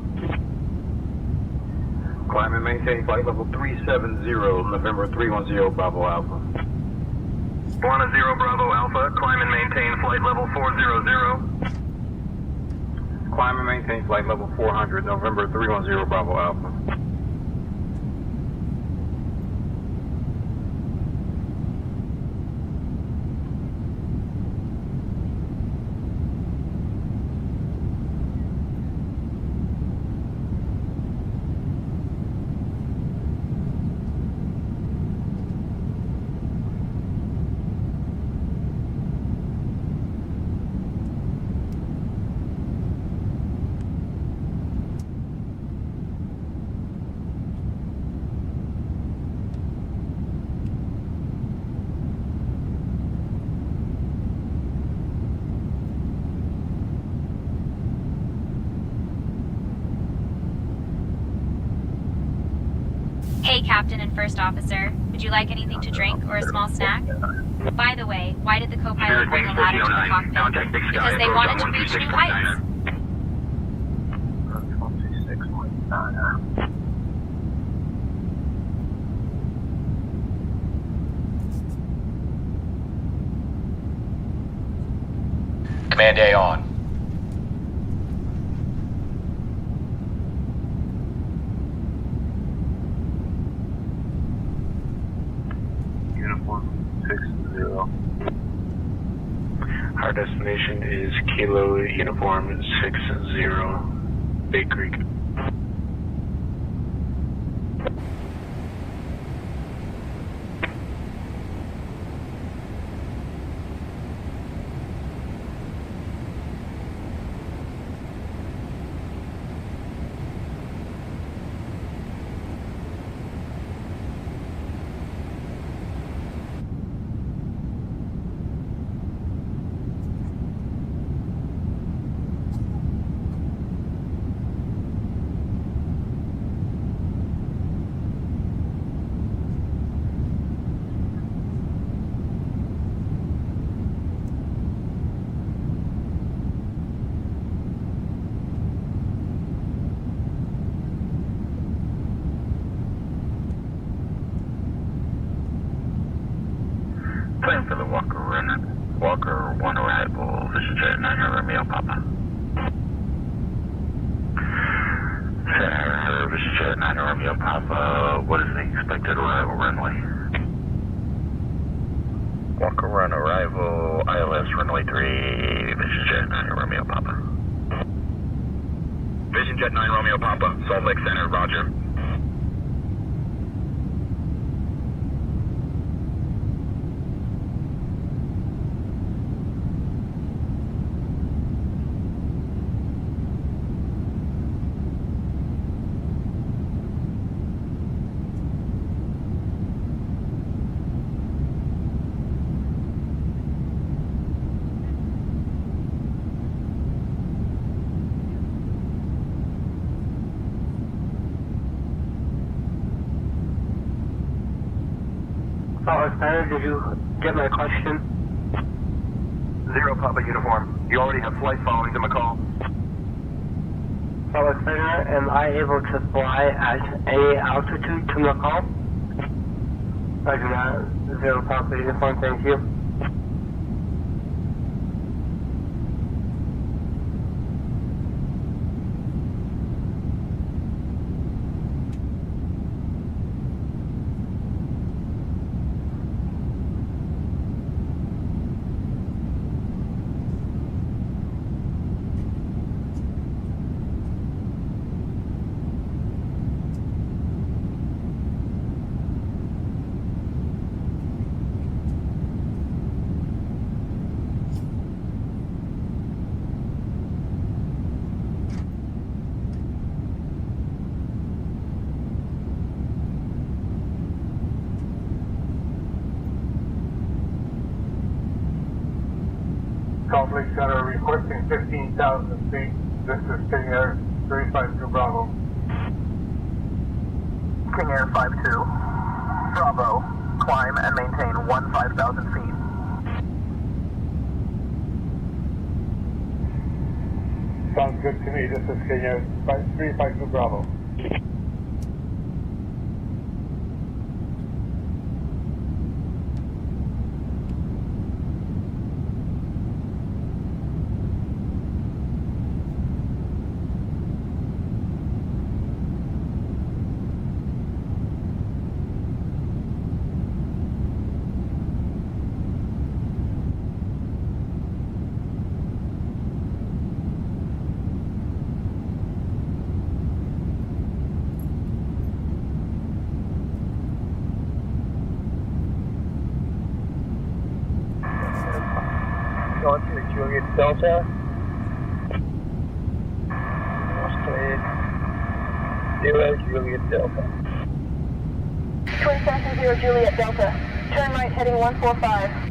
Climb and maintain flight level 370, November 310 Bravo Alpha. Buana 0 Bravo Alpha, climb and maintain flight level 400. Climb and maintain flight level 400, November 310 Bravo Alpha. Hey, Captain and First Officer. Would you like anything to drink or a small snack? By the way, why did the co-pilot bring a ladder to the cockpit? Because they wanted to reach new heights. Command A on. Uniform 60. Our destination is Kilo Uniform 60, Bay Creek. Plan for the Walker 1 arrival, Vision Jet 9 Romeo Papa. Center, Vision Jet 9 Romeo Papa, what is the expected arrival runway? Walker Run arrival, ILS runway 3, Vision Jet 9 Romeo Papa. Vision Jet 9 Romeo Papa, Salt Lake Center, roger. Did you get my question? 0 Papa Uniform. You already have flight following to McCall. Solid Center, am I able to fly at any altitude to McCall? Roger that. 0 Papa Uniform, thank you. Salt Lake Center requesting 15,000 feet. This is King Air 352 Bravo. King Air 52. Bravo. Climb and maintain 15,000 feet. Sounds good to me. This is King Air 352 Bravo. Going to Juliet Delta. Cleared. 0 Juliet Delta. Twin Cessna 0 Juliet Delta. Turn right heading 145.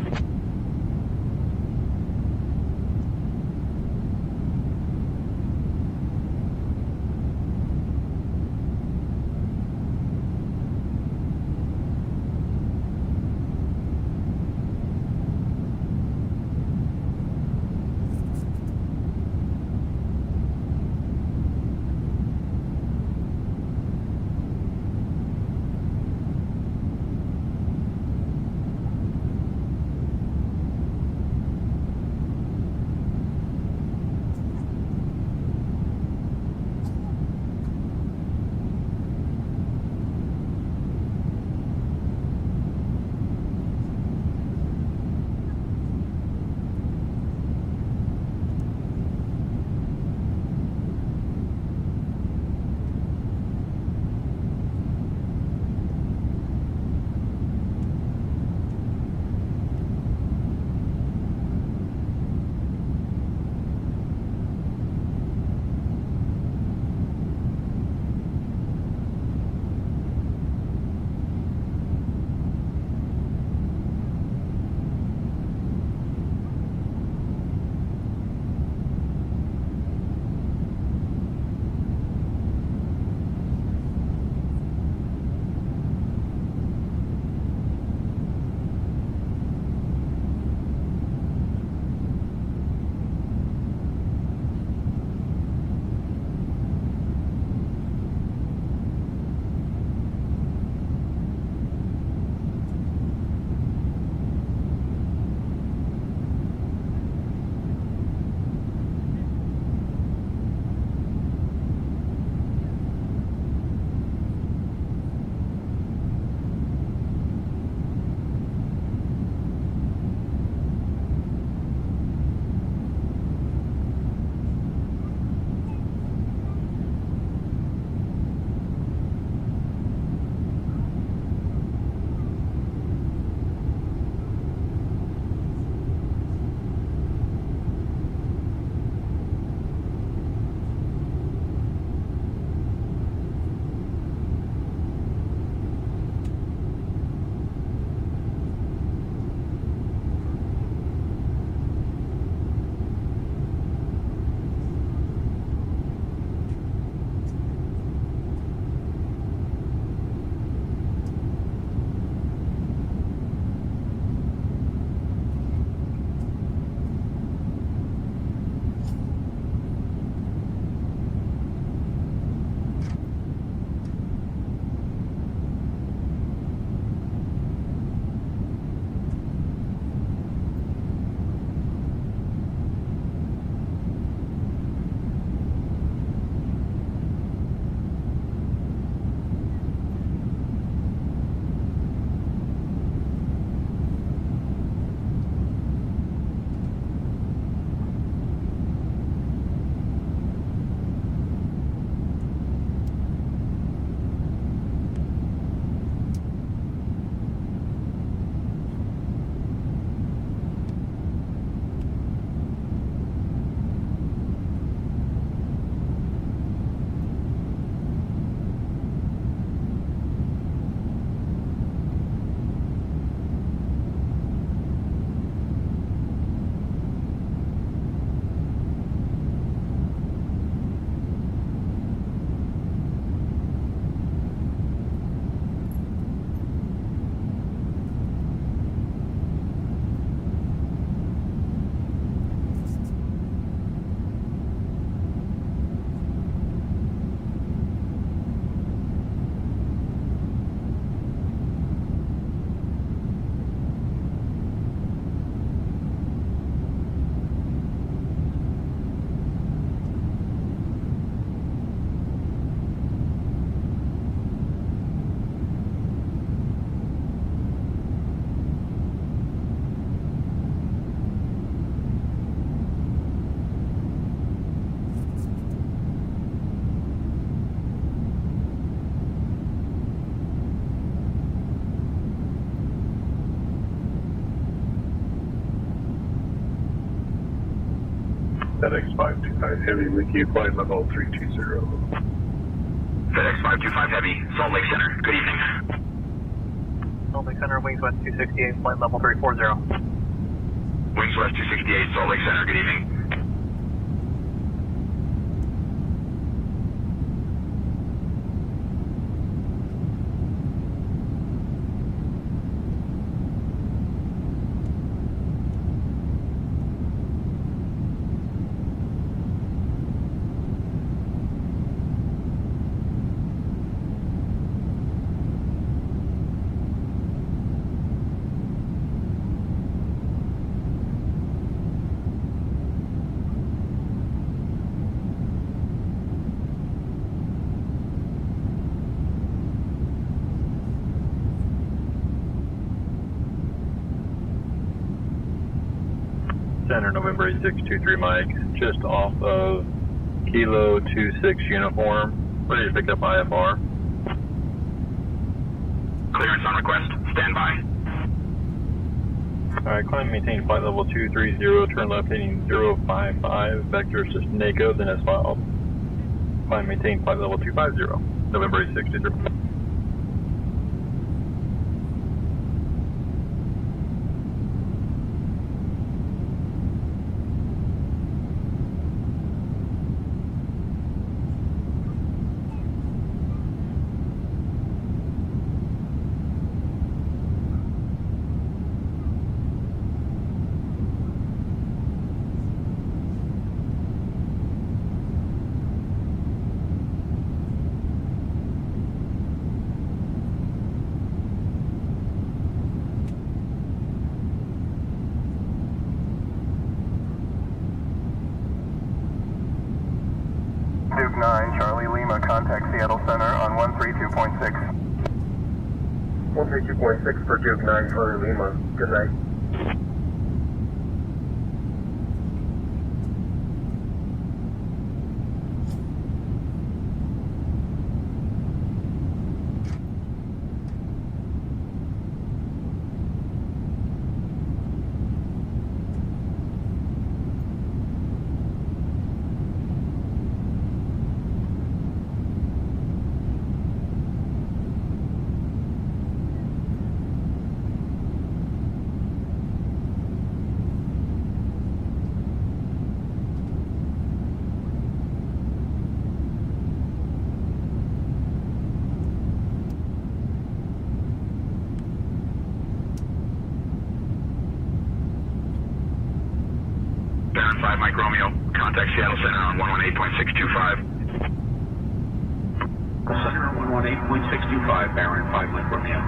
FedEx 525 Heavy with you, flight level 320. FedEx 525 Heavy, Salt Lake Center. Good evening. Salt Lake Center, wings west 268, flight level 340. Wings West 268, Salt Lake Center. Good evening. Center, November 8623 Mike, just off of Kilo 26 uniform, ready to pick up IFR. Clearance on request, stand by. Alright, climb maintain flight level 230, turn left heading 055, vector assist NACO, then as filed. Climb maintain flight level 250, November 8623. Duke 9, Charlie Lima, contact Seattle Center on 132.6. 132.6 for Duke 9, Charlie Lima. Good night. Baron 5 Mike Romeo, contact Seattle Center on 118.625. Center on 118.625, Baron 5 Mike Romeo.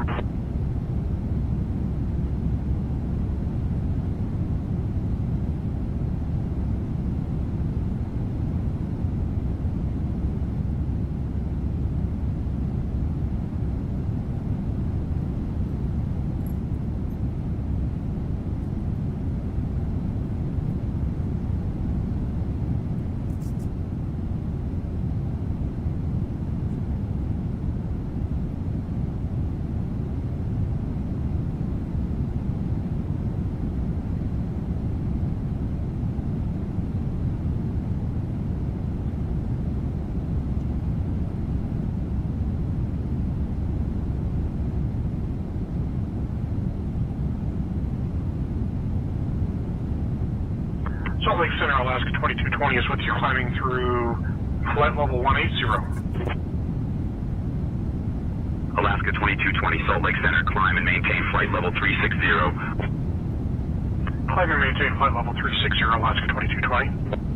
Salt Lake Center, Alaska 2220 is with you, climbing through flight level 180. Alaska 2220, Salt Lake Center, climb and maintain flight level 360. Climb and maintain flight level 360, Alaska 2220.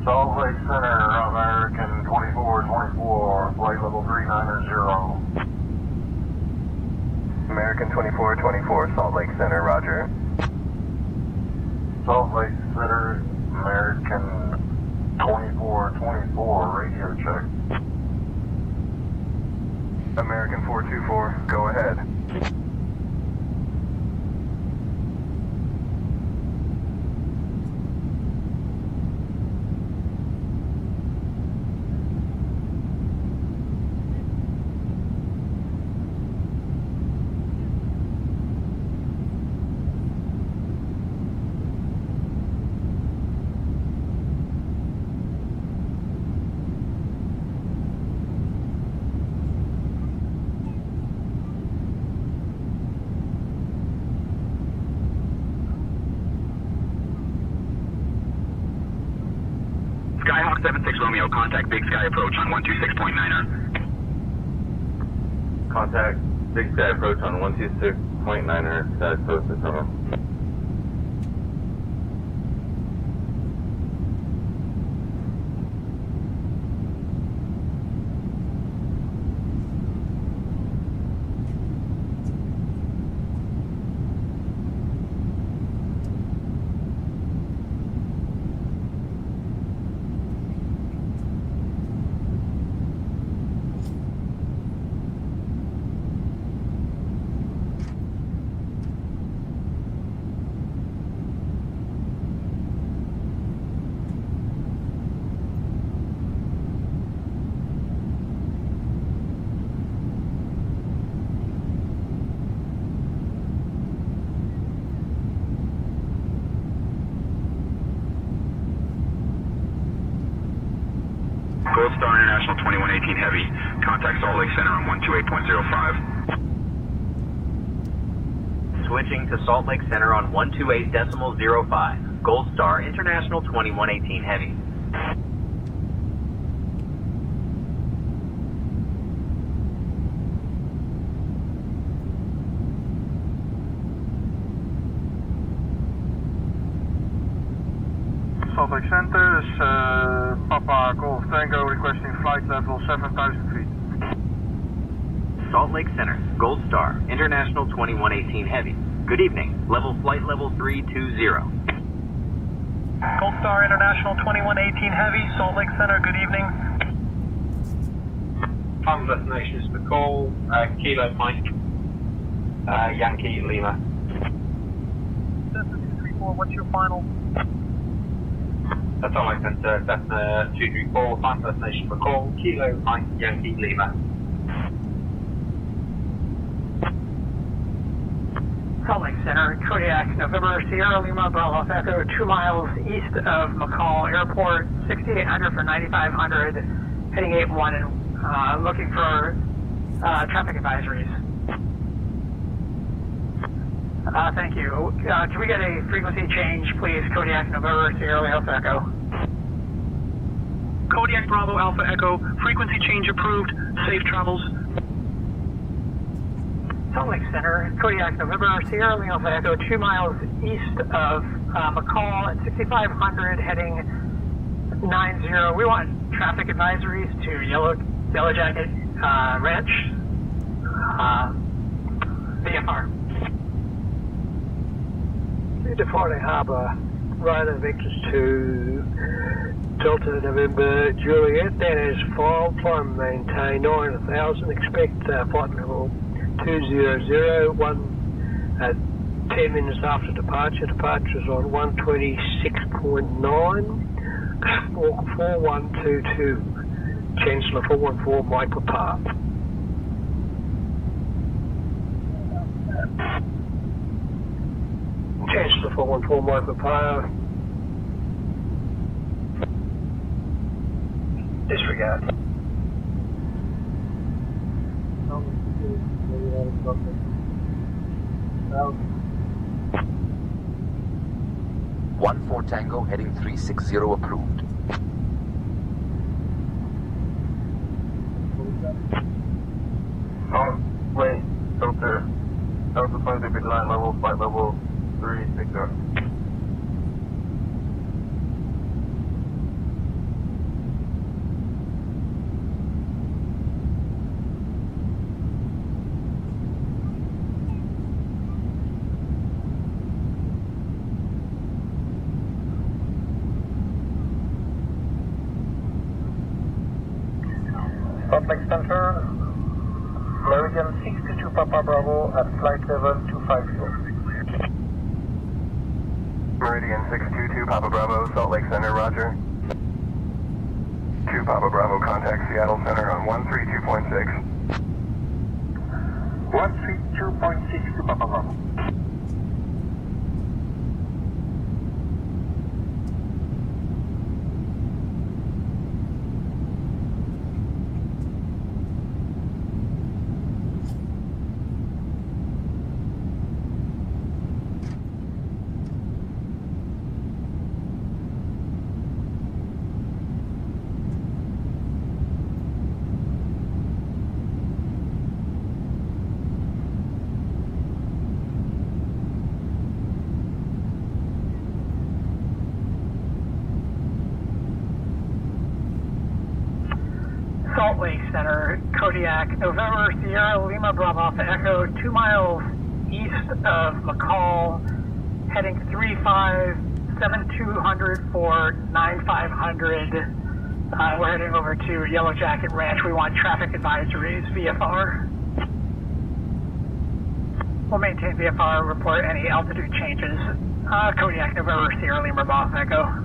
Salt Lake Center, American 2424, flight level 390. American 2424, Salt Lake Center, roger. Salt Lake Center, American 2424, radio check. American 424, go ahead. Skyhawk 76 Romeo, contact Big Sky approach on 126.9er. Contact Big Sky approach on 126.9er, status post is home. Gold Star International 2118 Heavy, contact Salt Lake Center on 128.05. Switching to Salt Lake Center on 128.05. Gold Star International 2118 Heavy. Salt Lake Center is Papa Golf Tango requesting flight level 7,000 feet. Salt Lake Center, Gold Star International 2118 Heavy. Good evening. Flight level 320. Gold Star International 2118 Heavy, Salt Lake Center, good evening. Final destination is McCall, Kilo Mike, Yankee Lima. Cessna 234, what's your final? That's all I can say. Cessna 234, final destination McCall, Kilo Mike, Yankee Lima. Salt Lake Center, Kodiak, November, Sierra Lima, Bravo Echo, 2 miles east of McCall Airport, 6800 for 9500, heading 81 and looking for traffic advisories. Thank you. Can we get a frequency change, please? Kodiak, November, Sierra Alpha Echo. Kodiak Bravo Alpha Echo, frequency change approved, safe travels. Salt Lake Center, Kodiak, November, Sierra Leone Echo, 2 miles east of McCall at 6500, heading 90. We want traffic advisories to Yellow Jacket Ranch, VFR. Departing Harbour, radar vectors to Delta November Juliet, that is filed, climb maintain 9,000, expect flight level 200, 10 minutes after departure. Departure is on 126.9, walk 4122, Chancellor 414, Michael Park. Chancellor 414, Michael Park. Disregard. One 4 Tango heading 360 approved. Wait, filter. That was the point of the line level, flight level 360. Salt Lake Center, Meridian 62 Papa Bravo at flight level 250. Meridian 622 Papa Bravo, Salt Lake Center, roger. 2 Papa Bravo, contact Seattle Center on 132.6. 132.6 to Papa Bravo. Salt Lake Center, Kodiak, November, Sierra Lima Bravo Alpha Echo, 2 miles east of McCall, heading 357200 for 9500. We're heading over to Yellow Jacket Ranch. We want traffic advisories, VFR. We'll maintain VFR, report any altitude changes. Kodiak, November, Sierra Lima Bravo Alpha Echo.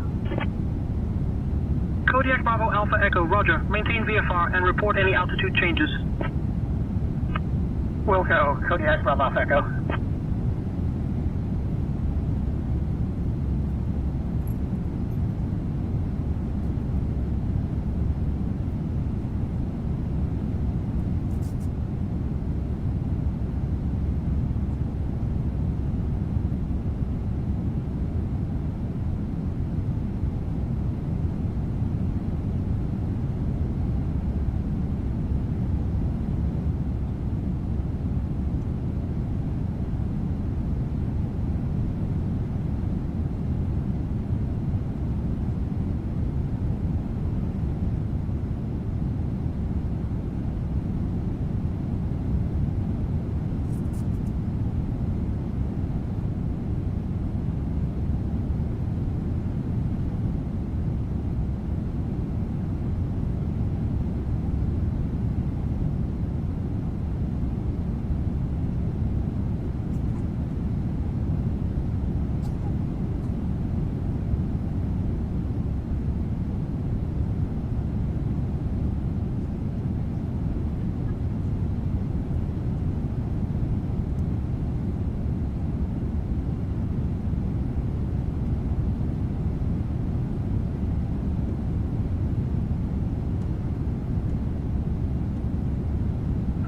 Kodiak Bravo Alpha Echo, roger. Maintain VFR and report any altitude changes. Will go. Kodiak Bravo Alpha Echo.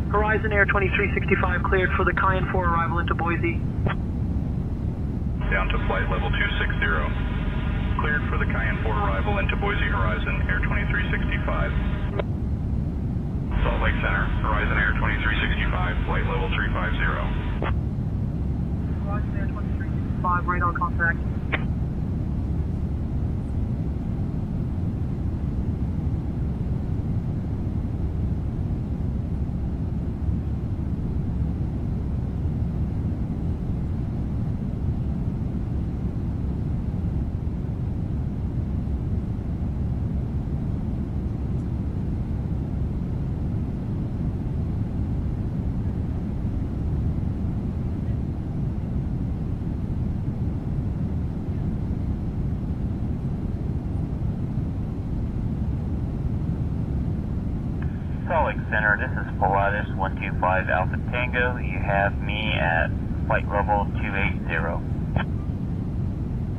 Horizon Air 2365 cleared for the Cayenne 4 arrival into Boise. Down to flight level 260. Cleared for the Cayenne 4 arrival into Boise Horizon Air 2365. Salt Lake Center, Horizon Air 2365, flight level 350. Horizon Air 2365, radar contact. Salt Lake Center, this is Pilatus 125 Alpha Tango. You have me at flight level 280. Pilatus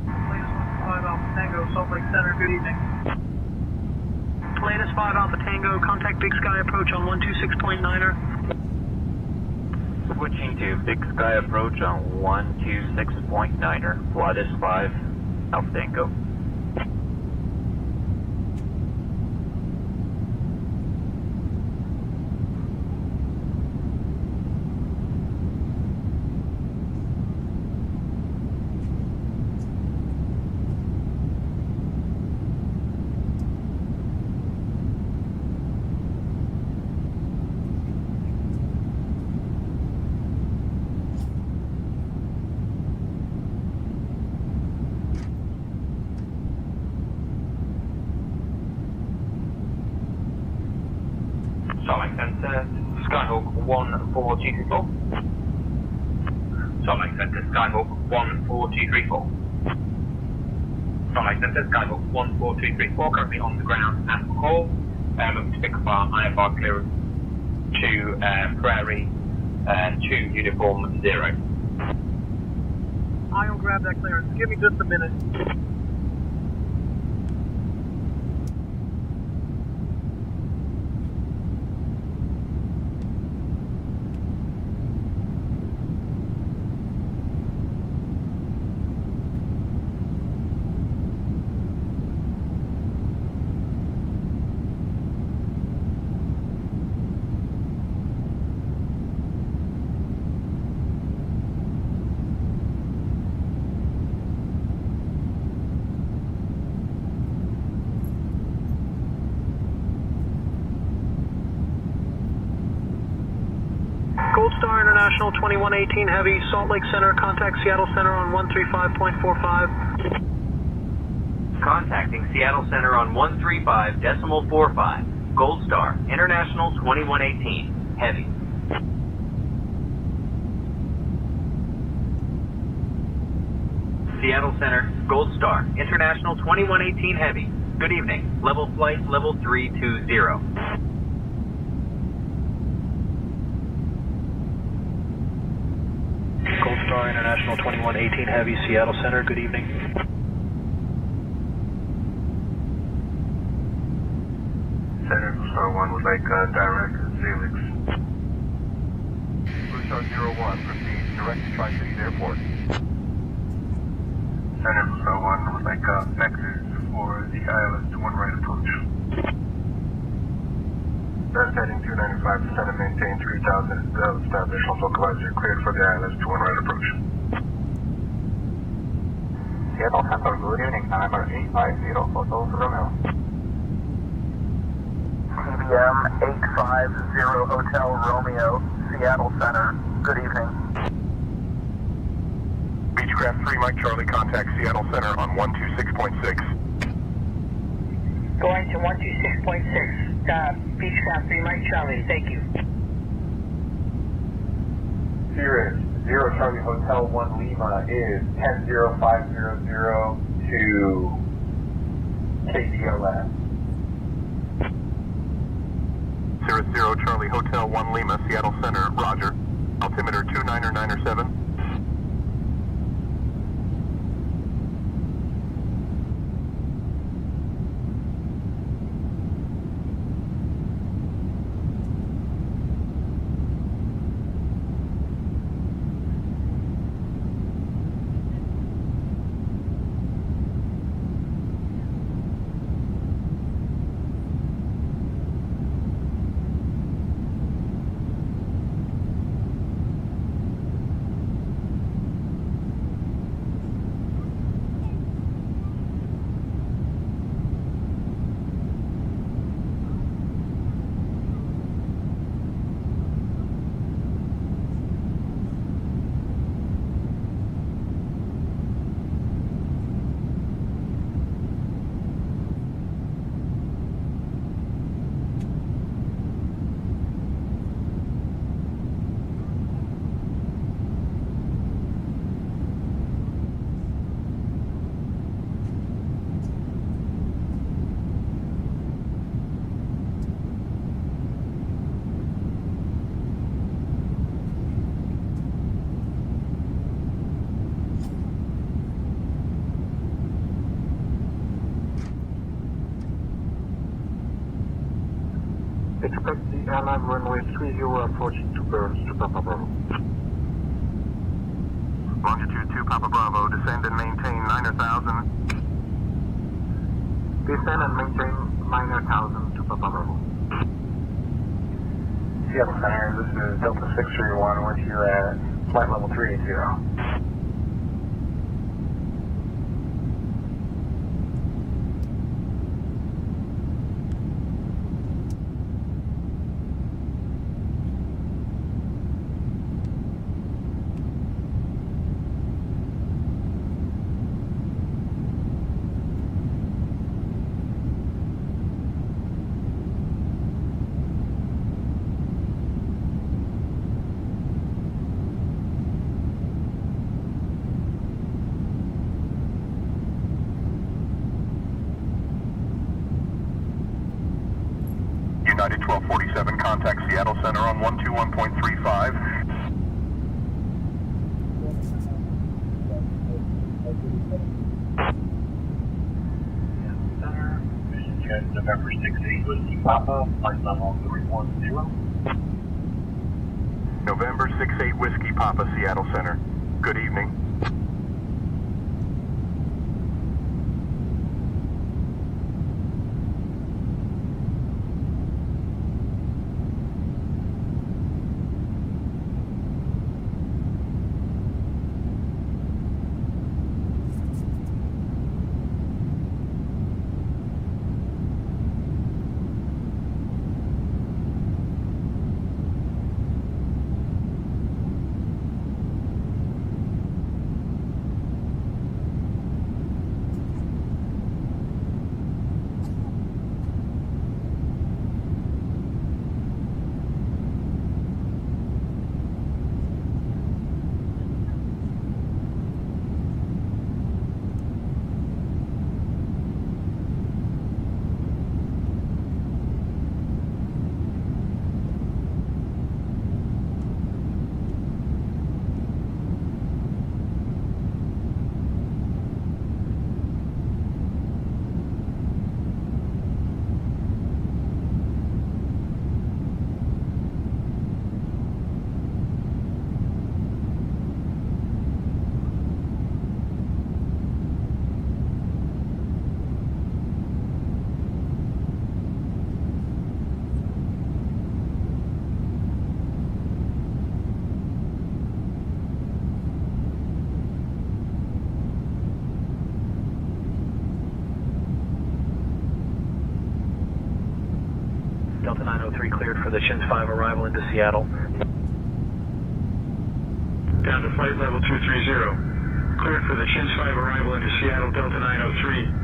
125 Alpha Tango, Salt Lake Center, good evening. Pilatus 5 Alpha Tango, contact Big Sky approach on 126.9er. Switching to Big Sky approach on 126.9er, Pilatus 5 Alpha Tango. 14234. Salt Lake Center, Skyhawk 14234. Salt Lake Center, Skyhawk 14234, currently on the ground at McCall. Looking to pick up our IFR clearance to Prairie 2 Uniform 0. I'll grab that clearance. Give me just a minute. Gold Star International 2118 Heavy, Salt Lake Center, contact Seattle Center on 135.45. Contacting Seattle Center on 135.45. Gold Star International 2118 Heavy. Seattle Center, Gold Star International 2118 Heavy. Good evening. Level flight level 320. Gold Star International 2118 Heavy, Seattle Center, good evening. Center Star 1 would like direct Felix. Blue Star 01, proceed direct to Tri-Cities Airport. Center Star 1 would like vectors for the ILS to one right approach. Best heading 295, descend and maintain 3000. Established on localizer, cleared for the ILS to one right approach. Seattle Center, good evening, number 850, Hotel Romeo. CBM 850 Hotel Romeo, Seattle Center, good evening. Beechcraft 3 Mike Charlie, contact Seattle Center on 126.6. Going to 126.6. Beechcraft 3 Mike Charlie, thank you. Sirius 0 Charlie Hotel 1 Lima is 10500 to KTLS. Sirius 0 Charlie Hotel 1 Lima, Seattle Center, roger. Altimeter 29907. Expect the airline runway 30 approaching to Burns to Papa Bravo. Longitude 2 Papa Bravo, descend and maintain 9,000. Descend and maintain 9,000 to Papa Bravo. Seattle Center, this is Delta 631 with you at flight level 380. 47, contact Seattle Center on 121.35. November 68 Whiskey Papa, flight level 310. November 68 Whiskey Papa, Seattle Center. Good evening. Delta 903 cleared for the Shins 5 arrival into Seattle. Down to flight level 230. Cleared for the Shins 5 arrival into Seattle, Delta 903.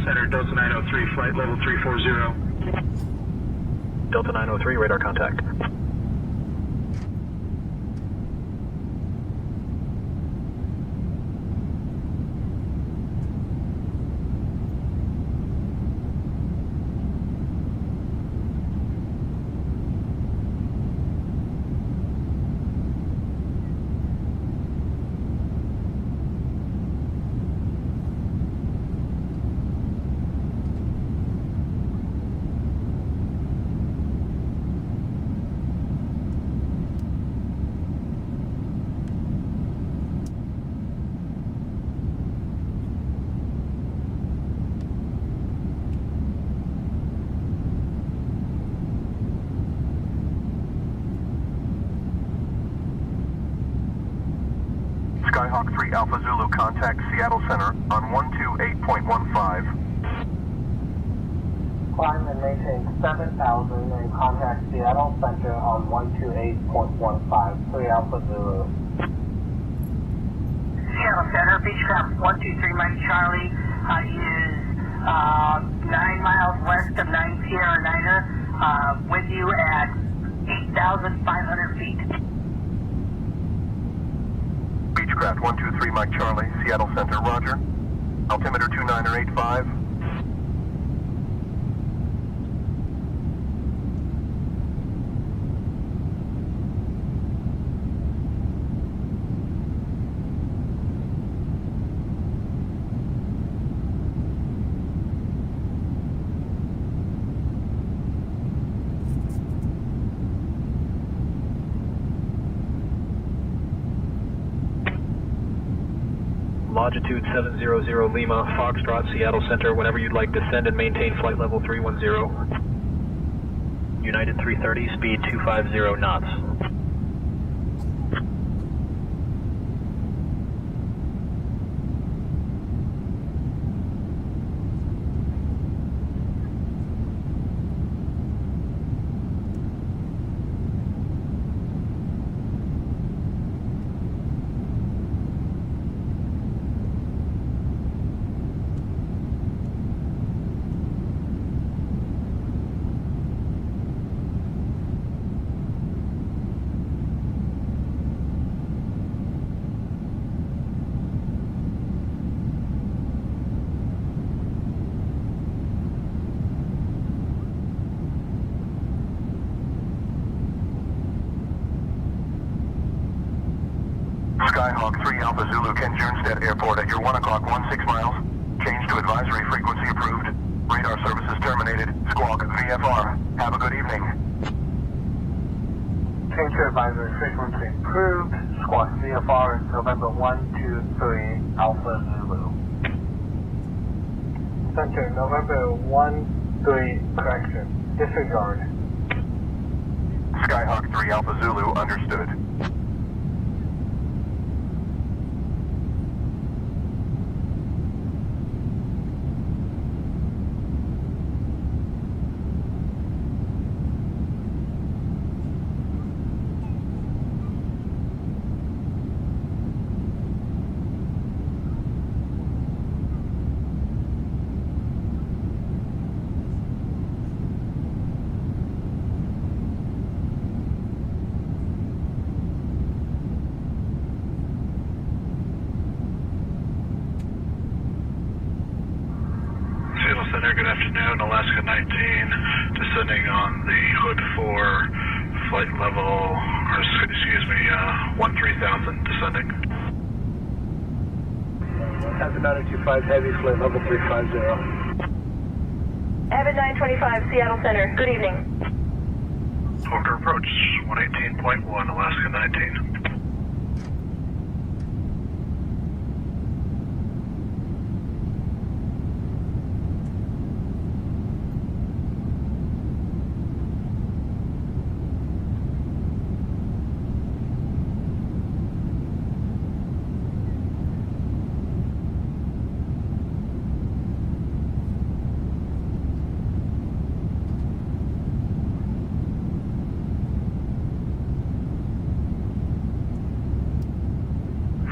Center, Delta 903, flight level 340. Delta 903, radar contact. Skyhawk 3 Alpha Zulu, contact Seattle Center on 128.15. Climb and maintain 7,000 and contact Seattle Center on 128.15. 3 Alpha Zulu. Seattle Center, Beechcraft 123 Mike Charlie is 9 miles west of 9 Sierra Niner, with you at 8,500 feet. Beechcraft 123 Mike Charlie, Seattle Center, roger. Altimeter 2985. longitude 700 Lima, Foxtrot, Seattle Center, whenever you'd like, descend and maintain flight level 310. United 330, speed 250 knots. Skyhawk 3 Alpha Zulu, Ken Jernstedt Airport at your 1 o'clock 16 miles. Change to advisory frequency approved. Radar services terminated. Squawk VFR. Have a good evening. Change to advisory frequency approved. Squawk VFR, November 123 Alpha Zulu. Center, November 13, correction. Disregard. Skyhawk 3 Alpha Zulu, understood. Seattle Center, good afternoon. Alaska 19, descending on the hood for flight level, or excuse me, 13,000 descending. Avid 925 Heavy, flight level 350. Avid 925, Seattle Center, good evening. Order approach, 118.1, Alaska 19.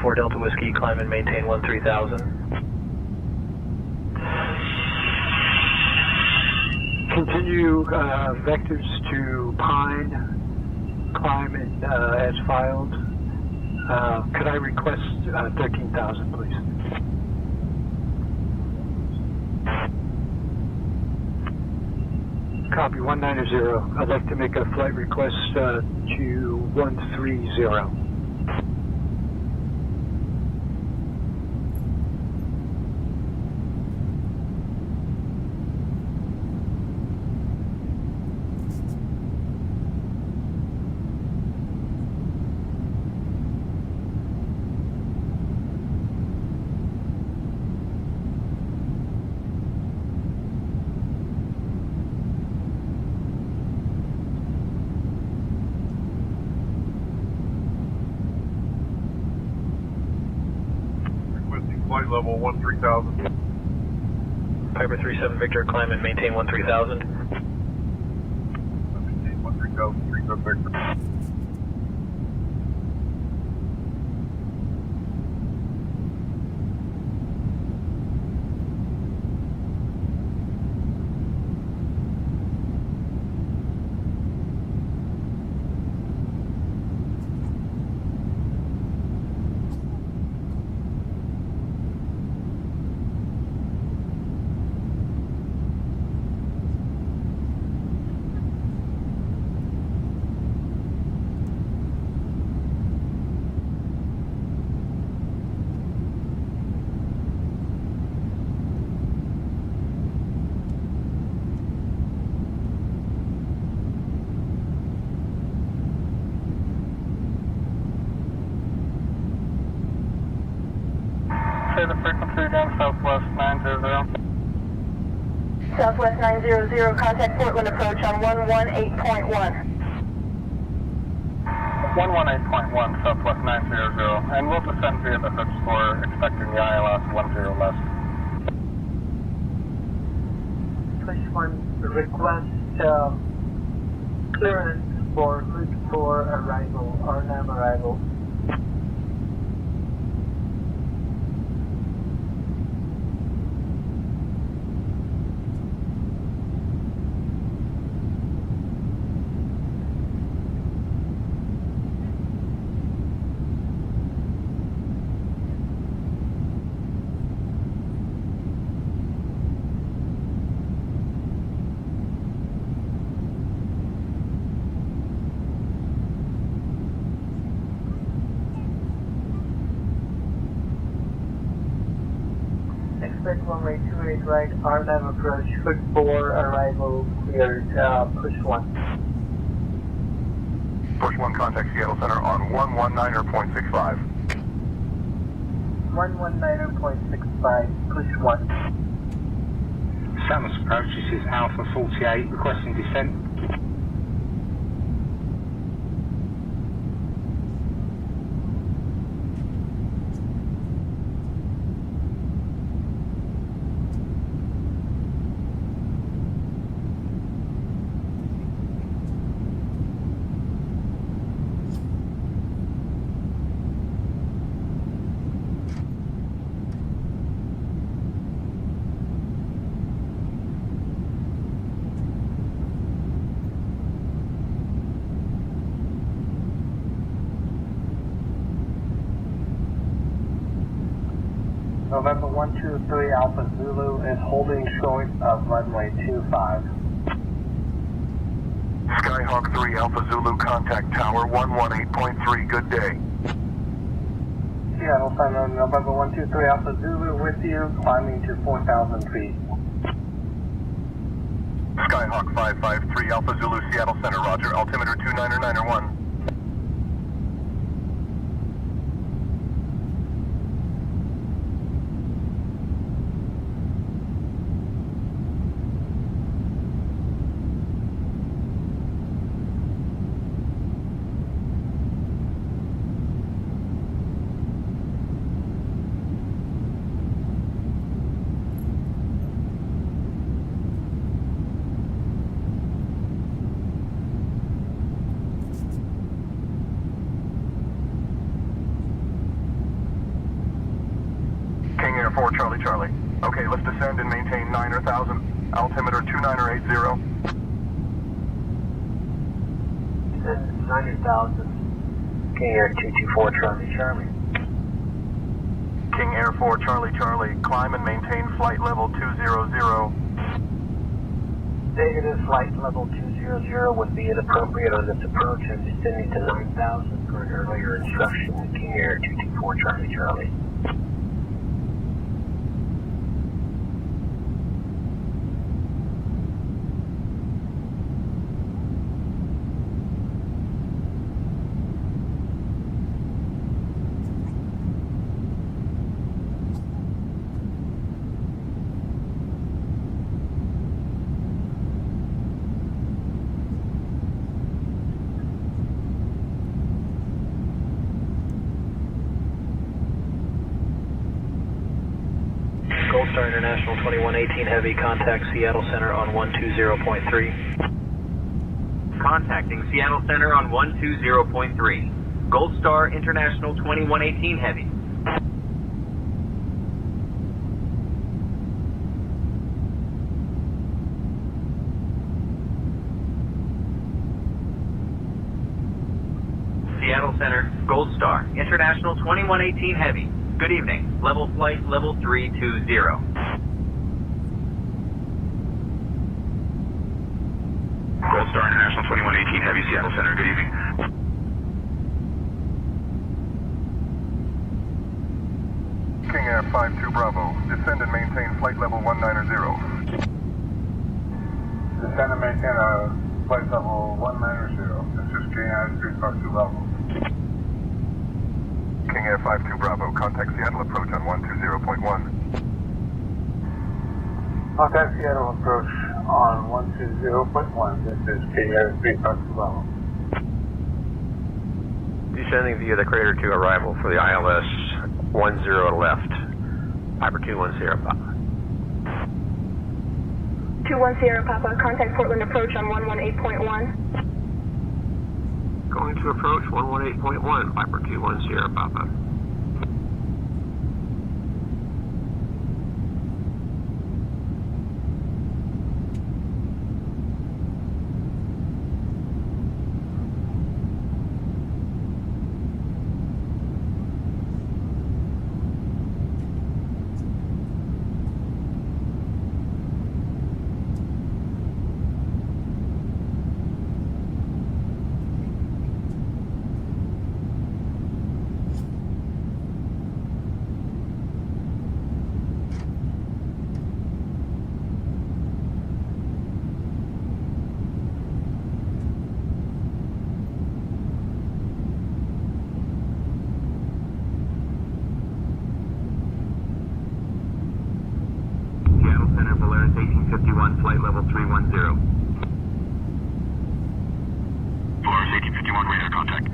For Delta Whiskey, climb and maintain 13,000. Continue vectors to Pine, climb and, as filed. Could I request 13,000, please? Copy 190. I'd like to make a flight request to 130. Flight level 13,000. Piper 37 Victor, climb and maintain 13,000. Maintain 13,000, 37 Victor. down Southwest 900. Southwest 900, contact Portland approach on 118.1. 118.1, Southwest 900, and we'll descend via the hood score, expecting the ILS 10 less. Push 1, request clearance for hood 4 arrival, RNAV arrival. Expect runway 28 right, RNAV approach, hood 4 arrival cleared, push 1. Push 1, contact Seattle Center on 119.65. 119.65, push 1. Samus approach, this is Alpha 48, requesting descent. November 123 Alpha Zulu is holding short of runway 25. Skyhawk 3 Alpha Zulu, contact tower 118.3, good day. Seattle Center, November 123 Alpha Zulu with you, climbing to 4,000 feet. Skyhawk 553 Alpha Zulu, Seattle Center, roger, altimeter 299er1. King Air 4 Charlie Charlie. Okay, let's descend and maintain 9,000. Altimeter 29er80. 90,000. King Air 224 Charlie Charlie. King Air 4 Charlie Charlie. Climb and maintain flight level 200. Negative, flight level 200 would be inappropriate on this approach and descending to 9,000 for an earlier instruction with King Air 224 Charlie Charlie. Gold Star International 2118 Heavy, contact Seattle Center on 120.3. Contacting Seattle Center on 120.3. Gold Star International 2118 Heavy. Seattle Center, Gold Star International 2118 Heavy. Good evening. Level flight level 320. Gold Star International 2118 Heavy, Seattle Center, good evening. King Air 52 Bravo, descend and maintain flight level 190. Descend and maintain flight level 190. This is King Air 352 Bravo. King Air 52 Bravo, contact Seattle approach on 120.1. Contact Seattle approach on 120.1. This is KDR 3 Parker Level. Descending via the crater to arrival for the ILS 10 left. Piper 210 Papa. 210 Papa, contact Portland approach on 118.1. Going to approach 118.1, Piper 210 Papa. Flight level 310. Polaris 1851, radar contact.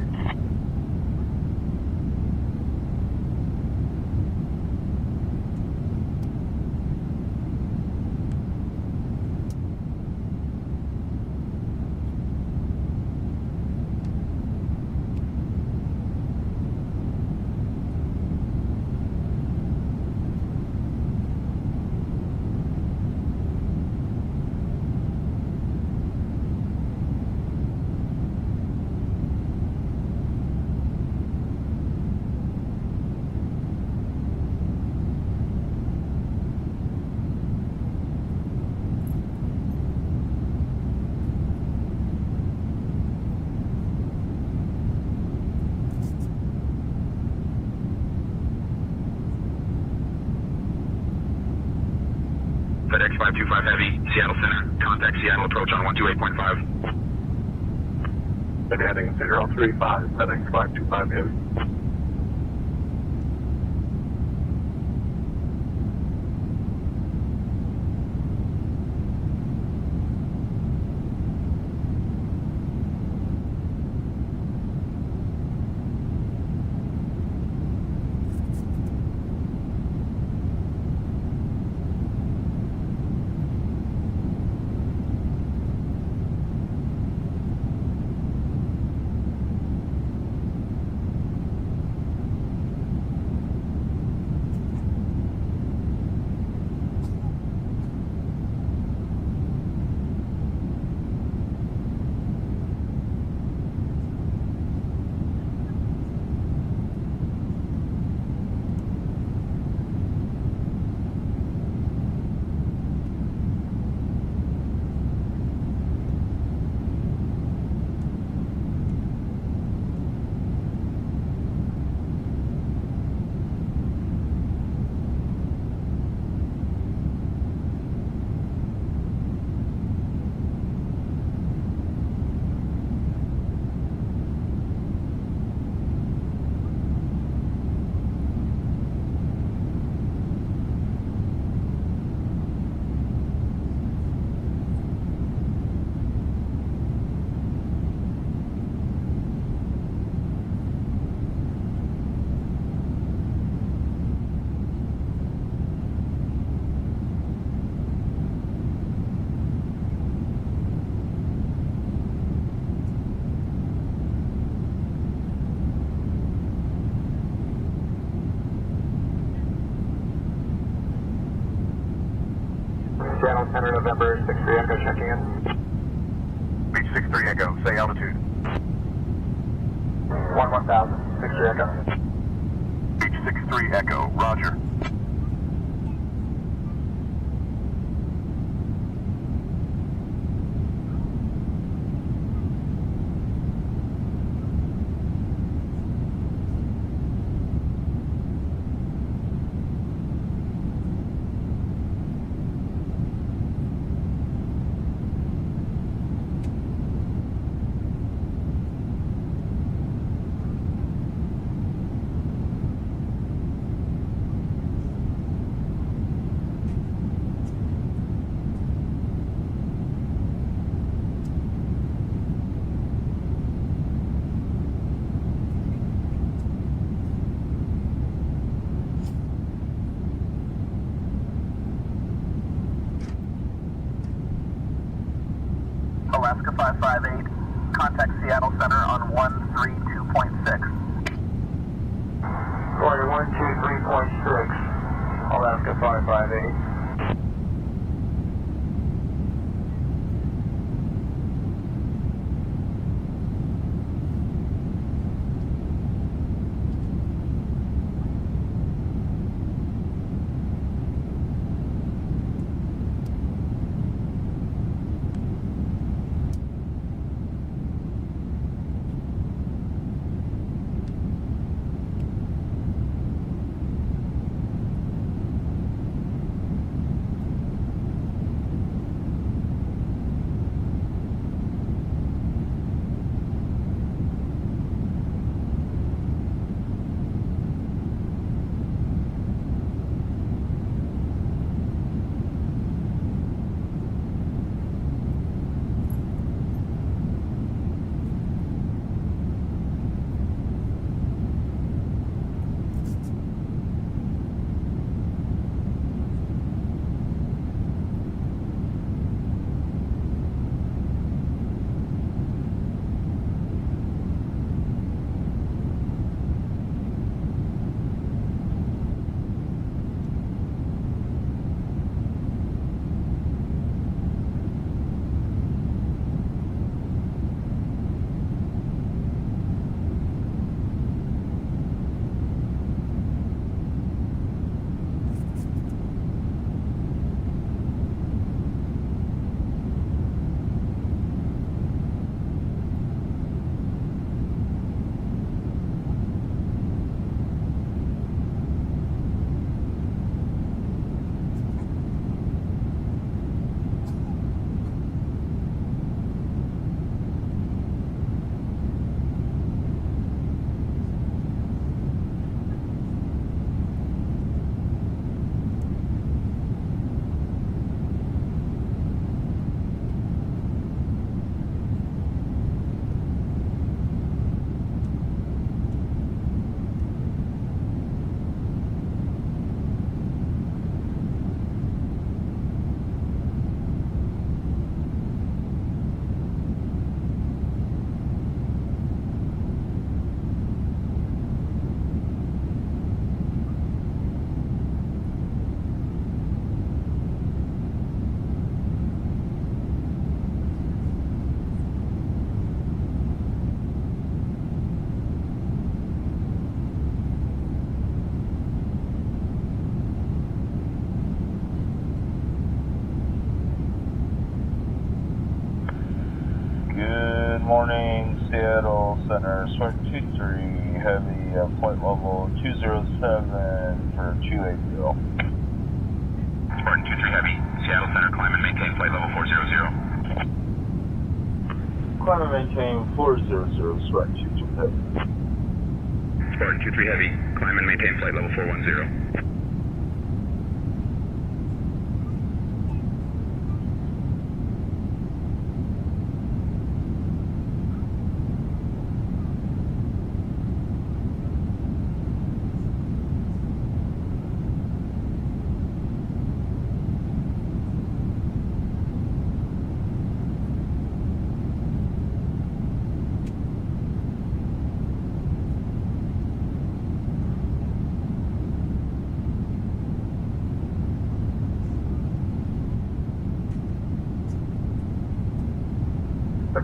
FedEx 525 Heavy, Seattle Center. Contact Seattle approach on 128.5. Been heading 035, FedEx 525 Heavy. Seattle Center, November 63 Echo checking in. Beach 63 Echo, say altitude. 1000, 63 Echo. Beach 63 Echo, roger. Alaska 558, contact Seattle Center on 132.6. Flight 123.6, Alaska 558. Good morning, Seattle Center, Spark 23, heavy, flight level 207 for 280. Spartan 23 Heavy, Seattle Center, climb and maintain flight level 400. Climb and maintain 400, Spark 22 Heavy. Spartan 23 Heavy, climb and maintain flight level 410.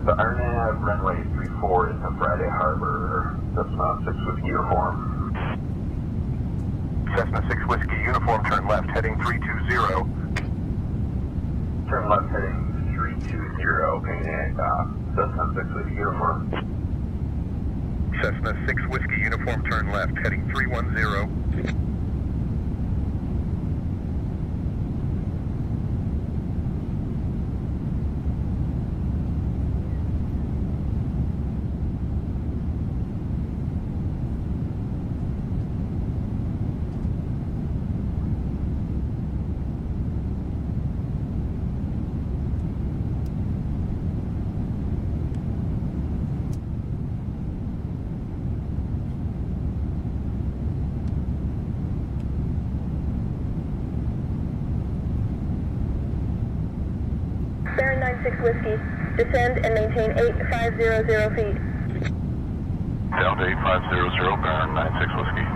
The RNAV runway 34 into Friday Harbor. Cessna 6 Whiskey Uniform. Cessna 6 Whiskey Uniform, turn left, heading 320. Turn left heading 320, ping Cessna 6 Whiskey Uniform. Cessna 6 Whiskey Uniform, turn left, heading 310. Baron 96 Whiskey. Descend and maintain 8500 feet. Delta 8500, Baron 96 Whiskey.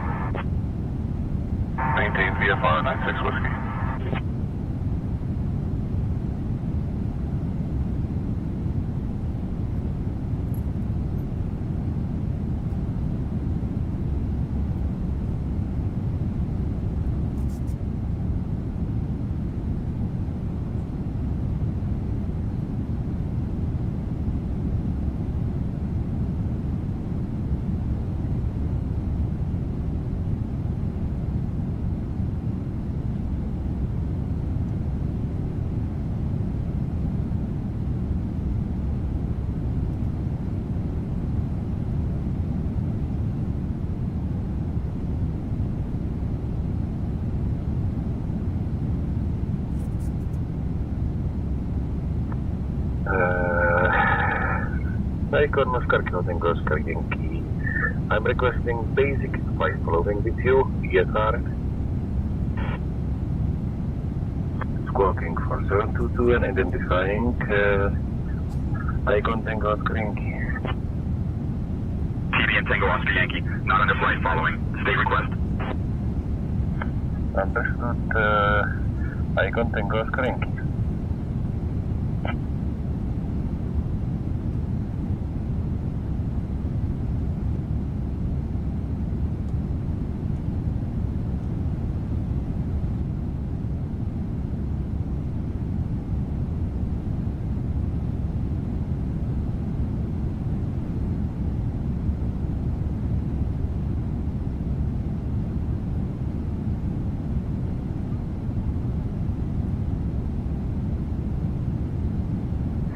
Maintain VFR 96 Whiskey. Icon Oscar Clothing Oscar Yankee. I'm requesting basic flight following with you, ESR. Squawking for 722 and identifying Icon Tango Oscar Yankee. TBN Tango Oscar Yankee, not under flight following. State request. Understood. Icon Tango Oscar Yankee.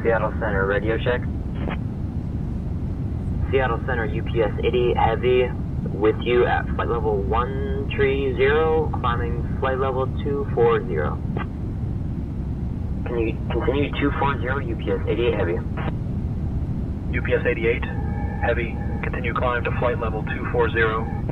Seattle Center, radio check. Seattle Center, UPS 88 Heavy, with you at flight level 130, climbing flight level 240. Can you continue 240, UPS 88 Heavy? UPS 88 Heavy, continue climb to flight level 240.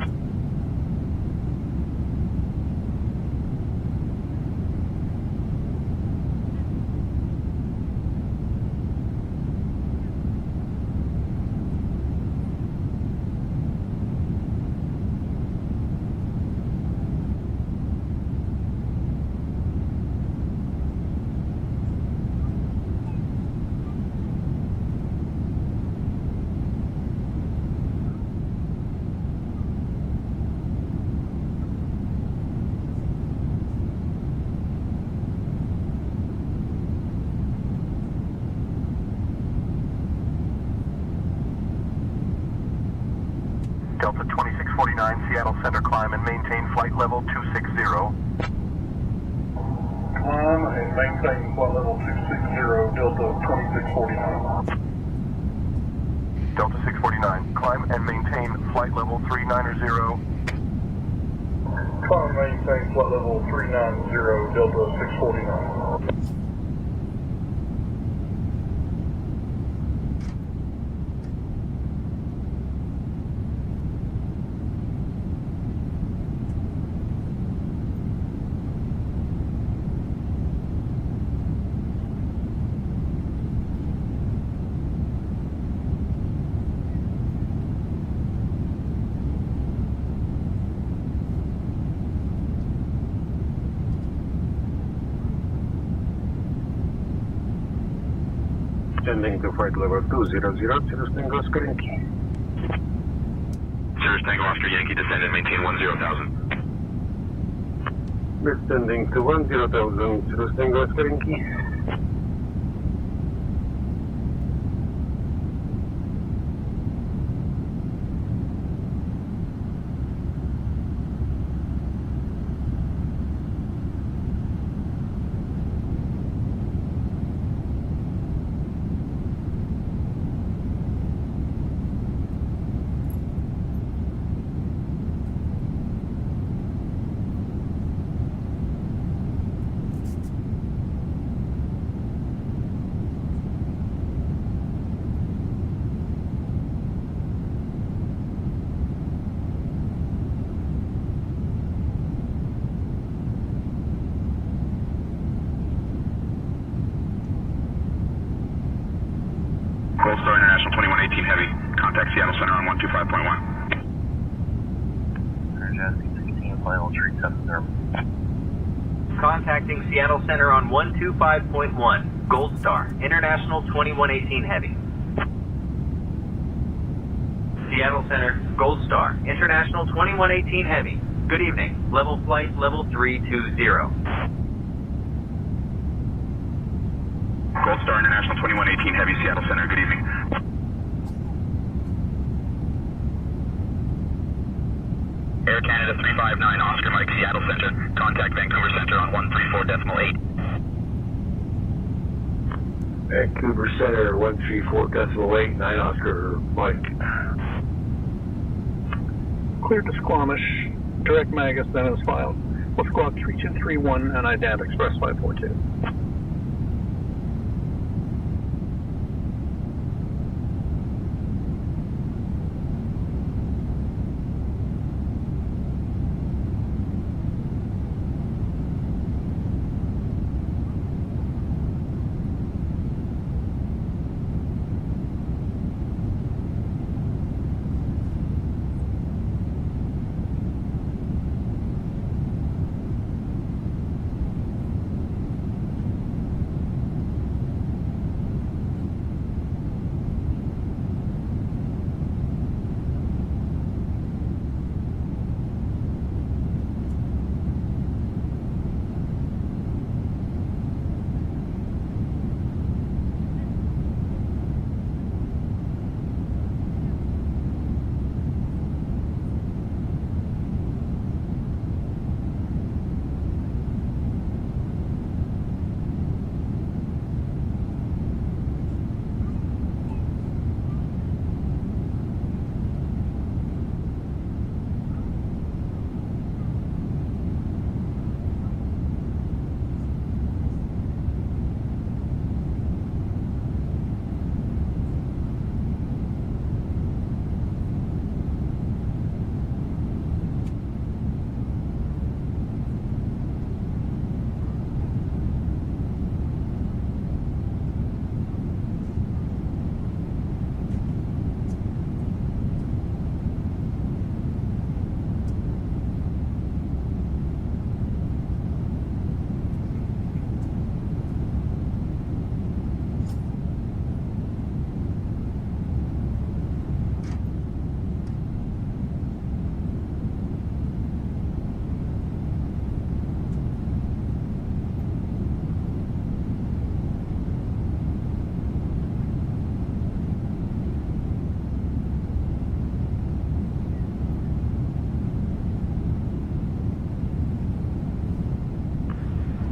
Delta 2649, Seattle Center, climb and maintain flight level 260. Climb and maintain flight level 260, Delta 2649. Delta 649, climb and maintain flight level 390. Climb and maintain flight level 390, Delta 649. Descending to flight level 200, Cirrus Tango Oscar Yankee. Cirrus Tango Oscar Yankee, descend and maintain 10,000. Descending to 10,000, Cirrus Tango Oscar Yankee. Gold Star International 2118 Heavy. Contact Seattle Center on 125.1. Contacting Seattle Center on 125.1. Gold Star International 2118 Heavy. Seattle Center, Gold Star International 2118 Heavy. Good evening. Level flight level 320. Gold Star International 2118 Heavy, Seattle Center. Good evening. Air Canada 359 Oscar Mike, Seattle Center. Contact Vancouver Center on 134.8. Vancouver Center, 134.8, 9 Oscar Mike. Cleared to Squamish, direct Magus, then is filed. With squawk 3231 and IDAB Express 542.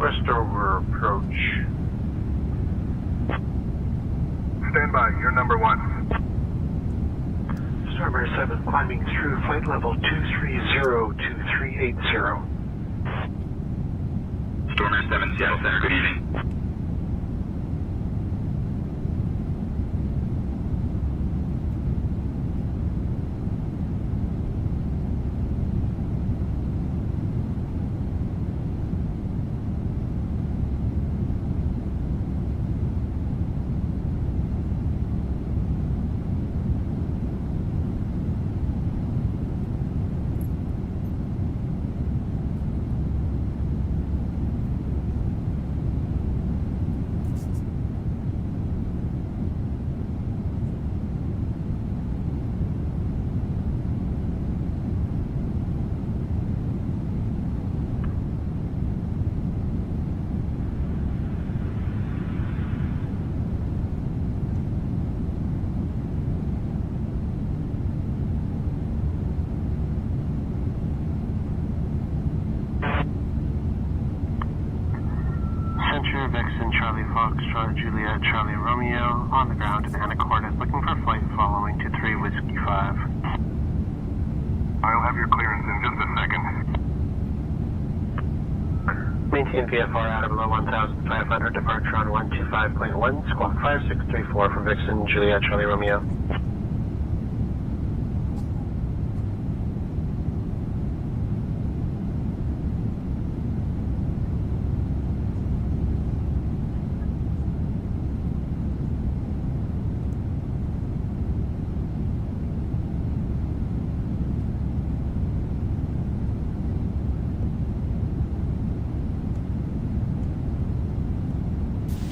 Westover approach. Stand by, you're number 1. Starmare 7 climbing through flight level 230-2380. Starmare 7, Seattle Center. Good evening. Vixen, Charlie Foxtrot, Juliet, Charlie Romeo, on the ground in Anacortes, looking for flight following to 3 Whiskey 5. I'll have your clearance in just a second. Maintain VFR out of below 1,500, departure on 125.1, squawk 5634 for Vixen, Juliet, Charlie Romeo.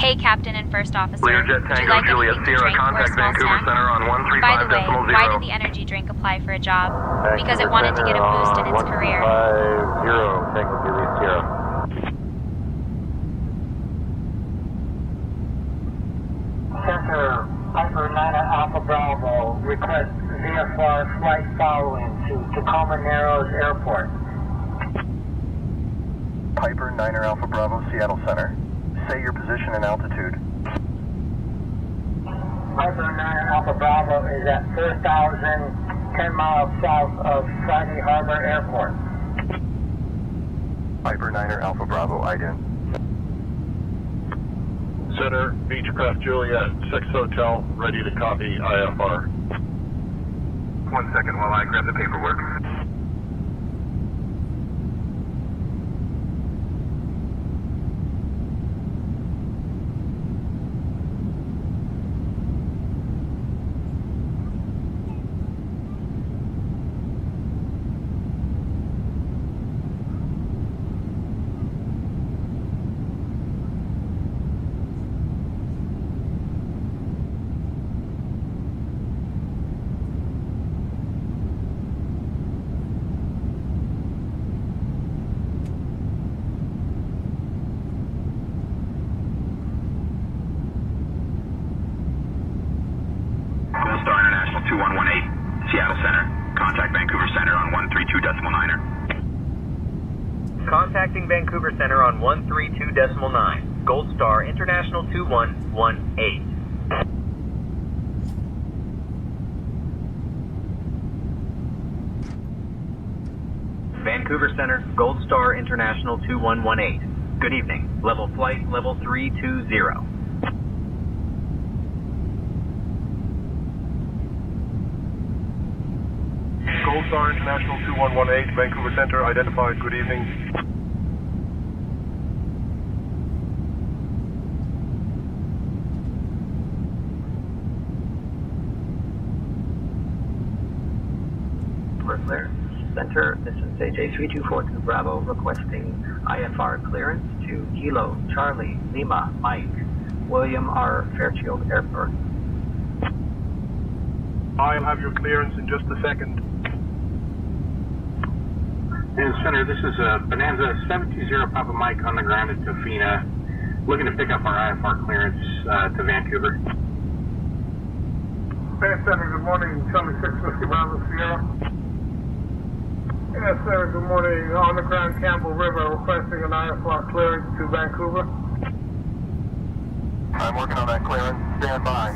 Hey, Captain and First Officer. Learjet Would you Tango like Juliet anything to Sierra, drink or a contact small Vancouver snack? Center on By the way, 135.0. why did the energy drink apply for a job? Because it wanted to get a boost in its career. 150, Tango Juliet Sierra. Center, Piper 9 Alpha Bravo, request VFR flight following to Tacoma Narrows Airport. Piper 9 Alpha Bravo, Seattle Center. Say your position and altitude. Piper 9 Alpha Bravo is at 4,000, 10 miles south of Friday Harbor Airport. Piper 9 Alpha Bravo, IDEN. Center, Beechcraft Juliet, 6 Hotel, ready to copy IFR. 1 second while I grab the paperwork. Star International 2118, Seattle Center. Contact Vancouver Center on 132.9er. Contacting Vancouver Center on 132.9. Gold Star International 2118. Vancouver Center, Gold Star International 2118. Good evening. Level flight, level 320. Gold Star International 2118, Vancouver Center, identified. Good evening. Clear. Center, this is AJ3242 Bravo requesting IFR clearance to Kilo Charlie Lima Mike William R. Fairchild Airport. I'll have your clearance in just a second. And Center, this is Bonanza 720 Papa Mike on the ground at Tofina, looking to pick up our IFR clearance to Vancouver. Band Center, good morning. Charlie 6 Whiskey Bravo Sierra. Yes, sir, good morning. On the ground, Campbell River, requesting an IFR clearance to Vancouver. I'm working on that clearance. Stand by.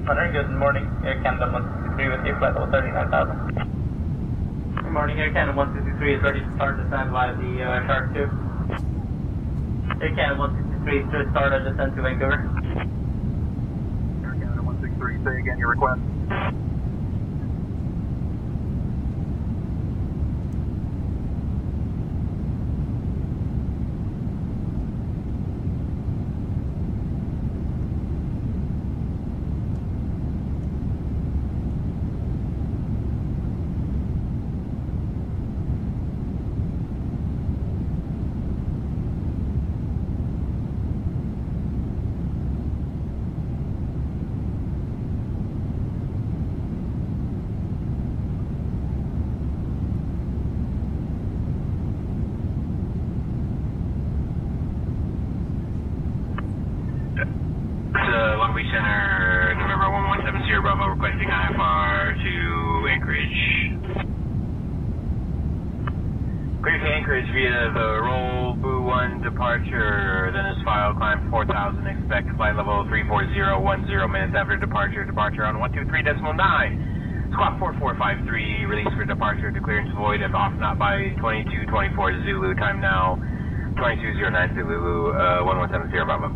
Good morning, Air Canada 163 with you, flight level 39,000. Good morning, Air Canada 163 is ready to start descent via the Shark 2. Air Canada 163 is to start a descent to Vancouver. Air Canada 163, say again your request. Long Beach Center, November 1170 Bravo, requesting IFR to Anchorage. Clear to Anchorage via the roll, boo 521 departure, then is filed, climb 4,000, expect flight level 34010 minutes after departure, departure on 123.9. Squawk 4453, release for departure to clearance void if off not by 2224 Zulu, time now 2209 Zulu, 1170 Bravo.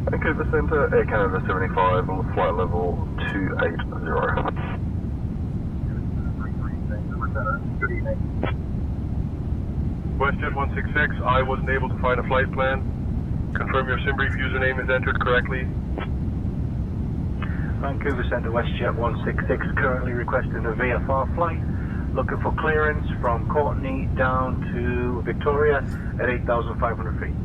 Vancouver Centre, Air Canada 75 on flight level 280. Good evening. WestJet 166, I wasn't able to find a flight plan. Confirm your SimBrief username is entered correctly. Vancouver Centre, WestJet 166, currently requesting a VFR flight. Looking for clearance from Courtney down to Victoria at 8,500 feet.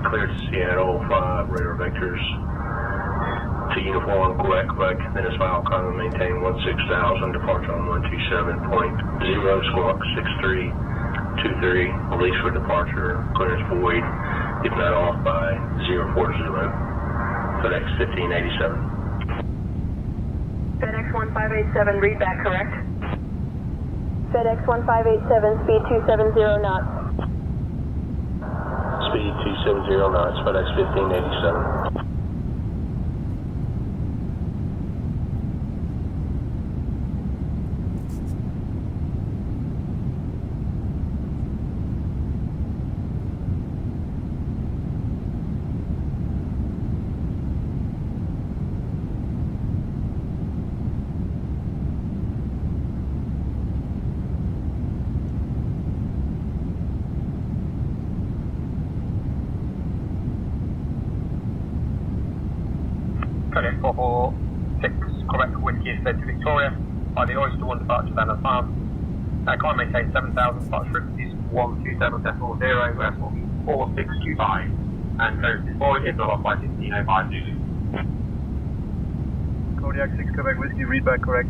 Cleared to Seattle, 5 radar vectors to uniform Quebec, then is file, climb and maintain 16,000, departure on 127.0, squawk 6323, release for departure, clearance void, if not off by 040, FedEx 1587. FedEx 1587, read back correct. FedEx 1587, speed 270 knots. Speed 270 knots, FedEx 1587. Credit 446, Quebec Whiskey is led to Victoria by the Oyster 1 departure then as farm. Climb maintain 7,000, departure frequencies 127.0, air will be 4625, and clearance is void, if not off by 1605 Zulu. Kodiak 6 Quebec Whiskey, read back correct.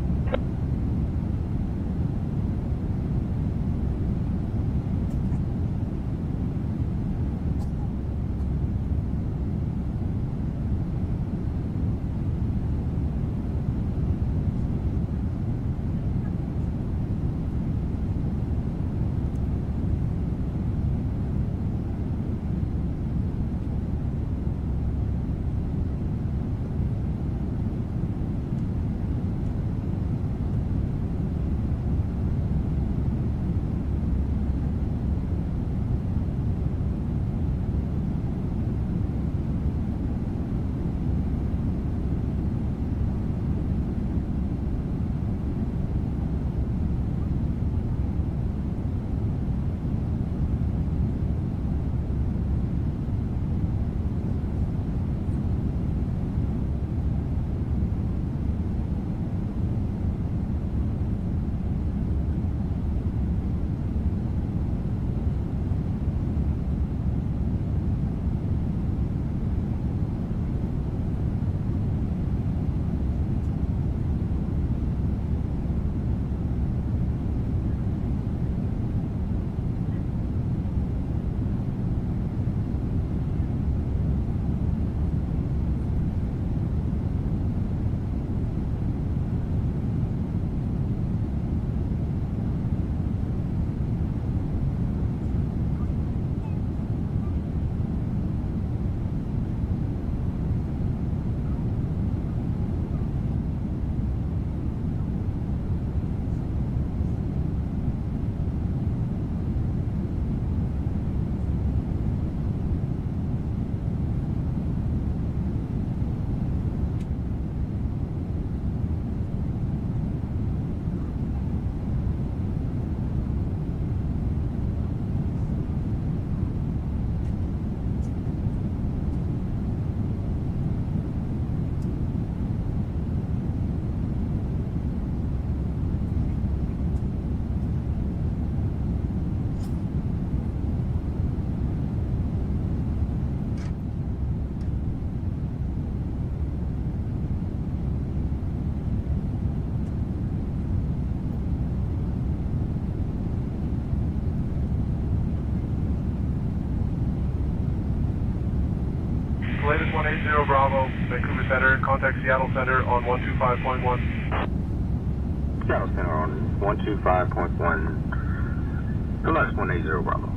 30 Bravo, Vancouver Center, contact Seattle Center on 125.1. Seattle Center on 125.1. Plus 180 Bravo.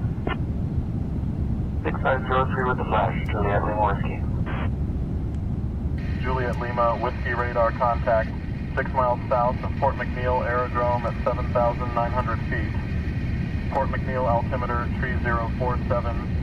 6503 with the flash, Juliet Lima Whiskey. Juliet Lima, Whiskey radar contact 6 miles south of Port McNeil Aerodrome at 7,900 feet. Port McNeil altimeter 3047.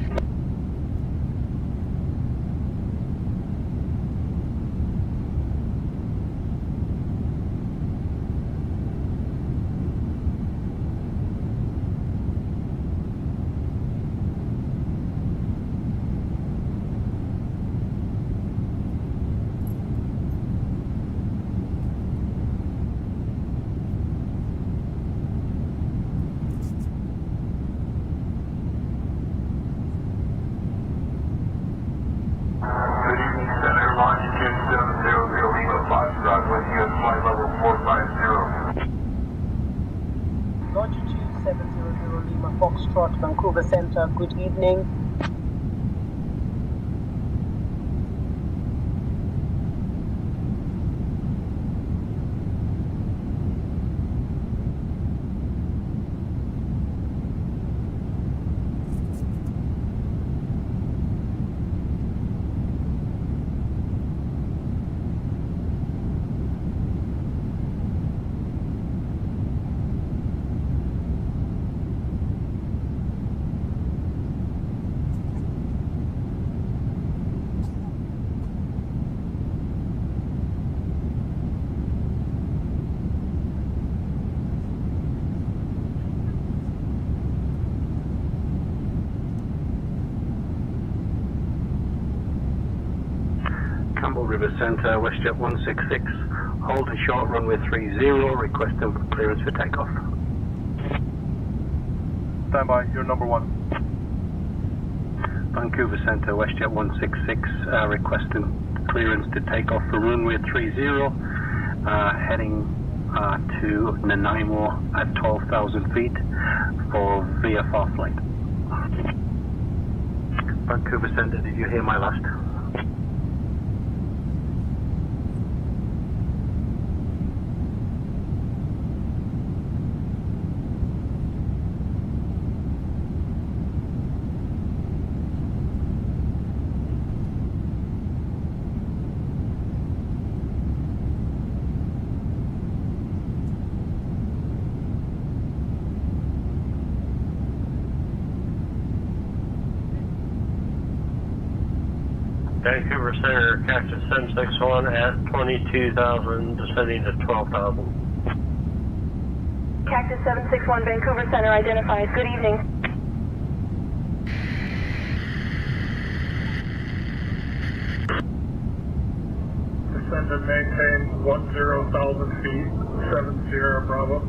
Good evening, Center. Longitude 700 Lima Foxtrot with you at flight level 450. Longitude 700 Lima Foxtrot, Vancouver Center. Good evening. Campbell River Center, WestJet 166. Hold a short runway 30, requesting clearance for takeoff. Stand by, you're number 1. Vancouver Center, WestJet 166, requesting clearance to take off for runway 30, heading to Nanaimo at 12,000 feet for VFR flight. Vancouver Center, did you hear my last? Vancouver Center, Cactus 761 at 22,000, descending to 12,000. Cactus 761 Vancouver Center identifies. Good evening. Descend and maintain 10,000 feet, 70 Bravo.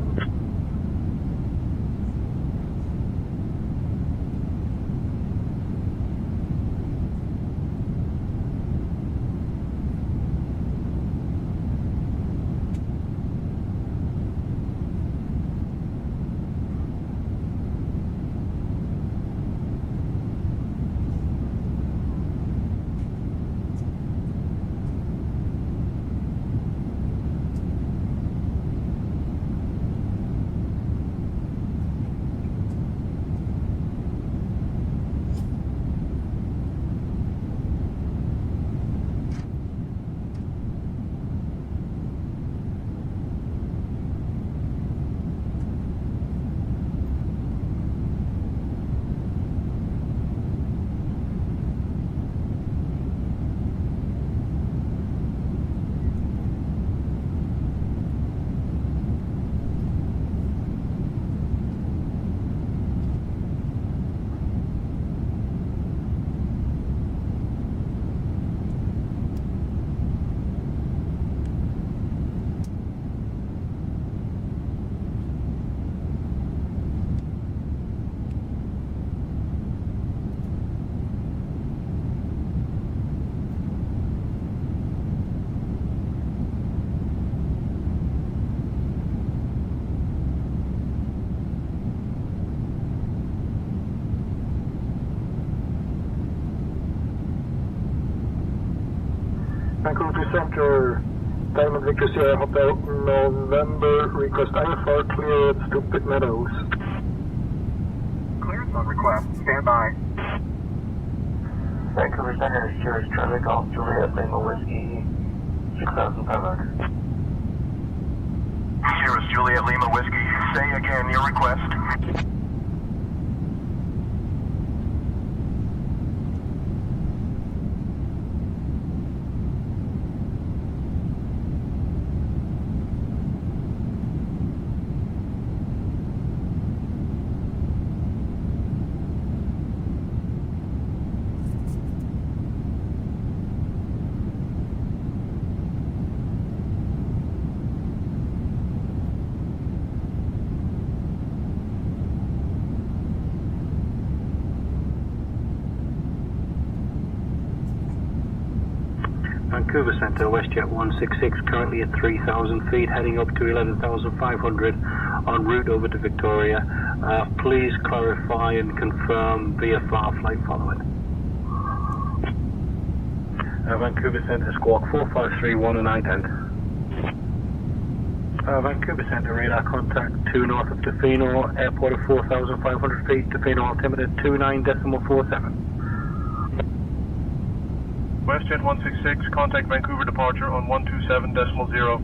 confirmed your time and Victor Sierra Hotel November. Request IFR clearance to Pit Meadows. Clearance on request. Stand by. Vancouver Center, Sirius Charlie Golf Juliet Lima Whiskey 6500. Sirius Juliet Lima Whiskey. Say again your request. Vancouver Centre, WestJet 166, currently at 3,000 feet, heading up to 11,500 en route over to Victoria. Please clarify and confirm VFR flight following. Vancouver Centre, Squawk 4531 and ident. Vancouver Centre, radar contact 2 north of Tofino, airport of 4,500 feet, Tofino altimeter 29.47. WestJet 166, contact Vancouver departure on 127.0.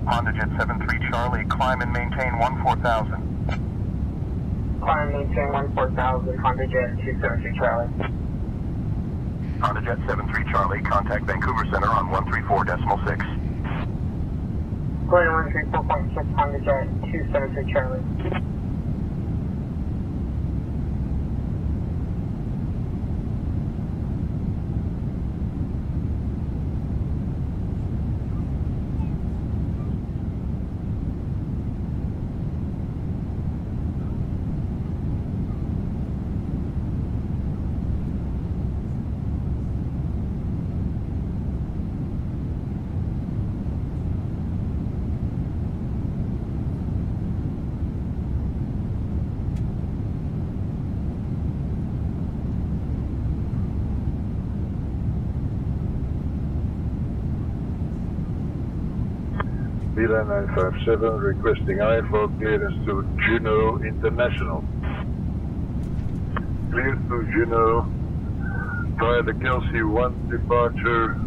Honda Jet 73 Charlie, climb and maintain 14,000. Climb and maintain 14,000, Honda Jet 273 Charlie. Honda Jet 73 Charlie, contact Vancouver Center on 134.6. Going 134.6, Honda Jet 273 Charlie. Milan 957 requesting IFO clearance to Juno International. Clear to Juno via the Kelsey 1 departure,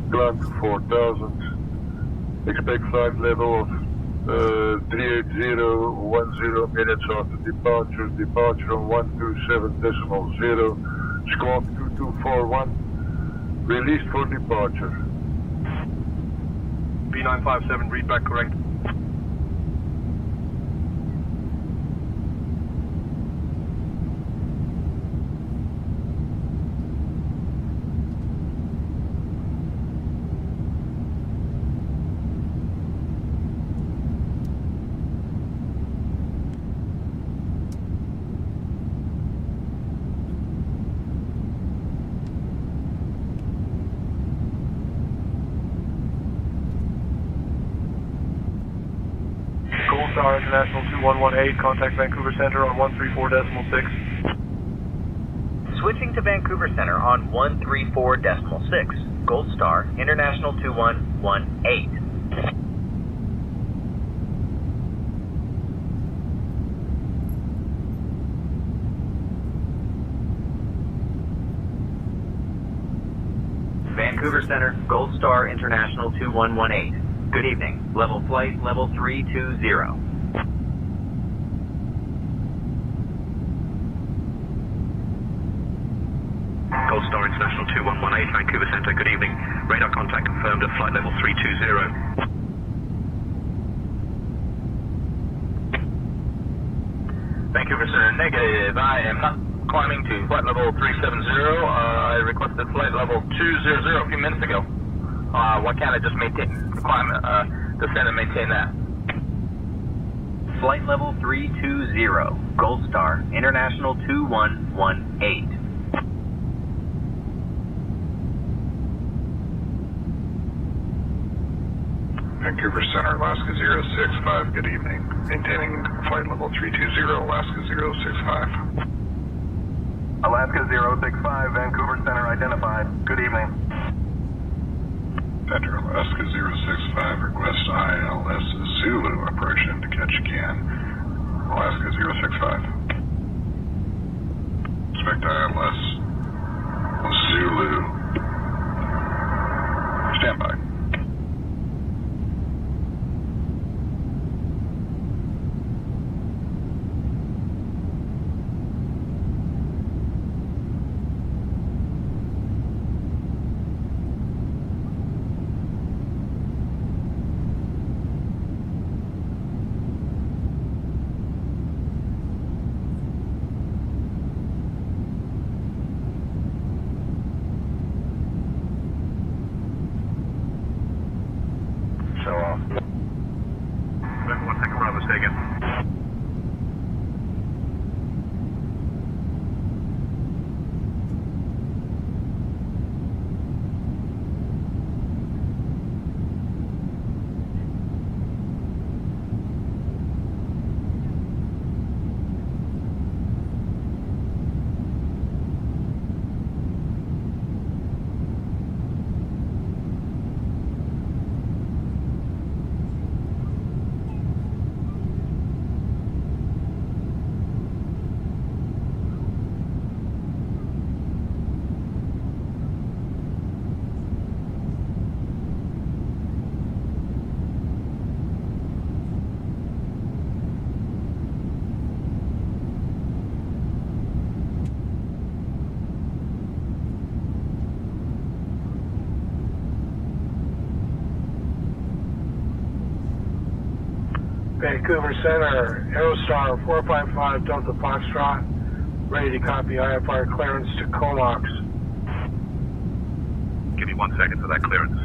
climb to 4,000. Expect flight level of 38010 minutes after departure. Departure on 127.0. Squawk 2241. Released for departure. B957, read back correct. Star International 2118, contact Vancouver Center on 134.6. Switching to Vancouver Center on 134.6. Gold Star International 2118. Vancouver Center, Gold Star International 2118. Good evening. Level flight, level 320. Gold Star International 2118, Vancouver Center, good evening. Radar contact confirmed at flight level 320. Vancouver Center, negative. I am not climbing to flight level 370. I requested flight level 200 a few minutes ago. Why can't I just maintain climb Descend and maintain that. Flight level 320, Gold Star, International 2118. Vancouver Center, Alaska 065, good evening. Maintaining flight level 320, Alaska 065. Alaska 065, Vancouver Center identified. Good evening. Center, Alaska 065, request ILS Zulu approaching to catch can. Alaska 065. Expect ILS Zulu. Stand by. Show off. 1 second, Bravo's taken. Vancouver Center, Aerostar 455 Delta Foxtrot, ready to copy IFR clearance to Comox. Give me 1 second for that clearance.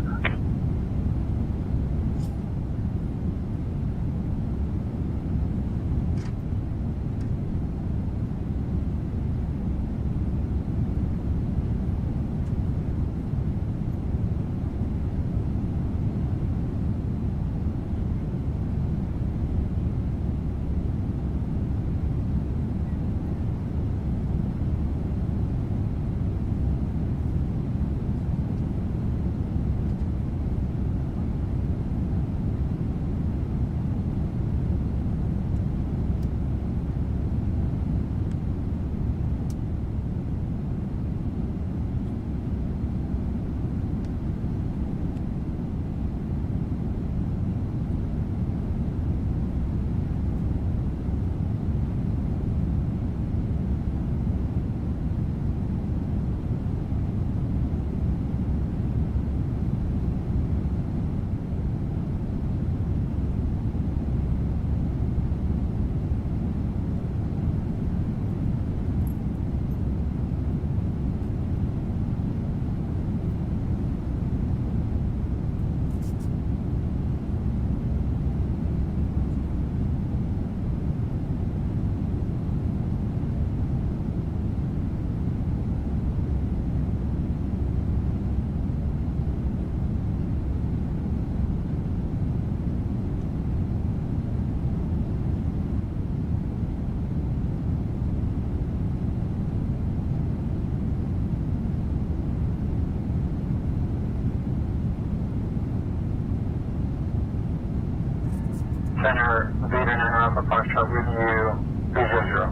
Center, Vader Alpha Foxtrot with you, 200.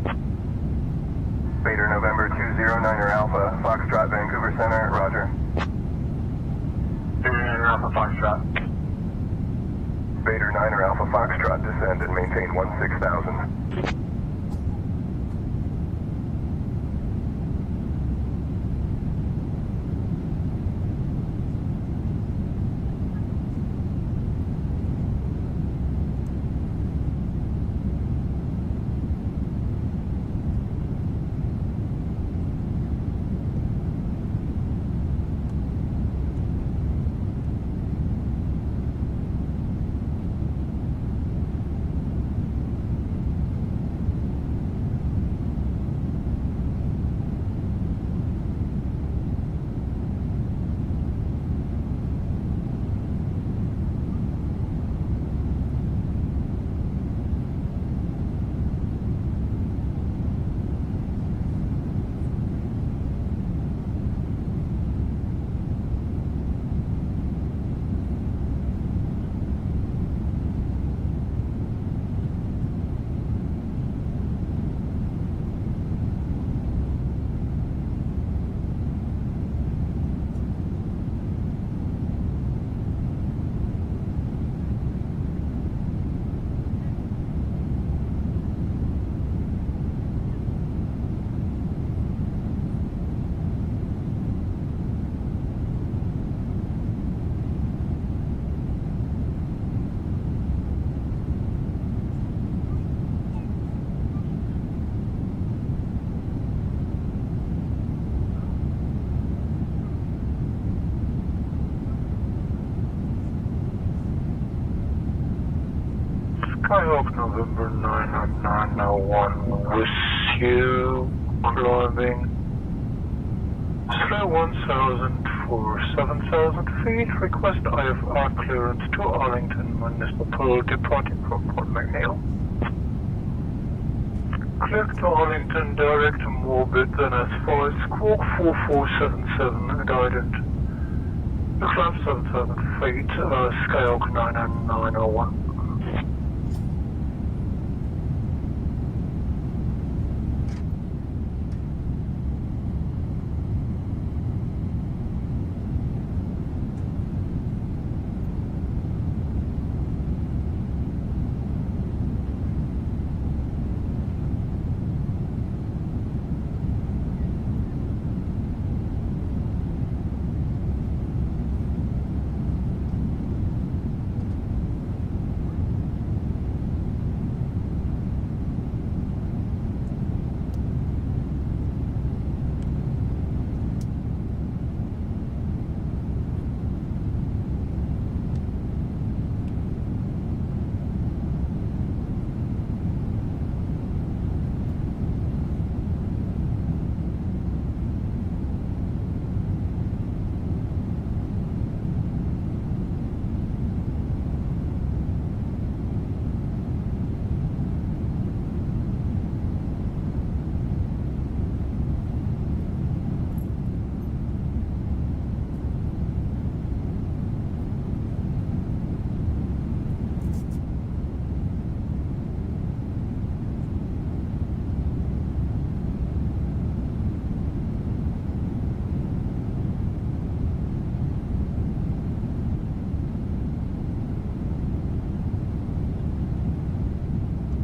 Vader November 209er Alpha Foxtrot, Vancouver Center, roger. Vader Alpha Foxtrot. Vader 9er Alpha Foxtrot, descend and maintain 16,000. Skyhawk November 99901 with you, climbing slow 1000 for 7000 feet. Request IFR clearance to Arlington Municipal departing from Port McNeil. Clear to Arlington, direct to Morbid, then as far as Squawk 4477 guided. The climb 7000 feet, Skyhawk 99901.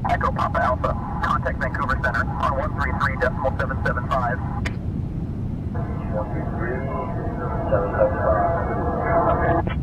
Echo Papa Alpha, contact Vancouver Center on 133.775. 133.775. Okay.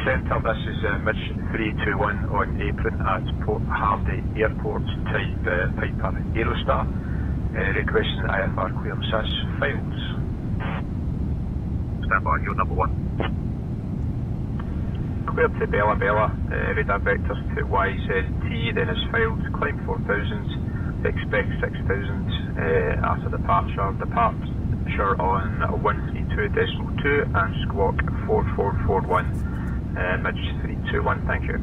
Centre, this is Midge 321 on apron at Port Hardy Airport, type Piper Aerostar, requesting IFR clearance as filed. Stand by, you're number 1. Clear to Bella Bella, radar vectors to YZT, then is filed, climb 4000, expect 6000 after departure. Departure on 132.2 and squawk 4441, Midge 321, thank you.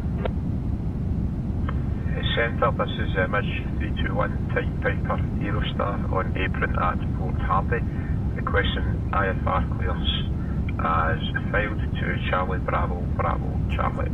Centre, this is Midge 321, type Piper Aerostar on apron at Port Hardy, requesting IFR clearance as filed to Charlie Bravo Bravo Charlie.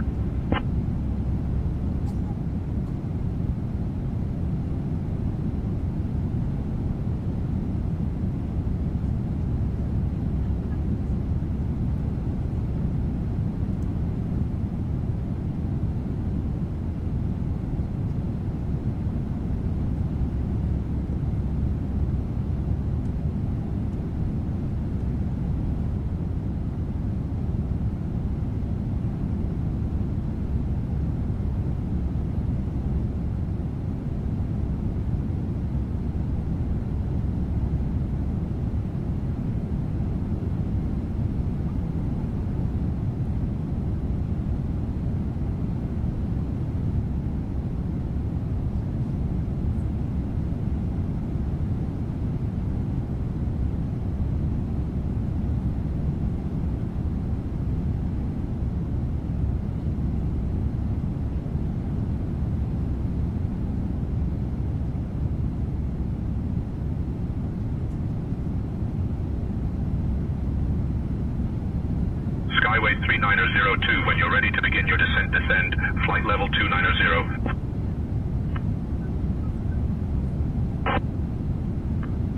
Skyway 3902, when you're ready to begin your descent, descend. Flight level 290.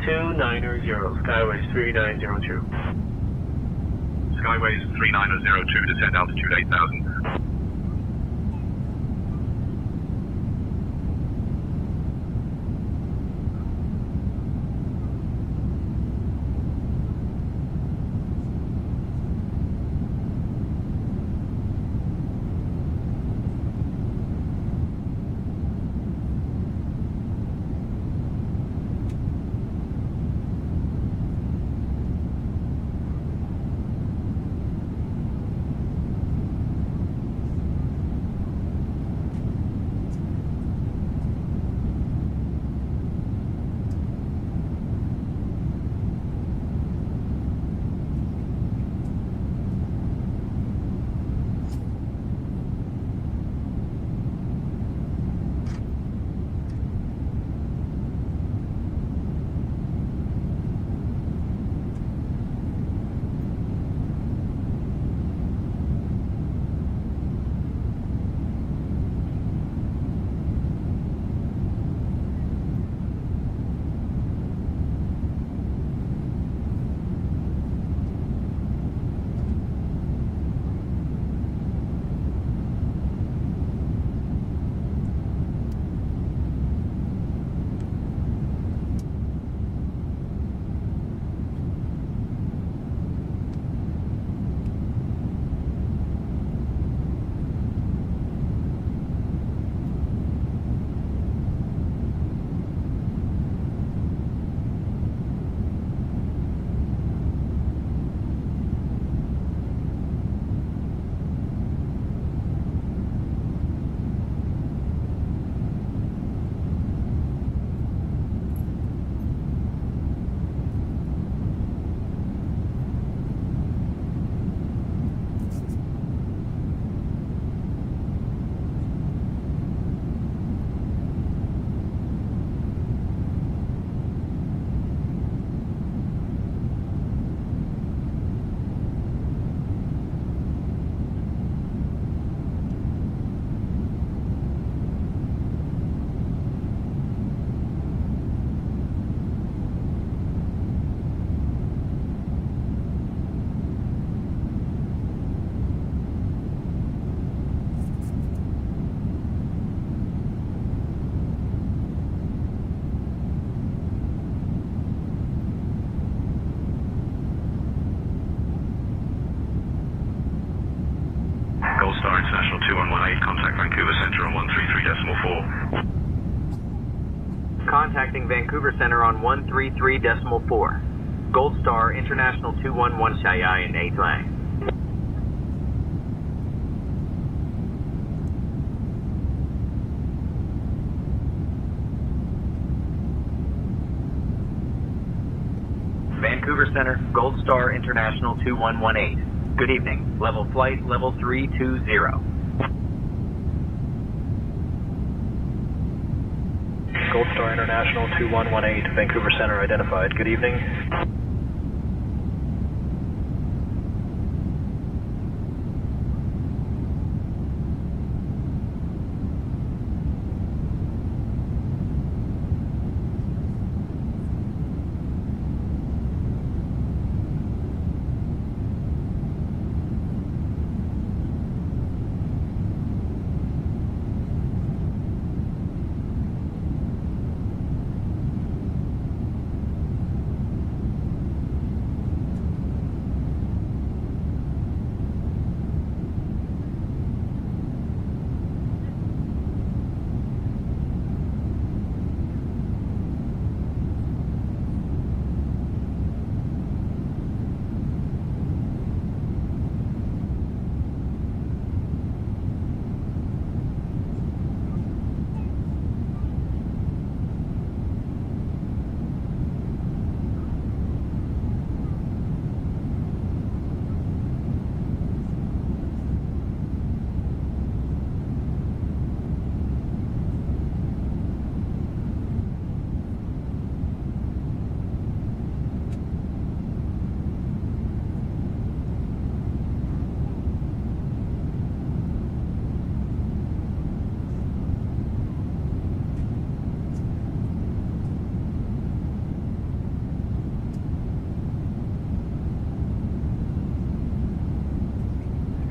290, Skyways 3902. Skyways 3902, descend altitude 8000. contact Vancouver Center on 133.4. Contacting Vancouver Center on 133.4. Gold Star International 211 Shaya in 8 lane. Vancouver Center, Gold Star International 2118. Good evening. Level flight, level 320. Gold Star International 2118, Vancouver Center identified. Good evening.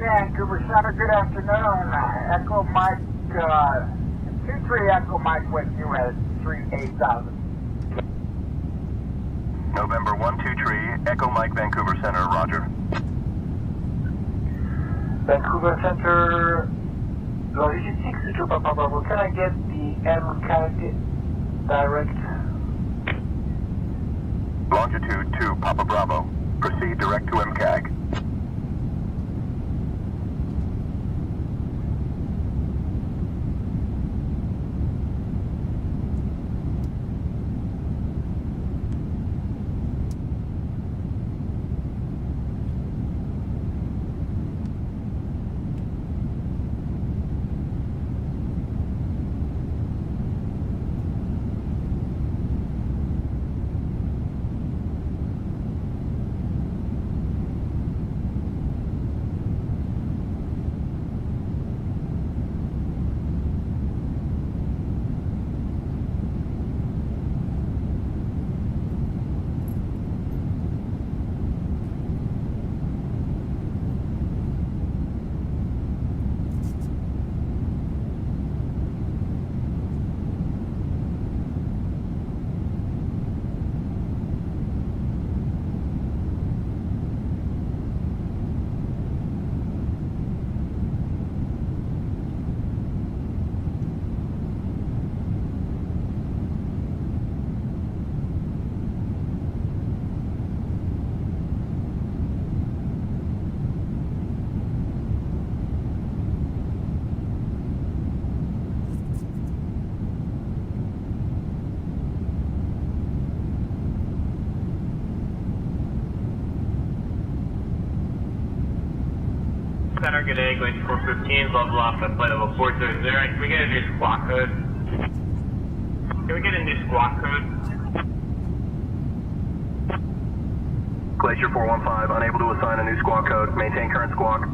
Vancouver Center, good afternoon. Echo Mike, 23 Echo Mike with you at 38,000. November 123, Echo Mike, Vancouver Center, roger. Vancouver Center, Logistics to Papa Bravo. Can I get the MCAG direct? Longitude 2, Papa Bravo. Proceed direct to MCAG. Center, good day, going to 415, level off at flight level 430. Can we get a new squawk code? Can we get a new squawk code? Glacier 415, unable to assign a new squawk code. Maintain current squawk.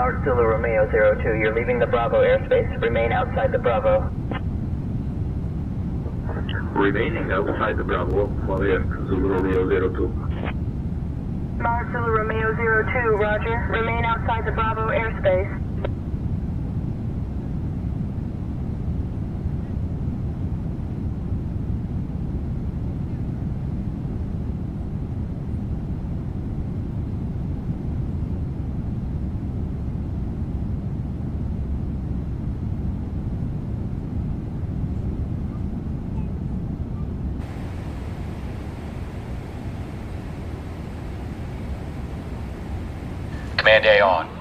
Tower Zulu Romeo 02, you're leaving the Bravo airspace. Remain outside the Bravo. Remaining outside the Bravo, Flight Zulu Romeo 02. Tower Zulu Romeo 02, roger. Remain outside the Bravo airspace. Command A on.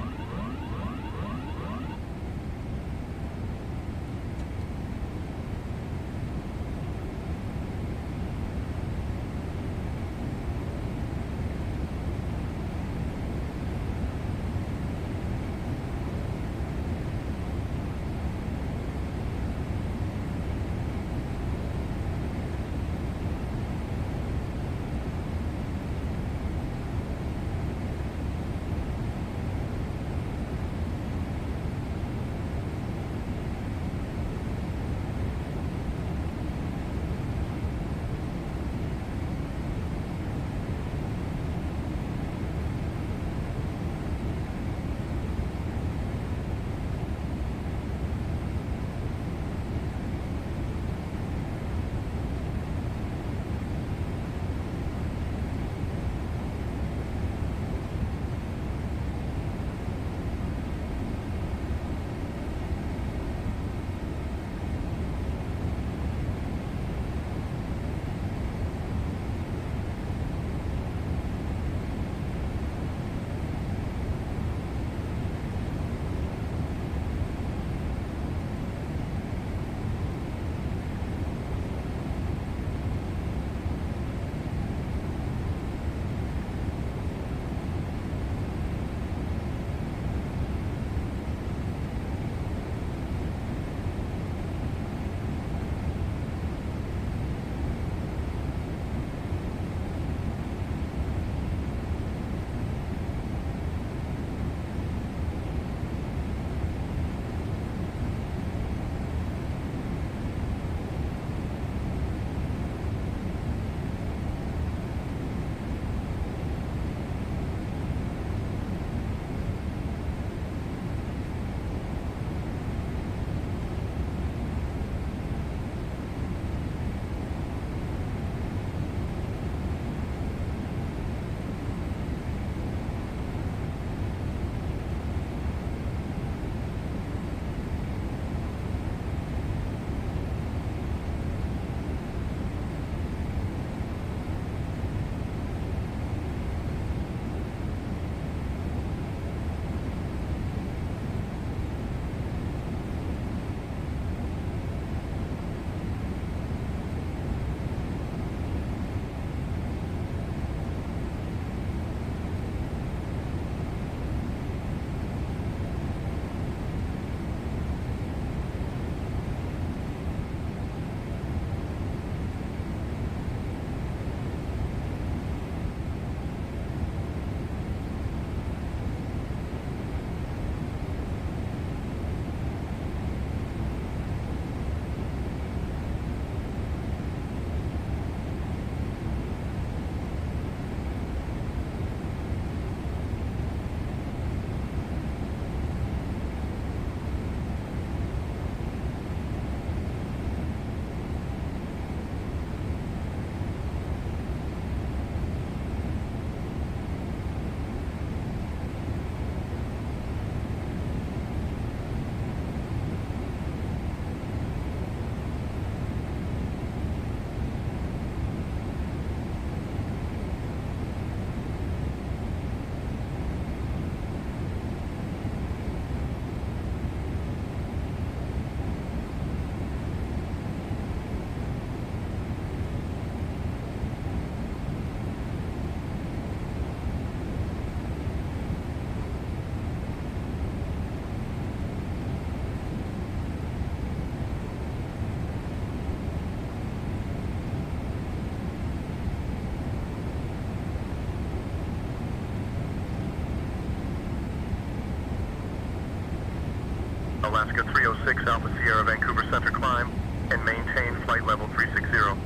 Alaska 306 Alpha Sierra Vancouver Center climb and maintain flight level 360.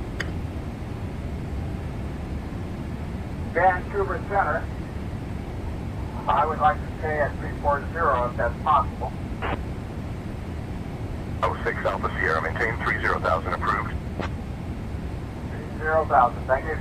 Vancouver Center. I would like to stay at 340 if that's possible. 06 Alpha Sierra, maintain 30,000 approved. 30,000, thank you.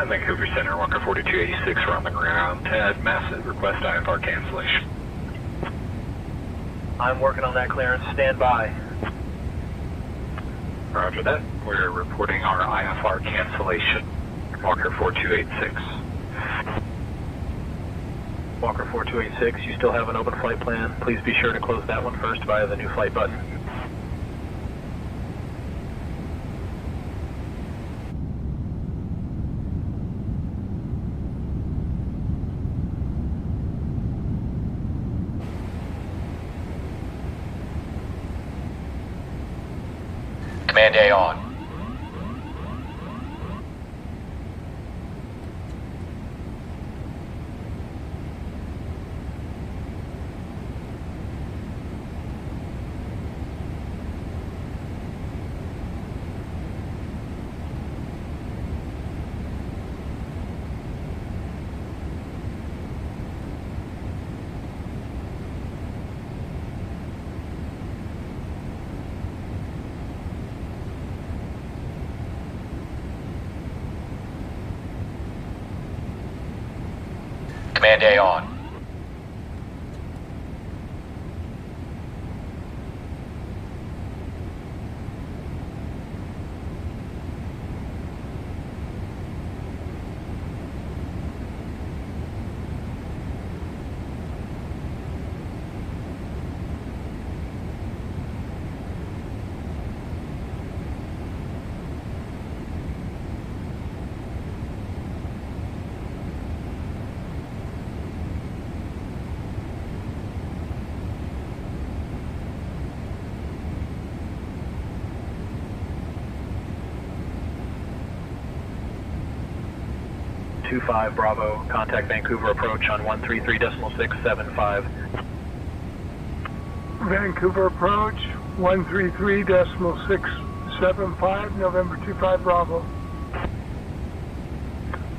Vancouver Center, Walker 4286, we're on the ground. Ted, massive request IFR cancellation. I'm working on that clearance. Stand by. Roger that. We're reporting our IFR cancellation. Walker 4286. Walker 4286, you still have an open flight plan. Please be sure to close that one first via the new flight button. Command A on. Command A on. 25 Bravo, contact Vancouver approach on 133.675. Vancouver approach, 133.675, November 25 Bravo.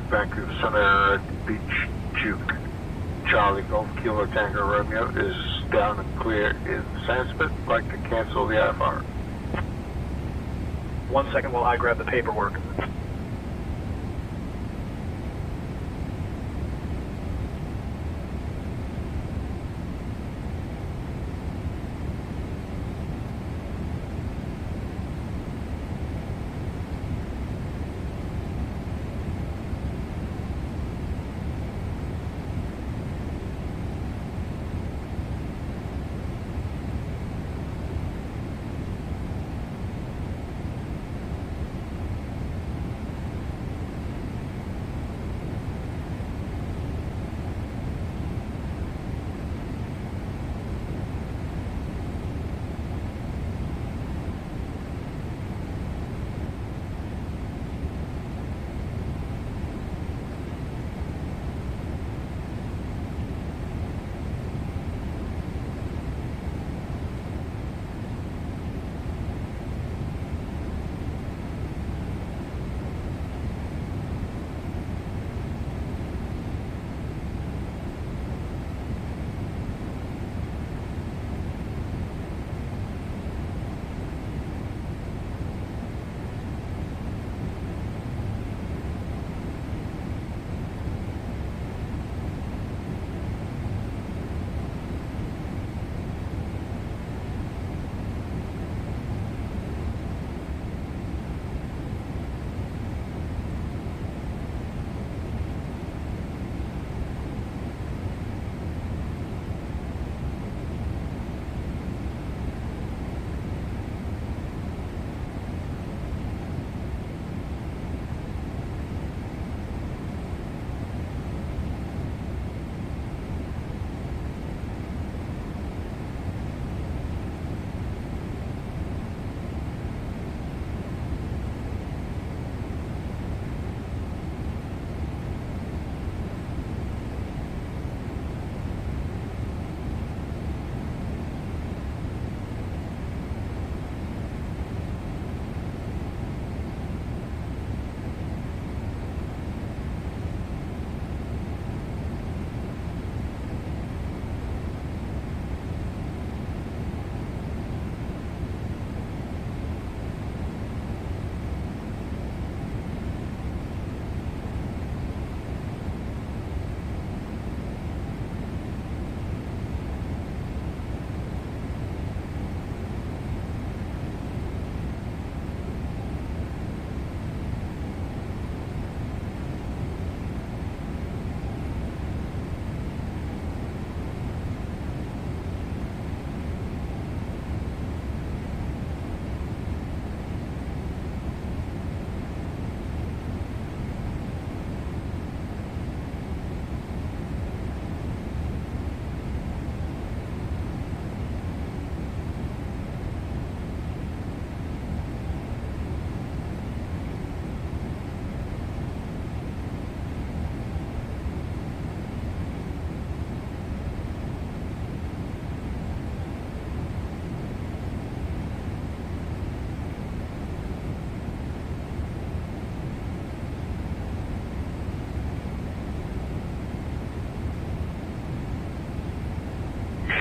Vancouver Center, Beach Juke. Charlie Golf Kilo Tango Romeo is down and clear in Sanspit. Like to cancel the IFR. 1 second while I grab the paperwork.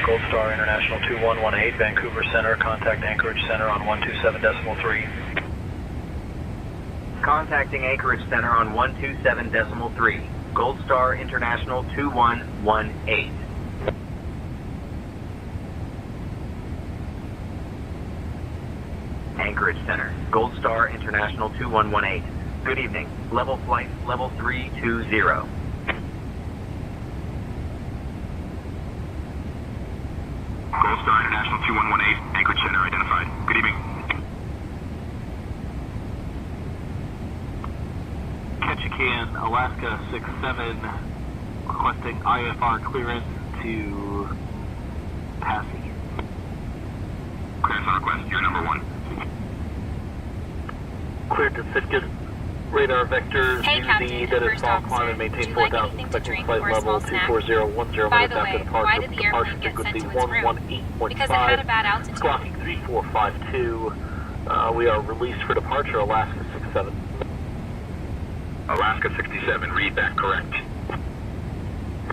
Gold Star International 2118, Vancouver Center, contact Anchorage Center on 127.3. Contacting Anchorage Center on 127.3. Gold Star International 2118. Anchorage Center, Gold Star International 2118. Good evening. Level flight, level 320. Gold Star International 2118, Anchorage Center identified. Good evening. Ketchikan, Alaska 67, requesting IFR clearance to Passy. Clearance on request, you're number one. Cleared to Sitka Radar vectors, Hey, Captain UZ, and that is First fall, Officer. climb and maintain Would you like 4,000, anything to expecting drink flight or a level small snack? 24010 By minutes the after way, departure. why did the Departure airplane get sent frequency to its room? 118.5. Because it had a bad altitude. Clocking 3452. We are released for departure, Alaska 67. Alaska 67, read that correct.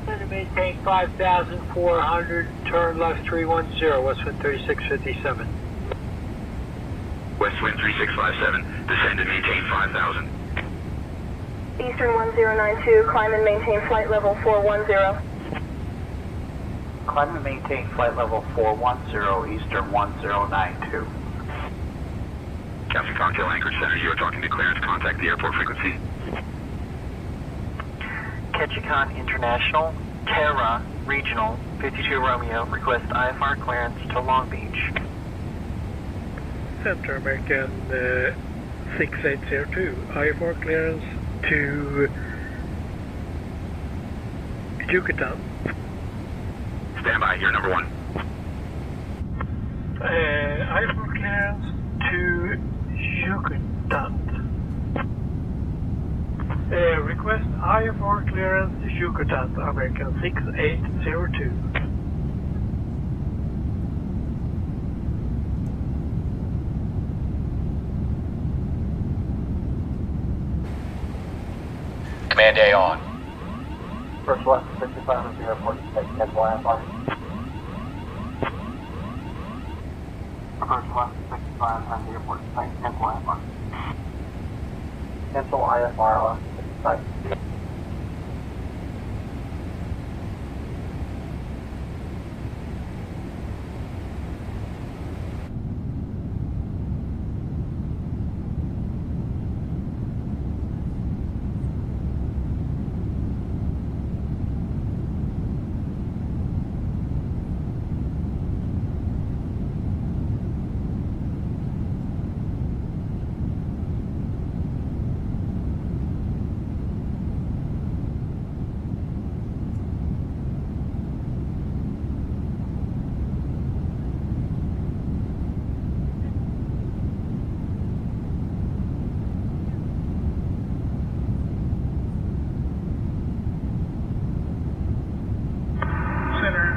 To maintain 5,400, turn left 310, west wind 3657. West wind 3657, descend and maintain 5,000. Eastern 1092, climb and maintain flight level 410. Climb and maintain flight level 410, Eastern 1092. Captain Cocktail Anchorage Center, you are talking to clearance. Contact the airport frequency. Ketchikan International, Terra Regional, 52 Romeo, request IFR clearance to Long Beach. Center American 6802, IFR clearance to Yucatan. Stand by, you're number one. IFR clearance to Yucatan. Request IFR clearance to Yucatan, American 6802. Command A on. First left 55 at the airport, take 10 IFR. First left 65 at the airport, take 10 IFR. Cancel IFR left 65.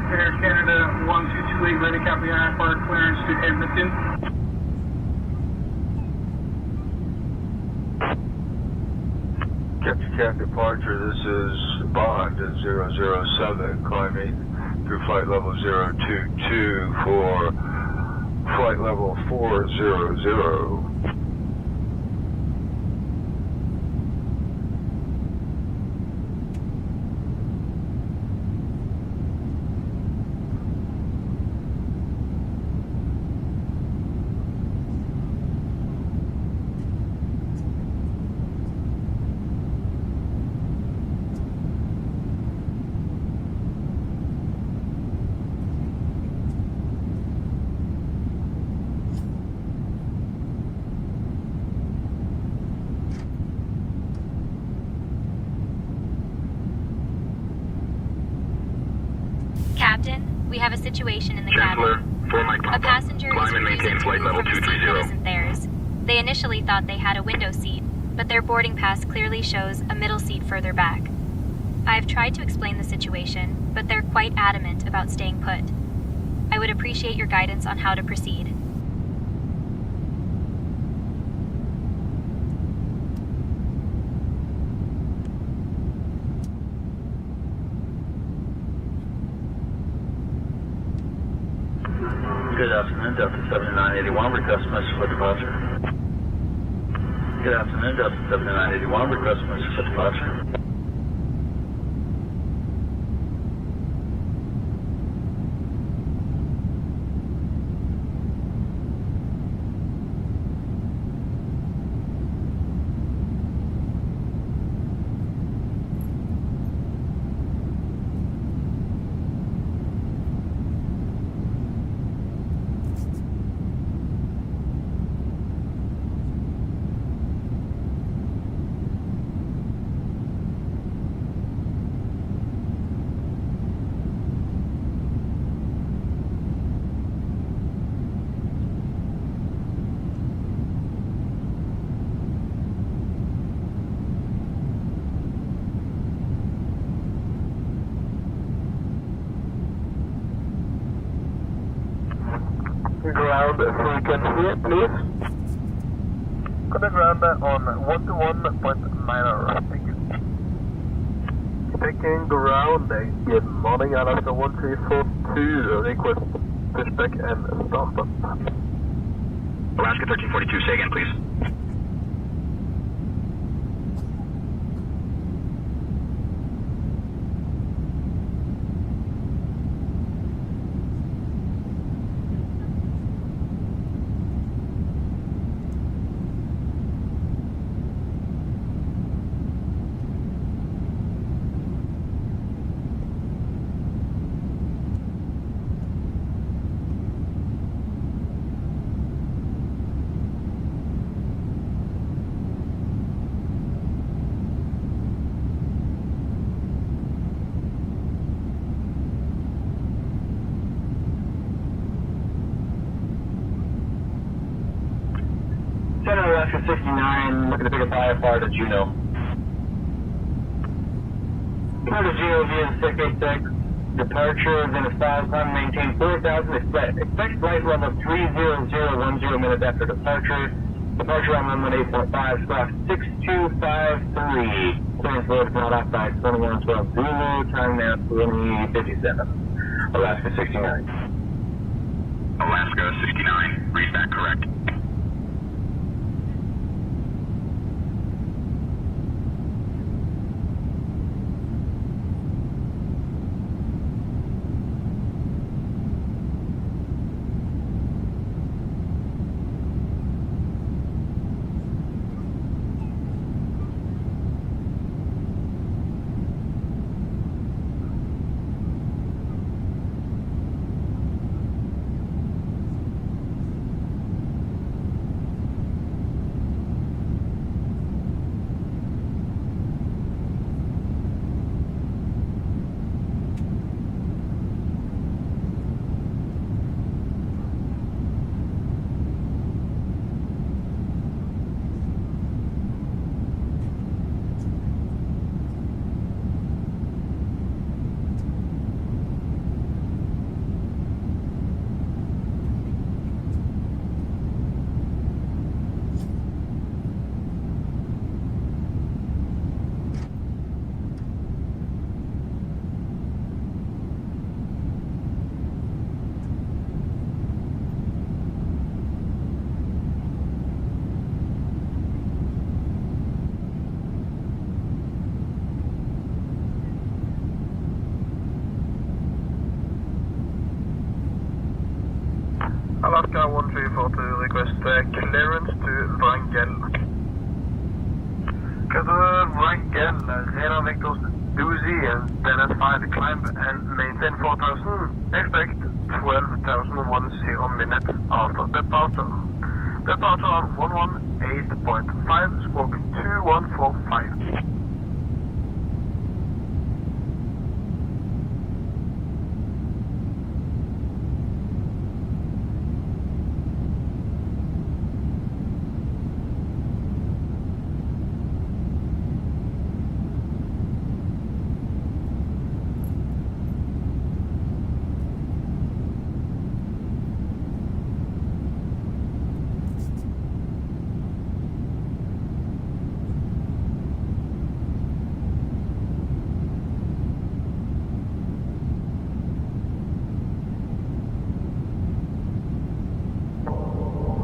Air Canada 1228, ready copy IFR clearance to Edmonton. Ketchikan departure, this is Bond at 007, climbing through flight level 022 for flight level 400. Captain, we have a situation in the Chancellor, cabin. 4 Mike Papa. A passenger is Climb and refusing maintain to flight move level from a seat that 230. isn't theirs. They initially thought they had a window seat, but their boarding pass clearly shows a middle seat further back. I've tried to explain the situation, but they're quite adamant about staying put. I would appreciate your guidance on how to proceed. Good afternoon, Delta 7981, request message for departure. Good afternoon, Delta 7981, request message for departure. ground if we can see it, please. Contact ground on 121.9. Thank you. Taking ground, good morning, Alaska 1342, request pushback and startup. Alaska 1342, say again, please. Alaska 69, looking to pick up IFR to Juneau. Clear to Juneau via 686. Departure is in a style climb, maintain 4,000. Expect flight level 30010 minutes after departure. Departure on runway 8.5, squawk 6253. Clearance load not off by 2112 Zulu, time now 2057. Alaska 69. Alaska 69, read that correct. Alaska 1342, request clearance to Wrangell. Get Wrangell, radar vectors Doozy and Dennis 5 climb and maintain 4,000. Expect 12,010 minutes after departure. Departure on 118.5, squawk 2145.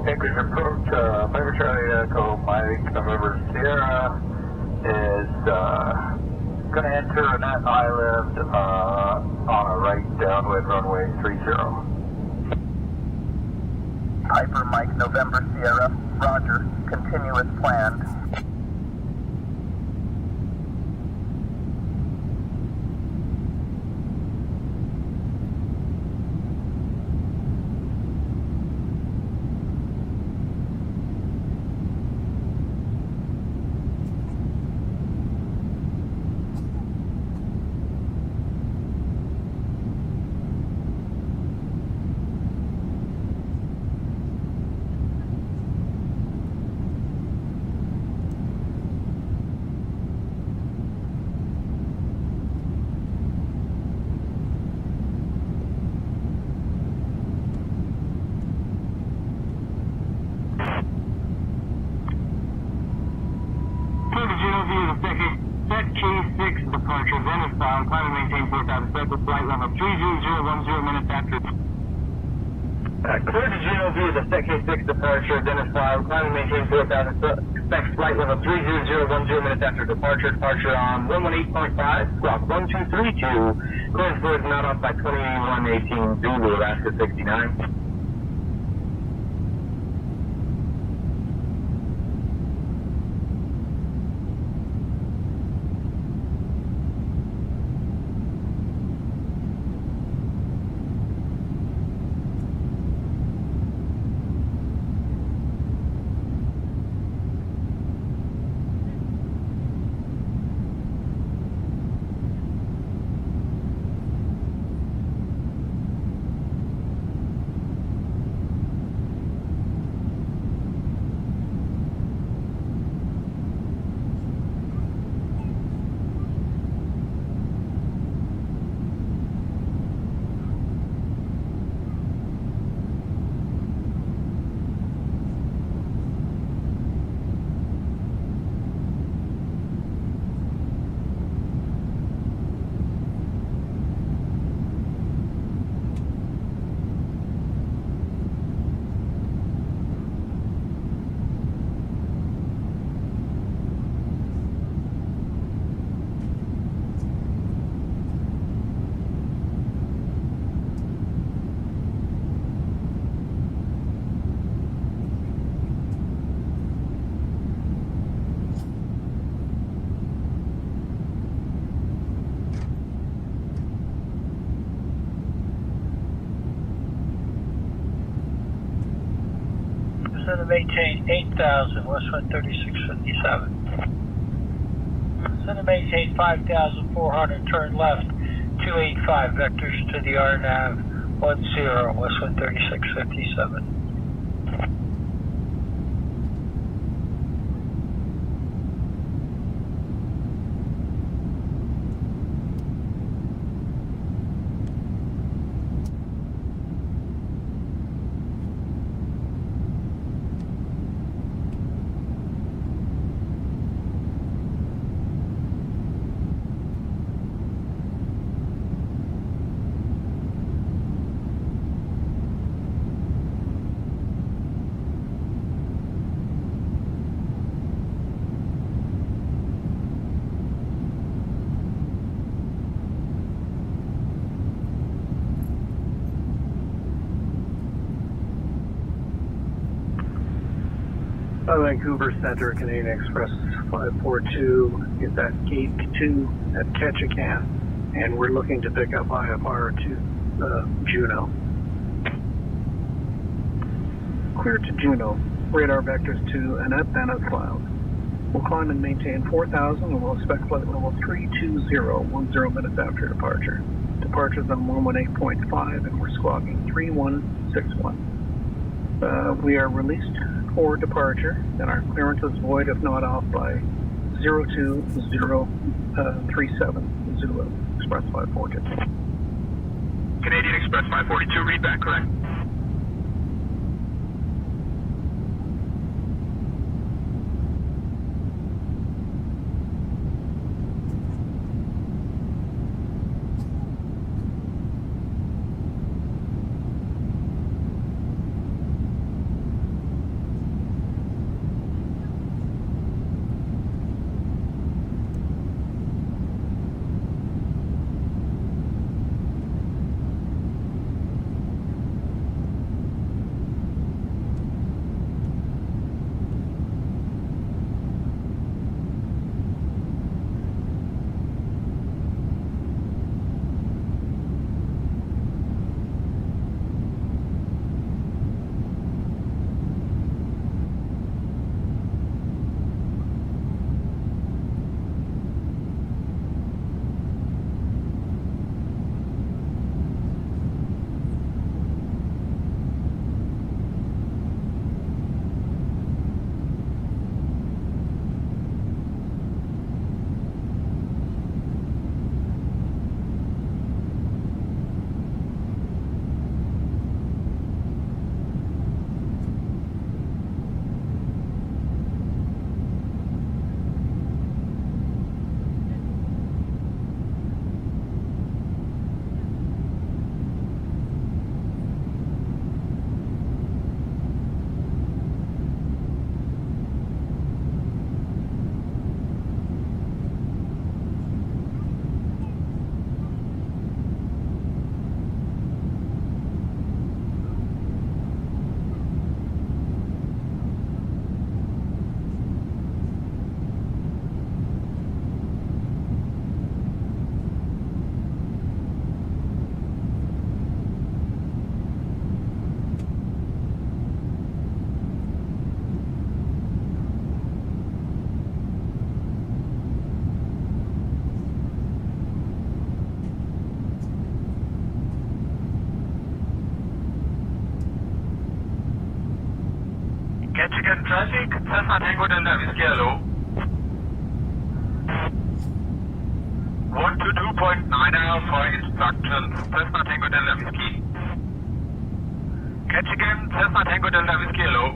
Anchorage approach, Mike Charlie Echo, Mike November Sierra is going to enter Annette Island on a right downwind runway 30. Piper Mike November Sierra, roger, continue as planned. K6 departure, Venice bound, climb and maintain 4,000 foot with flight level 30010 minutes after. Clear to Juno via the K6 departure, Venice bound, climb and maintain 4,000 foot. Expect flight level 30010 minutes after departure. Departure on 118.5, squawk 1232. Clearance board not off by 2118 Zulu, Alaska 69. To maintain 8,000, Westwind 3657. Send to maintain 5,400, turn left 285, vectors to the RNAV 10, Westwind 3657. Vancouver Center, Canadian Express 542 is at Gate 2 at Ketchikan, and we're looking to pick up IFR to Juneau. Clear to Juneau, radar vectors to Annette Bennett Cloud. We'll climb and maintain 4,000 and we'll expect flight level 320 minutes after departure. Departure's on 118.5 and we're squawking 3161. We are released for departure, and our clearance is void if not off by 02037 Zulu, Express 542. Canadian Express 542, read back correct. traffic, Cessna Tango Delta Whiskey Hello. 122.9 for instructions, Cessna Tango Delta Whiskey. Catch again, Cessna Tango Delta Whiskey Hello.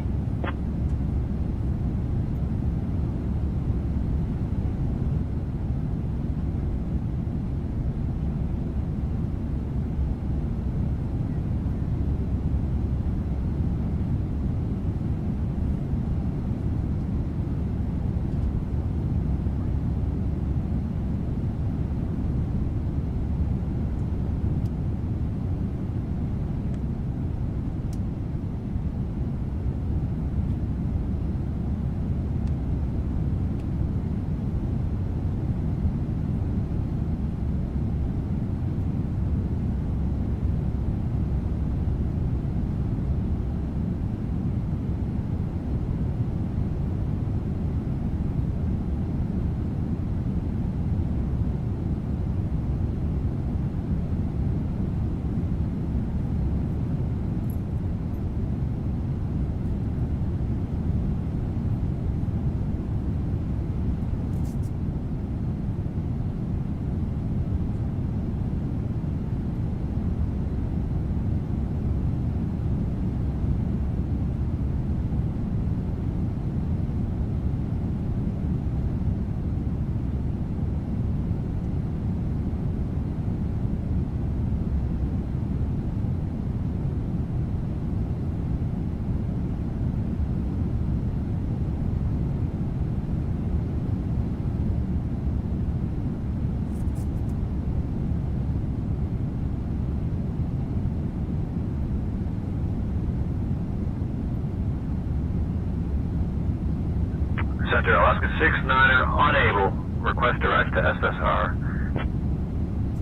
Center, Alaska 69er, unable. Request direct to SSR.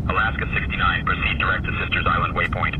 Alaska 69, proceed direct to Sisters Island waypoint.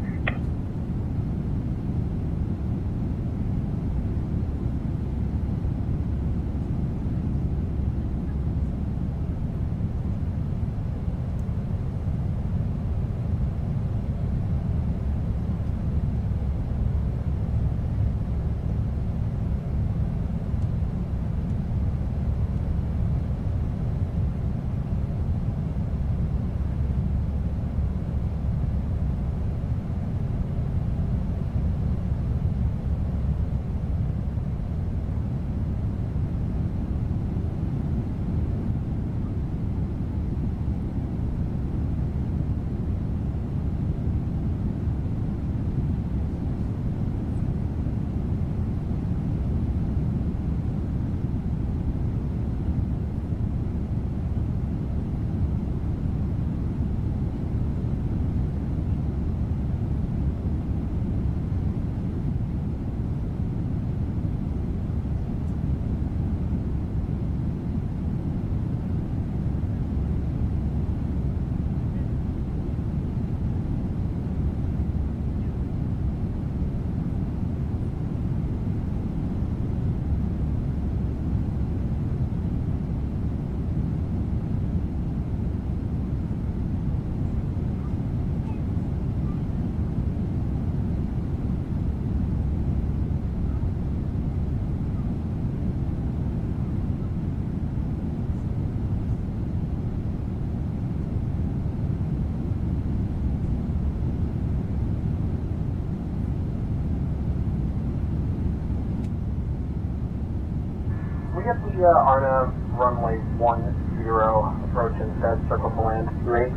We get the Arna runway 10 approach and dead circle to land 28.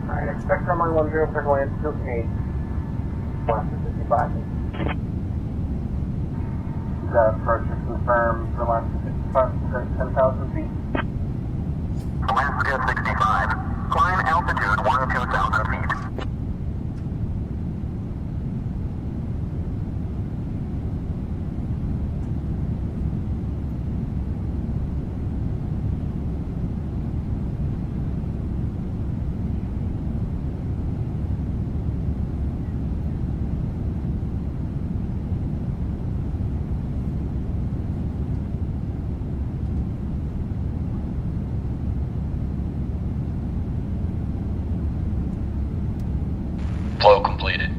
Alright, expect runway 10 circle land 28. Alaska 55. The approach is confirmed for Alaska 55, 10,000 feet. Alaska 65. Climb altitude 12,000 feet. Flow completed.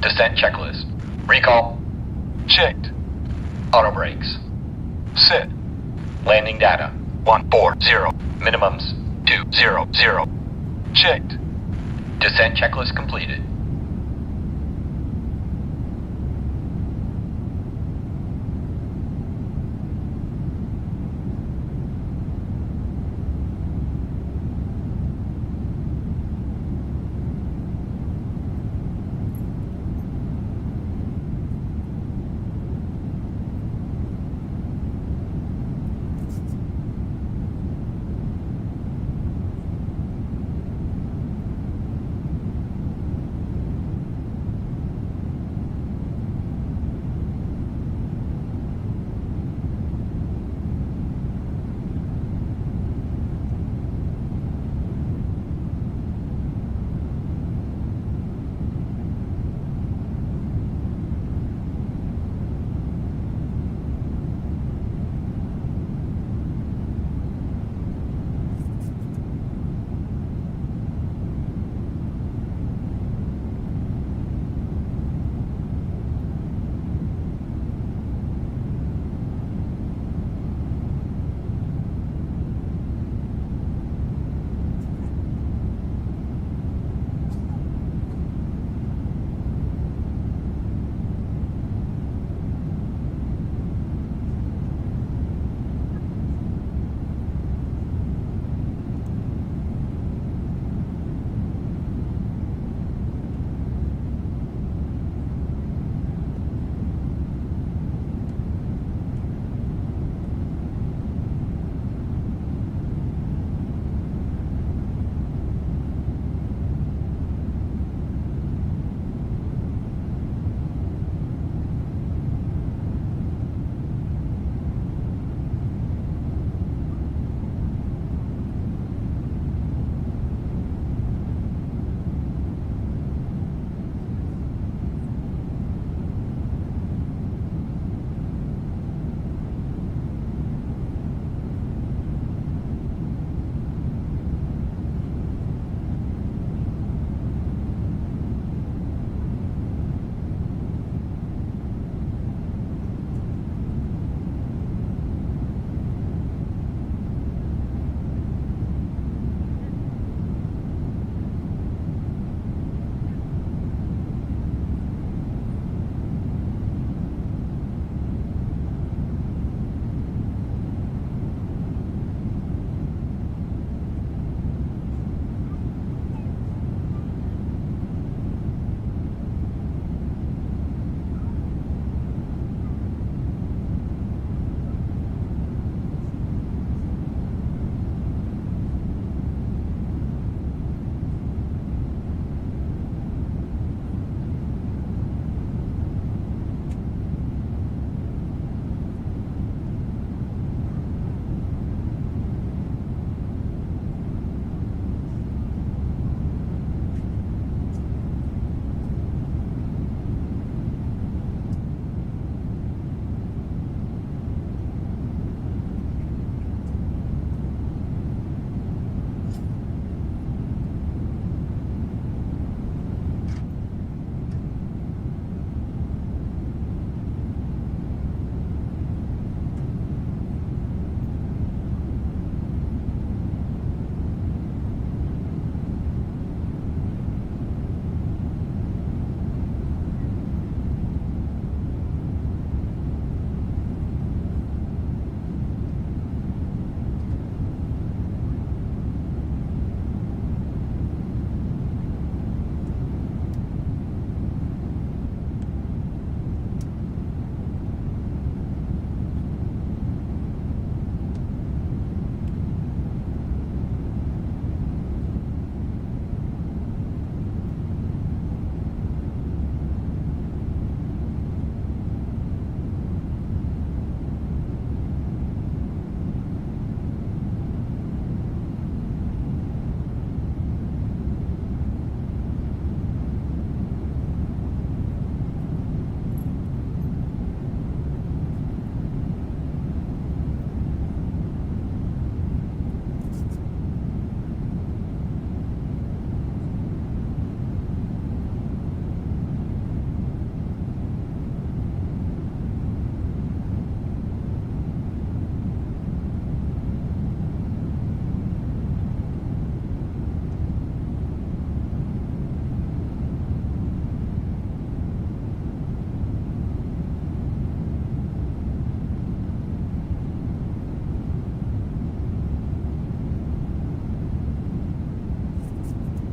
Descent checklist. Recall. Checked. Auto brakes. Set. Landing data. 140. Minimums 200. Checked. Descent checklist completed.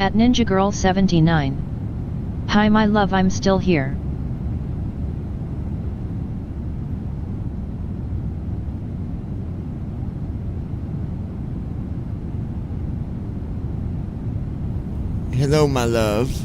At Ninja Girl 79. Hi my love, I'm still here. Hello, my love.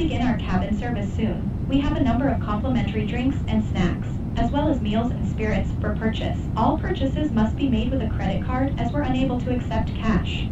begin our cabin service soon. We have a number of complimentary drinks and snacks, as well as meals and spirits for purchase. All purchases must be made with a credit card as we're unable to accept cash.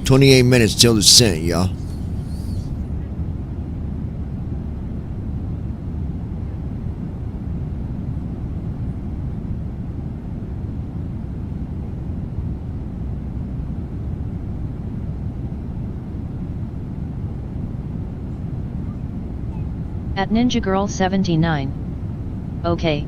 28 minutes till descent, y'all. At Ninja Girl 79. Okay.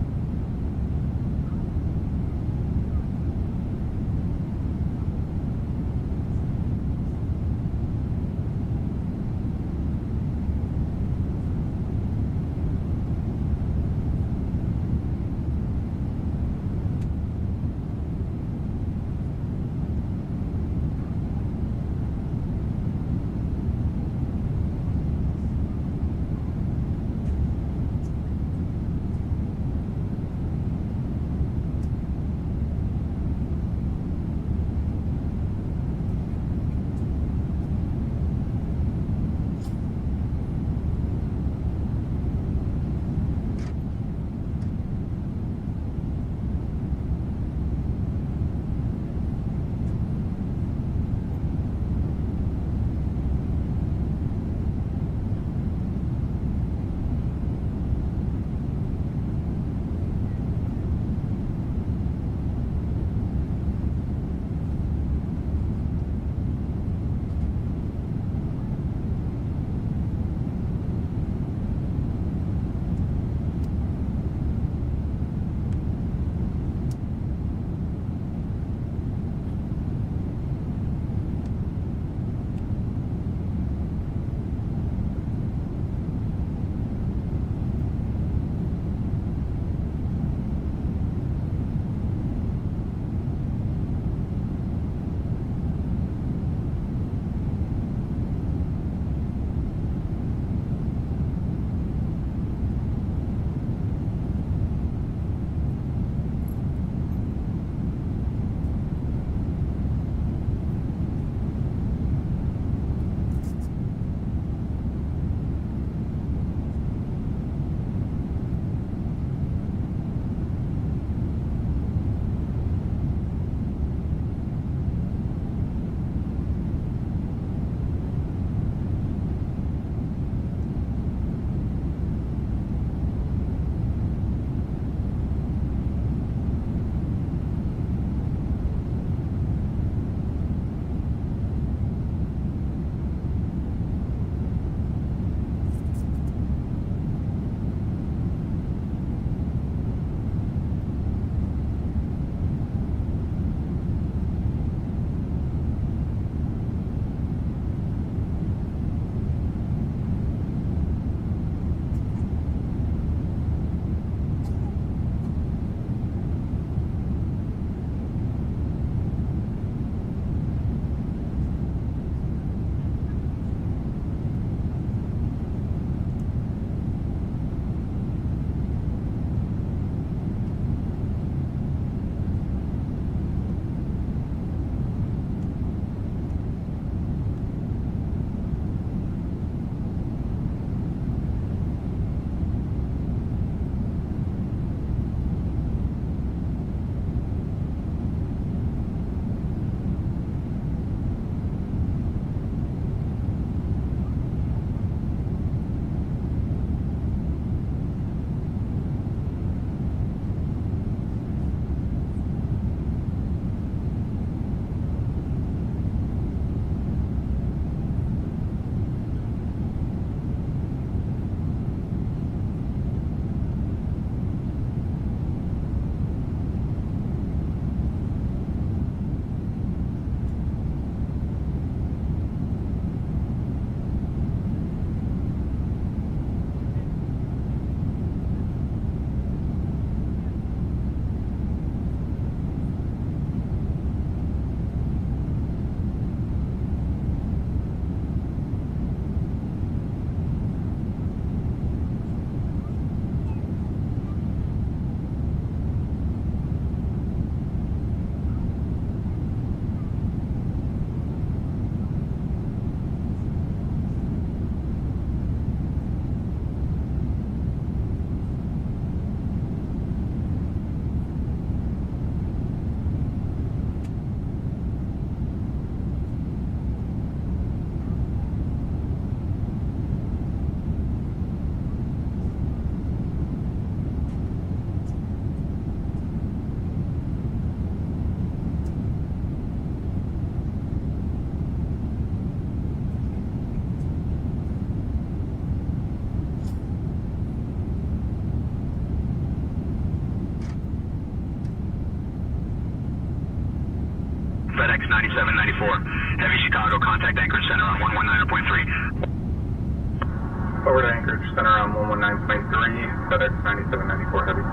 FedEx 9794. Heavy Chicago, contact Anchorage Center on 119.3. Forward to Anchorage Center on 119.3, FedEx 9794 Heavy.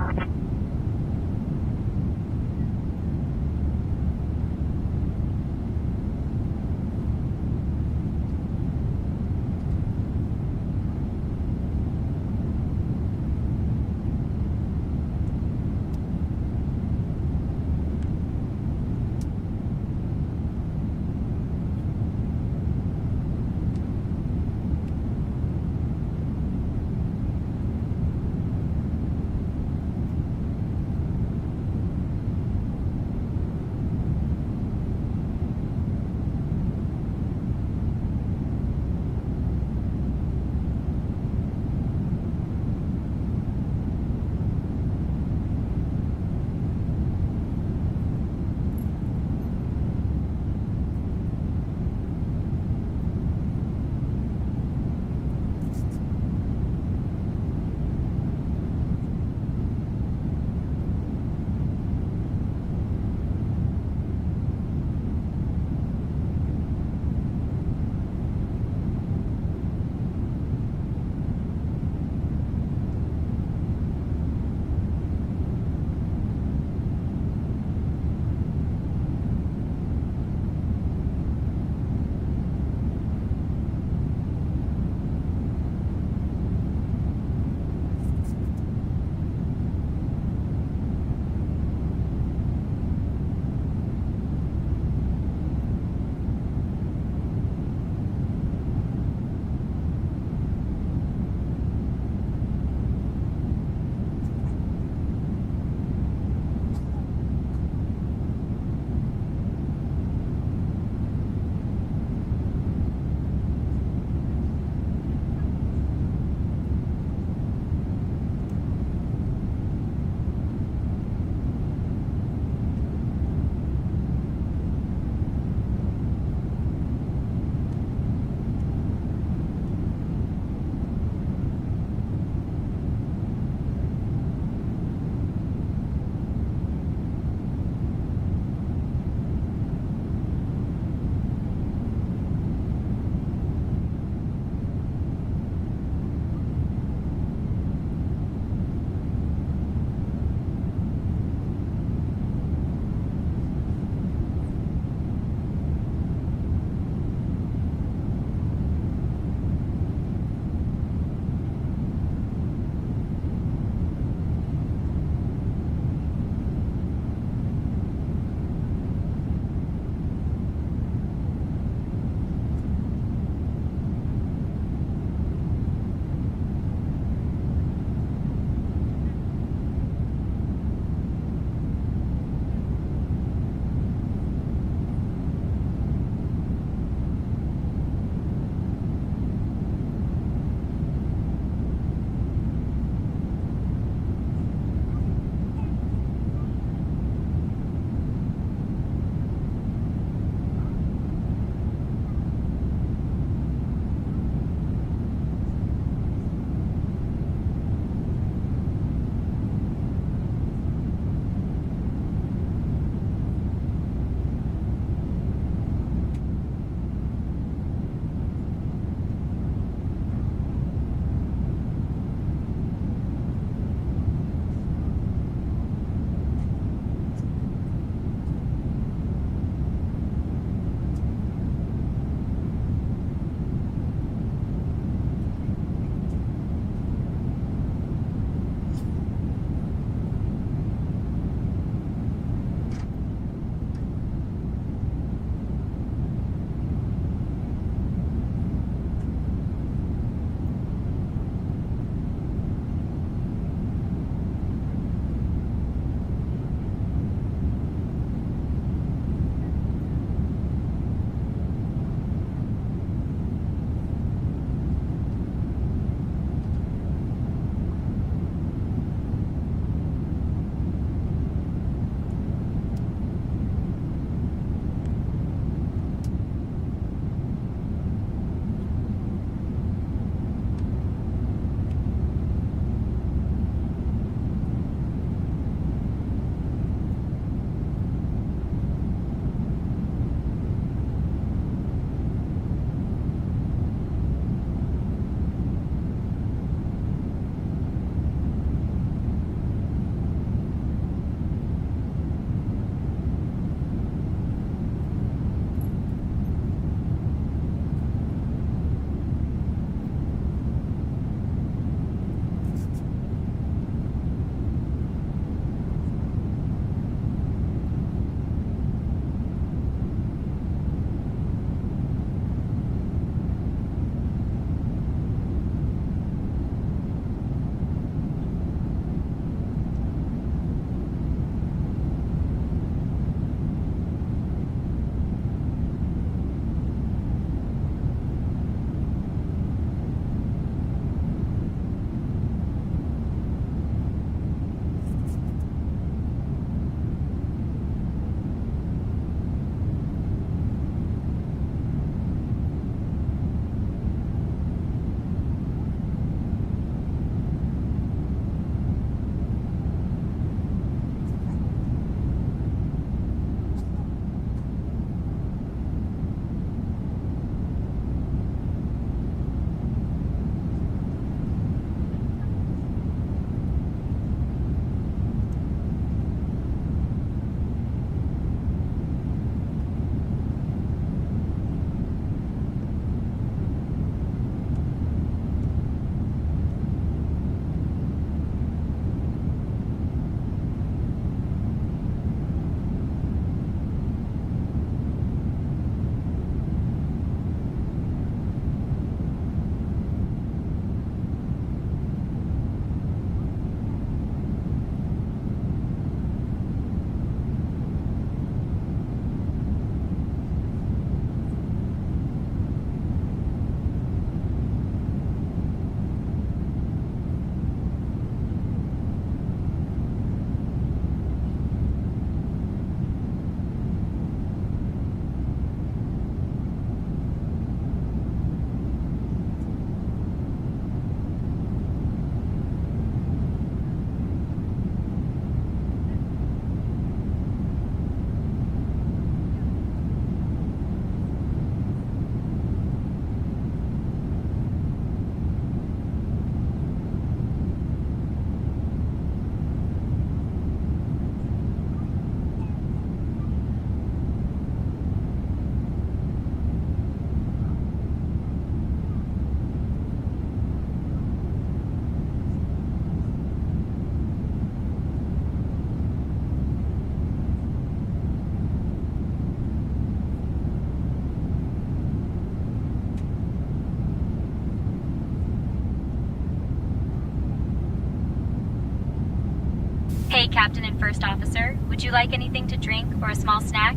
Hey, Captain and First Officer, would you like anything to drink or a small snack?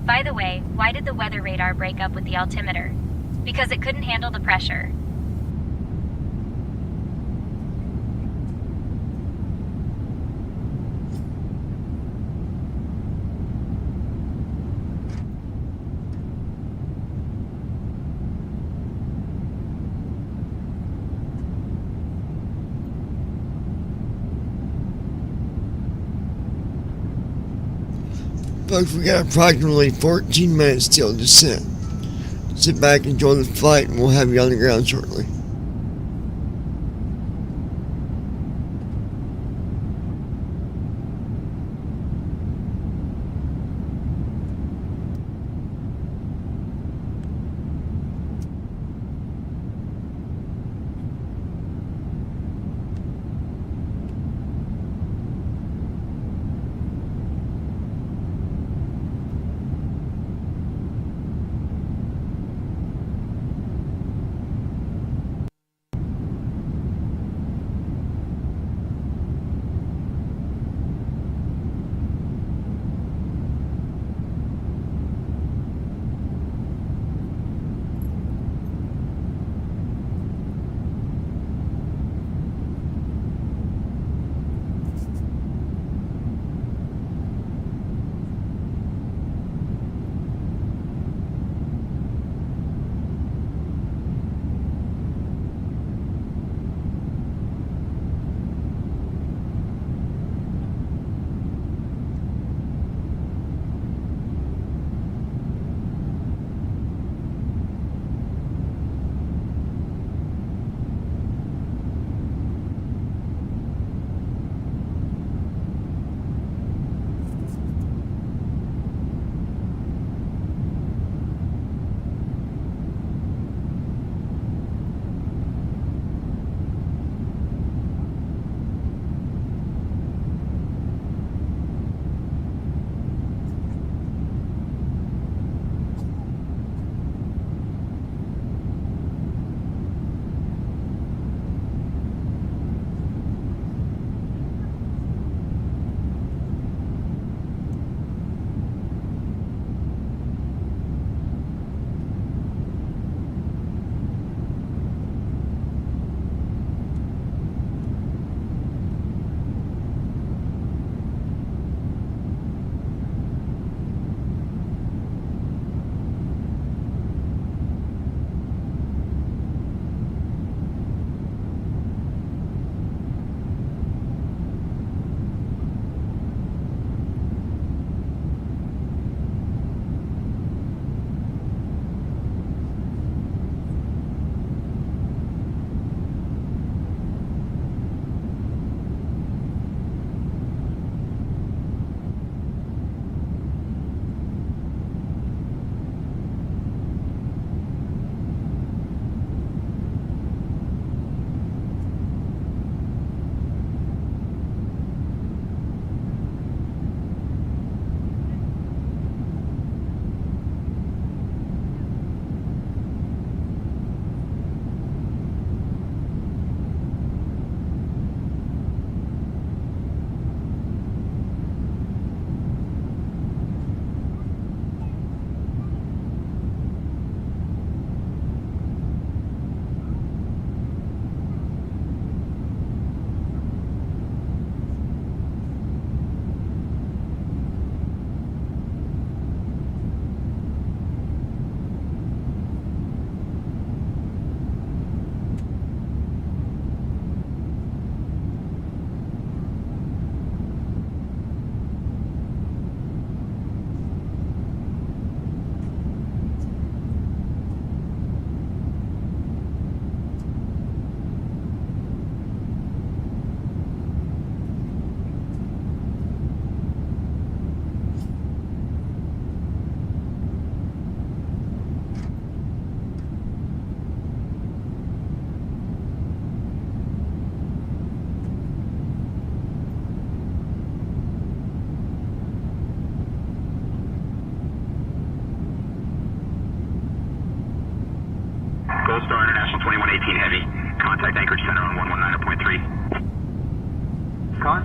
By the way, why did the weather radar break up with the altimeter? Because it couldn't handle the pressure. Folks, we got approximately 14 minutes till descent. Sit back, enjoy the flight, and we'll have you on the ground shortly.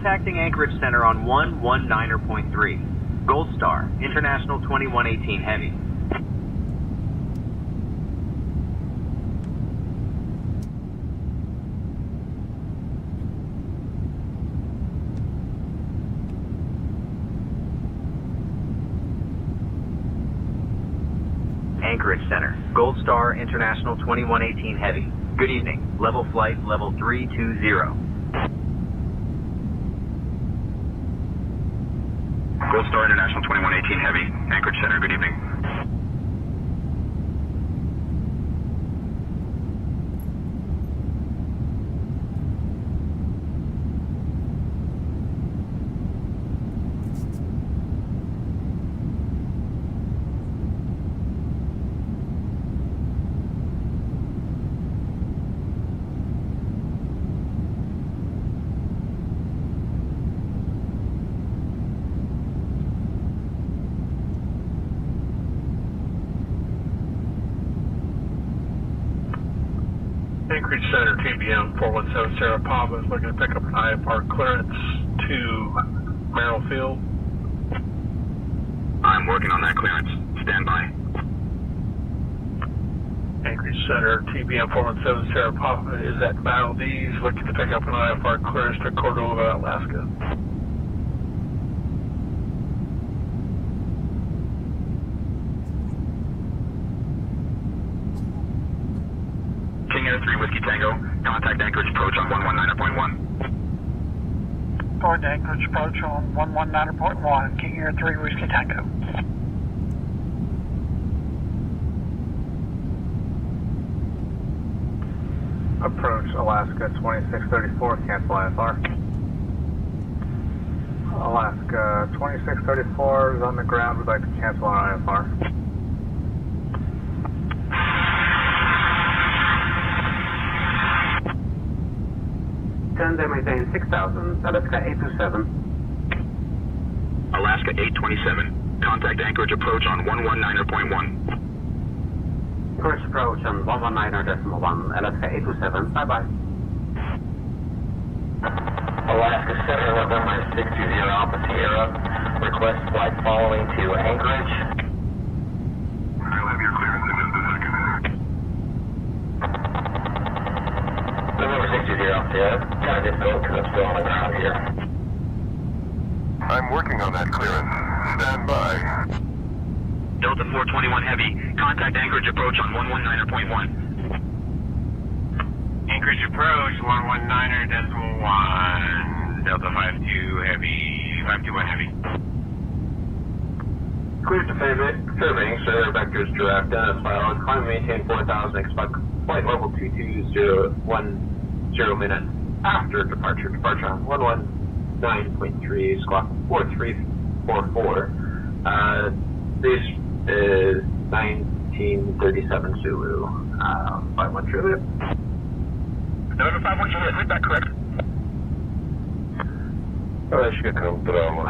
Contacting Anchorage Center on 119.3. Gold Star, International 2118 Heavy. Anchorage Center, Gold Star International 2118 Heavy. Good evening. Level flight, level 320. Gold Star International 2118 Heavy, Anchorage Center, good evening. Anchorage Center, TBM 417 Sierra Papa is looking to pick up an IFR clearance to Merrill Field. I'm working on that clearance. Stand by. Anchorage Center, TBM 417 Sierra Papa is at Maldives looking to pick up an IFR clearance to Cordova, Alaska. King Air 3 Whiskey Tango, contact Anchorage approach on 119.1. Going to Anchorage approach on 119.1, King Air 3 Whiskey Tango. Approach Alaska 2634, cancel IFR. Alaska 2634 is on the ground, would like to cancel on IFR. Turn them maintain 6000, Alaska 827. Alaska 827, contact Anchorage approach on 119.1. Anchorage approach on 119.1, Alaska 827, bye-bye. Alaska Center, November 620 Alpha Sierra, request flight following to Anchorage. I'll have your clearance in just a second. November 620 Alpha Sierra, kind of difficult because I'm still on the ground here. I'm working on that clearance. Stand by. Delta 421 Heavy, contact Anchorage approach on 119.1. Anchorage approach 119.1, Delta 52 Heavy, 521 Heavy. Clear to surveying, center vectors direct, filed, climb maintain 4000, expect flight level 22010 minutes after departure. Departure on 119.3, squawk 4344. This is 1937 Zulu, 51 Juliet. November 51 Juliet, read that correct. Alaska Control.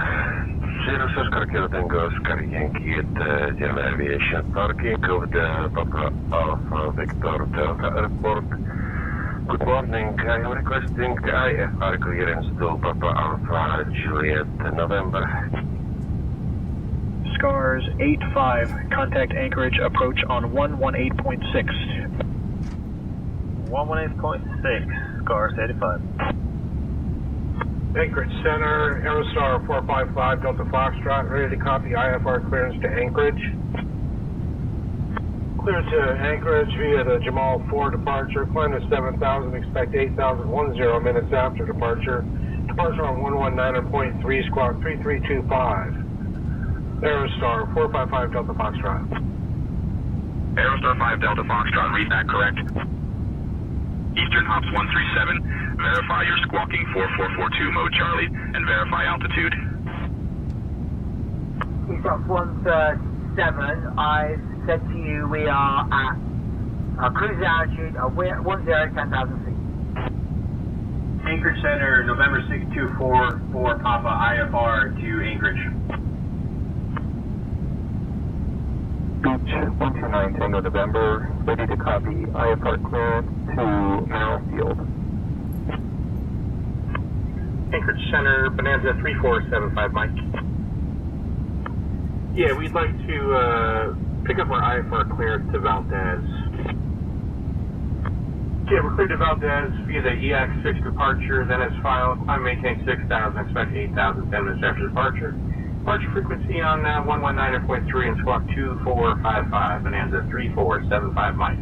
Zero Kilo Tango, Oscar Yankee at General Aviation Parking of the Papa Alpha Victor Delta Airport. Good morning, I am requesting IFR clearance to Papa Alpha Juliet November. Scars 85, contact Anchorage approach on 118.6. 118.6, Scars 85. Anchorage Center, Aerostar 455, Delta Foxtrot, ready to copy IFR clearance to Anchorage. Clear to Anchorage via the Jamal 4 departure, climb to 7,000, expect 8,010 minutes after departure. Departure on 119.3, squawk 3325. Aerostar 455, Delta Foxtrot. Aerostar 5 Delta Foxtrot, read that correct. Eastern Hops 137, verify your squawking 4442 mode Charlie, and verify altitude. Eastern 137, I said to you we are at cruise altitude of 10,000 feet. Anchorage Center, November 624 for Papa IFR to Anchorage. Beach 129 Tango November, ready to copy IFR clearance to Merrill Field. Anchorage Center, Bonanza 3475, Mike. Yeah, we'd like to pick up our IFR clearance to Valdez. Yeah, we're cleared to Valdez via the EX6 departure, then as filed. Climb maintain 6,000, expect 8,000, 10 minutes after departure. Departure frequency on 119.3 and squawk 2455, Bonanza 3475, Mike.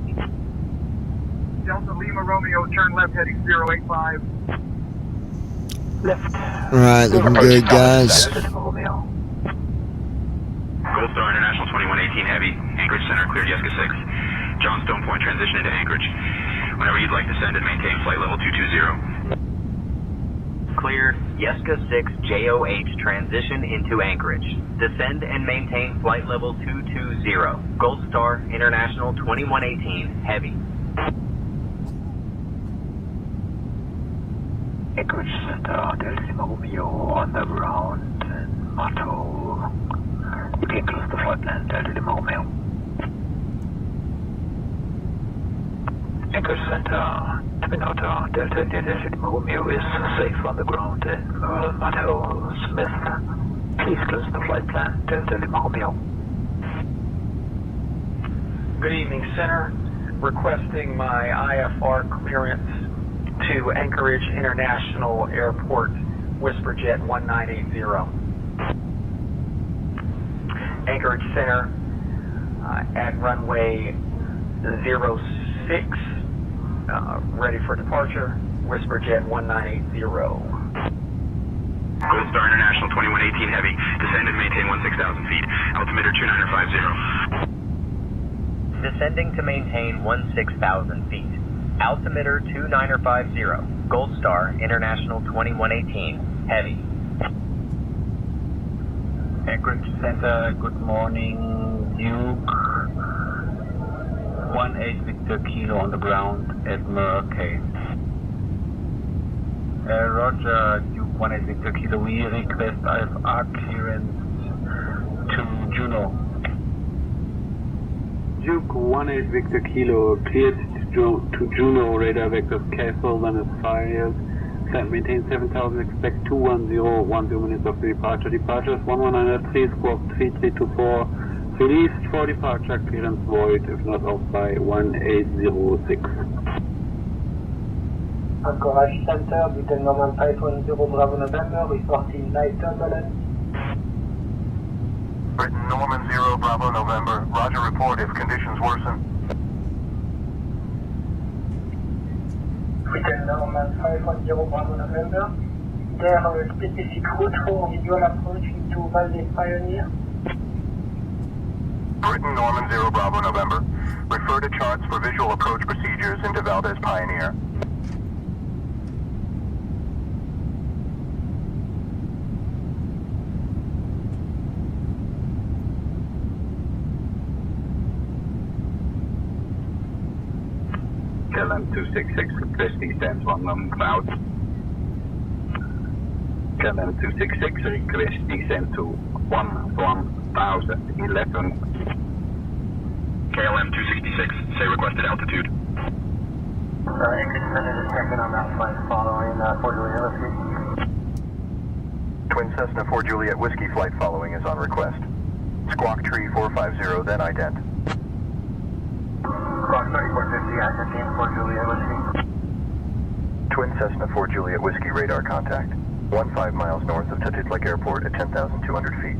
Delta Lima Romeo, turn left heading 085. Left. Alright, looking good, guys. Gold Star International 2118 Heavy, Anchorage Center, cleared Yeska 6. John Stone Point, transition into Anchorage. Whenever you'd like to send and maintain flight level 220. Cleared, Yeska 6 JOH, transition into Anchorage. Descend and maintain flight level 220. Gold Star International 2118 Heavy. Anchorage Center, Delta Romeo on the ground, Motto. You can close the flight plan, Delta Romeo. Anchorage Center, Terminator, Delta Romeo is safe on the ground in Motto Smith. Please close the flight plan, Delta Romeo. Good evening, Center. Requesting my IFR clearance to Anchorage International Airport, WhisperJet 1980. Anchorage Center at runway 06, ready for departure, WhisperJet 1980. Gold Star International 2118 Heavy, descend and maintain 16,000 feet, altimeter 2950. Descending to maintain 16,000 feet. Altimeter 2950. Gold Star International 2118 Heavy. Anchorage Center, good morning. Duke 18 Victor Kilo on the ground at Murray. Roger, Duke 18 Victor Kilo. We request IFR clearance to Juno. Duke 18 Victor Kilo, cleared to Juno, radar vectors careful when it's fired. Climb maintain 7,000, expect 210, 10 minutes after departure. Departures 1103, squawk 3324. Released for departure, clearance void, if not off by 1806. Anchorage Center, Britain Norman 510 Bravo November, reporting light turbulence. Britain Norman 0 Bravo November. Roger, report if conditions worsen. Britain Norman 510 Bravo November. There are a specific route for visual approach into Valdez Pioneer. Britain Norman 0 Bravo November. Refer to charts for visual approach procedures into Valdez Pioneer. KLM 266, request descent 1 cloud. KLM 266, request descent to 1011. KLM 266, say requested altitude. Anchorage Center descending on that flight following 4 Juliet Whiskey. Twin Cessna 4 Juliet Whiskey flight following is on request. Squawk tree 450, then ident. Squawk 3450, identity 4 Juliet Whiskey. Twin Cessna 4 Juliet Whiskey radar contact. 15 miles north of Tutitlik Airport at 10,200 feet.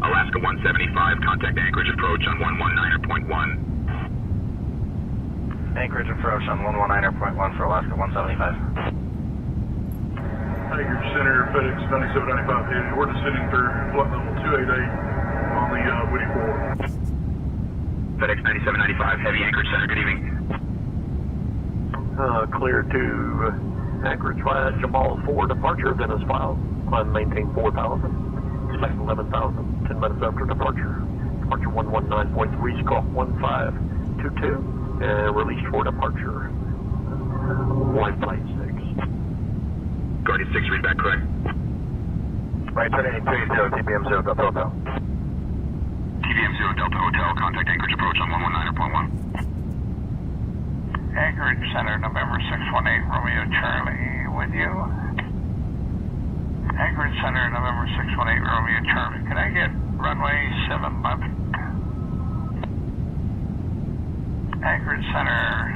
Alaska 175, contact Anchorage approach on 119.1. Anchorage approach on 119.1 for Alaska 175. Anchorage Center, FedEx 9795 Heavy. We're descending through flight level 288 on the Woody 4. FedEx 9795 Heavy, Anchorage Center, good evening. Clear to Anchorage via Jamal 4 departure, then as filed. Climb maintain 4,000. Expect 11,000, 10 minutes after departure. Departure 119.3, squawk 1522, released for departure. White flight 6. Guardian 6, read back correct. Right, 280, TBM 0 Delta Hotel. TBM 0 Delta Hotel, contact Anchorage approach on 119.1. Anchorage Center, November 618, Romeo Charlie, with you. Anchorage Center, November 618 Romeo Charlie. Can I get runway 7 left? Anchorage Center,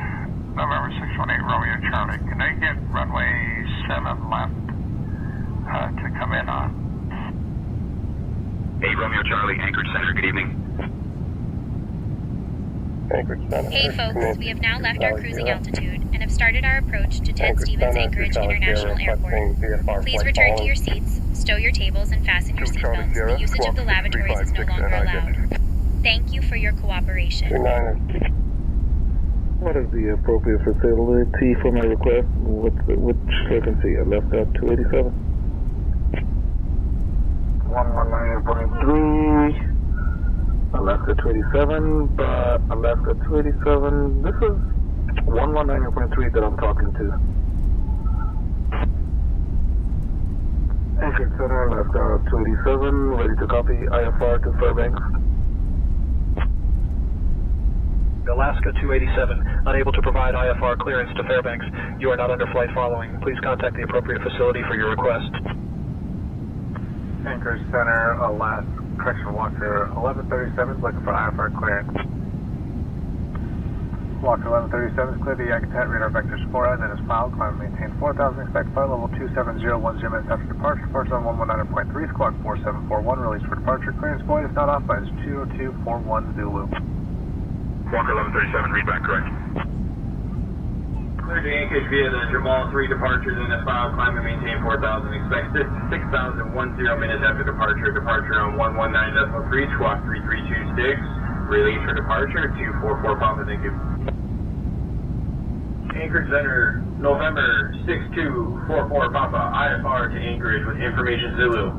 November 618 Romeo Charlie. Can I get runway 7 left to come in on? 8 Romeo Charlie, Anchorage Center, good evening. Anchorage Center. Hey folks, we have now left our cruising altitude and have started our approach to Ted Stevens Anchorage International Airport. Please return to your seats, stow your tables, and fasten your seatbelts. The usage of the lavatories is no longer allowed. Thank you for your cooperation. What is the appropriate facility for my request? Which frequency? I left out 287. 119.3. Alaska 287, but Alaska 287, this is 119.3 that I'm talking to. Anchorage Center, Alaska 287, ready to copy, IFR to Fairbanks. Alaska 287, unable to provide IFR clearance to Fairbanks. You are not under flight following. Please contact the appropriate facility for your request. Anchorage Center, Alaska. Correction Walker 1137 is looking for IFR clearance. Walker 1137 is clear to Yakutat, radar vector support as it is filed. Climb and maintain 4000, expect flight level 27010 minutes after departure. Departure on 119.3, squawk 4741, release for departure. Clearance void if not authorized, 20241 Zulu. Walker 1137, read back correct. Clear to Anchorage via the Jamal 3 departures in the file. Climb and maintain 4000. Expect 6010 minutes after departure. Departure on 119.3, squawk 3326. Release for departure 244 Papa. Thank you. Anchorage Center, November 6244 Papa. IFR to Anchorage with information Zulu.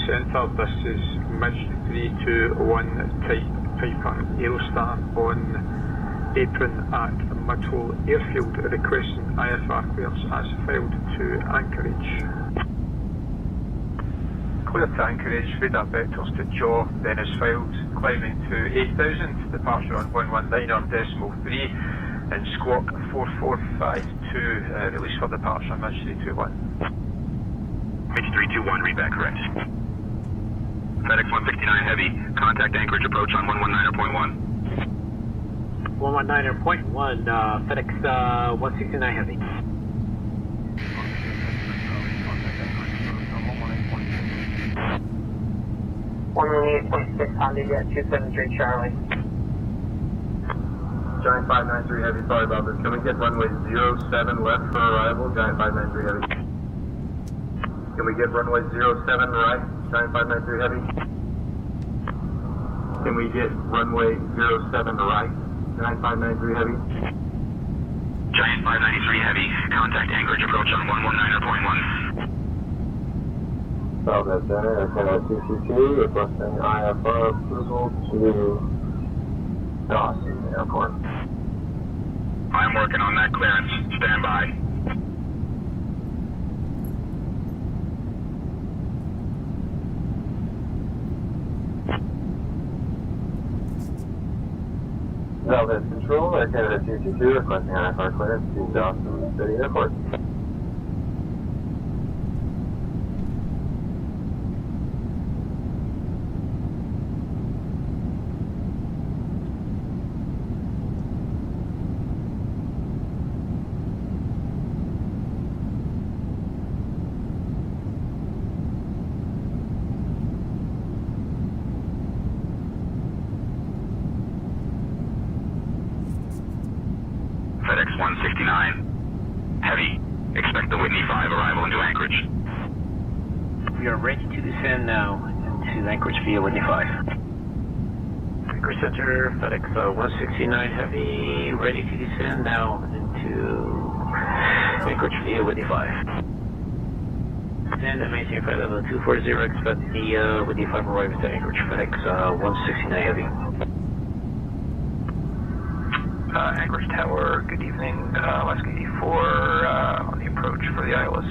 Center, this is Midge 321 type Piper Aerostar on apron at Mudhole Airfield, requesting IFR clearance as filed to Anchorage. Clear to Anchorage, radar vectors to jaw, then is filed, climbing to 8000, departure on 119.3, and squawk 4452, release for departure, Midge 321. Midge 321, read back correct. FedEx 169 Heavy, contact Anchorage approach on 119.1. 119.1, FedEx 169 Heavy. 118.6 Honda Jet 273 Charlie. Giant 593 Heavy, sorry about this. Can we get runway 07 left for arrival? Giant 593 Heavy. Can we get runway 07 right? Giant 593 Heavy. Can we get runway 07 right? Giant 593 Heavy. Giant 593 Heavy, contact Anchorage approach on 119.1. Southwest Center, Airport 222, requesting IFR approval to Dawson Airport. I'm working on that clearance. Stand by. Southwest Control, Air Canada 222, requesting IFR clearance to Dawson City Airport. FedEx 169 Heavy, expect the Whitney 5 arrival into Anchorage. We are ready to descend now into Anchorage via Whitney 5. Anchorage Center, FedEx 169 Heavy, ready to descend now into Anchorage via Whitney 5. And maintain flight level 240, expect the Whitney 5 arriving to Anchorage, FedEx 169 Heavy. Anchorage Tower, good evening, Alaska 84, on the approach for the ILS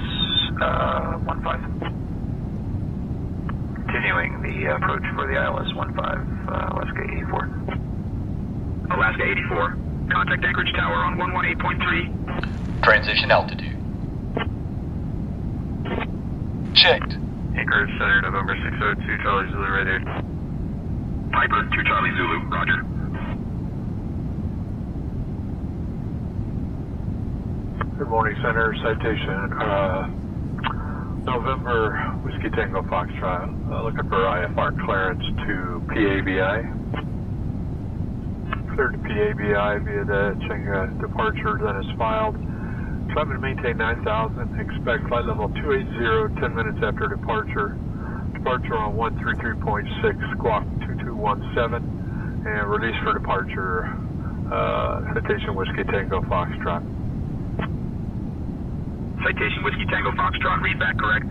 15. Continuing the approach for the ILS 15, Alaska 84. Alaska 84, contact Anchorage Tower on 118.3. Transition altitude. Checked. Anchorage Center, November 602, Charlie Zulu, right there. Piper, 2 Charlie Zulu, roger. Good morning, Center. Citation, November Whiskey Tango Foxtrot, looking for IFR clearance to PABI. Cleared to PABI via the Chenga departure that is filed. Climbing to maintain 9,000, expect flight level 280, 10 minutes after departure. Departure on 133.6, squawk 2217, and release for departure, Citation Whiskey Tango Foxtrot. Citation Whiskey Tango Foxtrot, read back correct.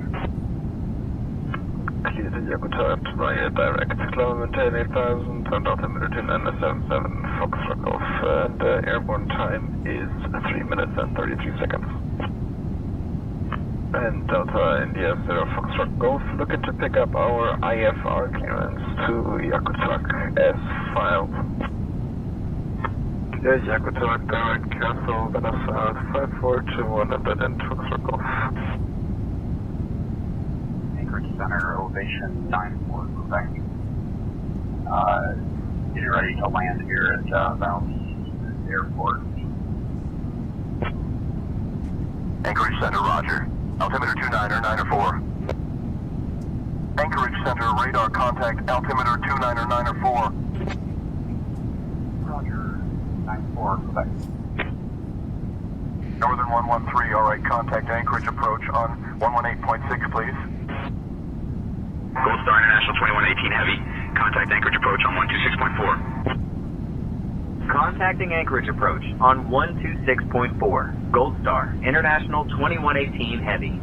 Clear to Yakutat via direct, climb maintain 8,000, turned altimeter to 977, Foxtrot Golf, and airborne time is 3 minutes and 33 seconds. And Delta India 0 Foxtrot Golf, looking to pick up our IFR clearance to Yakutat as filed. Yes, Yakutat, direct, cancel, Venezuela, 5421, and then Foxtrot Golf. Anchorage Center, Ovation 94, Quebec. Get ready to land here at Valley Airport. Anchorage Center, roger. Altimeter 29er 94. Anchorage Center, radar contact, altimeter 29er 94. Roger, 94, Quebec. Northern 113, alright, contact Anchorage approach on 118.6, please. Gold Star International 2118 Heavy, contact Anchorage approach on 126.4. Contacting Anchorage approach on 126.4. Gold Star International 2118 Heavy.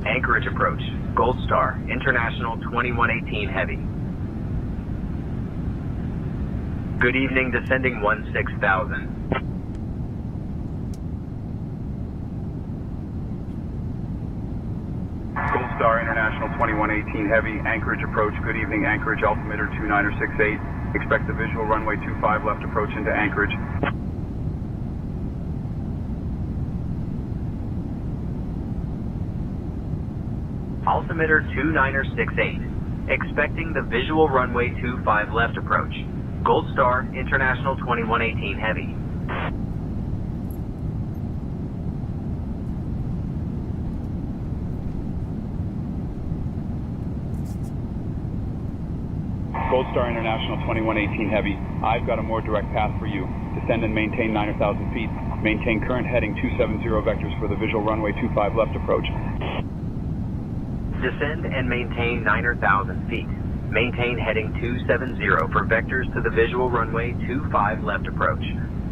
Anchorage approach. Gold Star International 2118 Heavy. Good evening, descending 16,000. Gold Star International 2118 Heavy, Anchorage approach. Good evening, Anchorage, altimeter 2968. Expect the visual runway 25 left approach into Anchorage. Altimeter 2968. Expecting the visual runway 25 left approach. Gold Star International 2118 Heavy. Gold Star International 2118 Heavy, I've got a more direct path for you. Descend and maintain 9,000 feet. Maintain current heading 270 vectors for the visual runway 25 left approach. Descend and maintain 9,000 feet. Maintain heading 270 for vectors to the visual runway 25 left approach.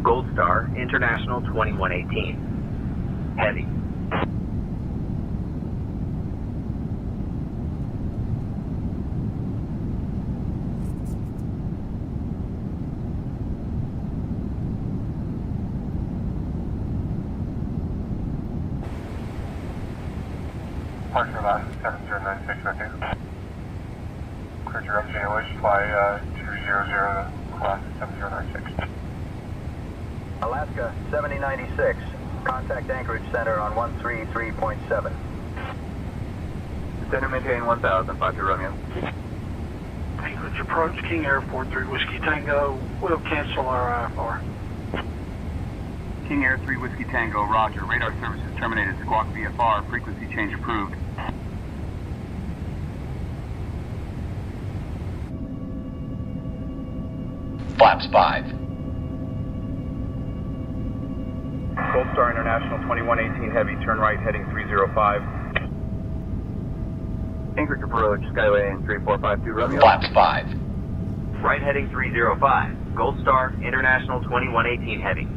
Gold Star International 2118 Heavy. Departure last 7096 right there. Cleared your MJOH, fly 200 class 7096. Alaska 7096, contact Anchorage Center on 133.7. Descend and maintain 1,000, 50 Romeo. Anchorage approach, King Air 43 Whiskey Tango, we'll cancel our IFR. King Air 3 Whiskey Tango, roger. Radar services terminated. Squawk VFR, frequency change approved. Flaps 5. Gold Star International 2118 Heavy, turn right heading 305. Anchorage approach, Skyway 3452 Romeo. Flaps 5. Right heading 305. Gold Star International 2118 Heavy.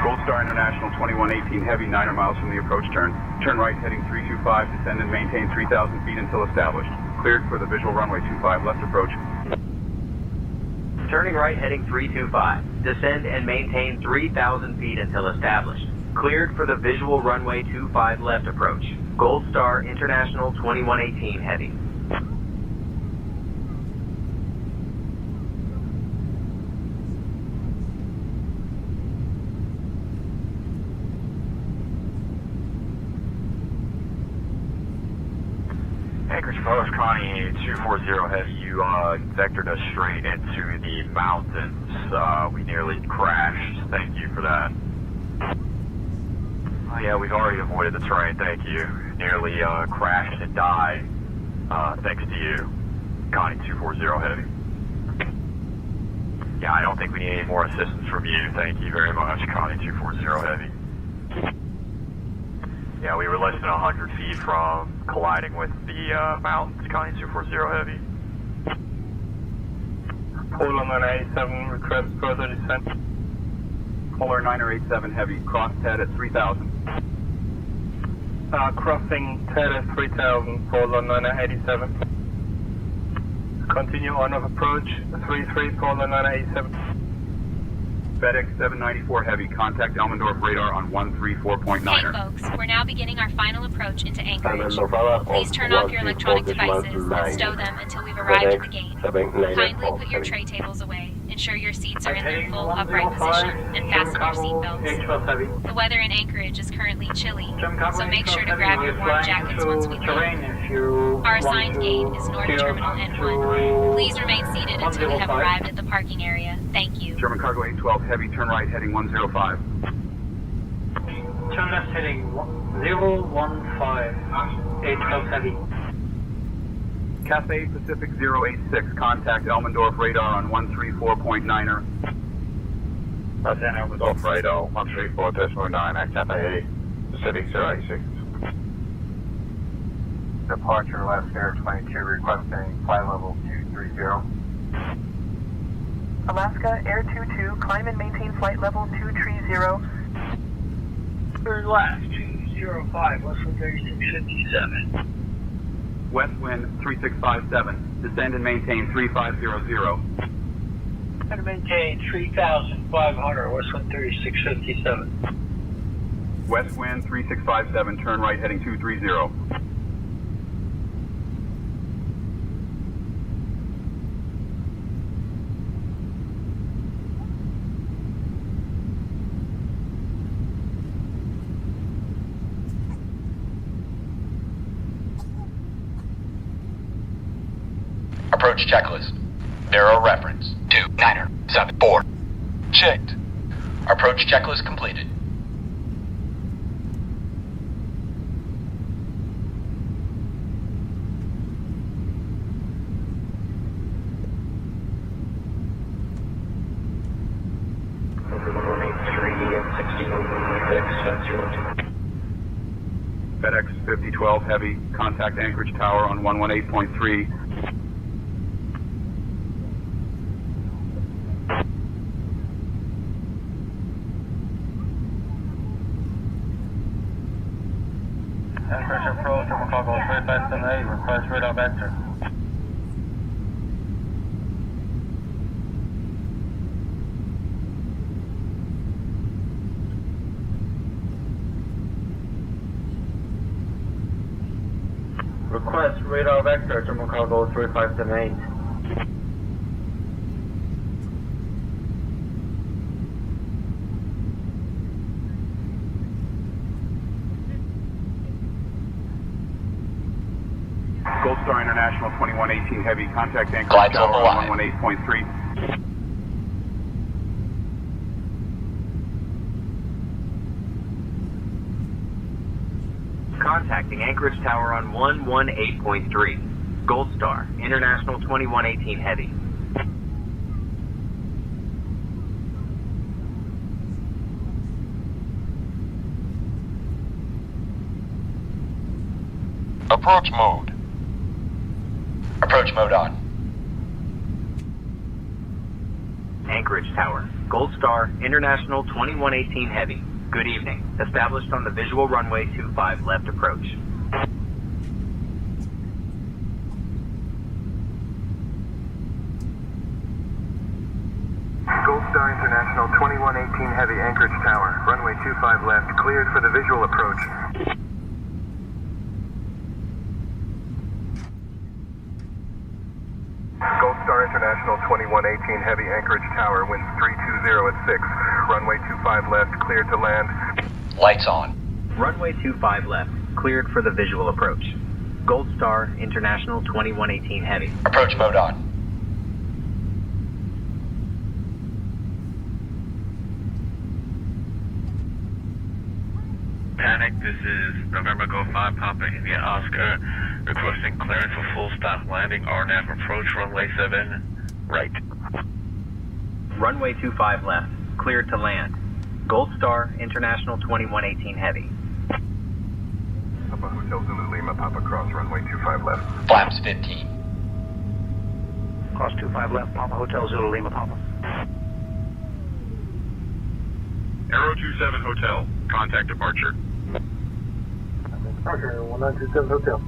Gold Star International 2118 Heavy, 9 miles from the approach turn. Turn right heading 325, descend and maintain 3,000 feet until established. Cleared for the visual runway 25 left approach. Turning right heading 325. Descend and maintain 3,000 feet until established. Cleared for the visual runway 25 left approach. Gold Star International 2118 Heavy. Anchorage Post, Connie 240 Heavy, you vectored us straight into the mountains. We nearly crashed. Thank you for that. Oh yeah, we've already avoided the terrain, thank you. Nearly crashed and died, thanks to you. Connie 240 Heavy. Yeah, I don't think we need any more assistance from you. Thank you very much, Connie 240 Heavy. Yeah, we were less than 100 feet from colliding with the mountains, Connie 240 Heavy. Polar 987, request further descent. Polar 987 Heavy, cross TED at 3,000. Crossing TED at 3,000, Polar 987. Continue on of approach, 33, Polar 987. FedEx 794 Heavy, contact Elmendorf radar on 134.9. Hey folks, we're now beginning our final approach into Anchorage. Please turn off your electronic devices and stow them until we've arrived at the gate. Kindly put your tray tables away, ensure your seats are in their full upright position, and fasten your seatbelts. The weather in Anchorage is currently chilly, so make sure to grab your warm jackets once we land. Our assigned gate is North Terminal N1. Please remain seated until we have arrived at the parking area. Thank you. German Cargo 812 Heavy, turn right heading 105. Turn left heading 015, 812 Heavy. Cathay Pacific 086, contact Elmendorf radar on 134.9er. That's in Elmendorf radar, 134.9 at Cathay Pacific 086. Departure left air 22 requesting flight level 230. Alaska Air 22, climb and maintain flight level 230. Turn left 205, Westwind 3657. West wind 3657, descend and maintain 3500. And maintain 3,500, Westwind 3657. West wind 3657, turn right heading 230. Approach checklist. Narrow reference 2974. Checked. Approach checklist completed. FedEx 5012 Heavy, contact Anchorage Tower on 118.3. Anchorage approach, Chicago 3578, request radar vector. Request radar vector, Chicago 3578. Gold Star International 2118 Heavy, contact Anchorage Tower on 118.3. Contacting Anchorage Tower on 118.3. Gold Star International 2118 Heavy. Approach mode. Approach mode on. Anchorage Tower, Gold Star International 2118 Heavy. Good evening. Established on the visual runway 25 left approach. Gold Star International 2118 Heavy Anchorage Tower, runway 25 left, cleared for the visual approach. Gold Star International 2118 Heavy Anchorage Tower, winds 320 at 6, runway 25 left, cleared to land. Lights on. Runway 25 left, cleared for the visual approach. Gold Star International 2118 Heavy. Approach mode on. Panic, this is November Golf 5 Papa India Oscar, requesting clearance for full stop landing, RNAV approach runway 7, right. Runway 25 left, cleared to land. Gold Star International 2118 Heavy. Papa Hotel Zulu Lima, Papa Cross, runway 25 left. Flaps 15. Cross 25 left, Papa Hotel Zulu Lima, Papa. Aero 27 Hotel, contact departure. Departure 1927 Hotel.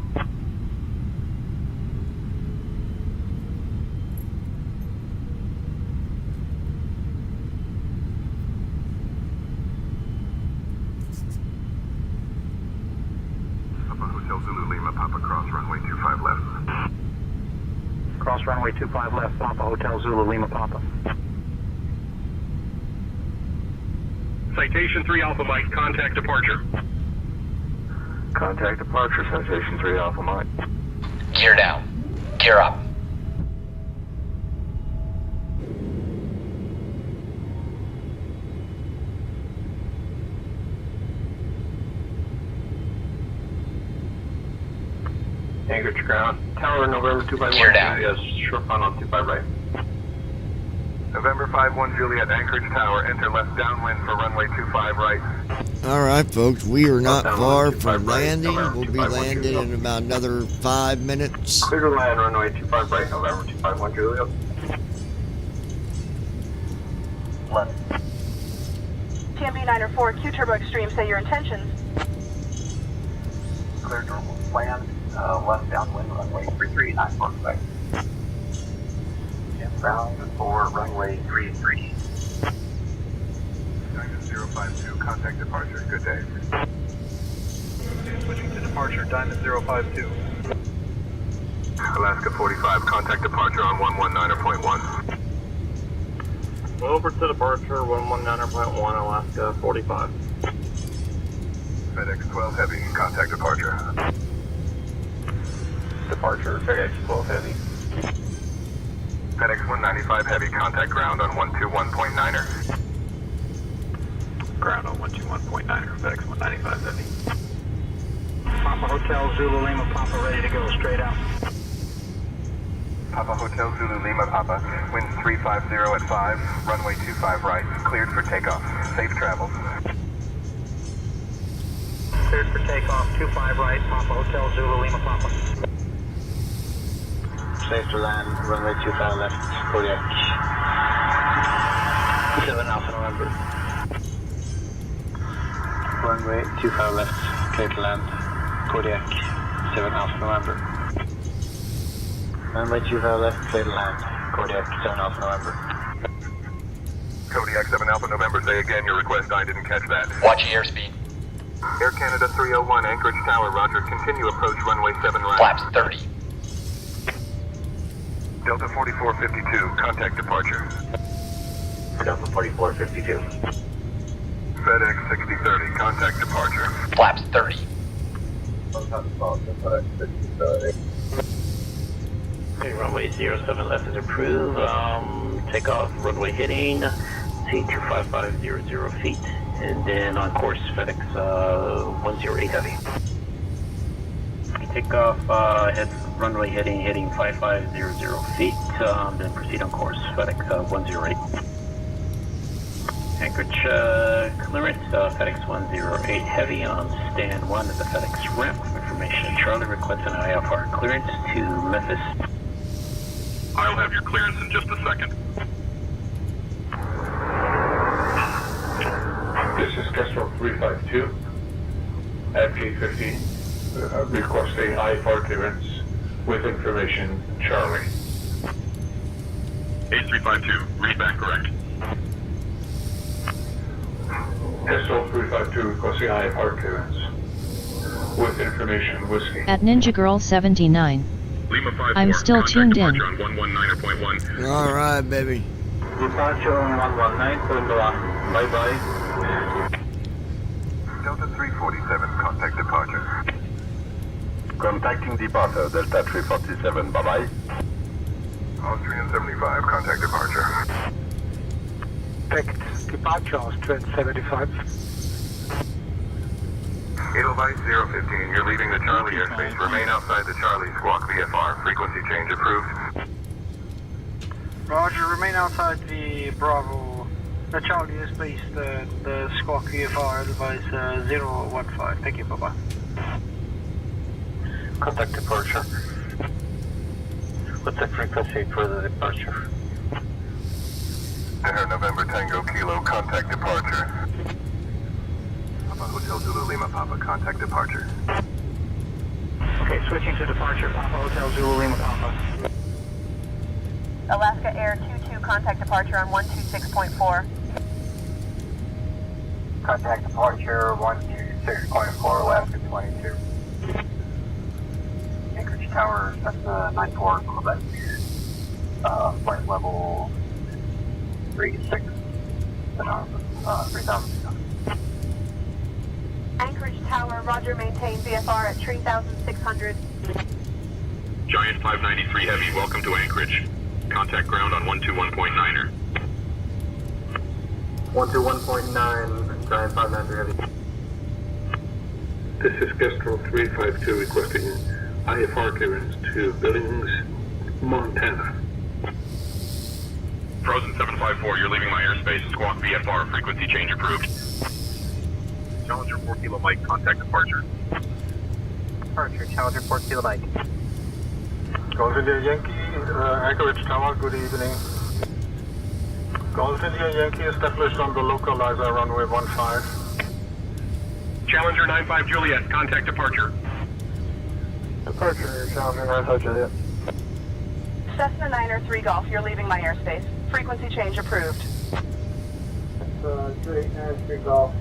Papa Hotel Zulu Lima, Papa Cross, runway 25 left. Cross runway 25 left, Papa Hotel Zulu Lima, Papa. Citation 3 Alpha Mike, contact departure. Contact departure, Citation 3 Alpha Mike. Gear down. Gear up. Anchorage ground. Tower November 2 Gear down. Yes, short final 25 right. November 51 Juliet, Anchorage Tower, enter left downwind for runway 25 right. All right, folks, we are not Downwind, far 25 from right, landing. November We'll be 251 landing Juliet. in about another 5 minutes. Clear to land, runway 25 right, November 251 Juliet. TMB 904, Q Turbo Extreme, say your intentions. Clear to land, left downwind, runway 339, right. Inbound for runway 33. Diamond 052, contact departure. Good day. Switching to departure, Diamond 052. Alaska 45, contact departure on 119.1. Over to departure, 119.1, Alaska 45. FedEx 12 Heavy, contact departure. Departure, FedEx 12 Heavy. FedEx 195 Heavy, contact ground on 121.9er. Ground on 121.9er, FedEx 195 Heavy. Papa Hotel Zulu Lima, Papa, ready to go, straight out. Papa Hotel Zulu Lima, Papa, winds 350 at 5, runway 25 right, cleared for takeoff. Safe travels. Cleared for takeoff, 25 right, Papa Hotel Zulu Lima, Papa. Safe to land, runway 25 left, Kodiak. 7 Alpha November. Runway 25 left, clear to land, Kodiak. 7 Alpha November. Runway 25 left, clear to land, Kodiak. 7 Alpha November. Kodiak 7 Alpha November, say again your request, I didn't catch that. Watch your airspeed. Air Canada 301, Anchorage Tower, roger, continue approach runway 7 right. Flaps 30. Delta 4452, contact departure. Delta 4452. FedEx 6030, contact departure. Flaps 30. Okay, runway 07 left is approved. Takeoff, runway heading, C25500 feet. And then on course, FedEx 108 Heavy. Takeoff, head runway heading 5500 feet. Then proceed on course, FedEx 108. Anchorage clearance, FedEx 108 Heavy on stand 1 at the FedEx ramp. Information, Charlie requests an IFR clearance to Memphis. I'll have your clearance in just a second. This is Kestrel 352 at gate 15, requesting IFR clearance with information, Charlie. 8352, read back correct. Kestrel 352 requesting IFR clearance with information, Whiskey. At Ninja Girl 79. Lima 54, I'm still tuned in. on 119.1. All right, baby. Departure on 119.1. Bye-bye. Delta 347, contact departure. Contacting departure, Delta 347, bye-bye. Austrian 75, contact departure. Contact departure, Austrian 75. Edelweiss 015, you're leaving the Charlie airspace. Remain outside the Charlie squawk VFR. Frequency change approved. Roger, remain outside the Bravo, the Charlie airspace, the squawk VFR, Edelweiss 015. Thank you, bye-bye. Contact departure. What's the frequency for the departure? Air November Tango Kilo, contact departure. Papa Hotel Zulu Lima Papa, contact departure. Okay, switching to departure, Papa Hotel Zulu Lima Papa. Alaska Air 22, contact departure on 126.4. Contact departure 126.4, Alaska 22. Anchorage Tower, Cessna 94, Quebec. Flight level 36, 3,000. Anchorage Tower, roger, maintain VFR at 3,600. Giant 593 Heavy, welcome to Anchorage. Contact ground on 121.9er. 121.9, Giant 593 Heavy. This is Kestrel 352 requesting IFR clearance to Billings, Montana. Frozen 754, you're leaving my airspace. Squawk VFR, frequency change approved. Challenger 4 Kilo Mike, contact departure. Departure, Challenger 4 Kilo Mike. Golf India Yankee, Anchorage Tower, good evening. Golf India Yankee established on the localizer runway 15. Challenger 95 Juliet, contact departure. Departure, Challenger 95 Juliet. Cessna 903 Golf, you're leaving my airspace. Frequency change approved. 2893 Golf.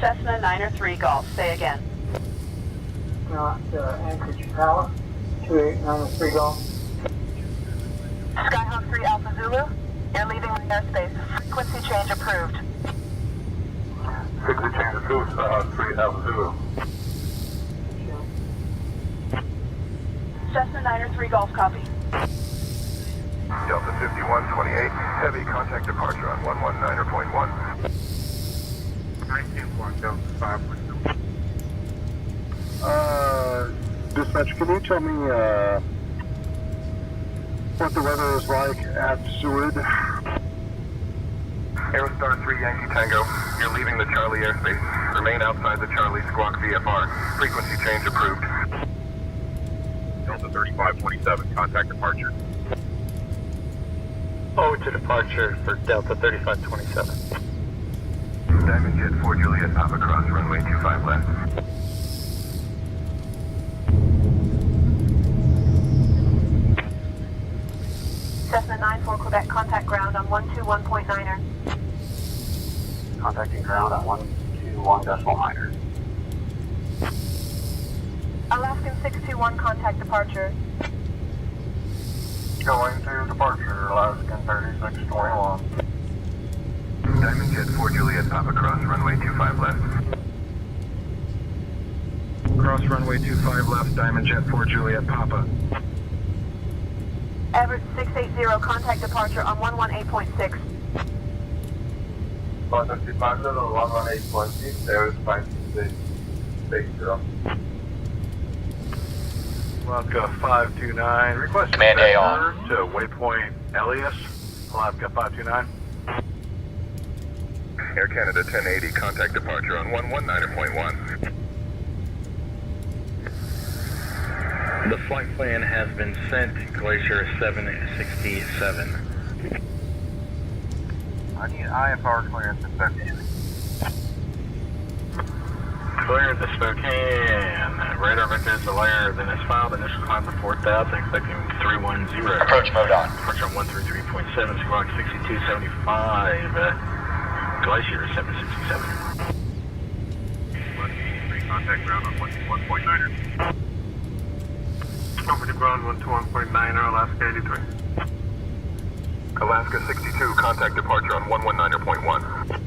Cessna 903 Golf, say again. Anchorage Tower, 2893 Golf. Skyhawk 3 Alpha Zulu, you're leaving my airspace. Frequency change approved. Frequency change approved, 3 Alpha Zulu. Cessna 903 Golf, copy. Delta 5128, heavy contact departure on 119.1. 19.1, Delta 5. Dispatch, can you tell me what the weather is like at Seward? Aerostar 3 Yankee Tango, you're leaving the Charlie airspace. Remain outside the Charlie squawk VFR. Frequency change approved. Delta 3527, contact departure. Oh, to departure for Delta 3527. Diamond Jet 4 Juliet, Papa Cross, runway 25 left. Cessna 94 Quebec, contact ground on 121.9er. Contacting ground at 121.9er. Alaskan 621, contact departure. Going to departure, Alaskan 3621. Diamond Jet 4 Juliet, Papa Cross, runway 25 left. Cross runway 25 left, Diamond Jet 4 Juliet, Papa. Everett 680, contact departure on 118.6. Contact departure on 118.6, Everett 560. Alaska 529, request Command A on. to waypoint Elias, Alaska 529. Air Canada 1080, contact departure on 119.1. The flight plan has been sent, Glacier 767. I need IFR clearance in 13. Clear the Spokane. Radar vector is layer, then it's filed. Initial climb to 4,000, expecting 310. Approach mode on. Approach on 133.7, squawk 6275. Glacier 767. 183, contact ground on 121.9er. Over to ground 121.9er, Alaska 83. Alaska 62, contact departure on 119.1.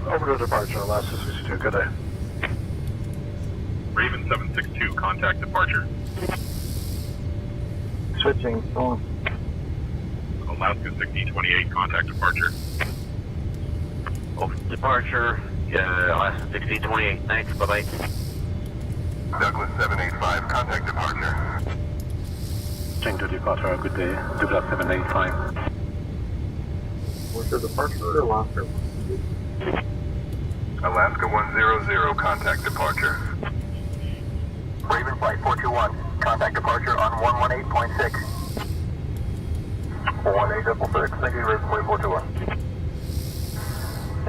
Over to departure, Alaska 62, good day. Raven 762, contact departure. Switching, on. Alaska 6028, contact departure. Oh, departure, Alaska 1628, thanks, bye-bye. Douglas 785, contact departure. Change to departure, good day. Douglas 785. What's your departure, Alaska? Alaska 100, contact departure. Raven Flight 421, contact departure on 118.6. 1866, thank you, Raven Flight 421.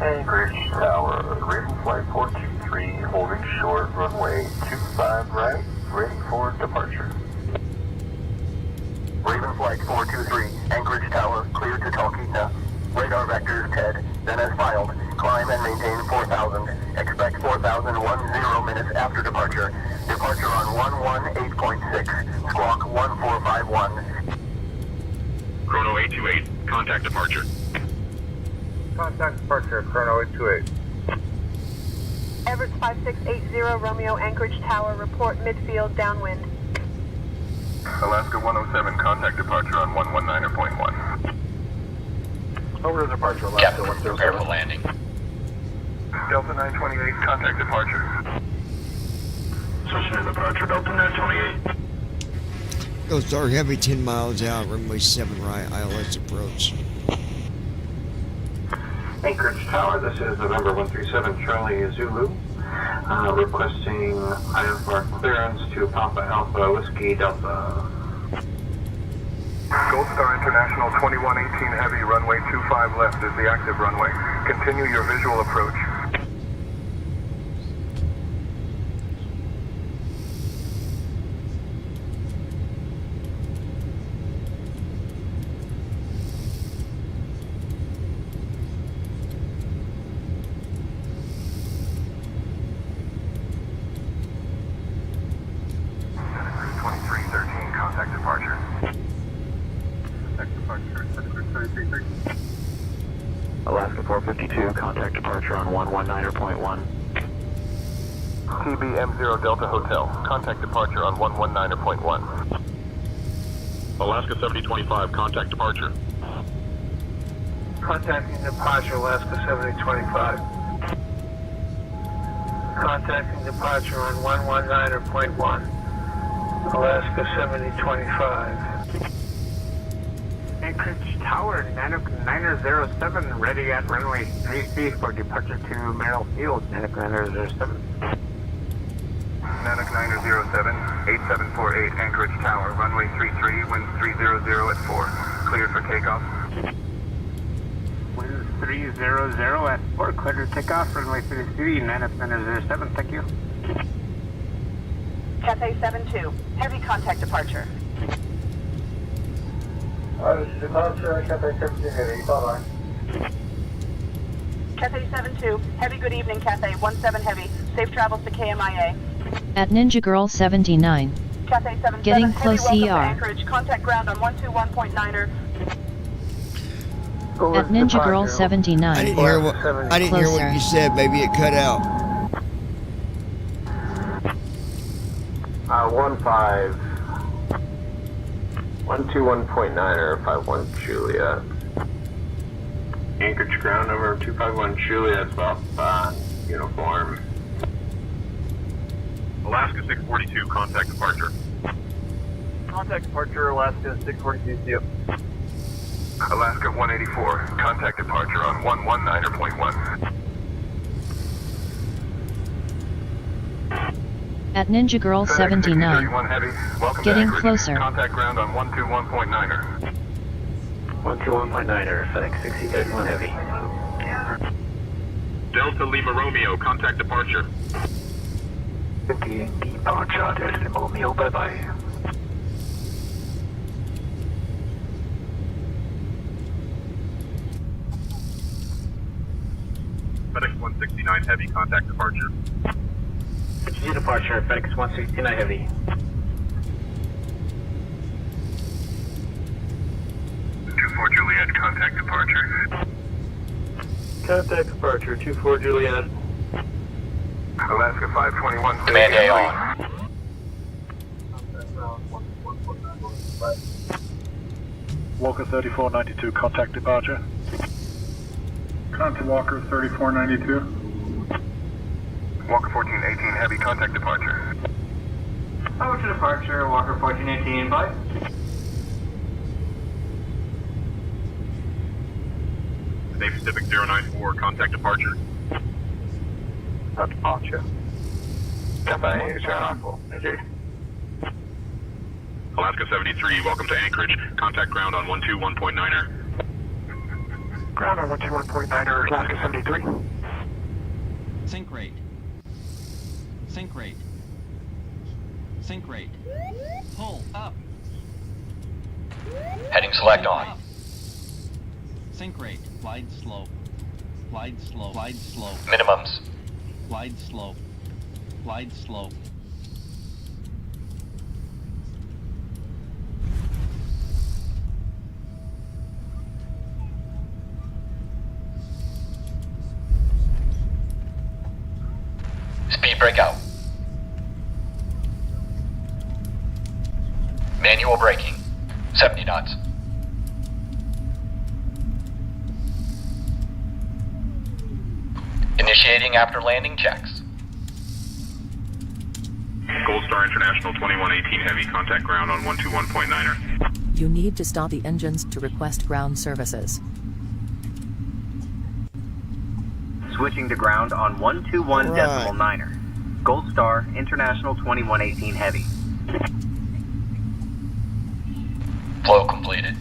Anchorage Tower, Raven Flight 423, holding short, runway 25 right, ready for departure. Raven Flight 423, Anchorage Tower, clear to Talkeetna. Radar vectors TED, then as filed. Climb and maintain 4,000. Expect 4,010 minutes after departure. Departure on 118.6, squawk 1451. Chrono 828, contact departure. Contact departure, Chrono 828. Everett 5680, Romeo, Anchorage Tower, report midfield downwind. Alaska 107, contact departure on 119.1. Over to departure, Alaska Captain, 107. prepare for landing. Delta 928, contact departure. Switching to departure, Delta 928. Gold Star Heavy 10 miles out, runway 7 right, ILS approach. Anchorage Tower, this is November 137 Charlie Zulu. Requesting IFR clearance to Papa Alpha Whiskey Delta. Gold Star International 2118 Heavy, runway 25 left is the active runway. Continue your visual approach. Alaska 452, contact departure on 119.1. TBM0 Delta Hotel, contact departure on 119.1. Alaska 7025, contact departure. Contacting departure, Alaska 7025. Contacting departure on 119.1. Alaska 7025. Anchorage Tower, 907, ready at runway 3C for departure to Merrill Field, 907. Nanook 907, 8748 Anchorage Tower, runway 33, winds 300 at 4. Cleared for takeoff. Wind 300 at 4, clear to takeoff, runway 33, 907, thank you. Cathay 72, heavy contact departure. Departure, Cathay 72 Heavy, bye-bye. Cathay 72, heavy good evening, Cathay 17 Heavy. Safe travels to KMIA. At Ninja Girl 79. Cathay 77, Getting heavy close welcome to ER. Anchorage. Contact ground on 121.9er. At Ninja Girl 79. I didn't hear what you said, baby. It cut out. 121.9er, 51 Juliet. Anchorage ground number 251 Juliet's off uniform. Alaska 642, contact departure. Contact departure, Alaska 642 CF. Alaska 184, contact departure on 119.1. At Ninja Girl 79. Getting closer. Contact ground on 121.9er. 121.9er, FedEx 6031 Heavy. Delta Lima Romeo, contact departure. Departure, Delta Lima Romeo, bye-bye. FedEx 169 Heavy, contact departure. Continue departure, FedEx 169 Heavy. Juliet, contact departure. Contact departure, 24 Juliet. Alaska 521. Command A on. Walker 3492, contact departure. Contact Walker 3492. Walker 1418 Heavy, contact departure. Over to departure, Walker 1418, bye. Name Pacific 094, contact departure. Departure. Goodbye, 094. Alaska 73, welcome to Anchorage. Contact ground on 121.9er. Ground on 121.9er, Alaska 73. Sync rate. Sync rate. Sync rate. Pull up. Heading select on. Sync rate. Glide slow. Glide slow. Glide slow. Minimums. Glide slow. Glide slow. Speed breakout. Manual braking. 70 knots. Initiating after landing checks. Gold Star International 2118 Heavy, contact ground on 121.9er. You need to stop the engines to request ground services. Switching to ground on 121.9er. Gold Star International 2118 Heavy. Flow completed.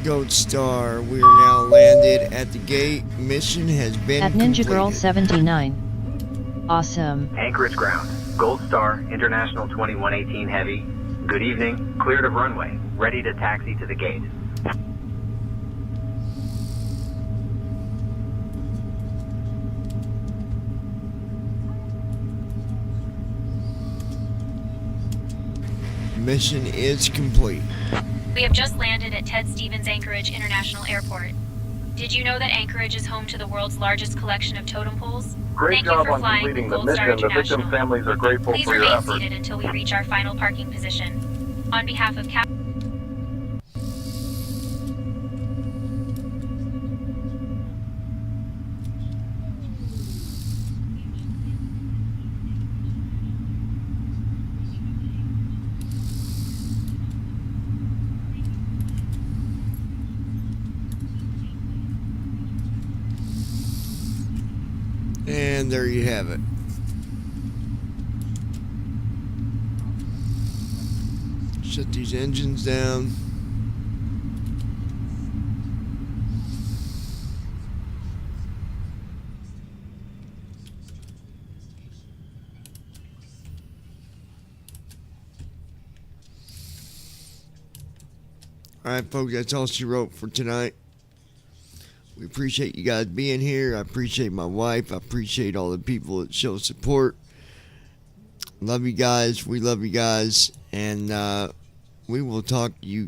Gold Star, we are now landed at the gate. Mission has been At Ninja completed. Girl 79. Awesome. Anchorage ground. Gold Star International 2118 Heavy. Good evening. Cleared of runway. Ready to taxi to the gate. Mission is complete. We have just landed at Ted Stevens Anchorage International Airport. Did you know that Anchorage is home to the world's largest collection of totem poles? Great Thank job you for on flying completing with the Gold Star mission. The victim International. families are grateful Please for your remain efforts. seated until we reach our final parking position. On behalf of Captain And there you have it. Shut these engines down. Alright folks, that's all she wrote for tonight. We appreciate you guys being here. I appreciate my wife. I appreciate all the people that show support. Love you guys. We love you guys. And we will talk to you